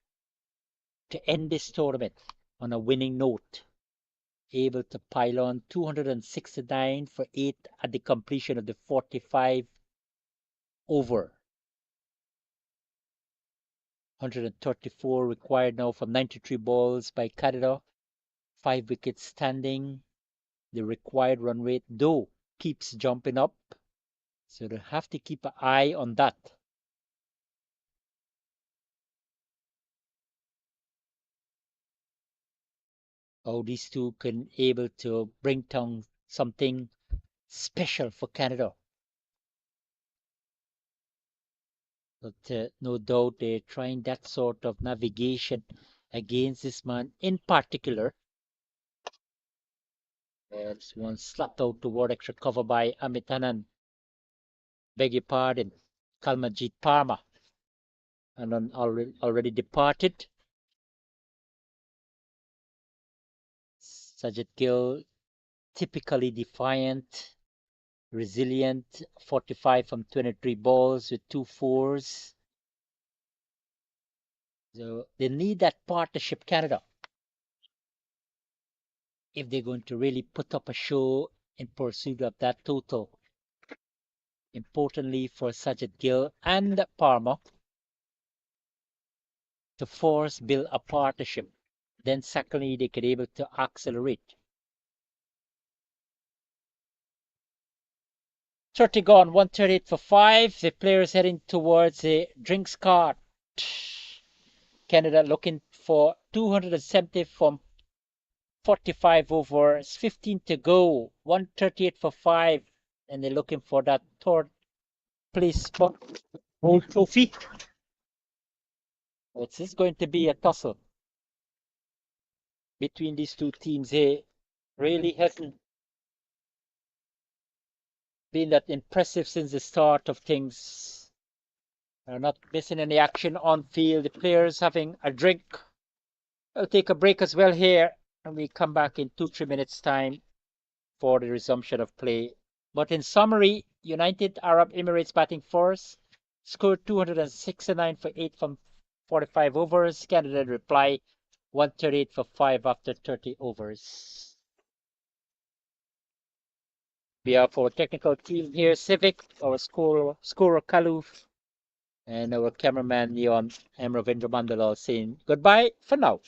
to end this tournament on a winning note. Able to pile on 269 for 8 at the completion of the 45 over. 134 required now from 93 balls by Canada. 5 wickets standing. The required run rate, though, keeps jumping up. So they have to keep an eye on that. How these two can able to bring down something special for Canada. But no doubt they're trying that sort of navigation against this man in particular. This one slapped out toward extra cover by Amit Anand. Beg your pardon, Kalmajit Parma. And already departed. Sajid Gill, typically defiant, resilient, 45 from 23 balls with 2 fours. So they need that partnership, Canada, if they're going to really put up a show in pursuit of that total. Importantly for Sajid Gill and Parma to force build a partnership. Then secondly, they could able to accelerate. 30 gone, 138 for 5. The players heading towards the drinks cart. Canada looking for 270 from 45 overs, 15 to go, 138 for 5. And they're looking for that third place spot. Whole trophy. This is going to be a tussle between these two teams. They really hasn't been that impressive since the start of things. They're not missing any action on field. The players having a drink. I'll take a break as well here. and we come back in 2-3 minutes time for the resumption of play. But in summary, United Arab Emirates batting first, scored 269 for 8 from 45 overs. Canada reply 138 for 5 after 30 overs. We have our technical team here, Civic, our scorer Kaluf, and our cameraman Leon. I'm Ravindra Mandalal saying goodbye for now.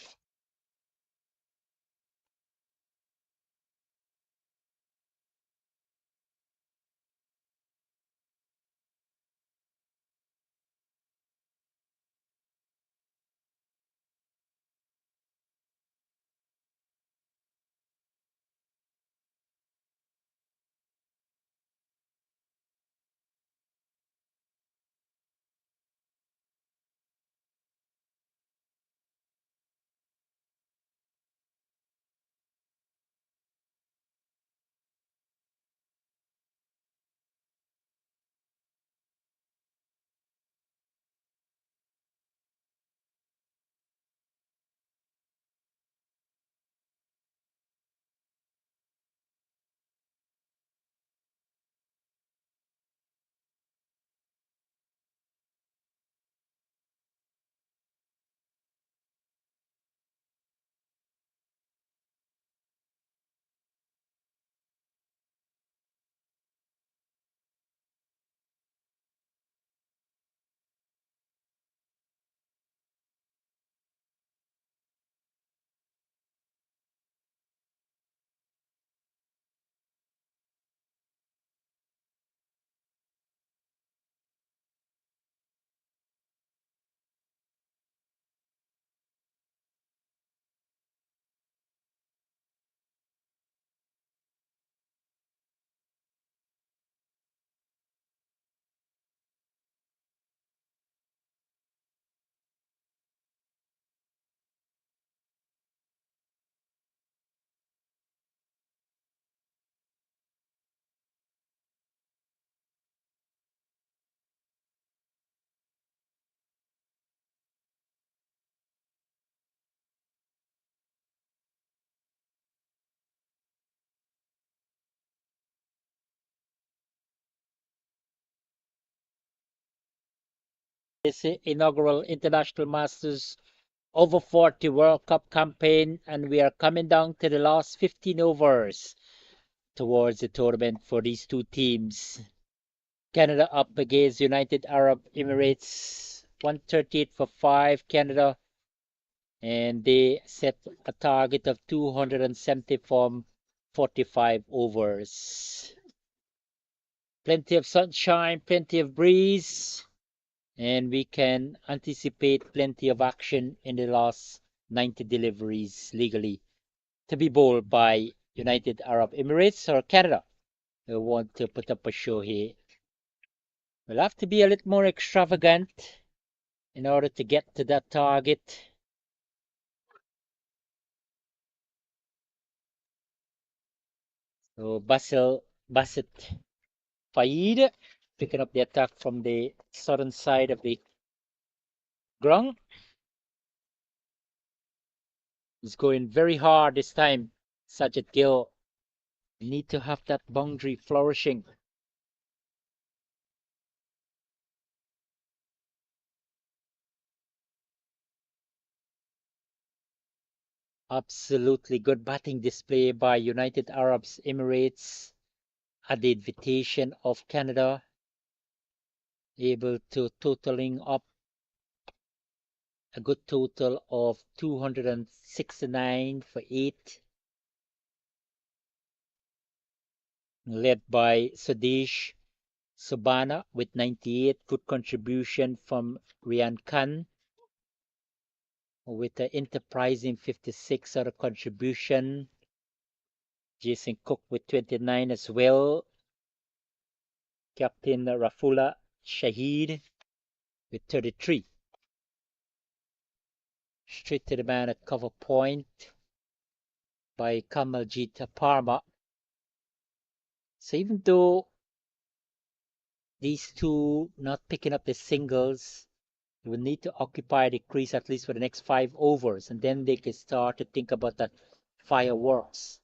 This inaugural International Masters over 40 World Cup campaign, and we are coming down to the last 15 overs towards the tournament for these two teams. Canada up against United Arab Emirates, 138 for 5 Canada, and they set a target of 270 from 45 overs. Plenty of sunshine, plenty of breeze, and we can anticipate plenty of action in the last 90 deliveries legally to be bowled by United Arab Emirates or Canada. We want to put up a show here. We'll have to be a little more extravagant in order to get to that target. So Bassett Faid picking up the attack from the southern side of the ground. He's going very hard this time. Sajid Gill need to have that boundary flourishing. Absolutely good batting display by United Arab Emirates at the invitation of Canada, able to totaling up a good total of 269 for 8, led by Sadish Subana with 98. Good contribution from Rian Khan with an enterprising 56 other contribution. Jason Cook with 29 as well. Captain Rafula Shahid with 33. Straight to the man at cover point by Kamaljit Parma. So even though these two not picking up the singles, they will need to occupy the crease at least for the next 5 overs, and then they can start to think about that fireworks.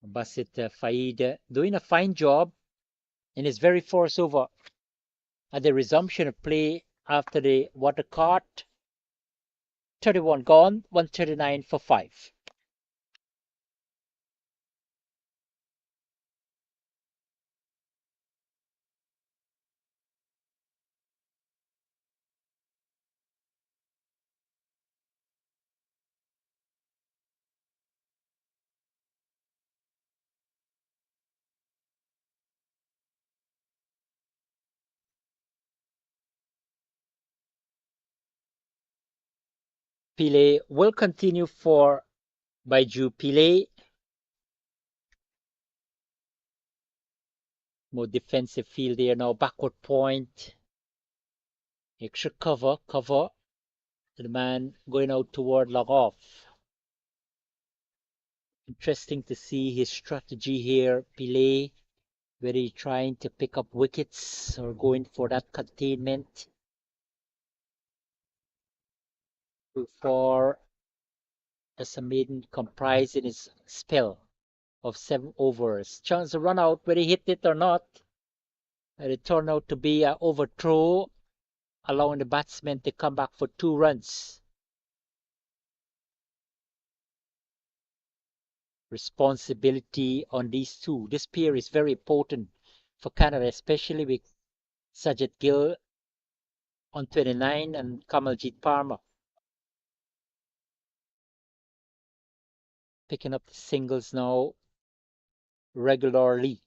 Basit Faid doing a fine job in his very first over at the resumption of play after the water cart. 31 gone, 139 for 5. Pile will continue for Baiju Pile. More defensive field there now, backward point. Extra cover. The man going out toward log off. Interesting to see his strategy here, Pile, whether he's trying to pick up wickets or going for that containment. For as a maiden comprising his spell of 7 overs. Chance to run out whether he hit it or not. And it turned out to be an overthrow, allowing the batsman to come back for 2 runs. Responsibility on these two. This pair is very important for Canada, especially with Sajid Gill on 29 and Kamaljit Parma picking up the singles now regularly.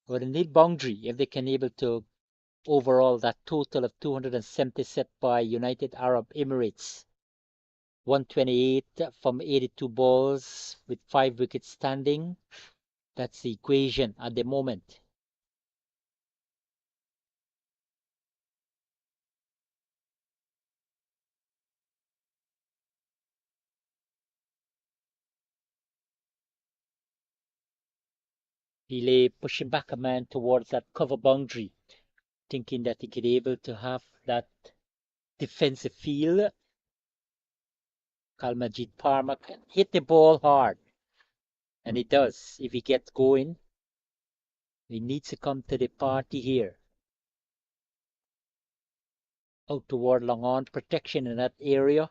But they need boundary if they can able to overall that total of 270 set by United Arab Emirates. 128 from 82 balls with 5 wickets standing. That's the equation at the moment. Pile pushing back a man towards that cover boundary, thinking that he could be able to have that defensive feel. Kalmajit Parma can hit the ball hard, and he does. If he gets going, he needs to come to the party here. Out toward long on, protection in that area.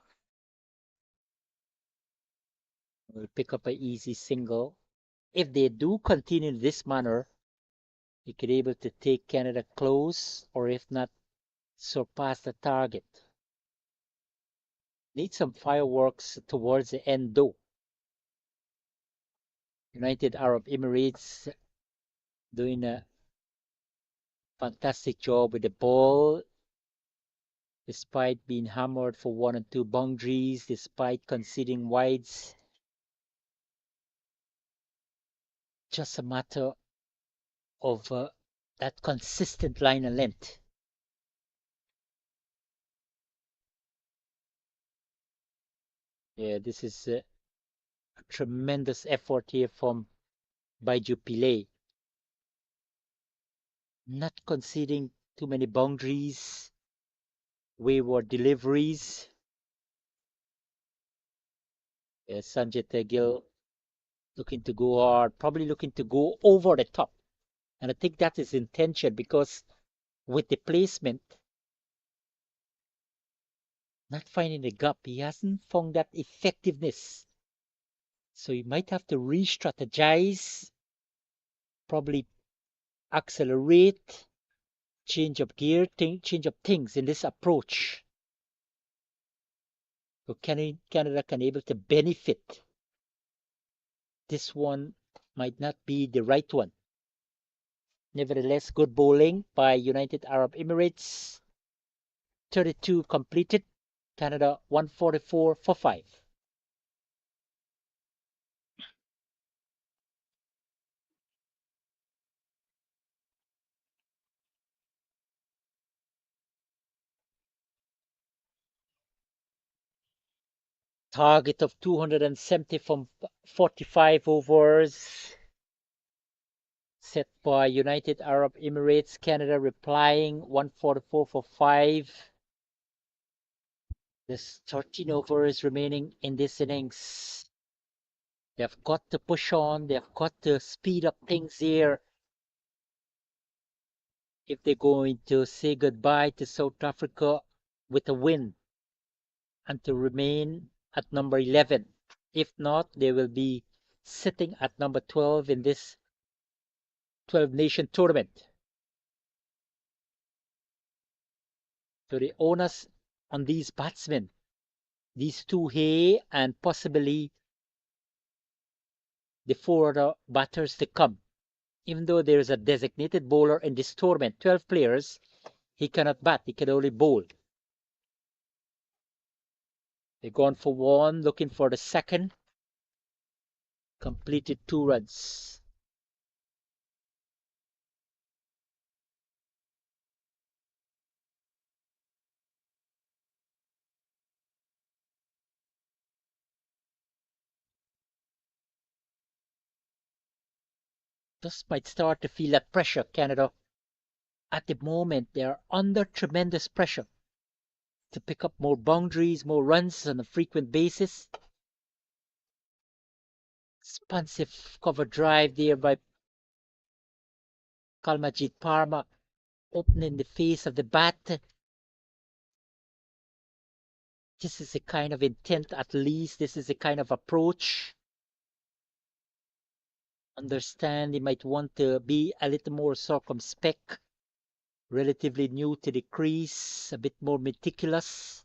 Will pick up an easy single. If they do continue in this manner, he could be able to take Canada close, or if not, surpass the target. Need some fireworks towards the end though. United Arab Emirates doing a fantastic job with the ball, despite being hammered for 1 and 2 boundaries, despite conceding wides. Just a matter of that consistent line and length. Yeah, this is a tremendous effort here from Baiju Pillay. Not conceding too many boundaries, wayward deliveries. Yeah, Sanjay Gill looking to go hard, probably looking to go over the top. And I think that is intention because with the placement, not finding the gap, he hasn't found that effectiveness. So you might have to re-strategize, probably accelerate, change of gear, change of things in this approach. So Canada can able to benefit. This one might not be the right one. Nevertheless, good bowling by United Arab Emirates. 32 completed. Canada 144 for 5. Target of 270 from 45 overs set by United Arab Emirates. Canada replying 144 for 5. There's 13 overs remaining in this innings. They've got to push on. They've got to speed up things here if they're going to say goodbye to South Africa with a win and to remain at number 11. If not, they will be sitting at number 12 in this 12-nation tournament. So the onus on these batsmen, these two Hay and possibly the four other batters to come. Even though there is a designated bowler in this tournament, 12 players, he cannot bat, he can only bowl. They're gone for one, looking for the second. Completed 2 runs. Just might start to feel that pressure, Canada. At the moment, they are under tremendous pressure to pick up more boundaries, more runs on a frequent basis. Expansive cover drive there by Kalmajit Parma, opening the face of the bat. This is a kind of intent, at least. This is a kind of approach. Understand he might want to be a little more circumspect, relatively new to the crease, a bit more meticulous.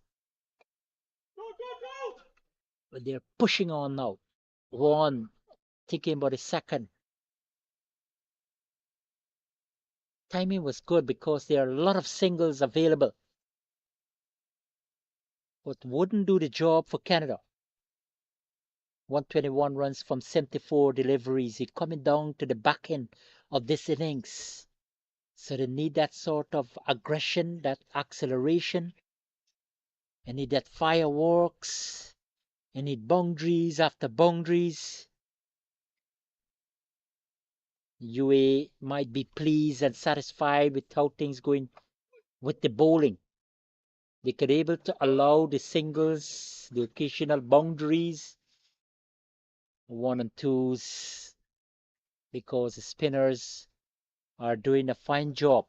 But they're pushing on now. One, thinking about a second. Timing was good because there are a lot of singles available. But wouldn't do the job for Canada. 121 runs from 74 deliveries. He's coming down to the back end of this innings. So they need that sort of aggression, that acceleration. They need that fireworks. They need boundaries after boundaries. UAE might be pleased and satisfied with how things going with the bowling. They could able to allow the singles, the occasional boundaries, 1 and 2s, because the spinners are doing a fine job.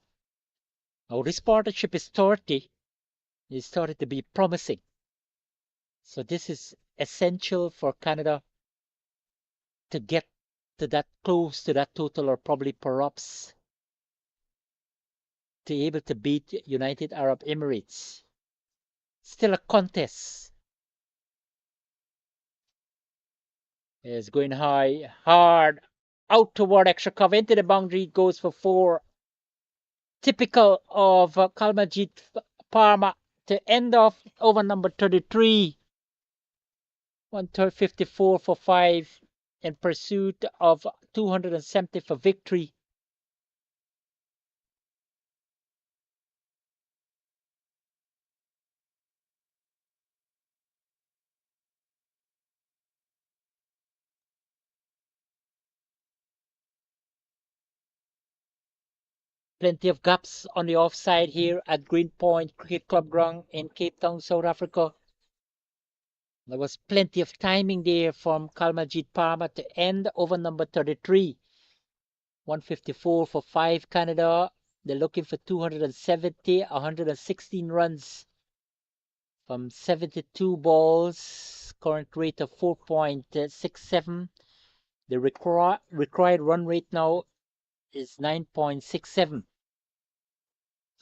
Now this partnership is 30. It started to be promising. So this is essential for Canada to get to that close to that total, or probably perhaps to be able to beat United Arab Emirates. Still a contest. Is going high, hard, out toward extra cover, into the boundary, goes for 4. Typical of Kalmajit Parma to end off over number 33. 154 for 5 in pursuit of 270 for victory. Plenty of gaps on the offside here at Greenpoint Cricket Club ground in Cape Town, South Africa. There was plenty of timing there from Kalmajit Parma to end over number 33. 154 for 5 Canada. They're looking for 270, 116 runs from 72 balls. Current rate of 4.67. The required run rate now is 9.67.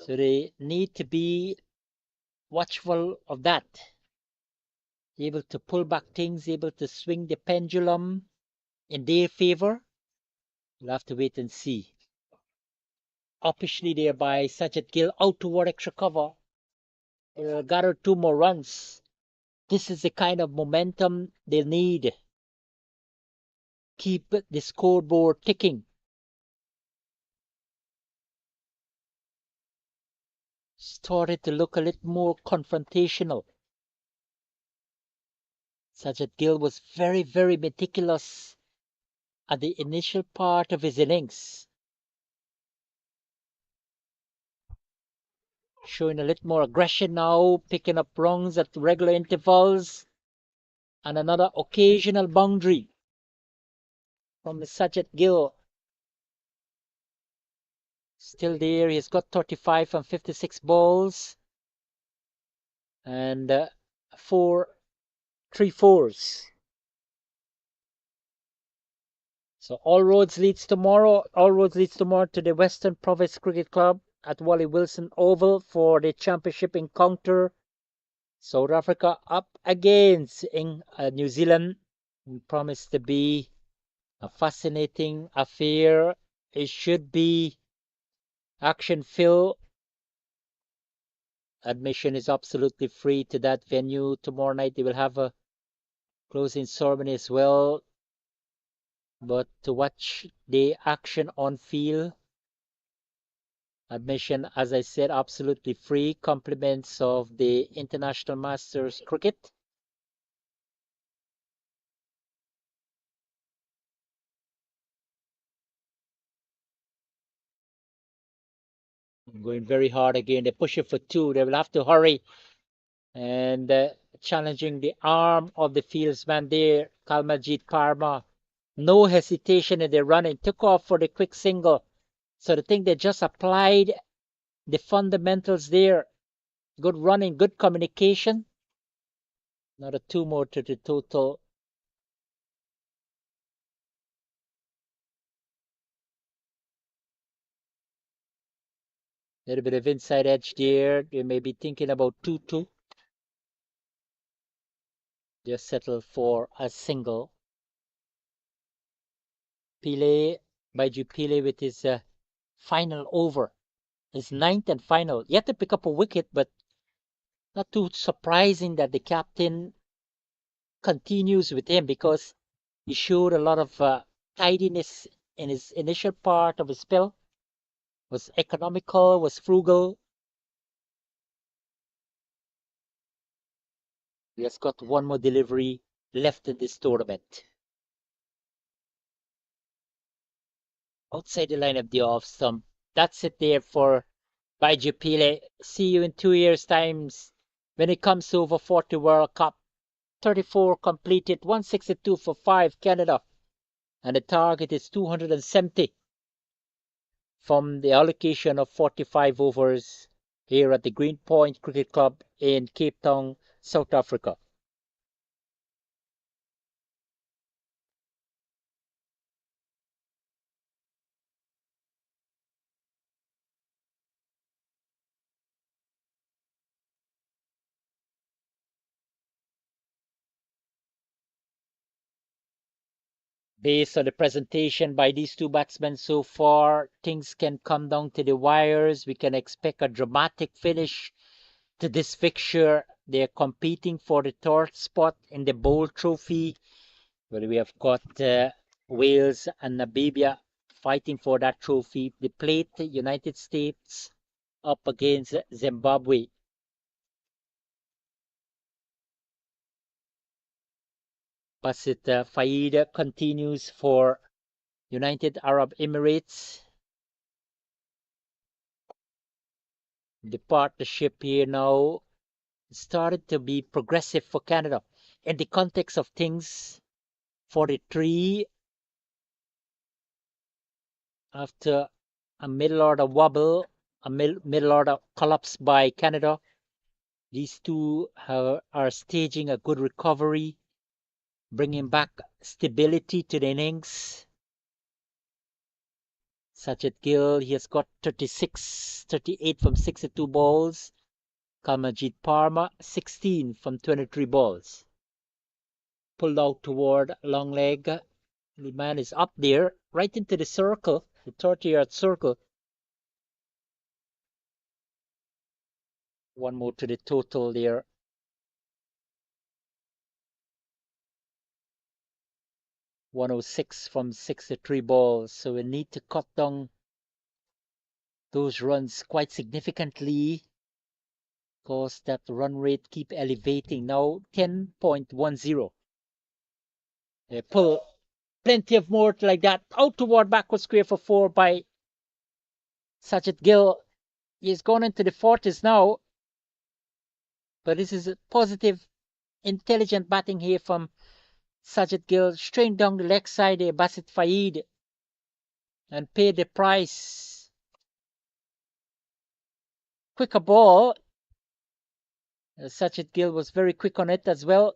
So they need to be watchful of that. Able to pull back things, able to swing the pendulum in their favor. We'll have to wait and see. Uppishly there by Sajid Gill, out toward extra cover. Gathered 2 more runs. This is the kind of momentum they need. Keep the scoreboard ticking. Started to look a little more confrontational. Sajid Gill was very, very meticulous at the initial part of his innings. showing a little more aggression now, picking up runs at regular intervals, and another occasional boundary from Sajid Gill. Still there, he's got 35 from 56 balls, and 3 fours. So all roads leads tomorrow to the Western Province Cricket Club at Wally Wilson Oval for the championship encounter. South Africa up against New Zealand. It promised to be a fascinating affair. It should be action filled. Admission is absolutely free to that venue. Tomorrow night they will have a closing ceremony as well. But to watch the action on field, admission, as I said, absolutely free. Compliments of the International Masters Cricket. Going very hard again. They're pushing for 2. They will have to hurry. And challenging the arm of the fieldsman there, Kalmajit Parma. No hesitation in their running. Took off for the quick single. So I think they just applied the fundamentals there. Good running, good communication. Another 2 more to the total. Little bit of inside edge there. They may be thinking about 2-2. Just settle for a single. Pile, Baiju Pile with his final over. His 9th and final. Yet to pick up a wicket, but not too surprising that the captain continues with him because he showed a lot of tidiness in his initial part of his spell. Was economical, was frugal. He has got 1 more delivery left in this tournament. Outside the line of the off stump. That's it there for Baiju Pile. See you in 2 years' times when it comes to Over-40 World Cup. 34 completed, 162 for 5 Canada. And the target is 270 from the allocation of 45 overs here at the Greenpoint Cricket Club in Cape Town, South Africa. Based on the presentation by these 2 batsmen so far, things can come down to the wires. We can expect a dramatic finish to this fixture. They're competing for the 3rd spot in the Bowl Trophy, where we have got Wales and Namibia fighting for that trophy. The plate, United States up against Zimbabwe. Basit Faid continues for United Arab Emirates. The partnership here now started to be progressive for Canada. In the context of things, 43 after a middle order wobble, a middle order collapse by Canada. These 2 are staging a good recovery, bringing back stability to the innings. Sajid Gill, he has got 38 from 62 balls. Kalmajit Parma, 16 from 23 balls. Pulled out toward long leg. The man is up there, right into the circle, the 30-yard circle. 1 more to the total there. 106 from 63 balls. So we need to cut down those runs quite significantly because that run rate keep elevating. Now 10.10. They pull plenty of more like that. Out toward backward square for 4 by Sajid Gill. He's gone into the 40s now, but this is a positive, intelligent batting here from Sajid Gill, straight down the leg side there, Basit Faid, and paid the price. Quicker ball. Sajid Gill was very quick on it as well,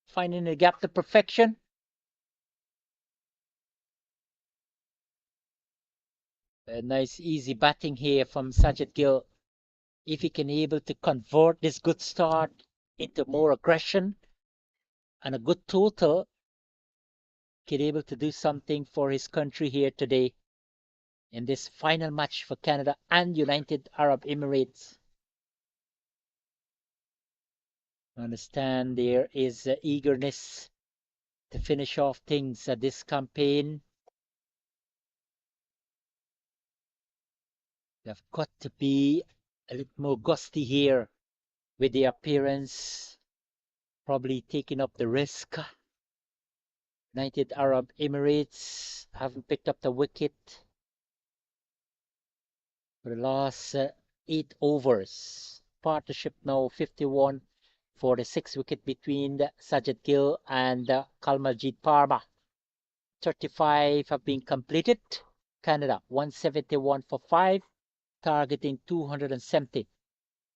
finding the gap to perfection. A nice easy batting here from Sajid Gill. If he can able to convert this good start into more aggression and a good total, can able to do something for his country here today in this final match for Canada and United Arab Emirates. I understand there is eagerness to finish off things at this campaign. They've got to be a little more gusty here with the appearance, probably taking up the risk. United Arab Emirates haven't picked up the wicket for the last 8 overs. Partnership now 51 for the 6 wicket between Sajid Gill and Kalmaljit Parma. 35 have been completed. Canada 171 for 5, targeting 270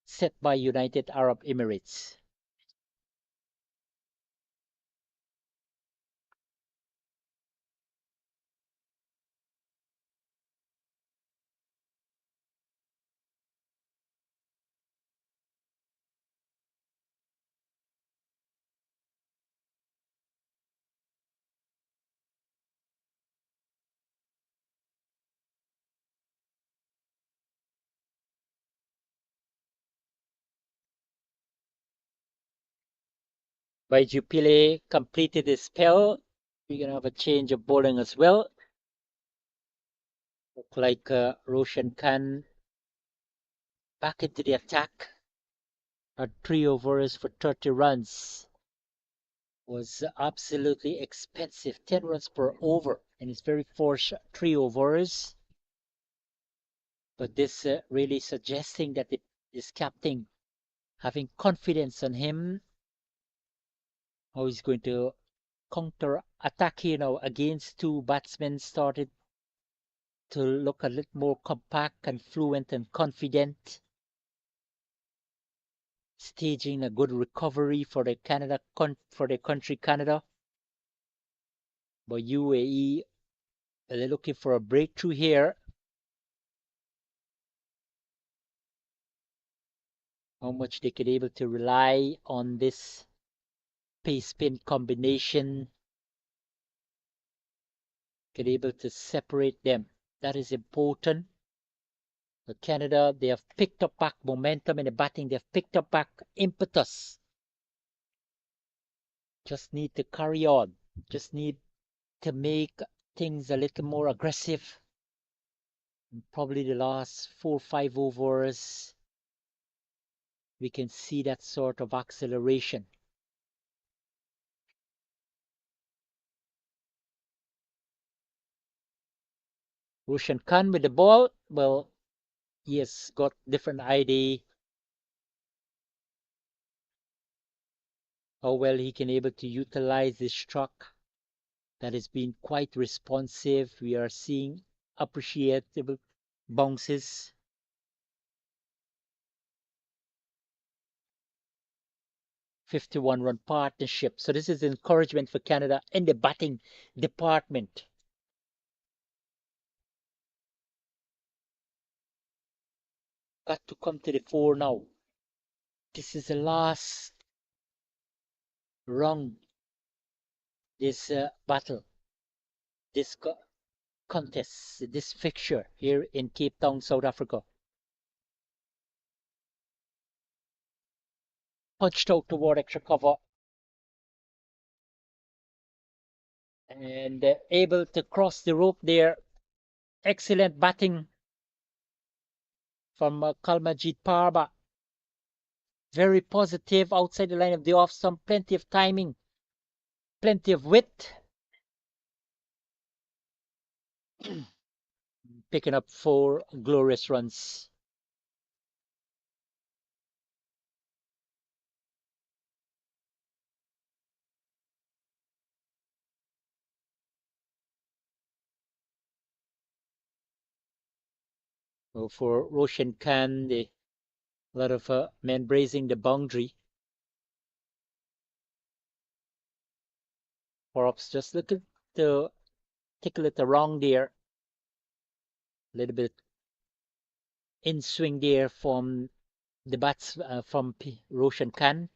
set by United Arab Emirates. By Jupile completed his spell. We're gonna have a change of bowling as well. Look like Roshan Khan back into the attack. Had 3 overs for 30 runs. Was absolutely expensive. 10 runs per over in his very first 3 overs. But this really suggesting that this captain having confidence on him, how he's going to counter attack against 2 batsmen, started to look a little more compact and fluent and confident, staging a good recovery for the country Canada. But UAE, they're looking for a breakthrough here. How much they could able to rely on this pace spin combination, could able to separate them. That is important. For Canada, they have picked up back momentum in the batting. They've picked up back impetus. Just need to carry on. Just need to make things a little more aggressive. And probably the last 4 or 5 overs, we can see that sort of acceleration. Roshan Khan with the ball. Well, he has got different idea how well he can able to utilize this struck that has been quite responsive. We are seeing appreciable bounces. 51-run partnership. So this is encouragement for Canada in the batting department. Got to come to the fore now. This is the last round. This battle, this contest, this fixture here in Cape Town, South Africa. Punched out toward extra cover. And able to cross the rope there. Excellent batting from Kalmajit Parba. Very positive outside the line of the off stump. Plenty of timing. Plenty of wit. Picking up 4 glorious runs. So for Roshan Khan, a lot of men brazing the boundary. Perhaps just look at the tickle it wrong there. A little bit in swing there from the bats from Roshan Khan.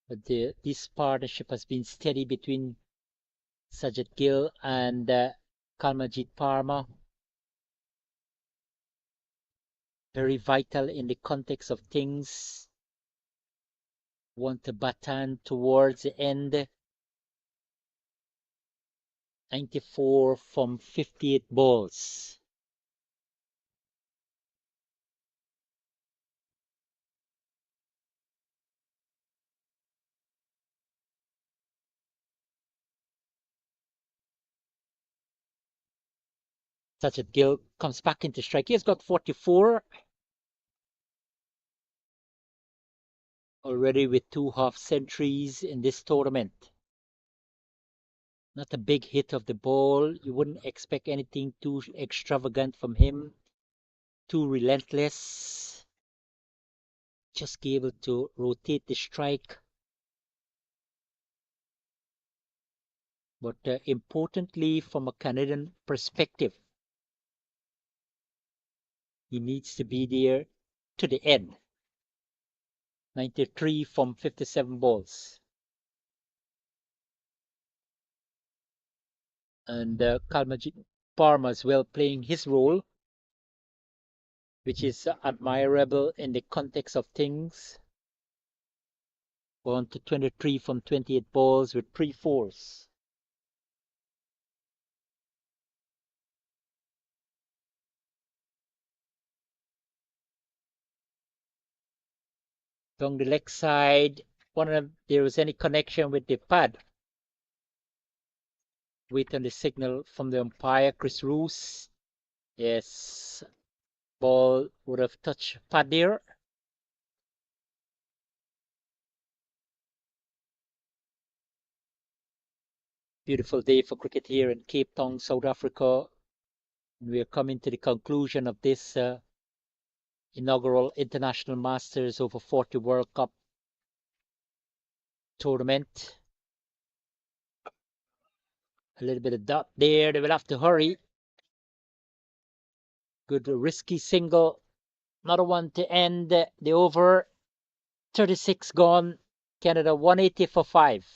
But this partnership has been steady between Sajid Gill and Kalmajit Parma. Very vital in the context of things. Want the baton towards the end. 94 from 58 balls. Sajid Gill comes back into strike. He has got 44 already with 2 half centuries in this tournament. Not a big hit of the ball. You wouldn't expect anything too extravagant from him. Too relentless. Just be able to rotate the strike. But importantly, from a Canadian perspective, he needs to be there to the end. 93 from 57 balls. And Kalmajit Parma as well playing his role, which is admirable in the context of things. On to 23 from 28 balls with 3 fours. Along the leg side, wonder if there was any connection with the pad. Wait on the signal from the umpire, Chris Roos. Yes, ball would have touched pad there. Beautiful day for cricket here in Cape Town, South Africa. We are coming to the conclusion of this inaugural International Masters Over 40 World Cup tournament. A little bit of dot there. They will have to hurry. Good risky single. Another one to end the over. 36 gone. Canada 180 for 5.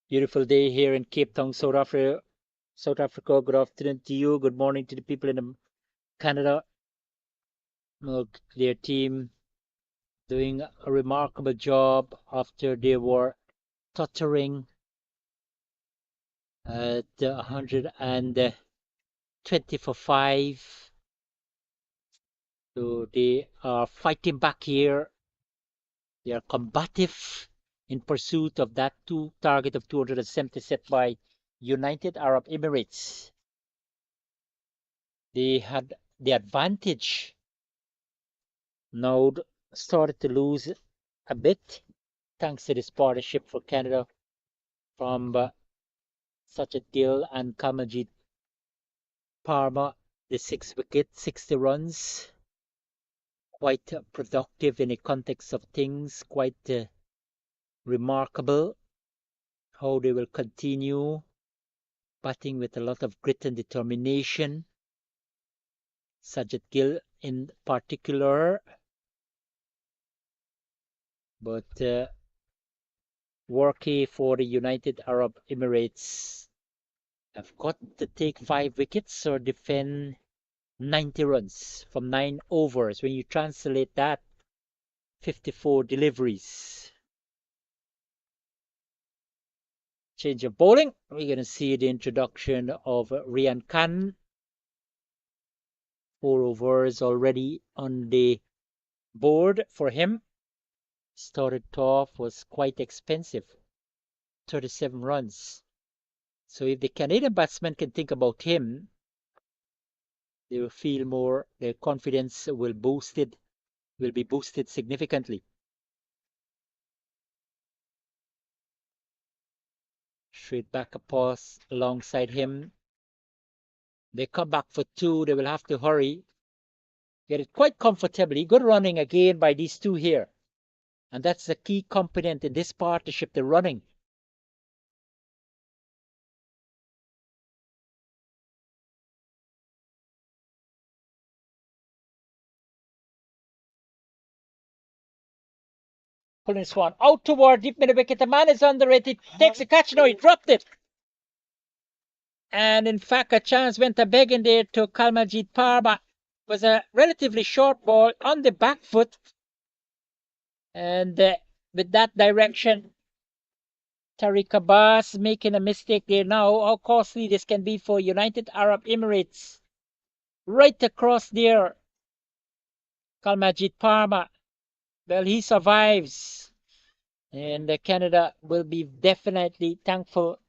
Beautiful day here in Cape Town, South Africa. South Africa, good afternoon to you. Good morning to the people in Canada. Look, their team doing a remarkable job after they were tottering at 120 for 5. So they are fighting back here. They are combative in pursuit of that target of 270 set by United Arab Emirates. They had the advantage. Now started to lose a bit thanks to this partnership for Canada from Sajid Gill and Kamajit Parma. The 6 wicket, 60 runs. Quite productive in the context of things. Quite remarkable how they will continue batting with a lot of grit and determination. Sajid Gill in particular. But worky for the United Arab Emirates. Have got to take 5 wickets or defend 90 runs from 9 overs. When you translate that, 54 deliveries. Change of bowling. We're going to see the introduction of Rian Khan. 4 overs already on the board for him. Started off, was quite expensive, 37 runs. So if the Canadian batsman can think about him, they will feel more, their confidence will be boosted significantly. Straight back a pass alongside him. They come back for 2. They will have to hurry. Get it quite comfortably. Good running again by these two here. And that's the key component in this partnership, the running. Pulling Swan out toward deep middle wicket. The man is under it. He takes a catch. No, he dropped it. And in fact, a chance went a begging there to Kalmajit Parba. It was a relatively short ball on the back foot. And with that direction, Tariq Abbas making a mistake there now. How costly this can be for United Arab Emirates. Right across there, Kalmajit Parma. Well, he survives. And Canada will be definitely thankful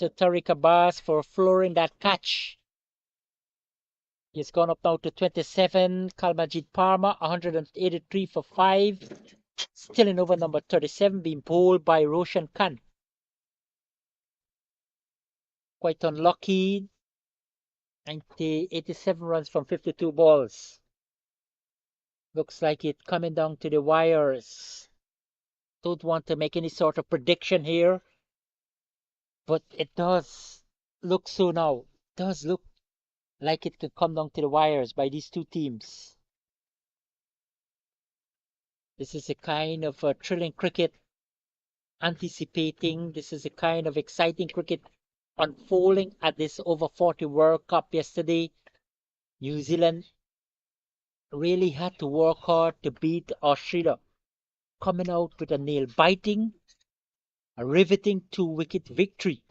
to Tariq Abbas for flooring that catch. He's gone up now to 27. Kalmajit Parma, 183 for 5. Still in over number 37, being bowled by Roshan Khan. Quite unlucky. 87 runs from 52 balls. Looks like it coming down to the wires. Don't want to make any sort of prediction here, but it does look so now. It does look like it could come down to the wires by these two teams. This is a kind of thrilling cricket, anticipating. This is a kind of exciting cricket unfolding at this over 40 World Cup yesterday. New Zealand really had to work hard to beat Australia, coming out with a nail-biting, a riveting 2-wicket victory.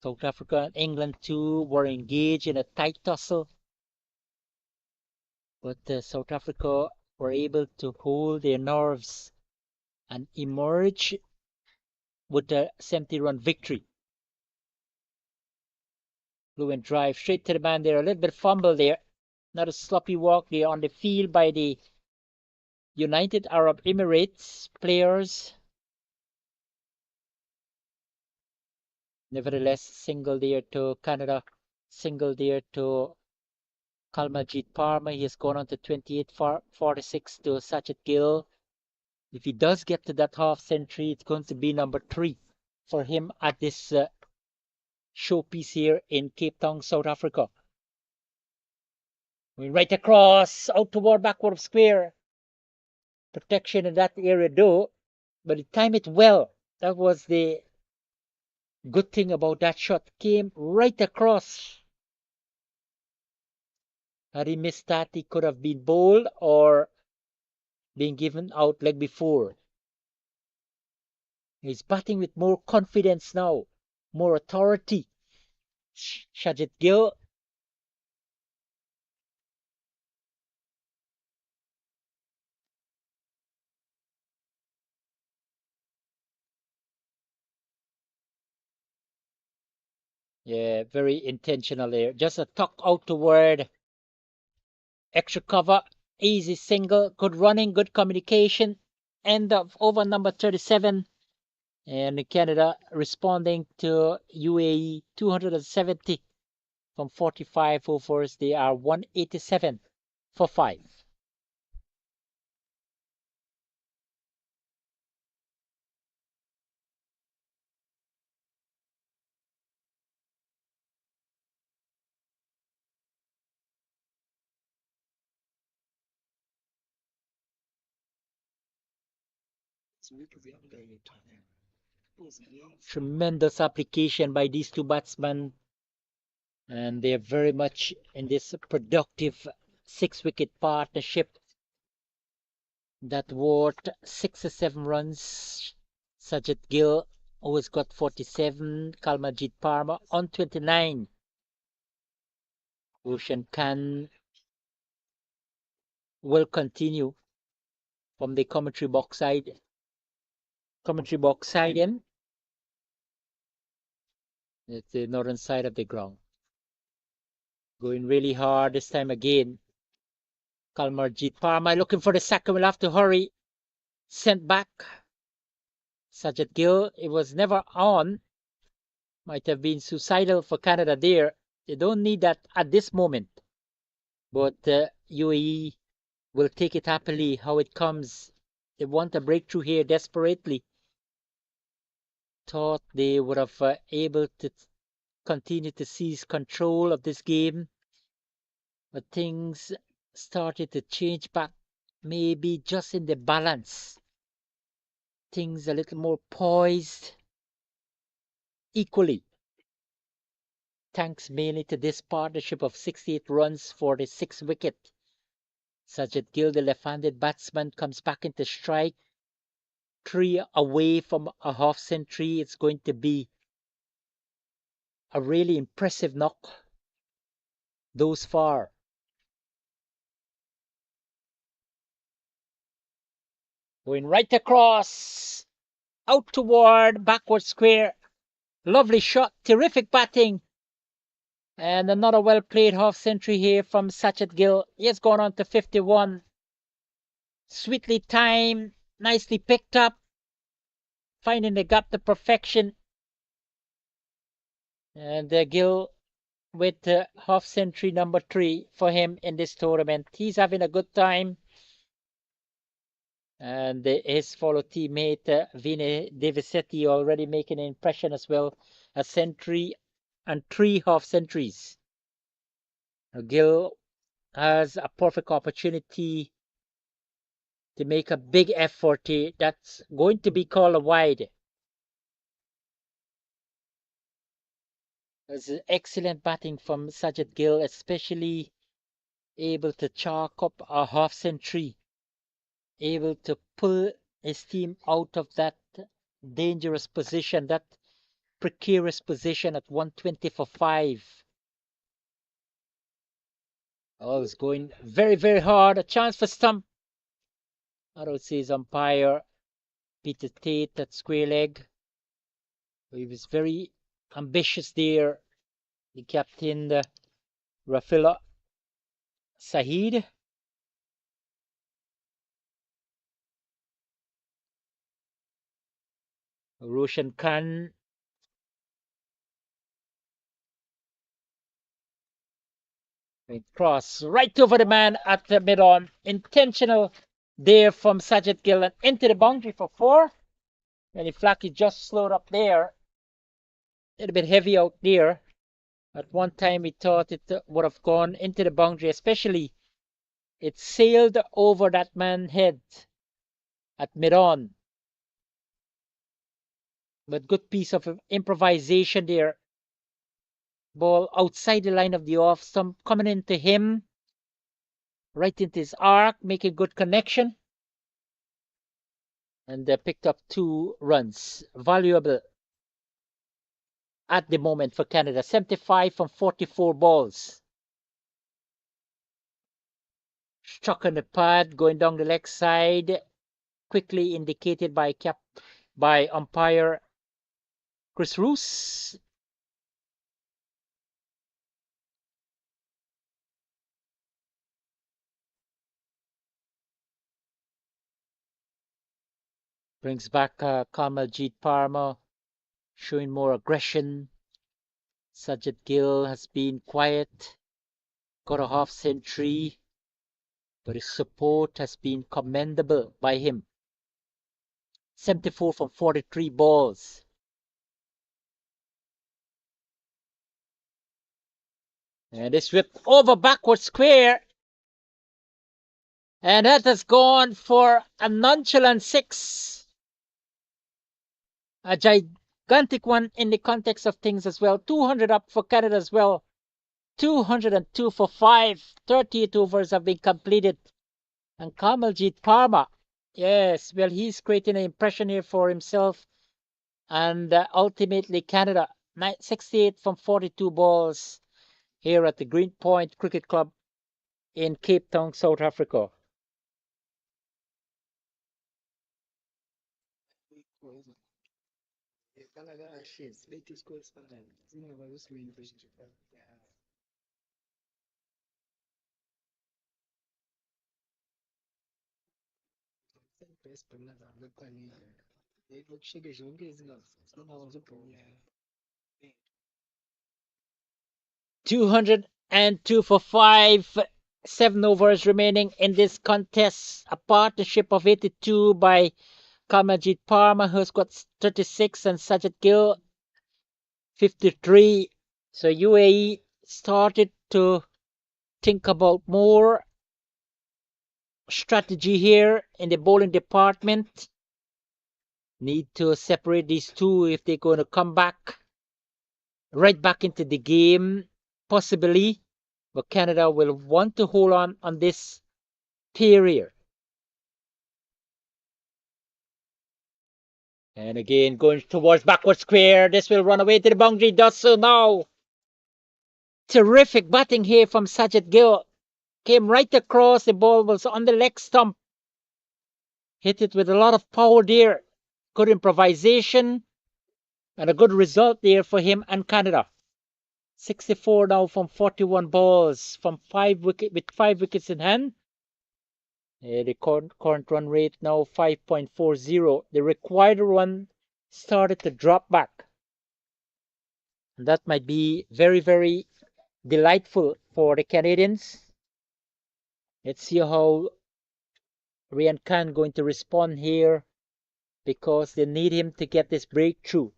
South Africa and England too were engaged in a tight tussle, but South Africa were able to hold their nerves and emerge with a 70-run victory. Fluent drive straight to the man there, a little bit fumble there, not a sloppy walk there on the field by the United Arab Emirates players. Nevertheless, single there to Canada, single there to Kalmajit Parma. He has gone on to 28 for 46 to Sachin Gill. If he does get to that half century, it's going to be number 3 for him at this showpiece here in Cape Town, South Africa. Right across, out toward backward of square. Protection in that area though, but he timed it well. That was the good thing about that shot. Came right across. Had he missed that, he could have been bowled or been given out leg before. He's batting with more confidence now, more authority. Shajit Gill. Yeah, very intentional there. Just a tuck out toward extra cover, easy single, good running, good communication. End of over number 37. And Canada responding to UAE 270 from 45 overs. They are 187 for 5. Tremendous application by these two batsmen, and they're very much in this productive 6-wicket partnership that worth 6 or 7 runs, Sajid Gill always got 47. Kalmajit Parma on 29. Roshan Khan will continue from the commentary box side. Commentary box side in. It's the northern side of the ground. Going really hard this time again. Kalmarjit Parma looking for the second. Will have to hurry. Sent back. Sajid Gill, it was never on. Might have been suicidal for Canada there. They don't need that at this moment. But UAE will take it happily how it comes. They want a breakthrough here desperately. Thought they would have able to continue to seize control of this game. But things started to change back, maybe just in the balance. Things a little more poised equally. Thanks mainly to this partnership of 68 runs for the 6th wicket. Sajid Gill, the left-handed batsman, comes back into strike. 3 away from a half century. It's going to be a really impressive knock those far. Going right across, out toward backward square. Lovely shot, terrific batting. And another well-played half century here from Sajid Gill. He has gone on to 51. Sweetly timed, nicely picked up. Finding the gap to perfection. And Gill with half century number 3 for him in this tournament. He's having a good time. And his fellow teammate Vinay Devisetti already making an impression as well. A century and 3 half centuries. Gill has a perfect opportunity to make a big effort that's going to be called a wide. It's excellent batting from Sajid Gill, especially able to chalk up a half century, able to pull his team out of that dangerous position, that precarious position at 120 for 5. Oh, it's going very, very hard. A chance for stump. I would say his umpire, Peter Tate, at square leg. He was very ambitious there. The captain, Rafila Saeed. Roshan Khan. Cross right over the man at the mid-on. Intentional there from Sajid Gill and into the boundary for 4. And if Flacky just slowed up there, a little bit heavy out there. At one time we thought it would have gone into the boundary, especially it sailed over that man's head at mid-on. But good piece of improvisation there. Ball outside the line of the off stump, coming into him, right into his arc, making good connection. And they picked up 2 runs. Valuable at the moment for Canada. 75 from 44 balls. Struck on the pad, going down the leg side. Quickly indicated by umpire Chris Roos. Brings back Kamaljeet Parma, showing more aggression. Sajid Gill has been quiet, got a half century, but his support has been commendable by him. 74 from 43 balls. And it's whipped over backward square. And that has gone for a nonchalant 6. A gigantic one in the context of things as well. 200 up for Canada as well. 202 for 5. 38 overs have been completed. And Kamaljeet Parma, yes, well, he's creating an impression here for himself And ultimately, Canada 68 from 42 balls here at the Greenpoint Cricket Club in Cape Town, South Africa. $202 for 5, 7 overs remaining in this contest. A partnership of 82 by Kamaljeet Parma, who's got 36, and Sajid Gill 53. So UAE started to think about more strategy here in the bowling department. Need to separate these two if they're going to come back right back into the game, possibly. But Canada will want to hold on this period. And again, going towards backward square. This will run away to the boundary. Does so now. Terrific batting here from Sajid Gill. Came right across. The ball was on the leg stump. Hit it with a lot of power there. Good improvisation. And a good result there for him and Canada. 64 now from 41 balls from 5 wickets in hand. The current run rate now 5.40. The required run started to drop back. And that might be very, very delightful for the Canadians. Let's see how Ryan Khan going to respond here, because they need him to get this breakthrough.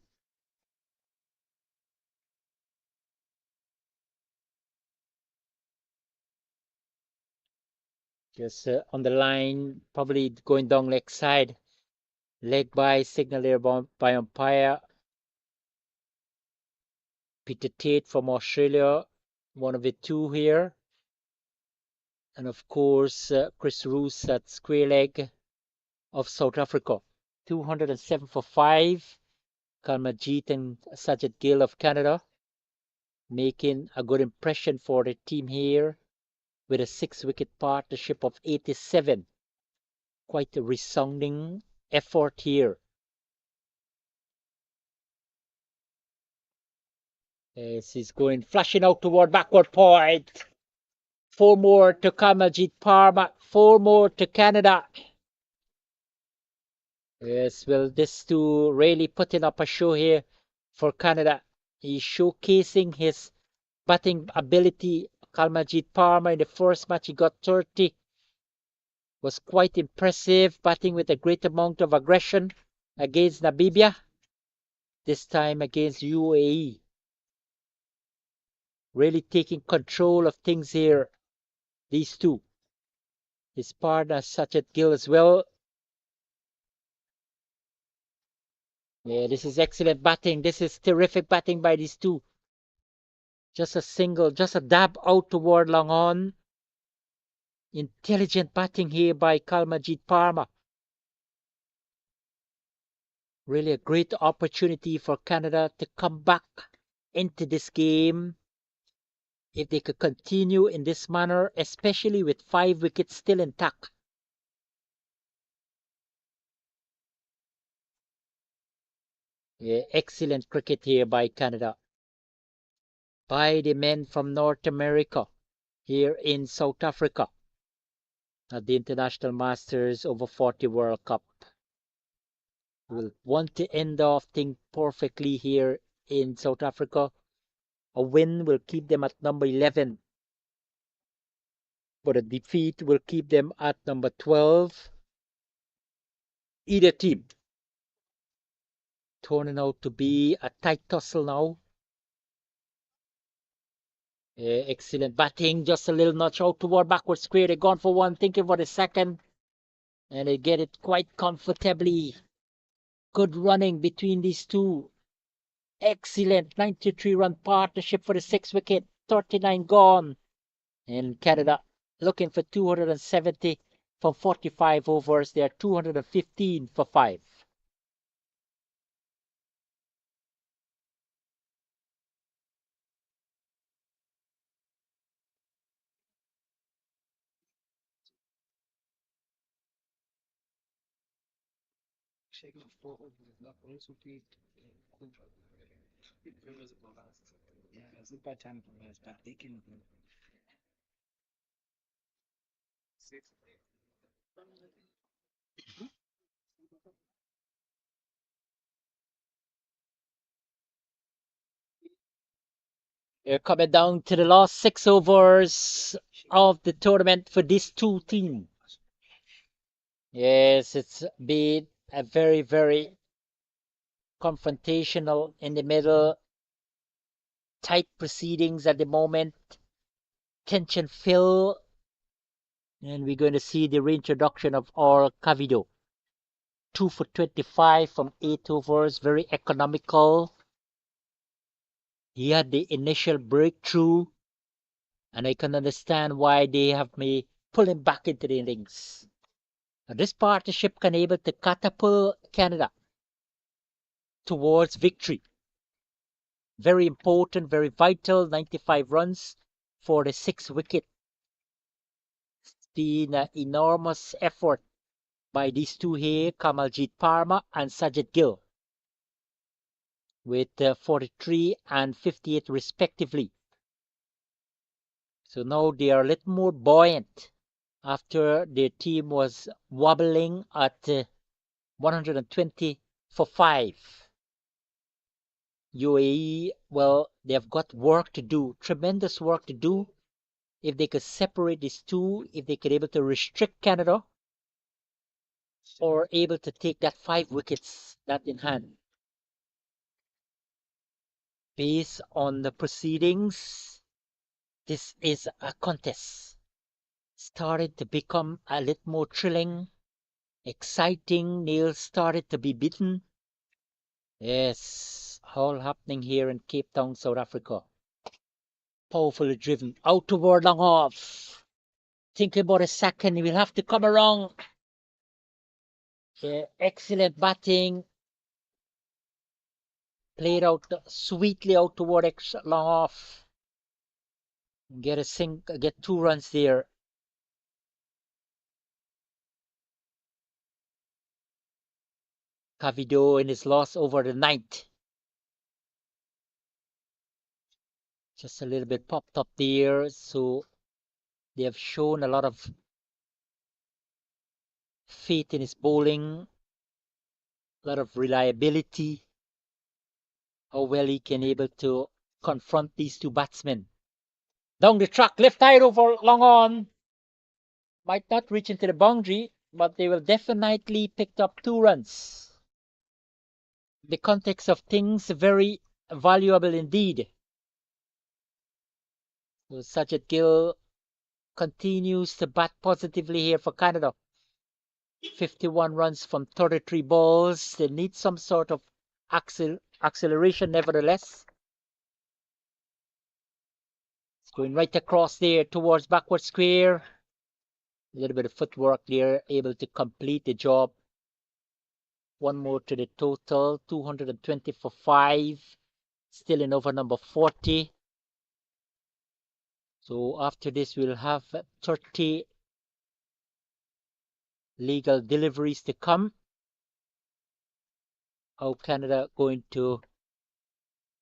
Just on the line, probably going down leg side. Leg by signal there by umpire. Peter Tate from Australia, one of the two here. And of course, Chris Roos at square leg of South Africa. 207 for 5. Kamaljeet and Sajid Gill of Canada making a good impression for the team here with a 6-wicket partnership of 87. Quite a resounding effort here. As he's going flashing out toward backward point. 4 more to Kamaljeet Parma. 4 more to Canada. Yes, well, this two really putting up a show here for Canada. He's showcasing his batting ability. Kamaljeet Parma in the first match, he got 30. Was quite impressive, batting with a great amount of aggression against Namibia. This time against UAE. Really taking control of things here. These two. His partner Sajid Gill as well. Yeah, this is excellent batting. This is terrific batting by these two. Just a single, just a dab out toward long on. Intelligent batting here by Kamaljeet Parma. Really a great opportunity for Canada to come back into this game. If they could continue in this manner, especially with 5 wickets still intact. Yeah, excellent cricket here by Canada. By the men from North America here in South Africa at the International Masters Over 40 World Cup. Will want to end off things perfectly here in South Africa. A win will keep them at number 11. But a defeat will keep them at number 12. Either team turning out to be a tight tussle now. Excellent batting, just a little notch out toward backward square. They're gone for one, thinking for the second. And they get it quite comfortably. Good running between these two. Excellent 93-run partnership for the 6-wicket. 39 gone. And Canada looking for 270 from 45 overs. They are 215 for 5. We're coming down to the last 6 overs of the tournament for these two teams. Yes, it's been a very, very confrontational in the middle, tight proceedings at the moment, tension filled, and we're going to see the reintroduction of our Cavido. 2 for 25 from 8 overs, very economical. He had the initial breakthrough, and I can understand why they have me pull him back into the innings. Now, this partnership can able to catapult Canada towards victory. Very important, very vital, 95 runs for the 6 wicket. It's been an enormous effort by these two here, Kamaljit Parma and Sajid Gill, with 43 and 58 respectively. So now they are a little more buoyant after their team was wobbling at 120 for 5. UAE, well, they've got work to do, tremendous work to do. If they could separate these two, if they could able to restrict Canada, or able to take that 5 wickets that in hand. Based on the proceedings, this is a contest. Started to become a little more thrilling, exciting. Nails started to be beaten. Yes, all happening here in Cape Town, South Africa. Powerfully driven out toward long off. Think about a second, he will have to come around. Yeah, excellent batting. Played out sweetly out toward long off. Get 2 runs there. Cavido in his loss over the 9th. Just a little bit popped up there, so they have shown a lot of faith in his bowling, a lot of reliability, how well he can able to confront these two batsmen. Down the track, left side over long on. Might not reach into the boundary, but they will definitely pick up 2 runs. The context of things very valuable indeed. So Sajid Gill continues to bat positively here for Canada. 51 runs from 33 balls. They need some sort of acceleration nevertheless. It's going right across there towards backward square. A little bit of footwork there, able to complete the job. One more to the total, 220 for 5. Still in over number 40. So after this, we'll have 30 legal deliveries to come. How Canada going to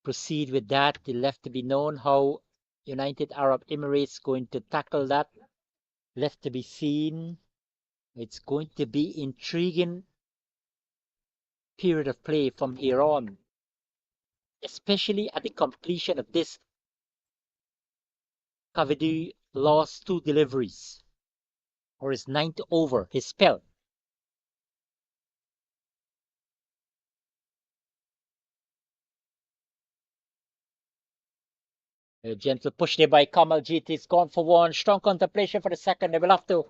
proceed with that? It left to be known how United Arab Emirates going to tackle that. Left to be seen. It's going to be intriguing period of play from here on, especially at the completion of this. Cavido lost 2 deliveries, or his 9th over, his spell. A gentle push there by Kamaljit. It's gone for 1. Strong contemplation for the second. They will have to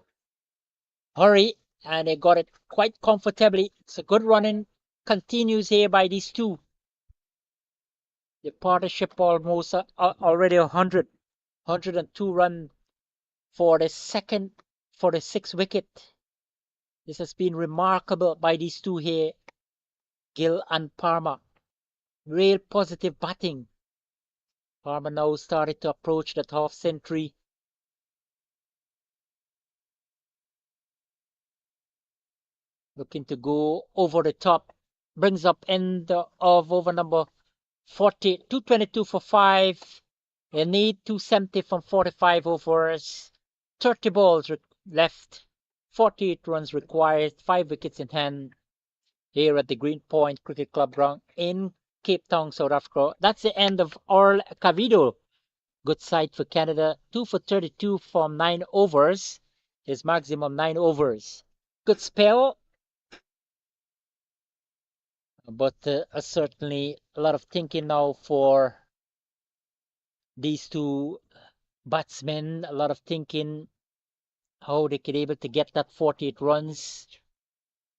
hurry, and they got it quite comfortably. It's a good running. Continues here by these two. The partnership almost already 102 run for the 6th wicket. This has been remarkable by these two here, Gill and Parma. Real positive batting. Parma now started to approach that half century. looking to go over the top. Brings up end of over number 40, 222 for 5. They need 270 from 45 overs. 30 balls left. 48 runs required. 5 wickets in hand here at the Green Point Cricket Club ground in Cape Town, South Africa. That's the end of Earl Cavido. Good side for Canada. 2 for 32 from 9 overs. His maximum 9 overs. Good spell, but certainly a lot of thinking now for these two batsmen. A lot of thinking how they could able to get that 48 runs.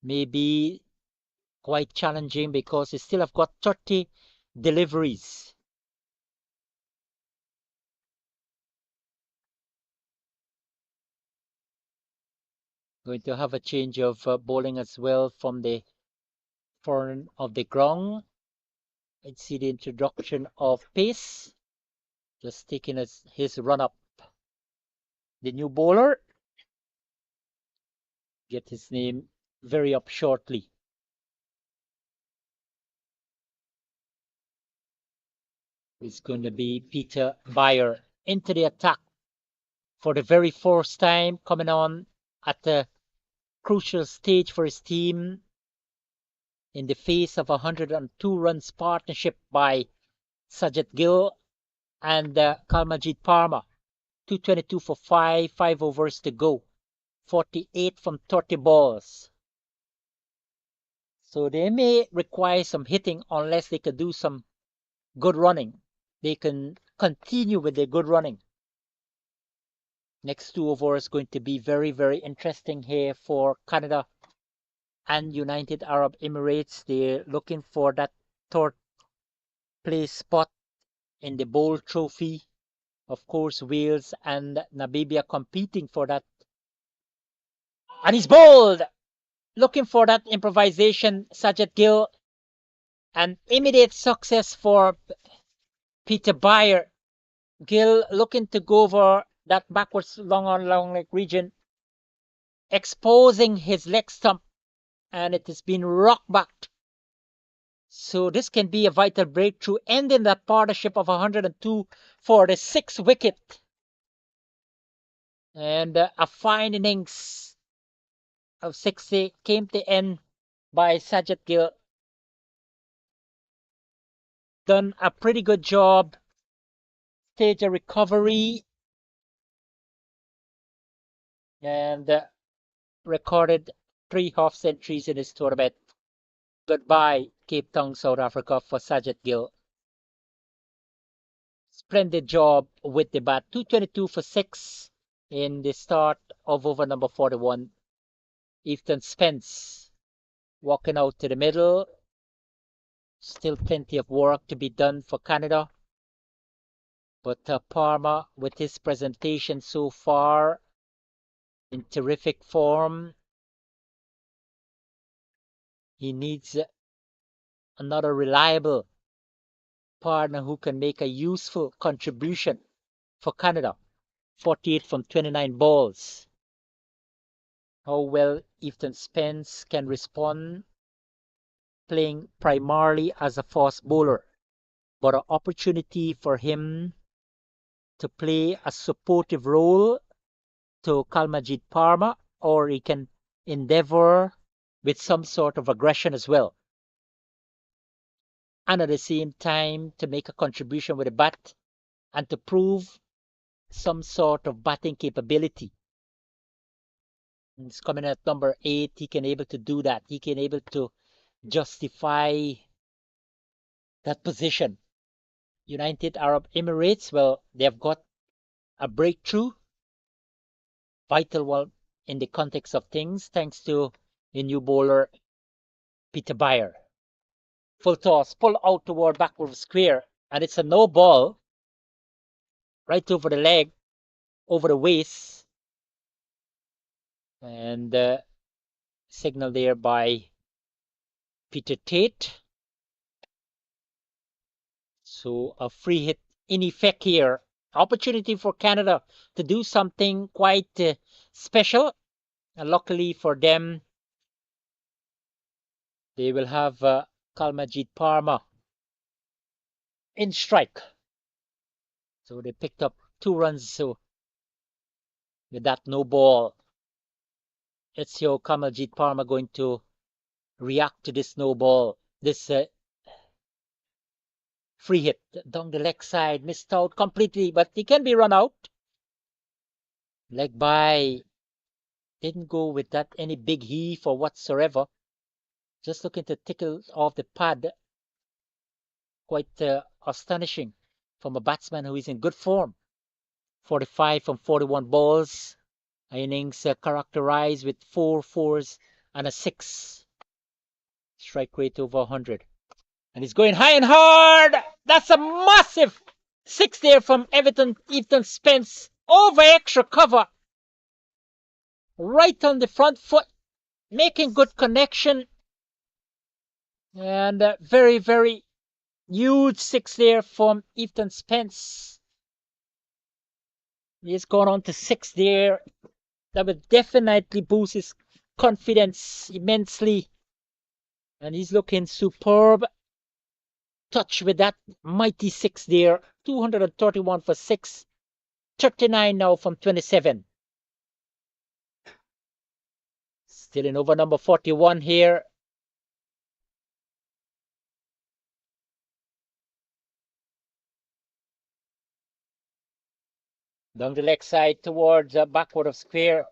Maybe quite challenging because they still have got 30 deliveries. Going to have a change of bowling as well from the front of the ground. Let's see the introduction of pace. Just taking his run up. The new bowler. Get his name very up shortly. It's going to be Peter Bayer into the attack for the very first time, coming on at a crucial stage for his team in the face of a 102 runs partnership by Sajat Gill and Kalmajit Parma. 222 for 5 overs to go. 48 from 30 balls. So they may require some hitting unless they could do some good running. They can continue with their good running. Next 2 overs going to be very, very interesting here for Canada and United Arab Emirates. They're looking for that third place spot in the Bowl Trophy. Of course, Wales and Namibia competing for that. And he's bowled! Looking for that improvisation, Sajat Gill. An immediate success for Peter Bayer. Gill looking to go over that backwards long leg region, exposing his leg stump, and it has been rocked back. So this can be a vital breakthrough, ending that partnership of 102 for the 6th wicket. And a fine innings of 60 came to end by Sajat Gill. Done a pretty good job. Stage a recovery. And recorded 3 half centuries in his tournament. Goodbye, Cape Town, South Africa for Sajat Gill. Splendid job with the bat. 222 for 6 in the start of over number 41. Ethan Spence walking out to the middle. Still plenty of work to be done for Canada. But Parma, with his presentation so far, in terrific form. He needs another reliable partner who can make a useful contribution for Canada. 48 from 29 balls. How well Ethan Spence can respond, playing primarily as a fast bowler, but an opportunity for him to play a supportive role to Kalmajit Parma, or he can endeavor with some sort of aggression as well. And at the same time to make a contribution with a bat and to prove some sort of batting capability. He's coming at number 8. He can able to do that. He can able to justify that position. United Arab Emirates, well, they've got a breakthrough, vital one in the context of things, thanks to a new bowler, Peter Bayer. Full toss, pull out toward backward square, and it's a no ball, right over the leg, over the waist, and signal there by Peter Tate. So a free hit in effect here. Opportunity for Canada to do something quite special. And luckily for them, They will have Kalmajit Parma in strike. So they picked up 2 runs. So with that no ball, let's see how Kamaljeet Parma going to react to this no ball. This free hit down the leg side, missed out completely, but he can be run out. Leg by, didn't go with that any big heave or whatsoever. Just looking to tickle off the pad. Quite astonishing from a batsman who is in good form. 45 from 41 balls. Innings characterized with 4 fours and a 6. Strike rate over 100. And he's going high and hard. That's a massive 6 there from Ethan Spence. Over extra cover. Right on the front foot. Making good connection. And very, very huge 6 there from Ethan Spence. He's gone on to 6 there. That will definitely boost his confidence immensely. And he's looking superb. Touch with that mighty 6 there. 231 for 6. 39 now from 27. Still in over number 41 here. Down the leg side towards backward of square.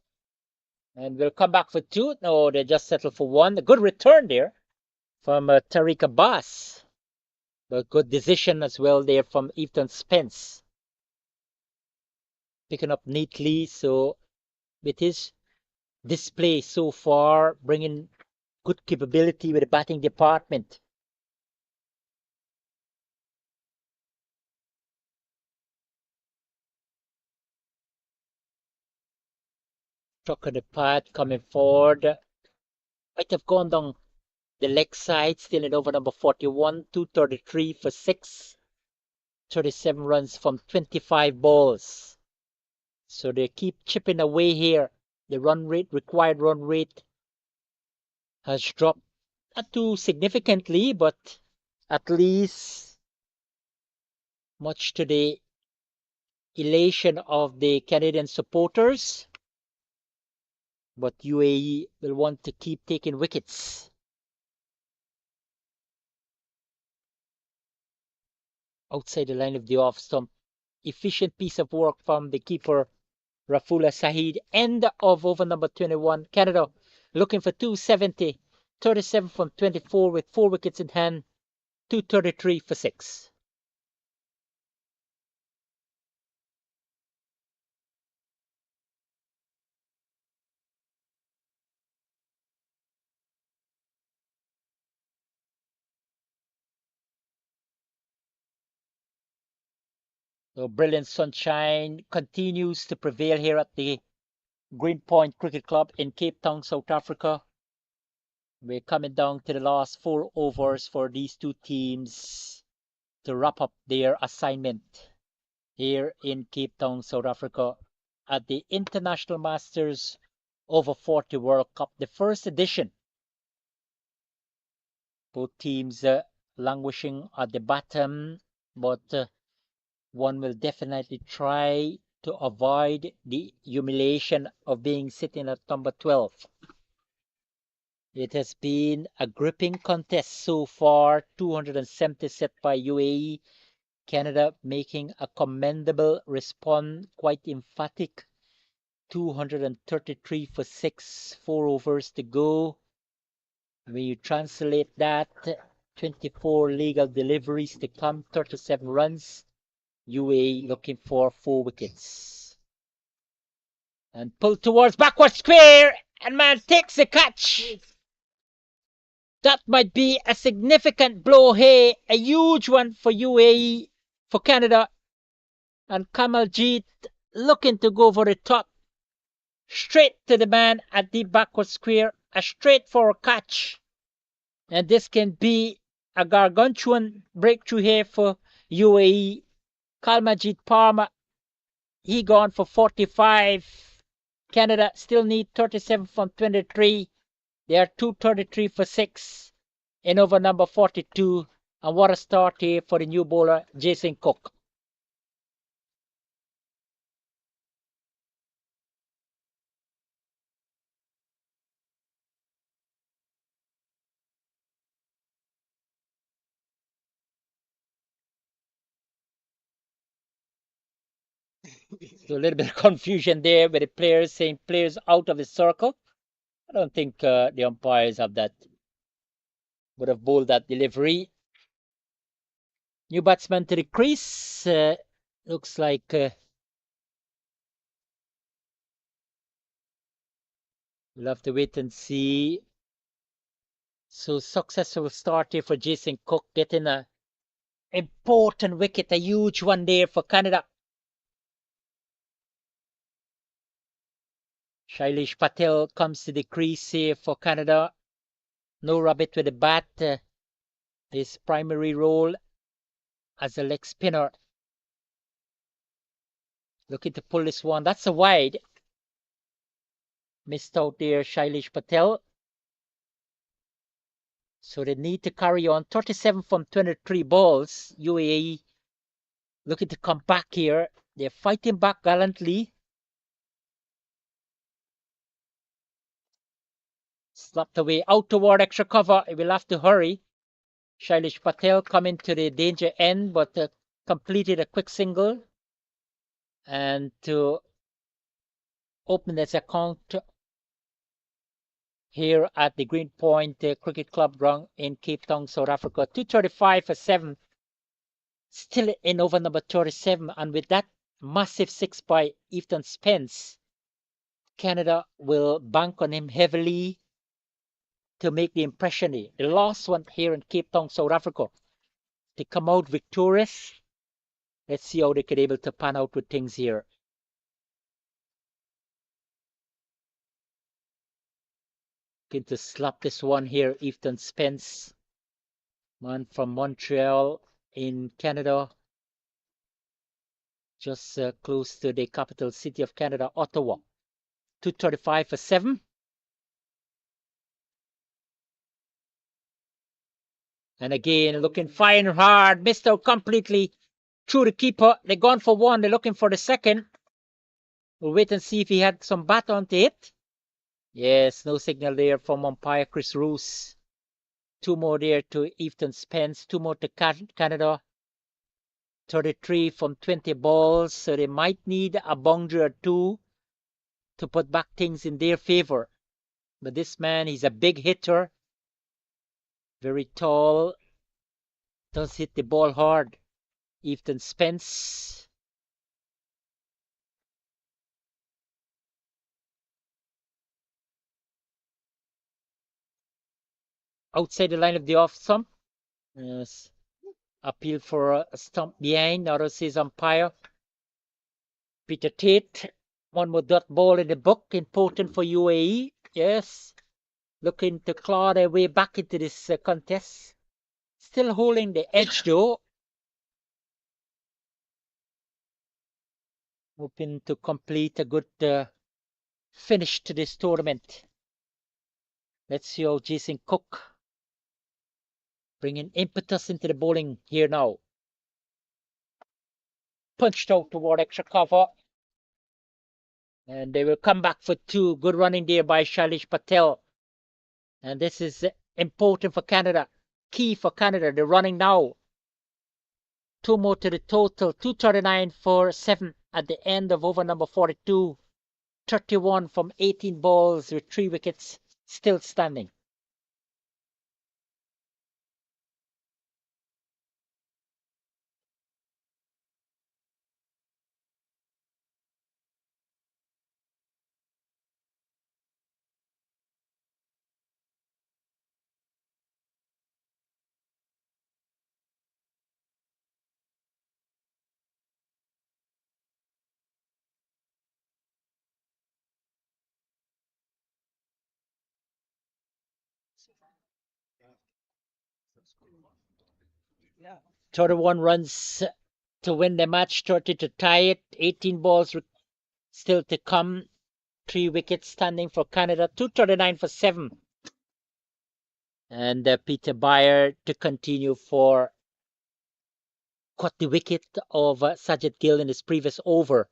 And we'll come back for 2. No, they just settled for 1. A good return there from Tariq Abbas. But good decision as well there from Ethan Spence. Picking up neatly. So with his display so far, bringing good capability with the batting department. Struck on the pad coming forward. Might have gone down the leg side, still in over number 41, 233 for 6. 37 runs from 25 balls. So they keep chipping away here. The required run rate has dropped, not too significantly, but at least much to the elation of the Canadian supporters. But UAE will want to keep taking wickets. Outside the line of the off stump. Efficient piece of work from the keeper, Rafula Saeed. End of over number 21. Canada looking for 270. 37 from 24 with 4 wickets in hand. 233 for 6. So brilliant sunshine continues to prevail here at the Greenpoint Cricket Club in Cape Town, South Africa. We're coming down to the last 4 overs for these two teams to wrap up their assignment here in Cape Town, South Africa at the International Masters Over-40 World Cup, the first edition. Both teams languishing at the bottom, but one will definitely try to avoid the humiliation of being sitting at number 12. It has been a gripping contest so far. 270 set by UAE. Canada making a commendable response, quite emphatic. 233 for 6, 4 overs to go. When you translate that, 24 legal deliveries to come, 37 runs. UAE looking for 4 wickets. And pull towards backward square, and man takes the catch. That might be a significant blow here, a huge one for UAE, for Canada. And Kamaljeet looking to go for the top. Straight to the man at the backward square, a straightforward catch. And this can be a gargantuan breakthrough here for UAE. Kalmajit Parma, he gone for 45. Canada still need 37 from 23. They are 233 for 6. in over number 42. And what a start here for the new bowler, Jason Cook. So a little bit of confusion there with the players saying players out of the circle. I don't think the umpires have that, would have bowled that delivery. New batsman to the crease. Looks like we'll have to wait and see. So successful start here for Jason Cook, getting a important wicket, a huge one there for Canada. Shailesh Patel comes to the crease here for Canada. No rabbit with the bat. His primary role as a leg spinner. Looking to pull this one. That's a wide. Missed out there, Shailesh Patel. So they need to carry on. 37 from 23 balls. UAE looking to come back here. They're fighting back gallantly. Slapped away out toward extra cover. It will have to hurry. Shailesh Patel coming to the danger end, but completed a quick single. And to open this account here at the Green Point Cricket Club ground in Cape Town, South Africa. 235 for 7. Still in over number 37. And with that massive 6 by Ethan Spence, Canada will bank on him heavily to make the impression. The last one here in Cape Town, South Africa, to come out victorious. Let's see how they could able to pan out with things here. Going to slap this one here, Ethan Spence, man from Montreal in Canada, just close to the capital city of Canada, Ottawa. 235 for 7. And again, looking fine hard, missed out completely through the keeper. They're gone for one. They're looking for the second. We'll wait and see if he had some bat on to hit. Yes, no signal there from umpire Chris Roos. 2 more there to Ethan Spence. 2 more to Canada. 33 from 20 balls. So they might need a boundary or 2 to put back things in their favor. But this man, he's a big hitter. Very tall. Does hit the ball hard. Ethan Spence. Outside the line of the off stump. Yes. Appeal for a stump behind. Now says umpire. Peter Tate. 1 more dot ball in the book. Important for UAE. Yes. Looking to claw their way back into this contest. Still holding the edge though. Hoping to complete a good finish to this tournament. Let's see how Jason Cook bringing impetus into the bowling here now. Punched out toward extra cover. And they will come back for 2. Good running there by Shailesh Patel. And this is important for Canada. Key for Canada. They're running now. 2 more to the total. 239 for 7 at the end of over number 42. 31 from 18 balls with 3 wickets still standing. Yeah. 31 runs to win the match, 30 to tie it. 18 balls still to come. 3 wickets standing for Canada. 239 for 7. And Peter Bayer to continue for caught the wicket of Sajid Gill in his previous over.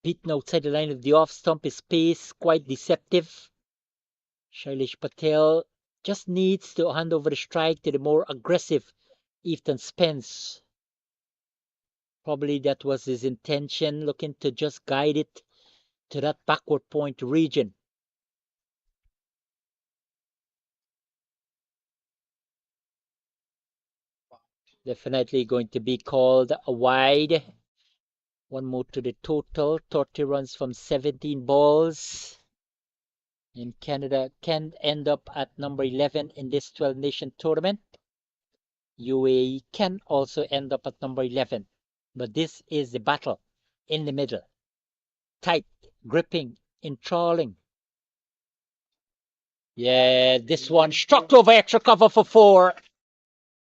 Beaten outside the line of the off stump, his pace quite deceptive. Shailesh Patel just needs to hand over the strike to the more aggressive Ethan Spence. Probably that was his intention, looking to just guide it to that backward point region. Definitely going to be called a wide. One more to the total, 30 runs from 17 balls. And Canada can end up at number 11 in this 12-nation tournament. UAE can also end up at number 11. But this is the battle in the middle. Tight, gripping, enthralling. Yeah, this one struck over extra cover for 4.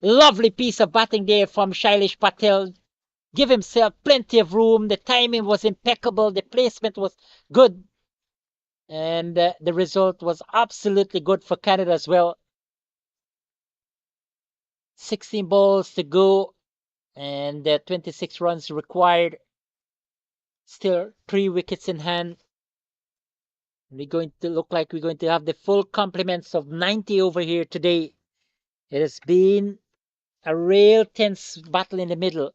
Lovely piece of batting there from Shailesh Patel. Give himself plenty of room. The timing was impeccable. The placement was good. And the result was absolutely good for Canada as well. 16 balls to go and 26 runs required. Still 3 wickets in hand. We're going to look like we're going to have the full complements of 90 over here today. It has been a real tense battle in the middle.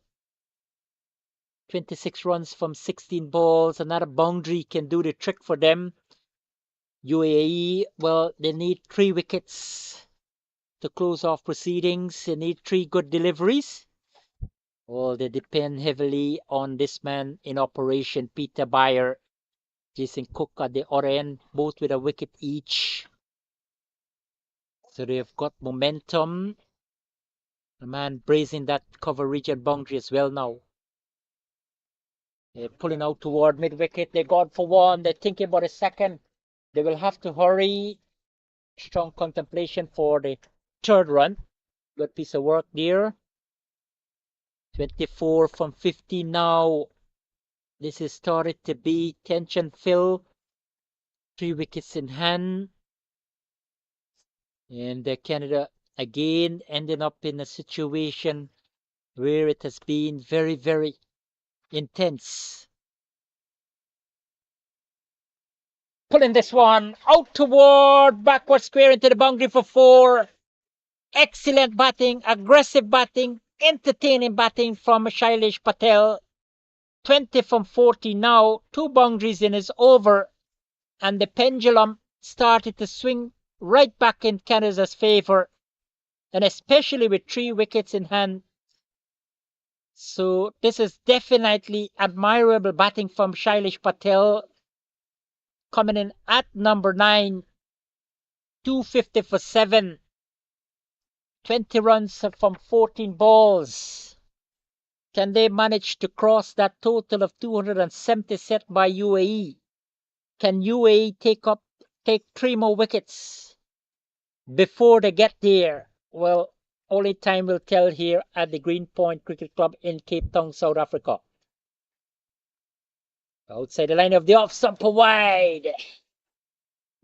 26 runs from 16 balls. Another boundary can do the trick for them. UAE, well, they need 3 wickets to close off proceedings. They need 3 good deliveries. Well, they depend heavily on this man in operation, Peter Bayer, Jason Cook at the other end, both with a wicket each. So they've got momentum. The man brazing that cover region boundary as well now. They're pulling out toward mid-wicket. They're gone for 1. They're thinking about a second. They will have to hurry. Strong contemplation for the 3rd run. Good piece of work there. 24 from 50 now. This is started to be tension filled. 3 wickets in hand. And Canada again ending up in a situation where it has been very, very intense. Pulling this one out toward backward square into the boundary for 4. Excellent batting, aggressive batting, entertaining batting from Shailesh Patel. 20 from 40 now, 2 boundaries in his over, and the pendulum started to swing right back in Canada's favor, and especially with 3 wickets in hand. So this is definitely admirable batting from Shailesh Patel, coming in at number 9, 250 for 7, 20 runs from 14 balls. Can they manage to cross that total of 270 set by UAE? Can UAE take 3 more wickets before they get there? Well, only time will tell here at the Greenpoint Cricket Club in Cape Town, South Africa. Outside the line of the off stump wide.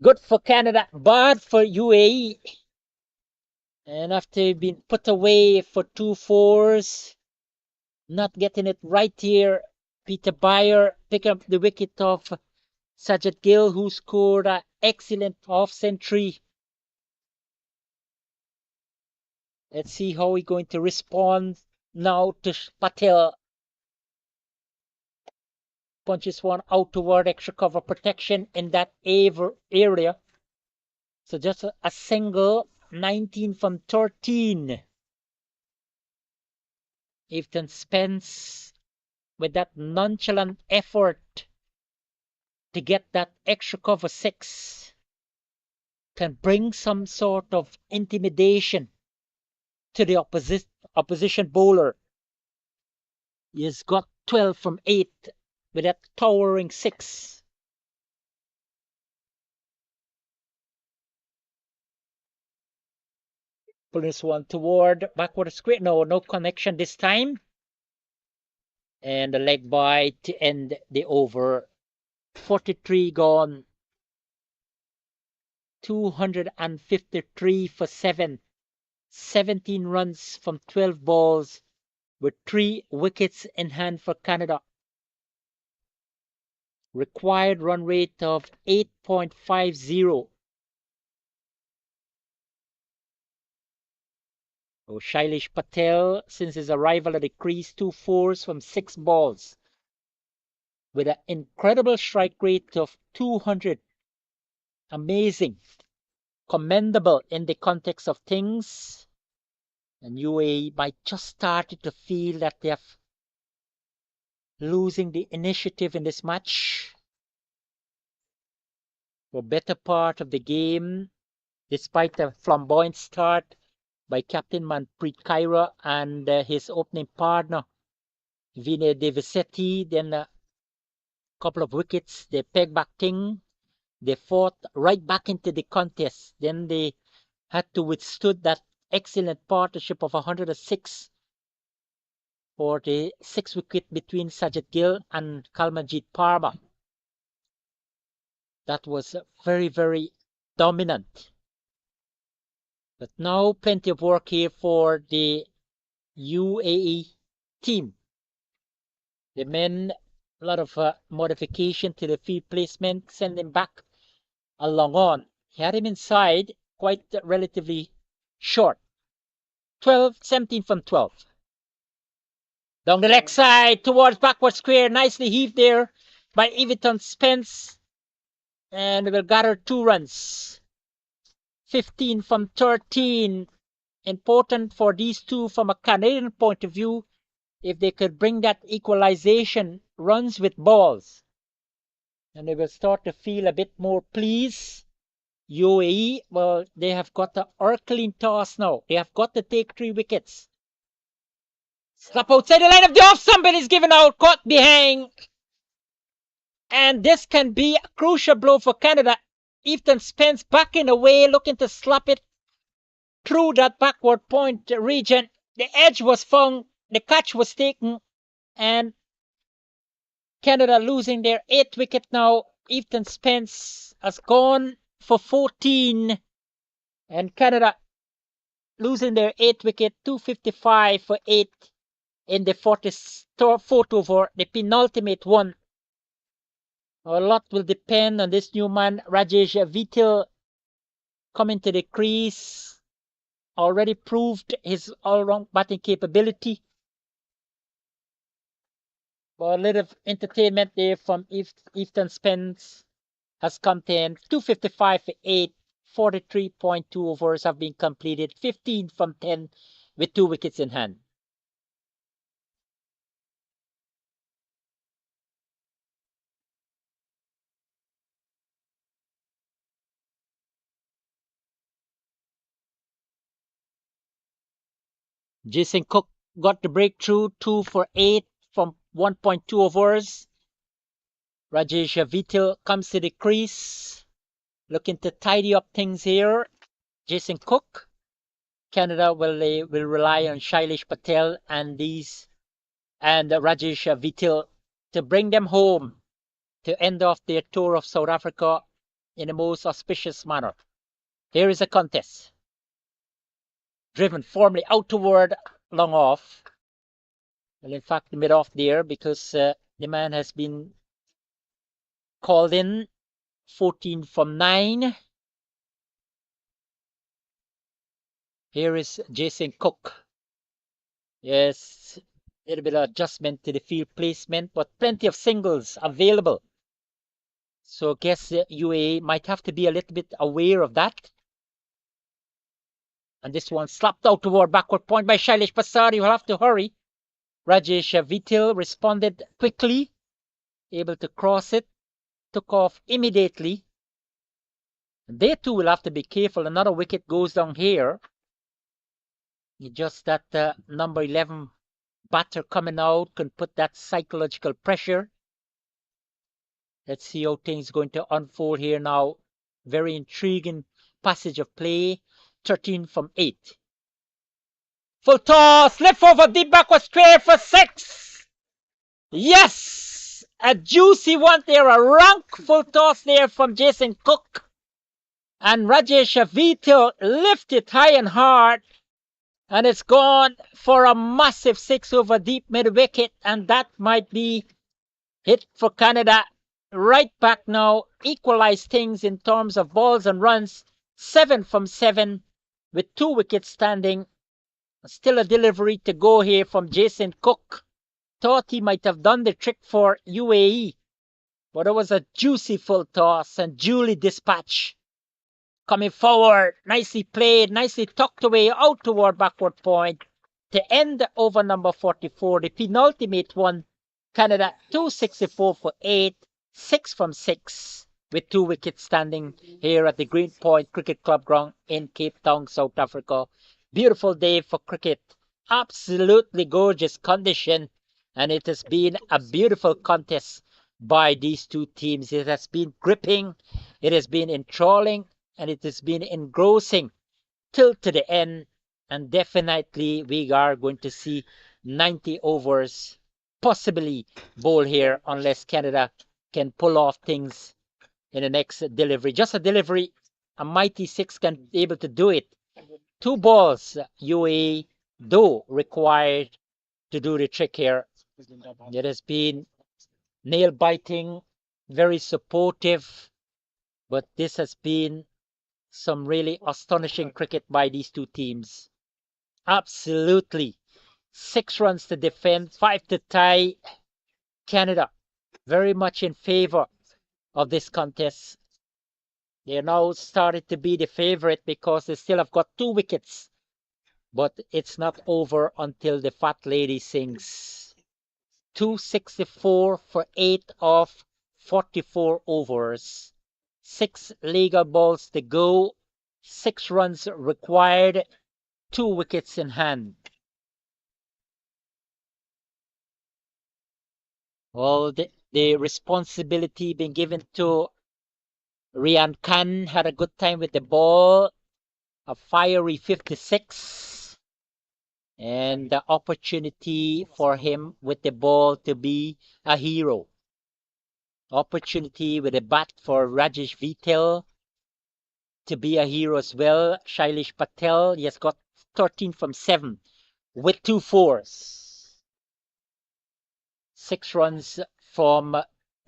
Good for Canada, bad for UAE. And after being put away for 2 fours, not getting it right here, Peter Bayer picking up the wicket of Sajid Gill, who scored an excellent half century. Let's see how he's going to respond now to Patel. Punches one out toward extra cover protection in that area. So just a single, 19 from 13. Ethan Spence with that nonchalant effort to get that extra cover 6 can bring some sort of intimidation to the opposition bowler. He's got 12 from 8 with that towering 6. Pulling this one toward backward square. No connection this time. And the leg by to end the over. 43 gone. 253 for 7. 17 runs from 12 balls with 3 wickets in hand for Canada. Required run rate of 8.50. Shailesh Patel, since his arrival at the crease, 2 fours from 6 balls with an incredible strike rate of 200. Amazing, commendable in the context of things. And UAE might just started to feel that they are losing the initiative in this match. For better part of the game, despite the flamboyant start by Captain Manpreet Kaira and his opening partner, Vinay Devisetti, then a couple of wickets, they pegged back thing. They fought right back into the contest. Then they had to withstood that excellent partnership of 106 for the 6 wicket between Sajid Gill and Kalmanjit Parma. That was very, very dominant. But now plenty of work here for the UAE team. The men, a lot of modification to the field placement, send him back along on. He had him inside, quite relatively short. 17 from 12. Down the leg side, towards backward square, nicely heaved there by Everton Spence. And will gather 2 runs. 15 from 13. Important for these two from a Canadian point of view, if they could bring that equalization runs with balls. And they will start to feel a bit more pleased. UAE, well, they have got the Urkeling toss now. They have got to take 3 wickets. Slap outside the line of the off. Somebody's given out, caught behind. And this can be a crucial blow for Canada. Ethan Spence backing away, looking to slap it through that backward point region. The edge was found, the catch was taken, and Canada losing their 8th wicket now. Ethan Spence has gone for 14, and Canada losing their 8th wicket, 255 for 8 in the 44th over, the penultimate one. A lot will depend on this new man, Rajesh Vitil, coming to the crease. Already proved his all-round batting capability. But a little entertainment there from Ethan Spence has come to end. 255 for 8, 43.2 overs have been completed, 15 from 10 with 2 wickets in hand. Jason Cook got the breakthrough, 2 for 8 from 1.2 overs. Rajesh Vitil comes to the crease, looking to tidy up things here. Jason Cook. Canada will rely on Shailesh Patel and Rajesh Vitil to bring them home to end off their tour of South Africa in the most auspicious manner. Here is a contest. Driven formally out toward long off. Well, in fact, mid off there because the man has been called in. 14 from 9. Here is Jason Cook. Yes, a little bit of adjustment to the field placement, but plenty of singles available. So I guess UAE might have to be a little bit aware of that. And this one slapped out toward backward point by Shailesh Pasar. You will have to hurry. Rajesh Vitil responded quickly, able to cross it, took off immediately. They too will have to be careful. Another wicket goes down here. Just that number 11 batter coming out can put that psychological pressure. Let's see how things are going to unfold here now. Very intriguing passage of play. 13 from 8. Full toss, left over, deep backward square for 6. Yes! A juicy one there, a rank full toss there from Jason Cook. And Rajesh Vital lifted high and hard, and it's gone for a massive six over deep mid wicket, and that might be hit for Canada. Right back now, equalize things in terms of balls and runs. 7 from 7 with 2 wickets standing. Still a delivery to go here from Jason Cook. Thought he might have done the trick for UAE, but it was a juicy full toss and Julie dispatch. Coming forward, nicely played, nicely tucked away out toward backward point to end over number 44, the penultimate one. Canada 264 for 8, 6 from 6, with 2 wickets standing here at the Green Point Cricket Club ground in Cape Town, South Africa. Beautiful day for cricket, absolutely gorgeous condition, and it has been a beautiful contest by these two teams. It has been gripping, it has been enthralling, and it has been engrossing till to the end. And definitely we are going to see 90 overs possibly bowl here unless Canada can pull off things in the next delivery. Just a delivery, a mighty six can be able to do it. 2 balls UAE though required to do the trick here. It has been nail biting, very supportive, but this has been some really astonishing cricket by these two teams. Absolutely. 6 runs to defend, 5 to tie. Canada very much in favor of this contest. They now started to be the favorite because they still have got 2 wickets. But it's not over until the fat lady sings. 264 for 8 of 44 overs. 6 legal balls to go. 6 runs required. 2 wickets in hand. Well, the responsibility being given to Rian Khan had a good time with the ball. A fiery 56. And the opportunity for him with the ball to be a hero. Opportunity with a bat for Rajesh Vital to be a hero as well. Shailesh Patel, he has got 13 from 7 with 2 fours. 6 runs from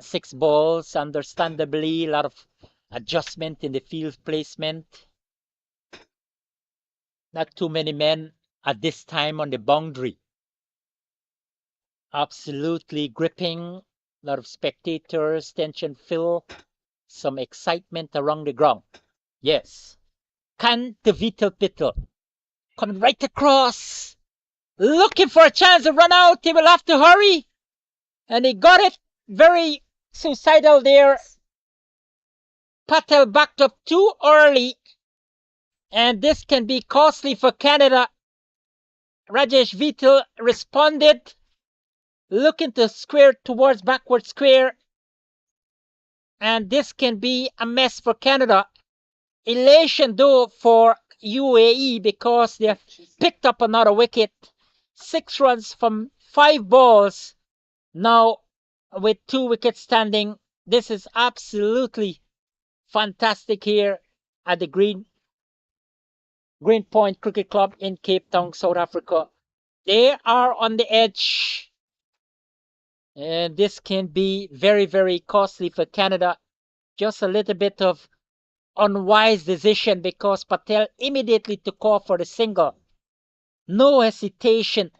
6 balls. Understandably, a lot of adjustment in the field placement. Not too many men at this time on the boundary. Absolutely gripping. A lot of spectators, tension fill, some excitement around the ground. Yes. Khan to Vital Pittle. Coming right across. Looking for a chance to run out. He will have to hurry. And he got it. Very suicidal there. Patel backed up too early. And this can be costly for Canada. Rajesh Vital responded. Looking to square towards backward square. And this can be a mess for Canada. Elation though for UAE because they have picked up another wicket. 6 runs from 5 balls. Now with 2 wickets standing. This is absolutely fantastic here at the Green Point Cricket Club in Cape Town, South Africa. They are on the edge. And this can be very, very costly for Canada. Just a little bit of unwise decision because Patel immediately took off for the single. No hesitation,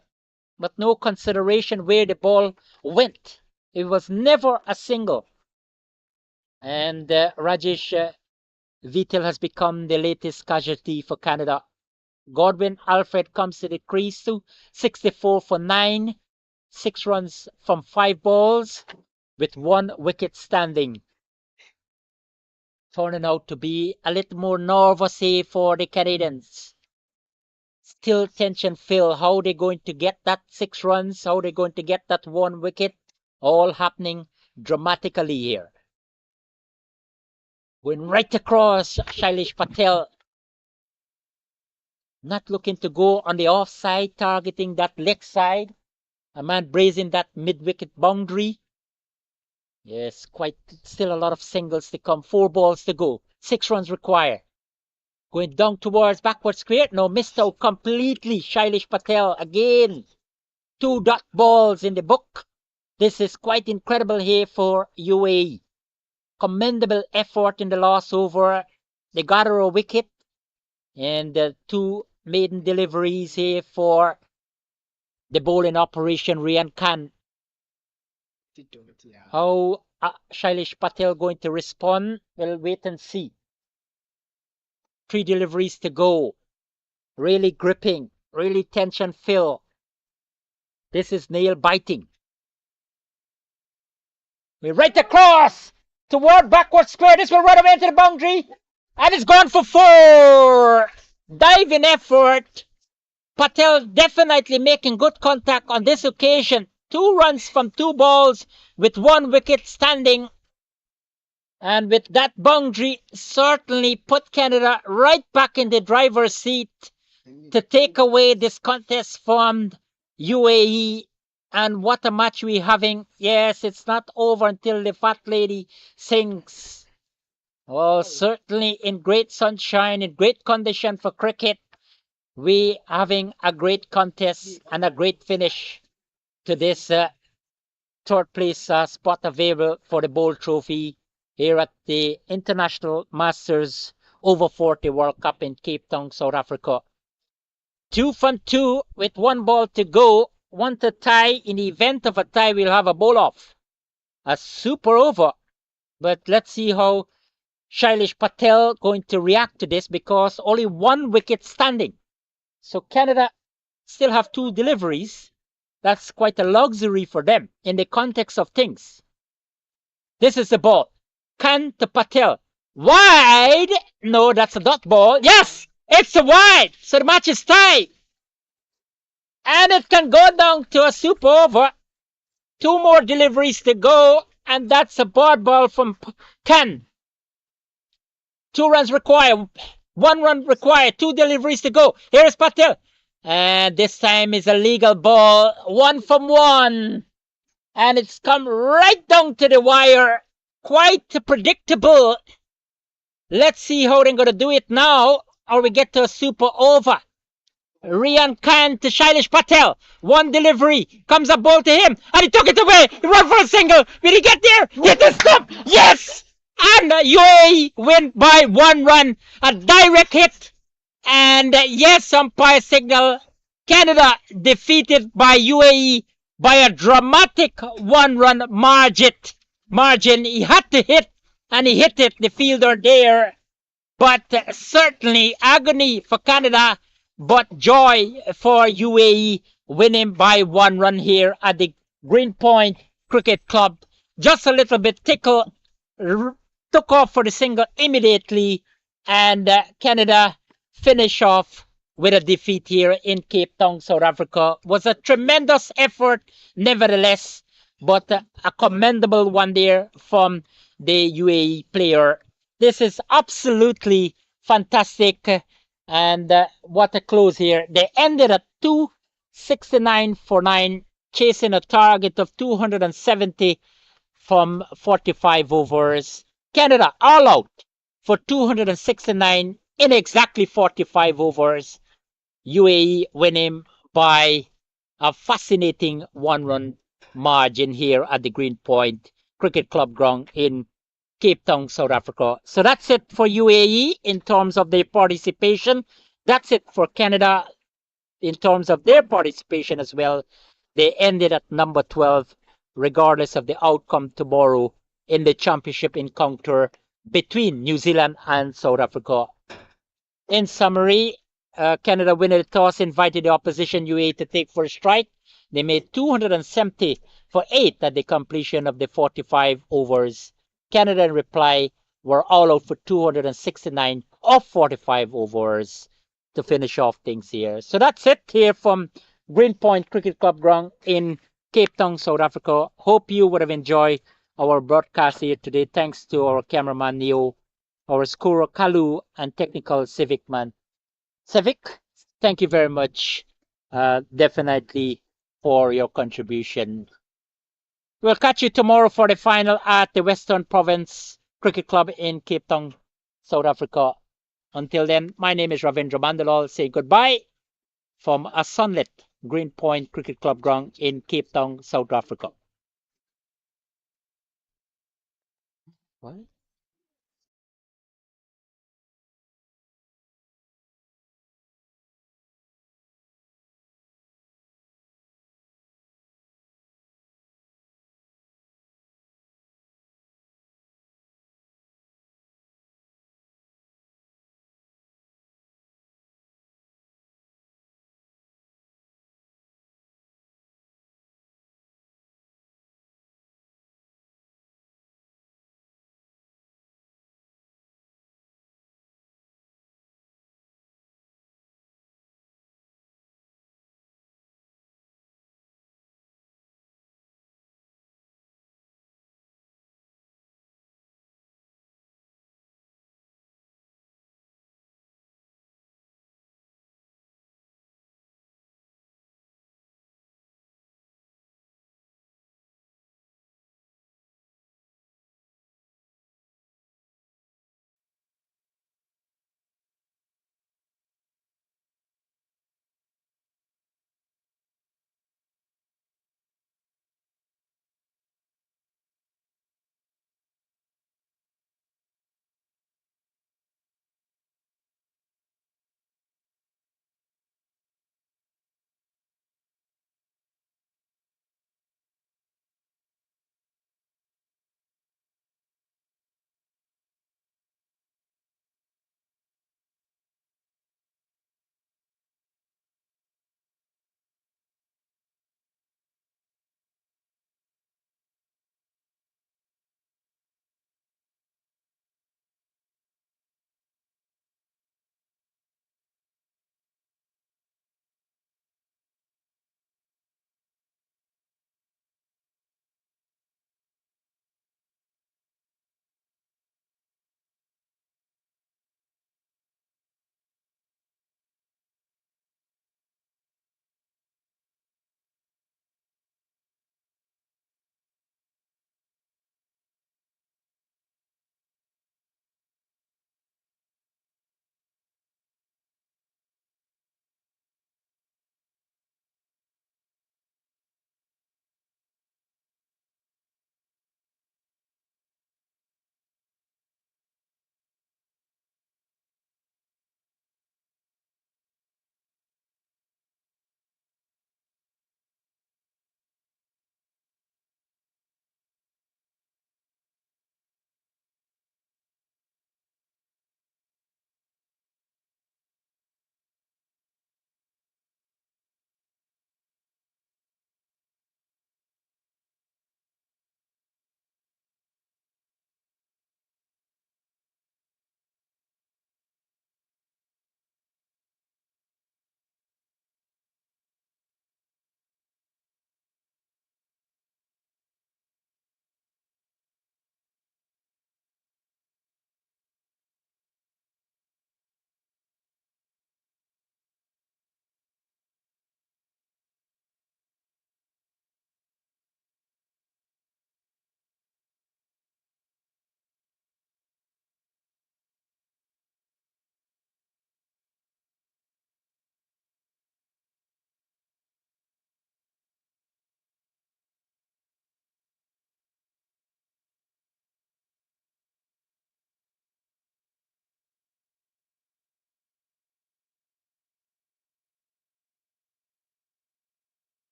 but no consideration where the ball went. It was never a single. And Rajesh Vital has become the latest casualty for Canada. Godwin Alfred comes to the crease to 64 for 9. 6 runs from 5 balls with 1 wicket standing. Turning out to be a little more nervous here for the Canadians. Still tension filled. How are they going to get that 6 runs? How are they going to get that 1 wicket? All happening dramatically here. Going right across, Shailesh Patel. Not looking to go on the offside, targeting that leg side. A man brazing that mid-wicket boundary. Yes, quite still a lot of singles to come. 4 balls to go. 6 runs required. Going down towards backward square. No, missed out completely. Shailesh Patel again. 2 dot balls in the book. This is quite incredible here for UAE. Commendable effort in the last over. They got her a wicket. And 2 maiden deliveries here for the bowling operation, Rian Khan. How Shailesh Patel going to respond? We'll wait and see. 3 deliveries to go. Really gripping, really tension filled. This is nail biting. We're right across toward backward square. This will run away into the boundary. And it's gone for 4. Diving effort. Patel definitely making good contact on this occasion. 2 runs from 2 balls with 1 wicket standing. And with that boundary, certainly put Canada right back in the driver's seat to take away this contest from UAE. And what a match we're having. Yes, it's not over until the fat lady sings. Well, certainly in great sunshine, in great condition for cricket. We having a great contest and a great finish to this 3rd place spot available for the Bowl Trophy here at the International Masters Over 40 World Cup in Cape Town, South Africa. 2 from 2 with 1 ball to go. 1 to tie. In the event of a tie, we'll have a bowl off. A super over. But let's see how Shailesh Patel going to react to this because only 1 wicket standing. So Canada still have 2 deliveries. That's quite a luxury for them in the context of things. This is the ball. Khan to Patel. Wide. No, that's a dot ball. Yes, it's a wide. So the match is tied. And it can go down to a super over. 2 more deliveries to go. And that's a board ball from Khan. 2 runs required. 1 run required. 2 deliveries to go. Here is Patel. And this time is a legal ball. 1 from 1. And it's come right down to the wire. Quite predictable. Let's see how they're going to do it now. Or we get to a super over. Rian Khan to Shailesh Patel. 1 delivery. Comes a ball to him. And he took it away. He ran for a single. Will he get there? Get the stop. Yes! And UAE win by 1 run. A direct hit. And yes, umpire signal. Canada defeated by UAE by a dramatic 1 run margin. He had to hit. And he hit it. The fielder there. But certainly agony for Canada. But joy for UAE winning by 1 run here at the Greenpoint Cricket Club. Just a little bit tickle. Took off for the single immediately. And Canada finish off with a defeat here in Cape Town, South Africa. Was a tremendous effort nevertheless. But a commendable one there from the UAE player. This is absolutely fantastic. And what a close here. They ended at 269 for 9, chasing a target of 270 from 45 overs. Canada all out for 269 in exactly 45 overs. UAE winning by a fascinating 1 run margin here at the Greenpoint Cricket Club ground in Cape Town, South Africa. So that's it for UAE in terms of their participation. That's it for Canada in terms of their participation as well. They ended at number 12, regardless of the outcome tomorrow in the championship encounter between New Zealand and South Africa. In summary, Canada winning the toss invited the opposition UAE to take first strike. They made 270 for 8 at the completion of the 45 overs. Canada in reply were all out for 269 of 45 overs to finish off things here. So that's it here from Greenpoint Cricket Club ground in Cape Town, South Africa. Hope you would have enjoyed our broadcast here today. Thanks to our cameraman Neo, our scorer Kalu, and technical Civic man. Civic, thank you very much, definitely for your contribution. We'll catch you tomorrow for the final at the Western Province Cricket Club in Cape Town, South Africa. Until then, my name is Ravindra Mandalal. Say goodbye from a sunlit Greenpoint Cricket Club ground in Cape Town, South Africa. What?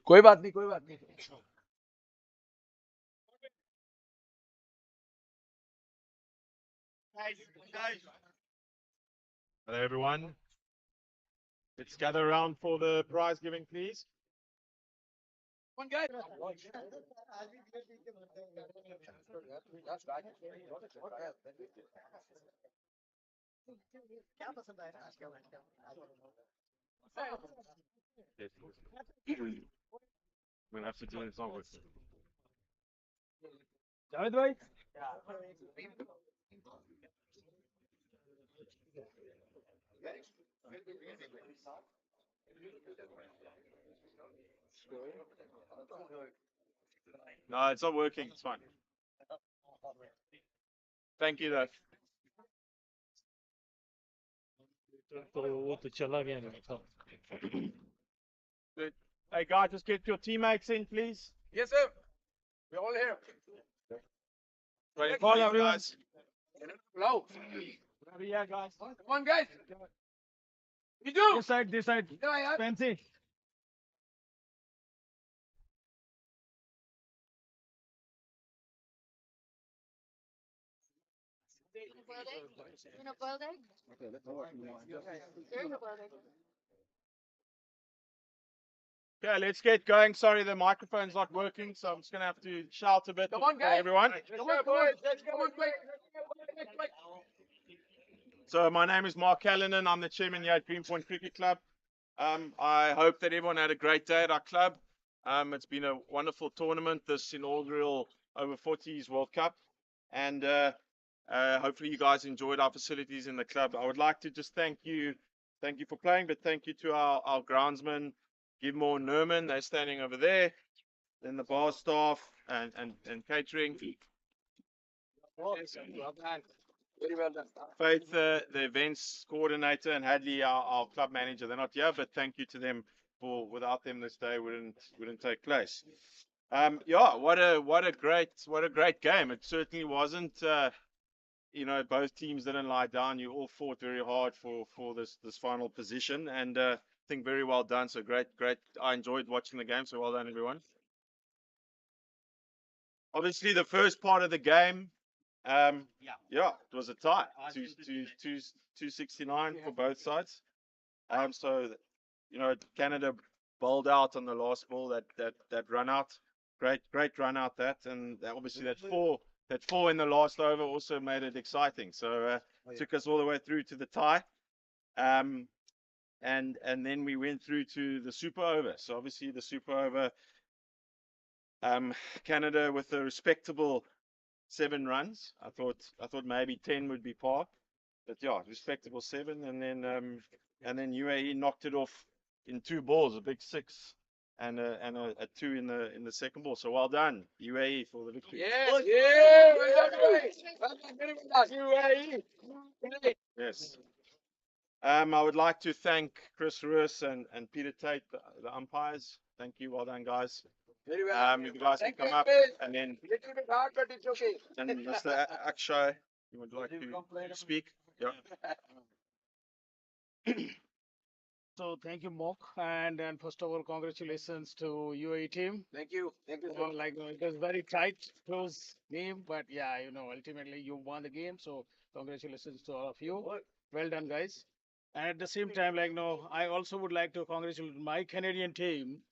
कोई बात नहीं, कोई बात नहीं. Hello, everyone. Let's gather around for the prize giving, please. Yes. We're gonna have to do this on with. Javed भाई. No, it's not working. It's fine. Thank you, though. तो वो तो चला गया मेरा था. Good. Hey, guys, just get your teammates in, please. Yes, sir. We're all here. Ready Call for you everyone. guys. Hello. Over here, guys. Come on, guys. You do. This side, this side. Fancy. Okay, let's get going. Sorry, the microphone's not working, so I'm just gonna have to shout a bit Come on, for guys. everyone. Come on, boys. Let's go. Come on, quick. So my name is Mark Callanan. I'm the chairman here at Greenpoint Cricket Club. I hope that everyone had a great day at our club. It's been a wonderful tournament, this inaugural Over-40s World Cup, and hopefully you guys enjoyed our facilities in the club. I would like to just thank you for playing, but thank you to our groundsmen, Gilmore and Nerman. They're standing over there. Then the bar staff and catering. Very well done. Faith, the events coordinator, and Hadley, our club manager. They're not here, but thank you to them for without them this day wouldn't take place. Yeah, what a great game. It certainly wasn't. Both teams didn't lie down. You all fought very hard for this final position, and I think very well done. So great. I enjoyed watching the game. So well done, everyone. Obviously, the first part of the game. Yeah, it was a tie. 269 for both sides. So Canada bowled out on the last ball. That run out, great run out and obviously that four in the last over also made it exciting. So took us all the way through to the tie. And then we went through to the super over. So obviously the super over. Canada with a respectable 7 runs. I thought maybe 10 would be par, but yeah, respectable 7, and then UAE knocked it off in 2 balls, a big 6 and a 2 in the second ball. So well done, UAE, for the victory. Yes. Yeah. Well done. Very well done. UAE. Yes. I would like to thank Chris Ruiz and Peter Tate, the umpires. Thank you, well done, guys. Very well. You guys can come up, and then Little bit hard, but it's okay. and Mr. Akshay, you would like to speak? Yeah. So thank you, Mok, and first of all, congratulations to UAE team. Thank you. Thank you. It was very tight, close game, but yeah, ultimately you won the game. So congratulations to all of you. Well done, guys. And at the same time, I also would like to congratulate my Canadian team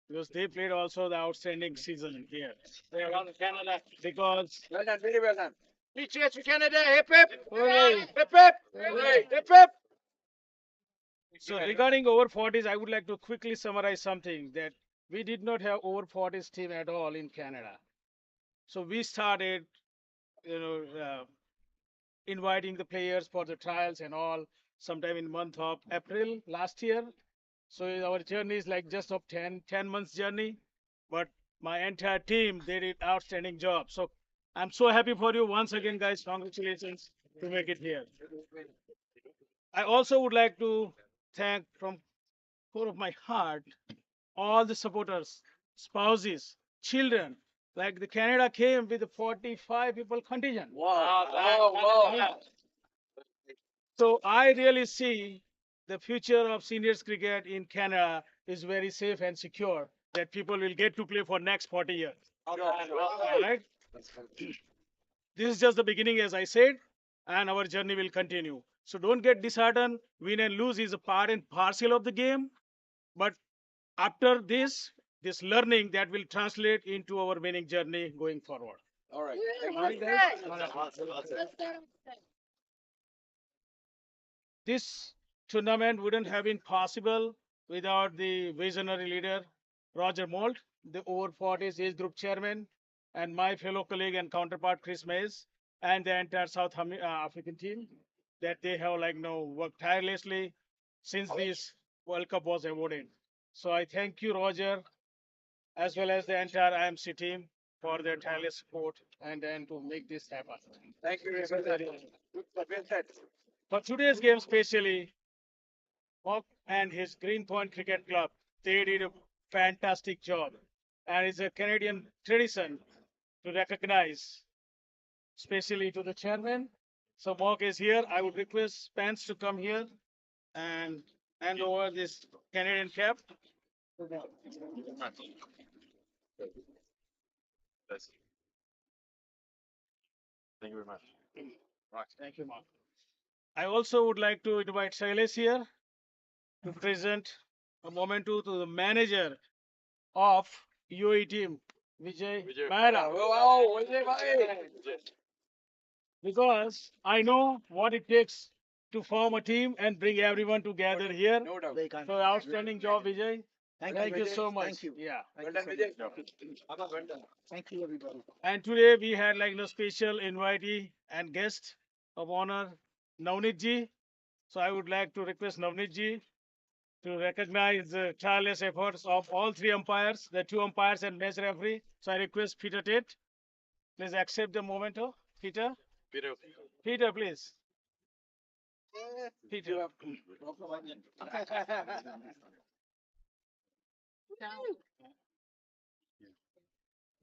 because they played also the outstanding season here. They won Canada because Well done. Very well done. we cheers to Canada. Hip hip, Hooray. hip hip, Hooray. hip hip. So regarding over-40s, I would like to quickly summarize something that we did not have over-40s team at all in Canada. So we started, inviting the players for the trials and all sometime in month of April last year. So our journey is like just of 10 months journey, but my entire team, they did outstanding job. So I'm so happy for you once again, guys. Congratulations to make it here. I also would like to thank from core of my heart all the supporters, spouses, children, Like the Canada came with a 45 people contingent. Wow. Wow. So I really see the future of seniors cricket in Canada is very safe and secure. That people will get to play for next 40 years. Right? This is just the beginning, as I said, and our journey will continue. So don't get disheartened. Win and lose is a part and parcel of the game. But after this learning that will translate into our winning journey going forward. All right. Thank you, guys. This tournament wouldn't have been possible without the visionary leader, Roger Moult, the over-40s age group chairman, and my fellow colleague and counterpart, Chris Mays, and the entire African team that they have worked tirelessly since this World Cup was awarded. So I thank you, Roger, as well as the entire IMC team for their tireless support and to make this happen. Thank you very much. Well said. For today's game, especially, Mock and his Greenpoint Cricket Club, they did a fantastic job. And it's a Canadian tradition to recognize, especially to the chairman. So Mock is here. I would request Spence to come here and hand over this Canadian cap. Thank you very much. Right. Thank you, Mark. I also would like to invite Shailesh here to present a memento to the manager of UAE team, Vijay Mehra. Wow. Vijay bhai. Because I know what it takes to form a team and bring everyone together here. No doubt. So outstanding job, Vijay. Thank Thank you Vijay. so much. Thank you. Yeah. Well done, Vijay. Well done. Thank you, everybody. And today we had special invitee and guest of honor, Navneet ji. So I would like to request Navneet ji to recognize the tireless efforts of all three umpires, the two umpires and match referee. So I request Peter Tate, please accept the memento. Peter, Peter, please. Peter.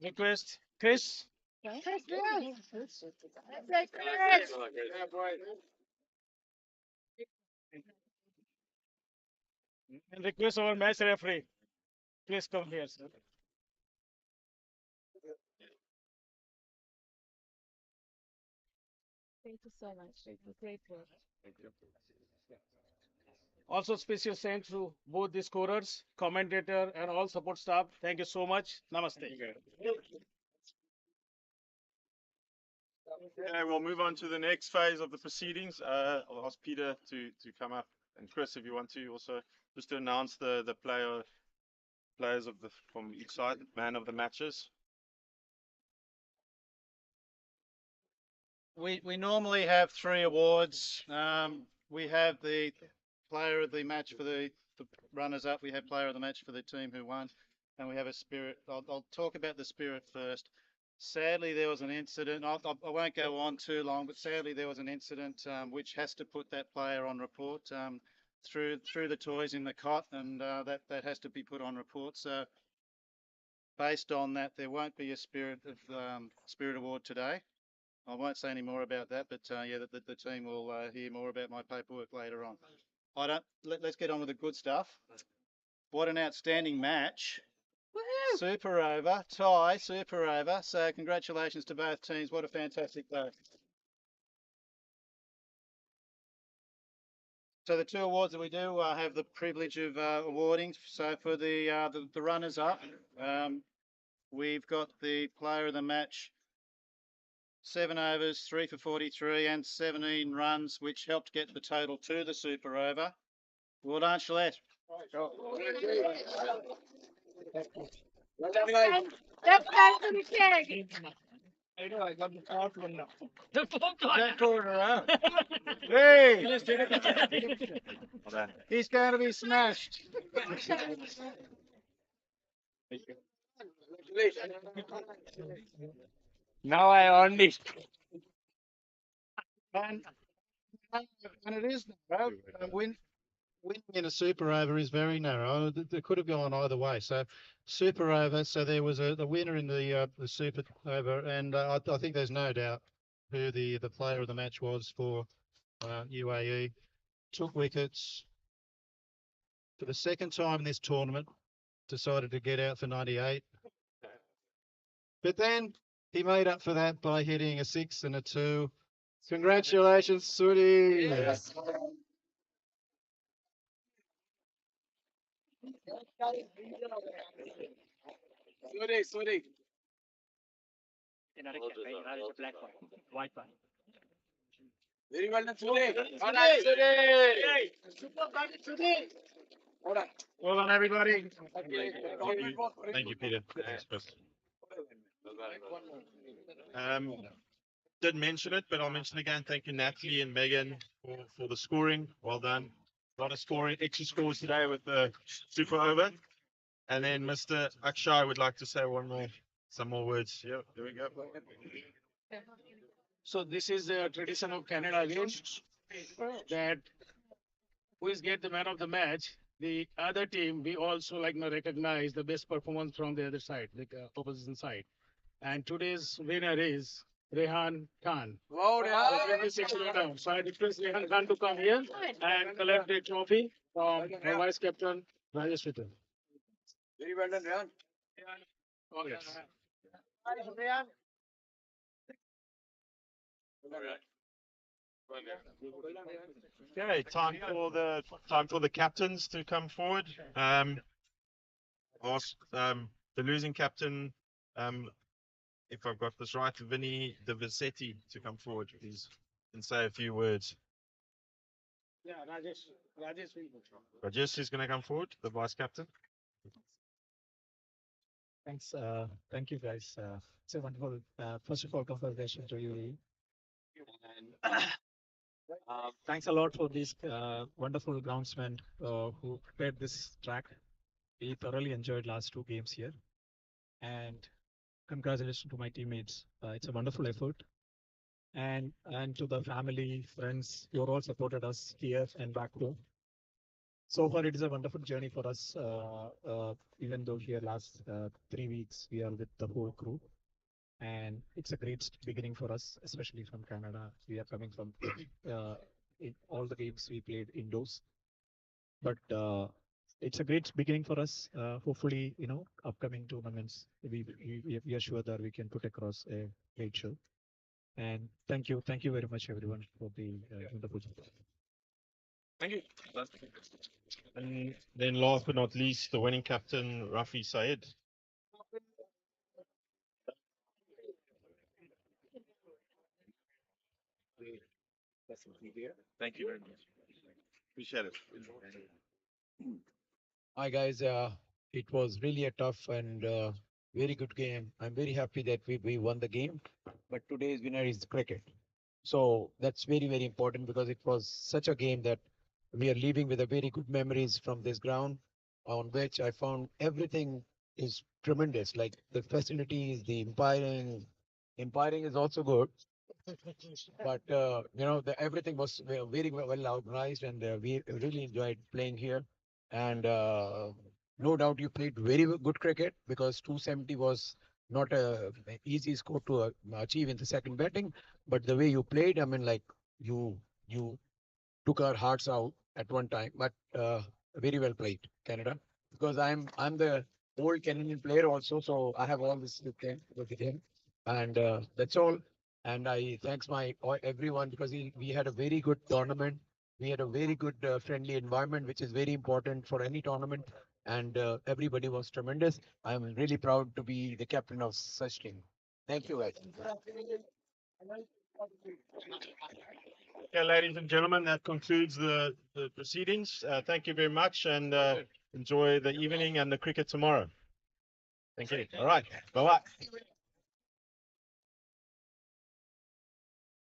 Request Chris. And request our match referee. Please come here, sir. Thank you so much. Great work. Also, special thanks to both the scorers, commentator, and all support staff. Thank you so much. Namaste. Okay, we'll move on to the next phase of the proceedings. I'll ask Peter to come up, and Chris, if you want to also, just to announce the players of the from each side, man of the matches. We normally have three awards. We have the player of the match for the runners up. We have player of the match for the team who won, and we have a spirit. I'll talk about the spirit first. Sadly, there was an incident. I won't go on too long, but sadly there was an incident which has to put that player on report through the toys in the cot, and that has to be put on report. So based on that, there won't be a spirit award today. I won't say any more about that, but yeah, the team will hear more about my paperwork later on. Let's get on with the good stuff. What an outstanding match. Super over, tie, super over. So congratulations to both teams. What a fantastic day. So the two awards that we do have the privilege of awarding. So for the runners up, we've got the player of the match, 7 overs, 3 for 43 and 17 runs, which helped get the total to the super over. Well done, Shalette. Well done, guys. That's time for the keg. I know, I got the fourth one now. The fourth one. That going around. Hey! He's going to be smashed. Now I only. And it is now, win winning in a super over is very narrow. It could have gone either way. So super over. So there was the winner in the super over, and I think there's no doubt who the player of the match was for UAE. Took wickets for the second time in this tournament. Decided to get out for 98, but then he made up for that by hitting a 6 and a 2. Congratulations, Sudi. Yes. Sorry. White one. Very well done, Sudi. All right, Sudi. Super thank you, Sudi. All right. Well done, everybody. Okay. Thank you, Peter. Thanks, Chris. Um, did mention it, but I'll mention again. Thank you, Natalie and Megan, for the scoring. Well done. A lot of scoring, extra scores today with the super over. And then Mr. Akshay would like to say some more words. Yeah, there we go. So this is a tradition of Canada again, that who is get the man of the match. The other team, we also recognize the best performance from the other side, the opposition side. And today's winner is Rehan Khan. Wow, So I request Rehan Khan to come here and collect the trophy from our vice captain Rajesh Vittal. Very well done, Rehan. Oh, yes. Okay, time for the captains to come forward. Ask the losing captain, if I've got this right, Vinny De Visetti, to come forward, please, and say a few words. Yeah, Rajesh. Rajesh will go. Rajesh is going to come forward, the vice captain. Thanks. Thank you, guys. It's a wonderful. First of all, congratulations to you. And thanks a lot for these wonderful groundsmen who prepared this track. We thoroughly enjoyed last 2 games here, and congratulations to my teammates. It's a wonderful effort, and to the family, friends who all supported us here and back home. So far, it is a wonderful journey for us. Even though here last 3 weeks we are with the whole crew, and it's a great beginning for us, especially from Canada. We are coming from in all the games we played indoors, but it's a great beginning for us. Hopefully, upcoming tournaments, we are sure that we can put across a great show. And thank you very much, everyone, for the wonderful support. Thank you. And then last but not least, the winning captain, Rafi Said. Thank you very much. Appreciate it. Hi guys, it was really a tough and very good game. I'm very happy that we won the game, but today's winner is cricket. So that's very important because it was such a game that we are leaving with a very good memories from this ground, on which I found everything is tremendous. Like the facilities, the umpiring is also good, but everything was very well organized, and we really enjoyed playing here. And no doubt you played very good cricket, because 270 was not a easy score to achieve in the second batting. But the way you played, I mean, like you took our hearts out at one time. But very well played, Canada. Because I'm the old Canadian player also, so I have all this with him, and that's all. And I thanks everyone, because we had a very good tournament. We had a very good friendly environment, which is very important for any tournament. And everybody was tremendous. I'm really proud to be the captain of such team. Thank you, guys. Okay, ladies and gentlemen, that concludes the proceedings. Thank you very much, and enjoy the evening and the cricket tomorrow. Thank you. All right. Bye-bye.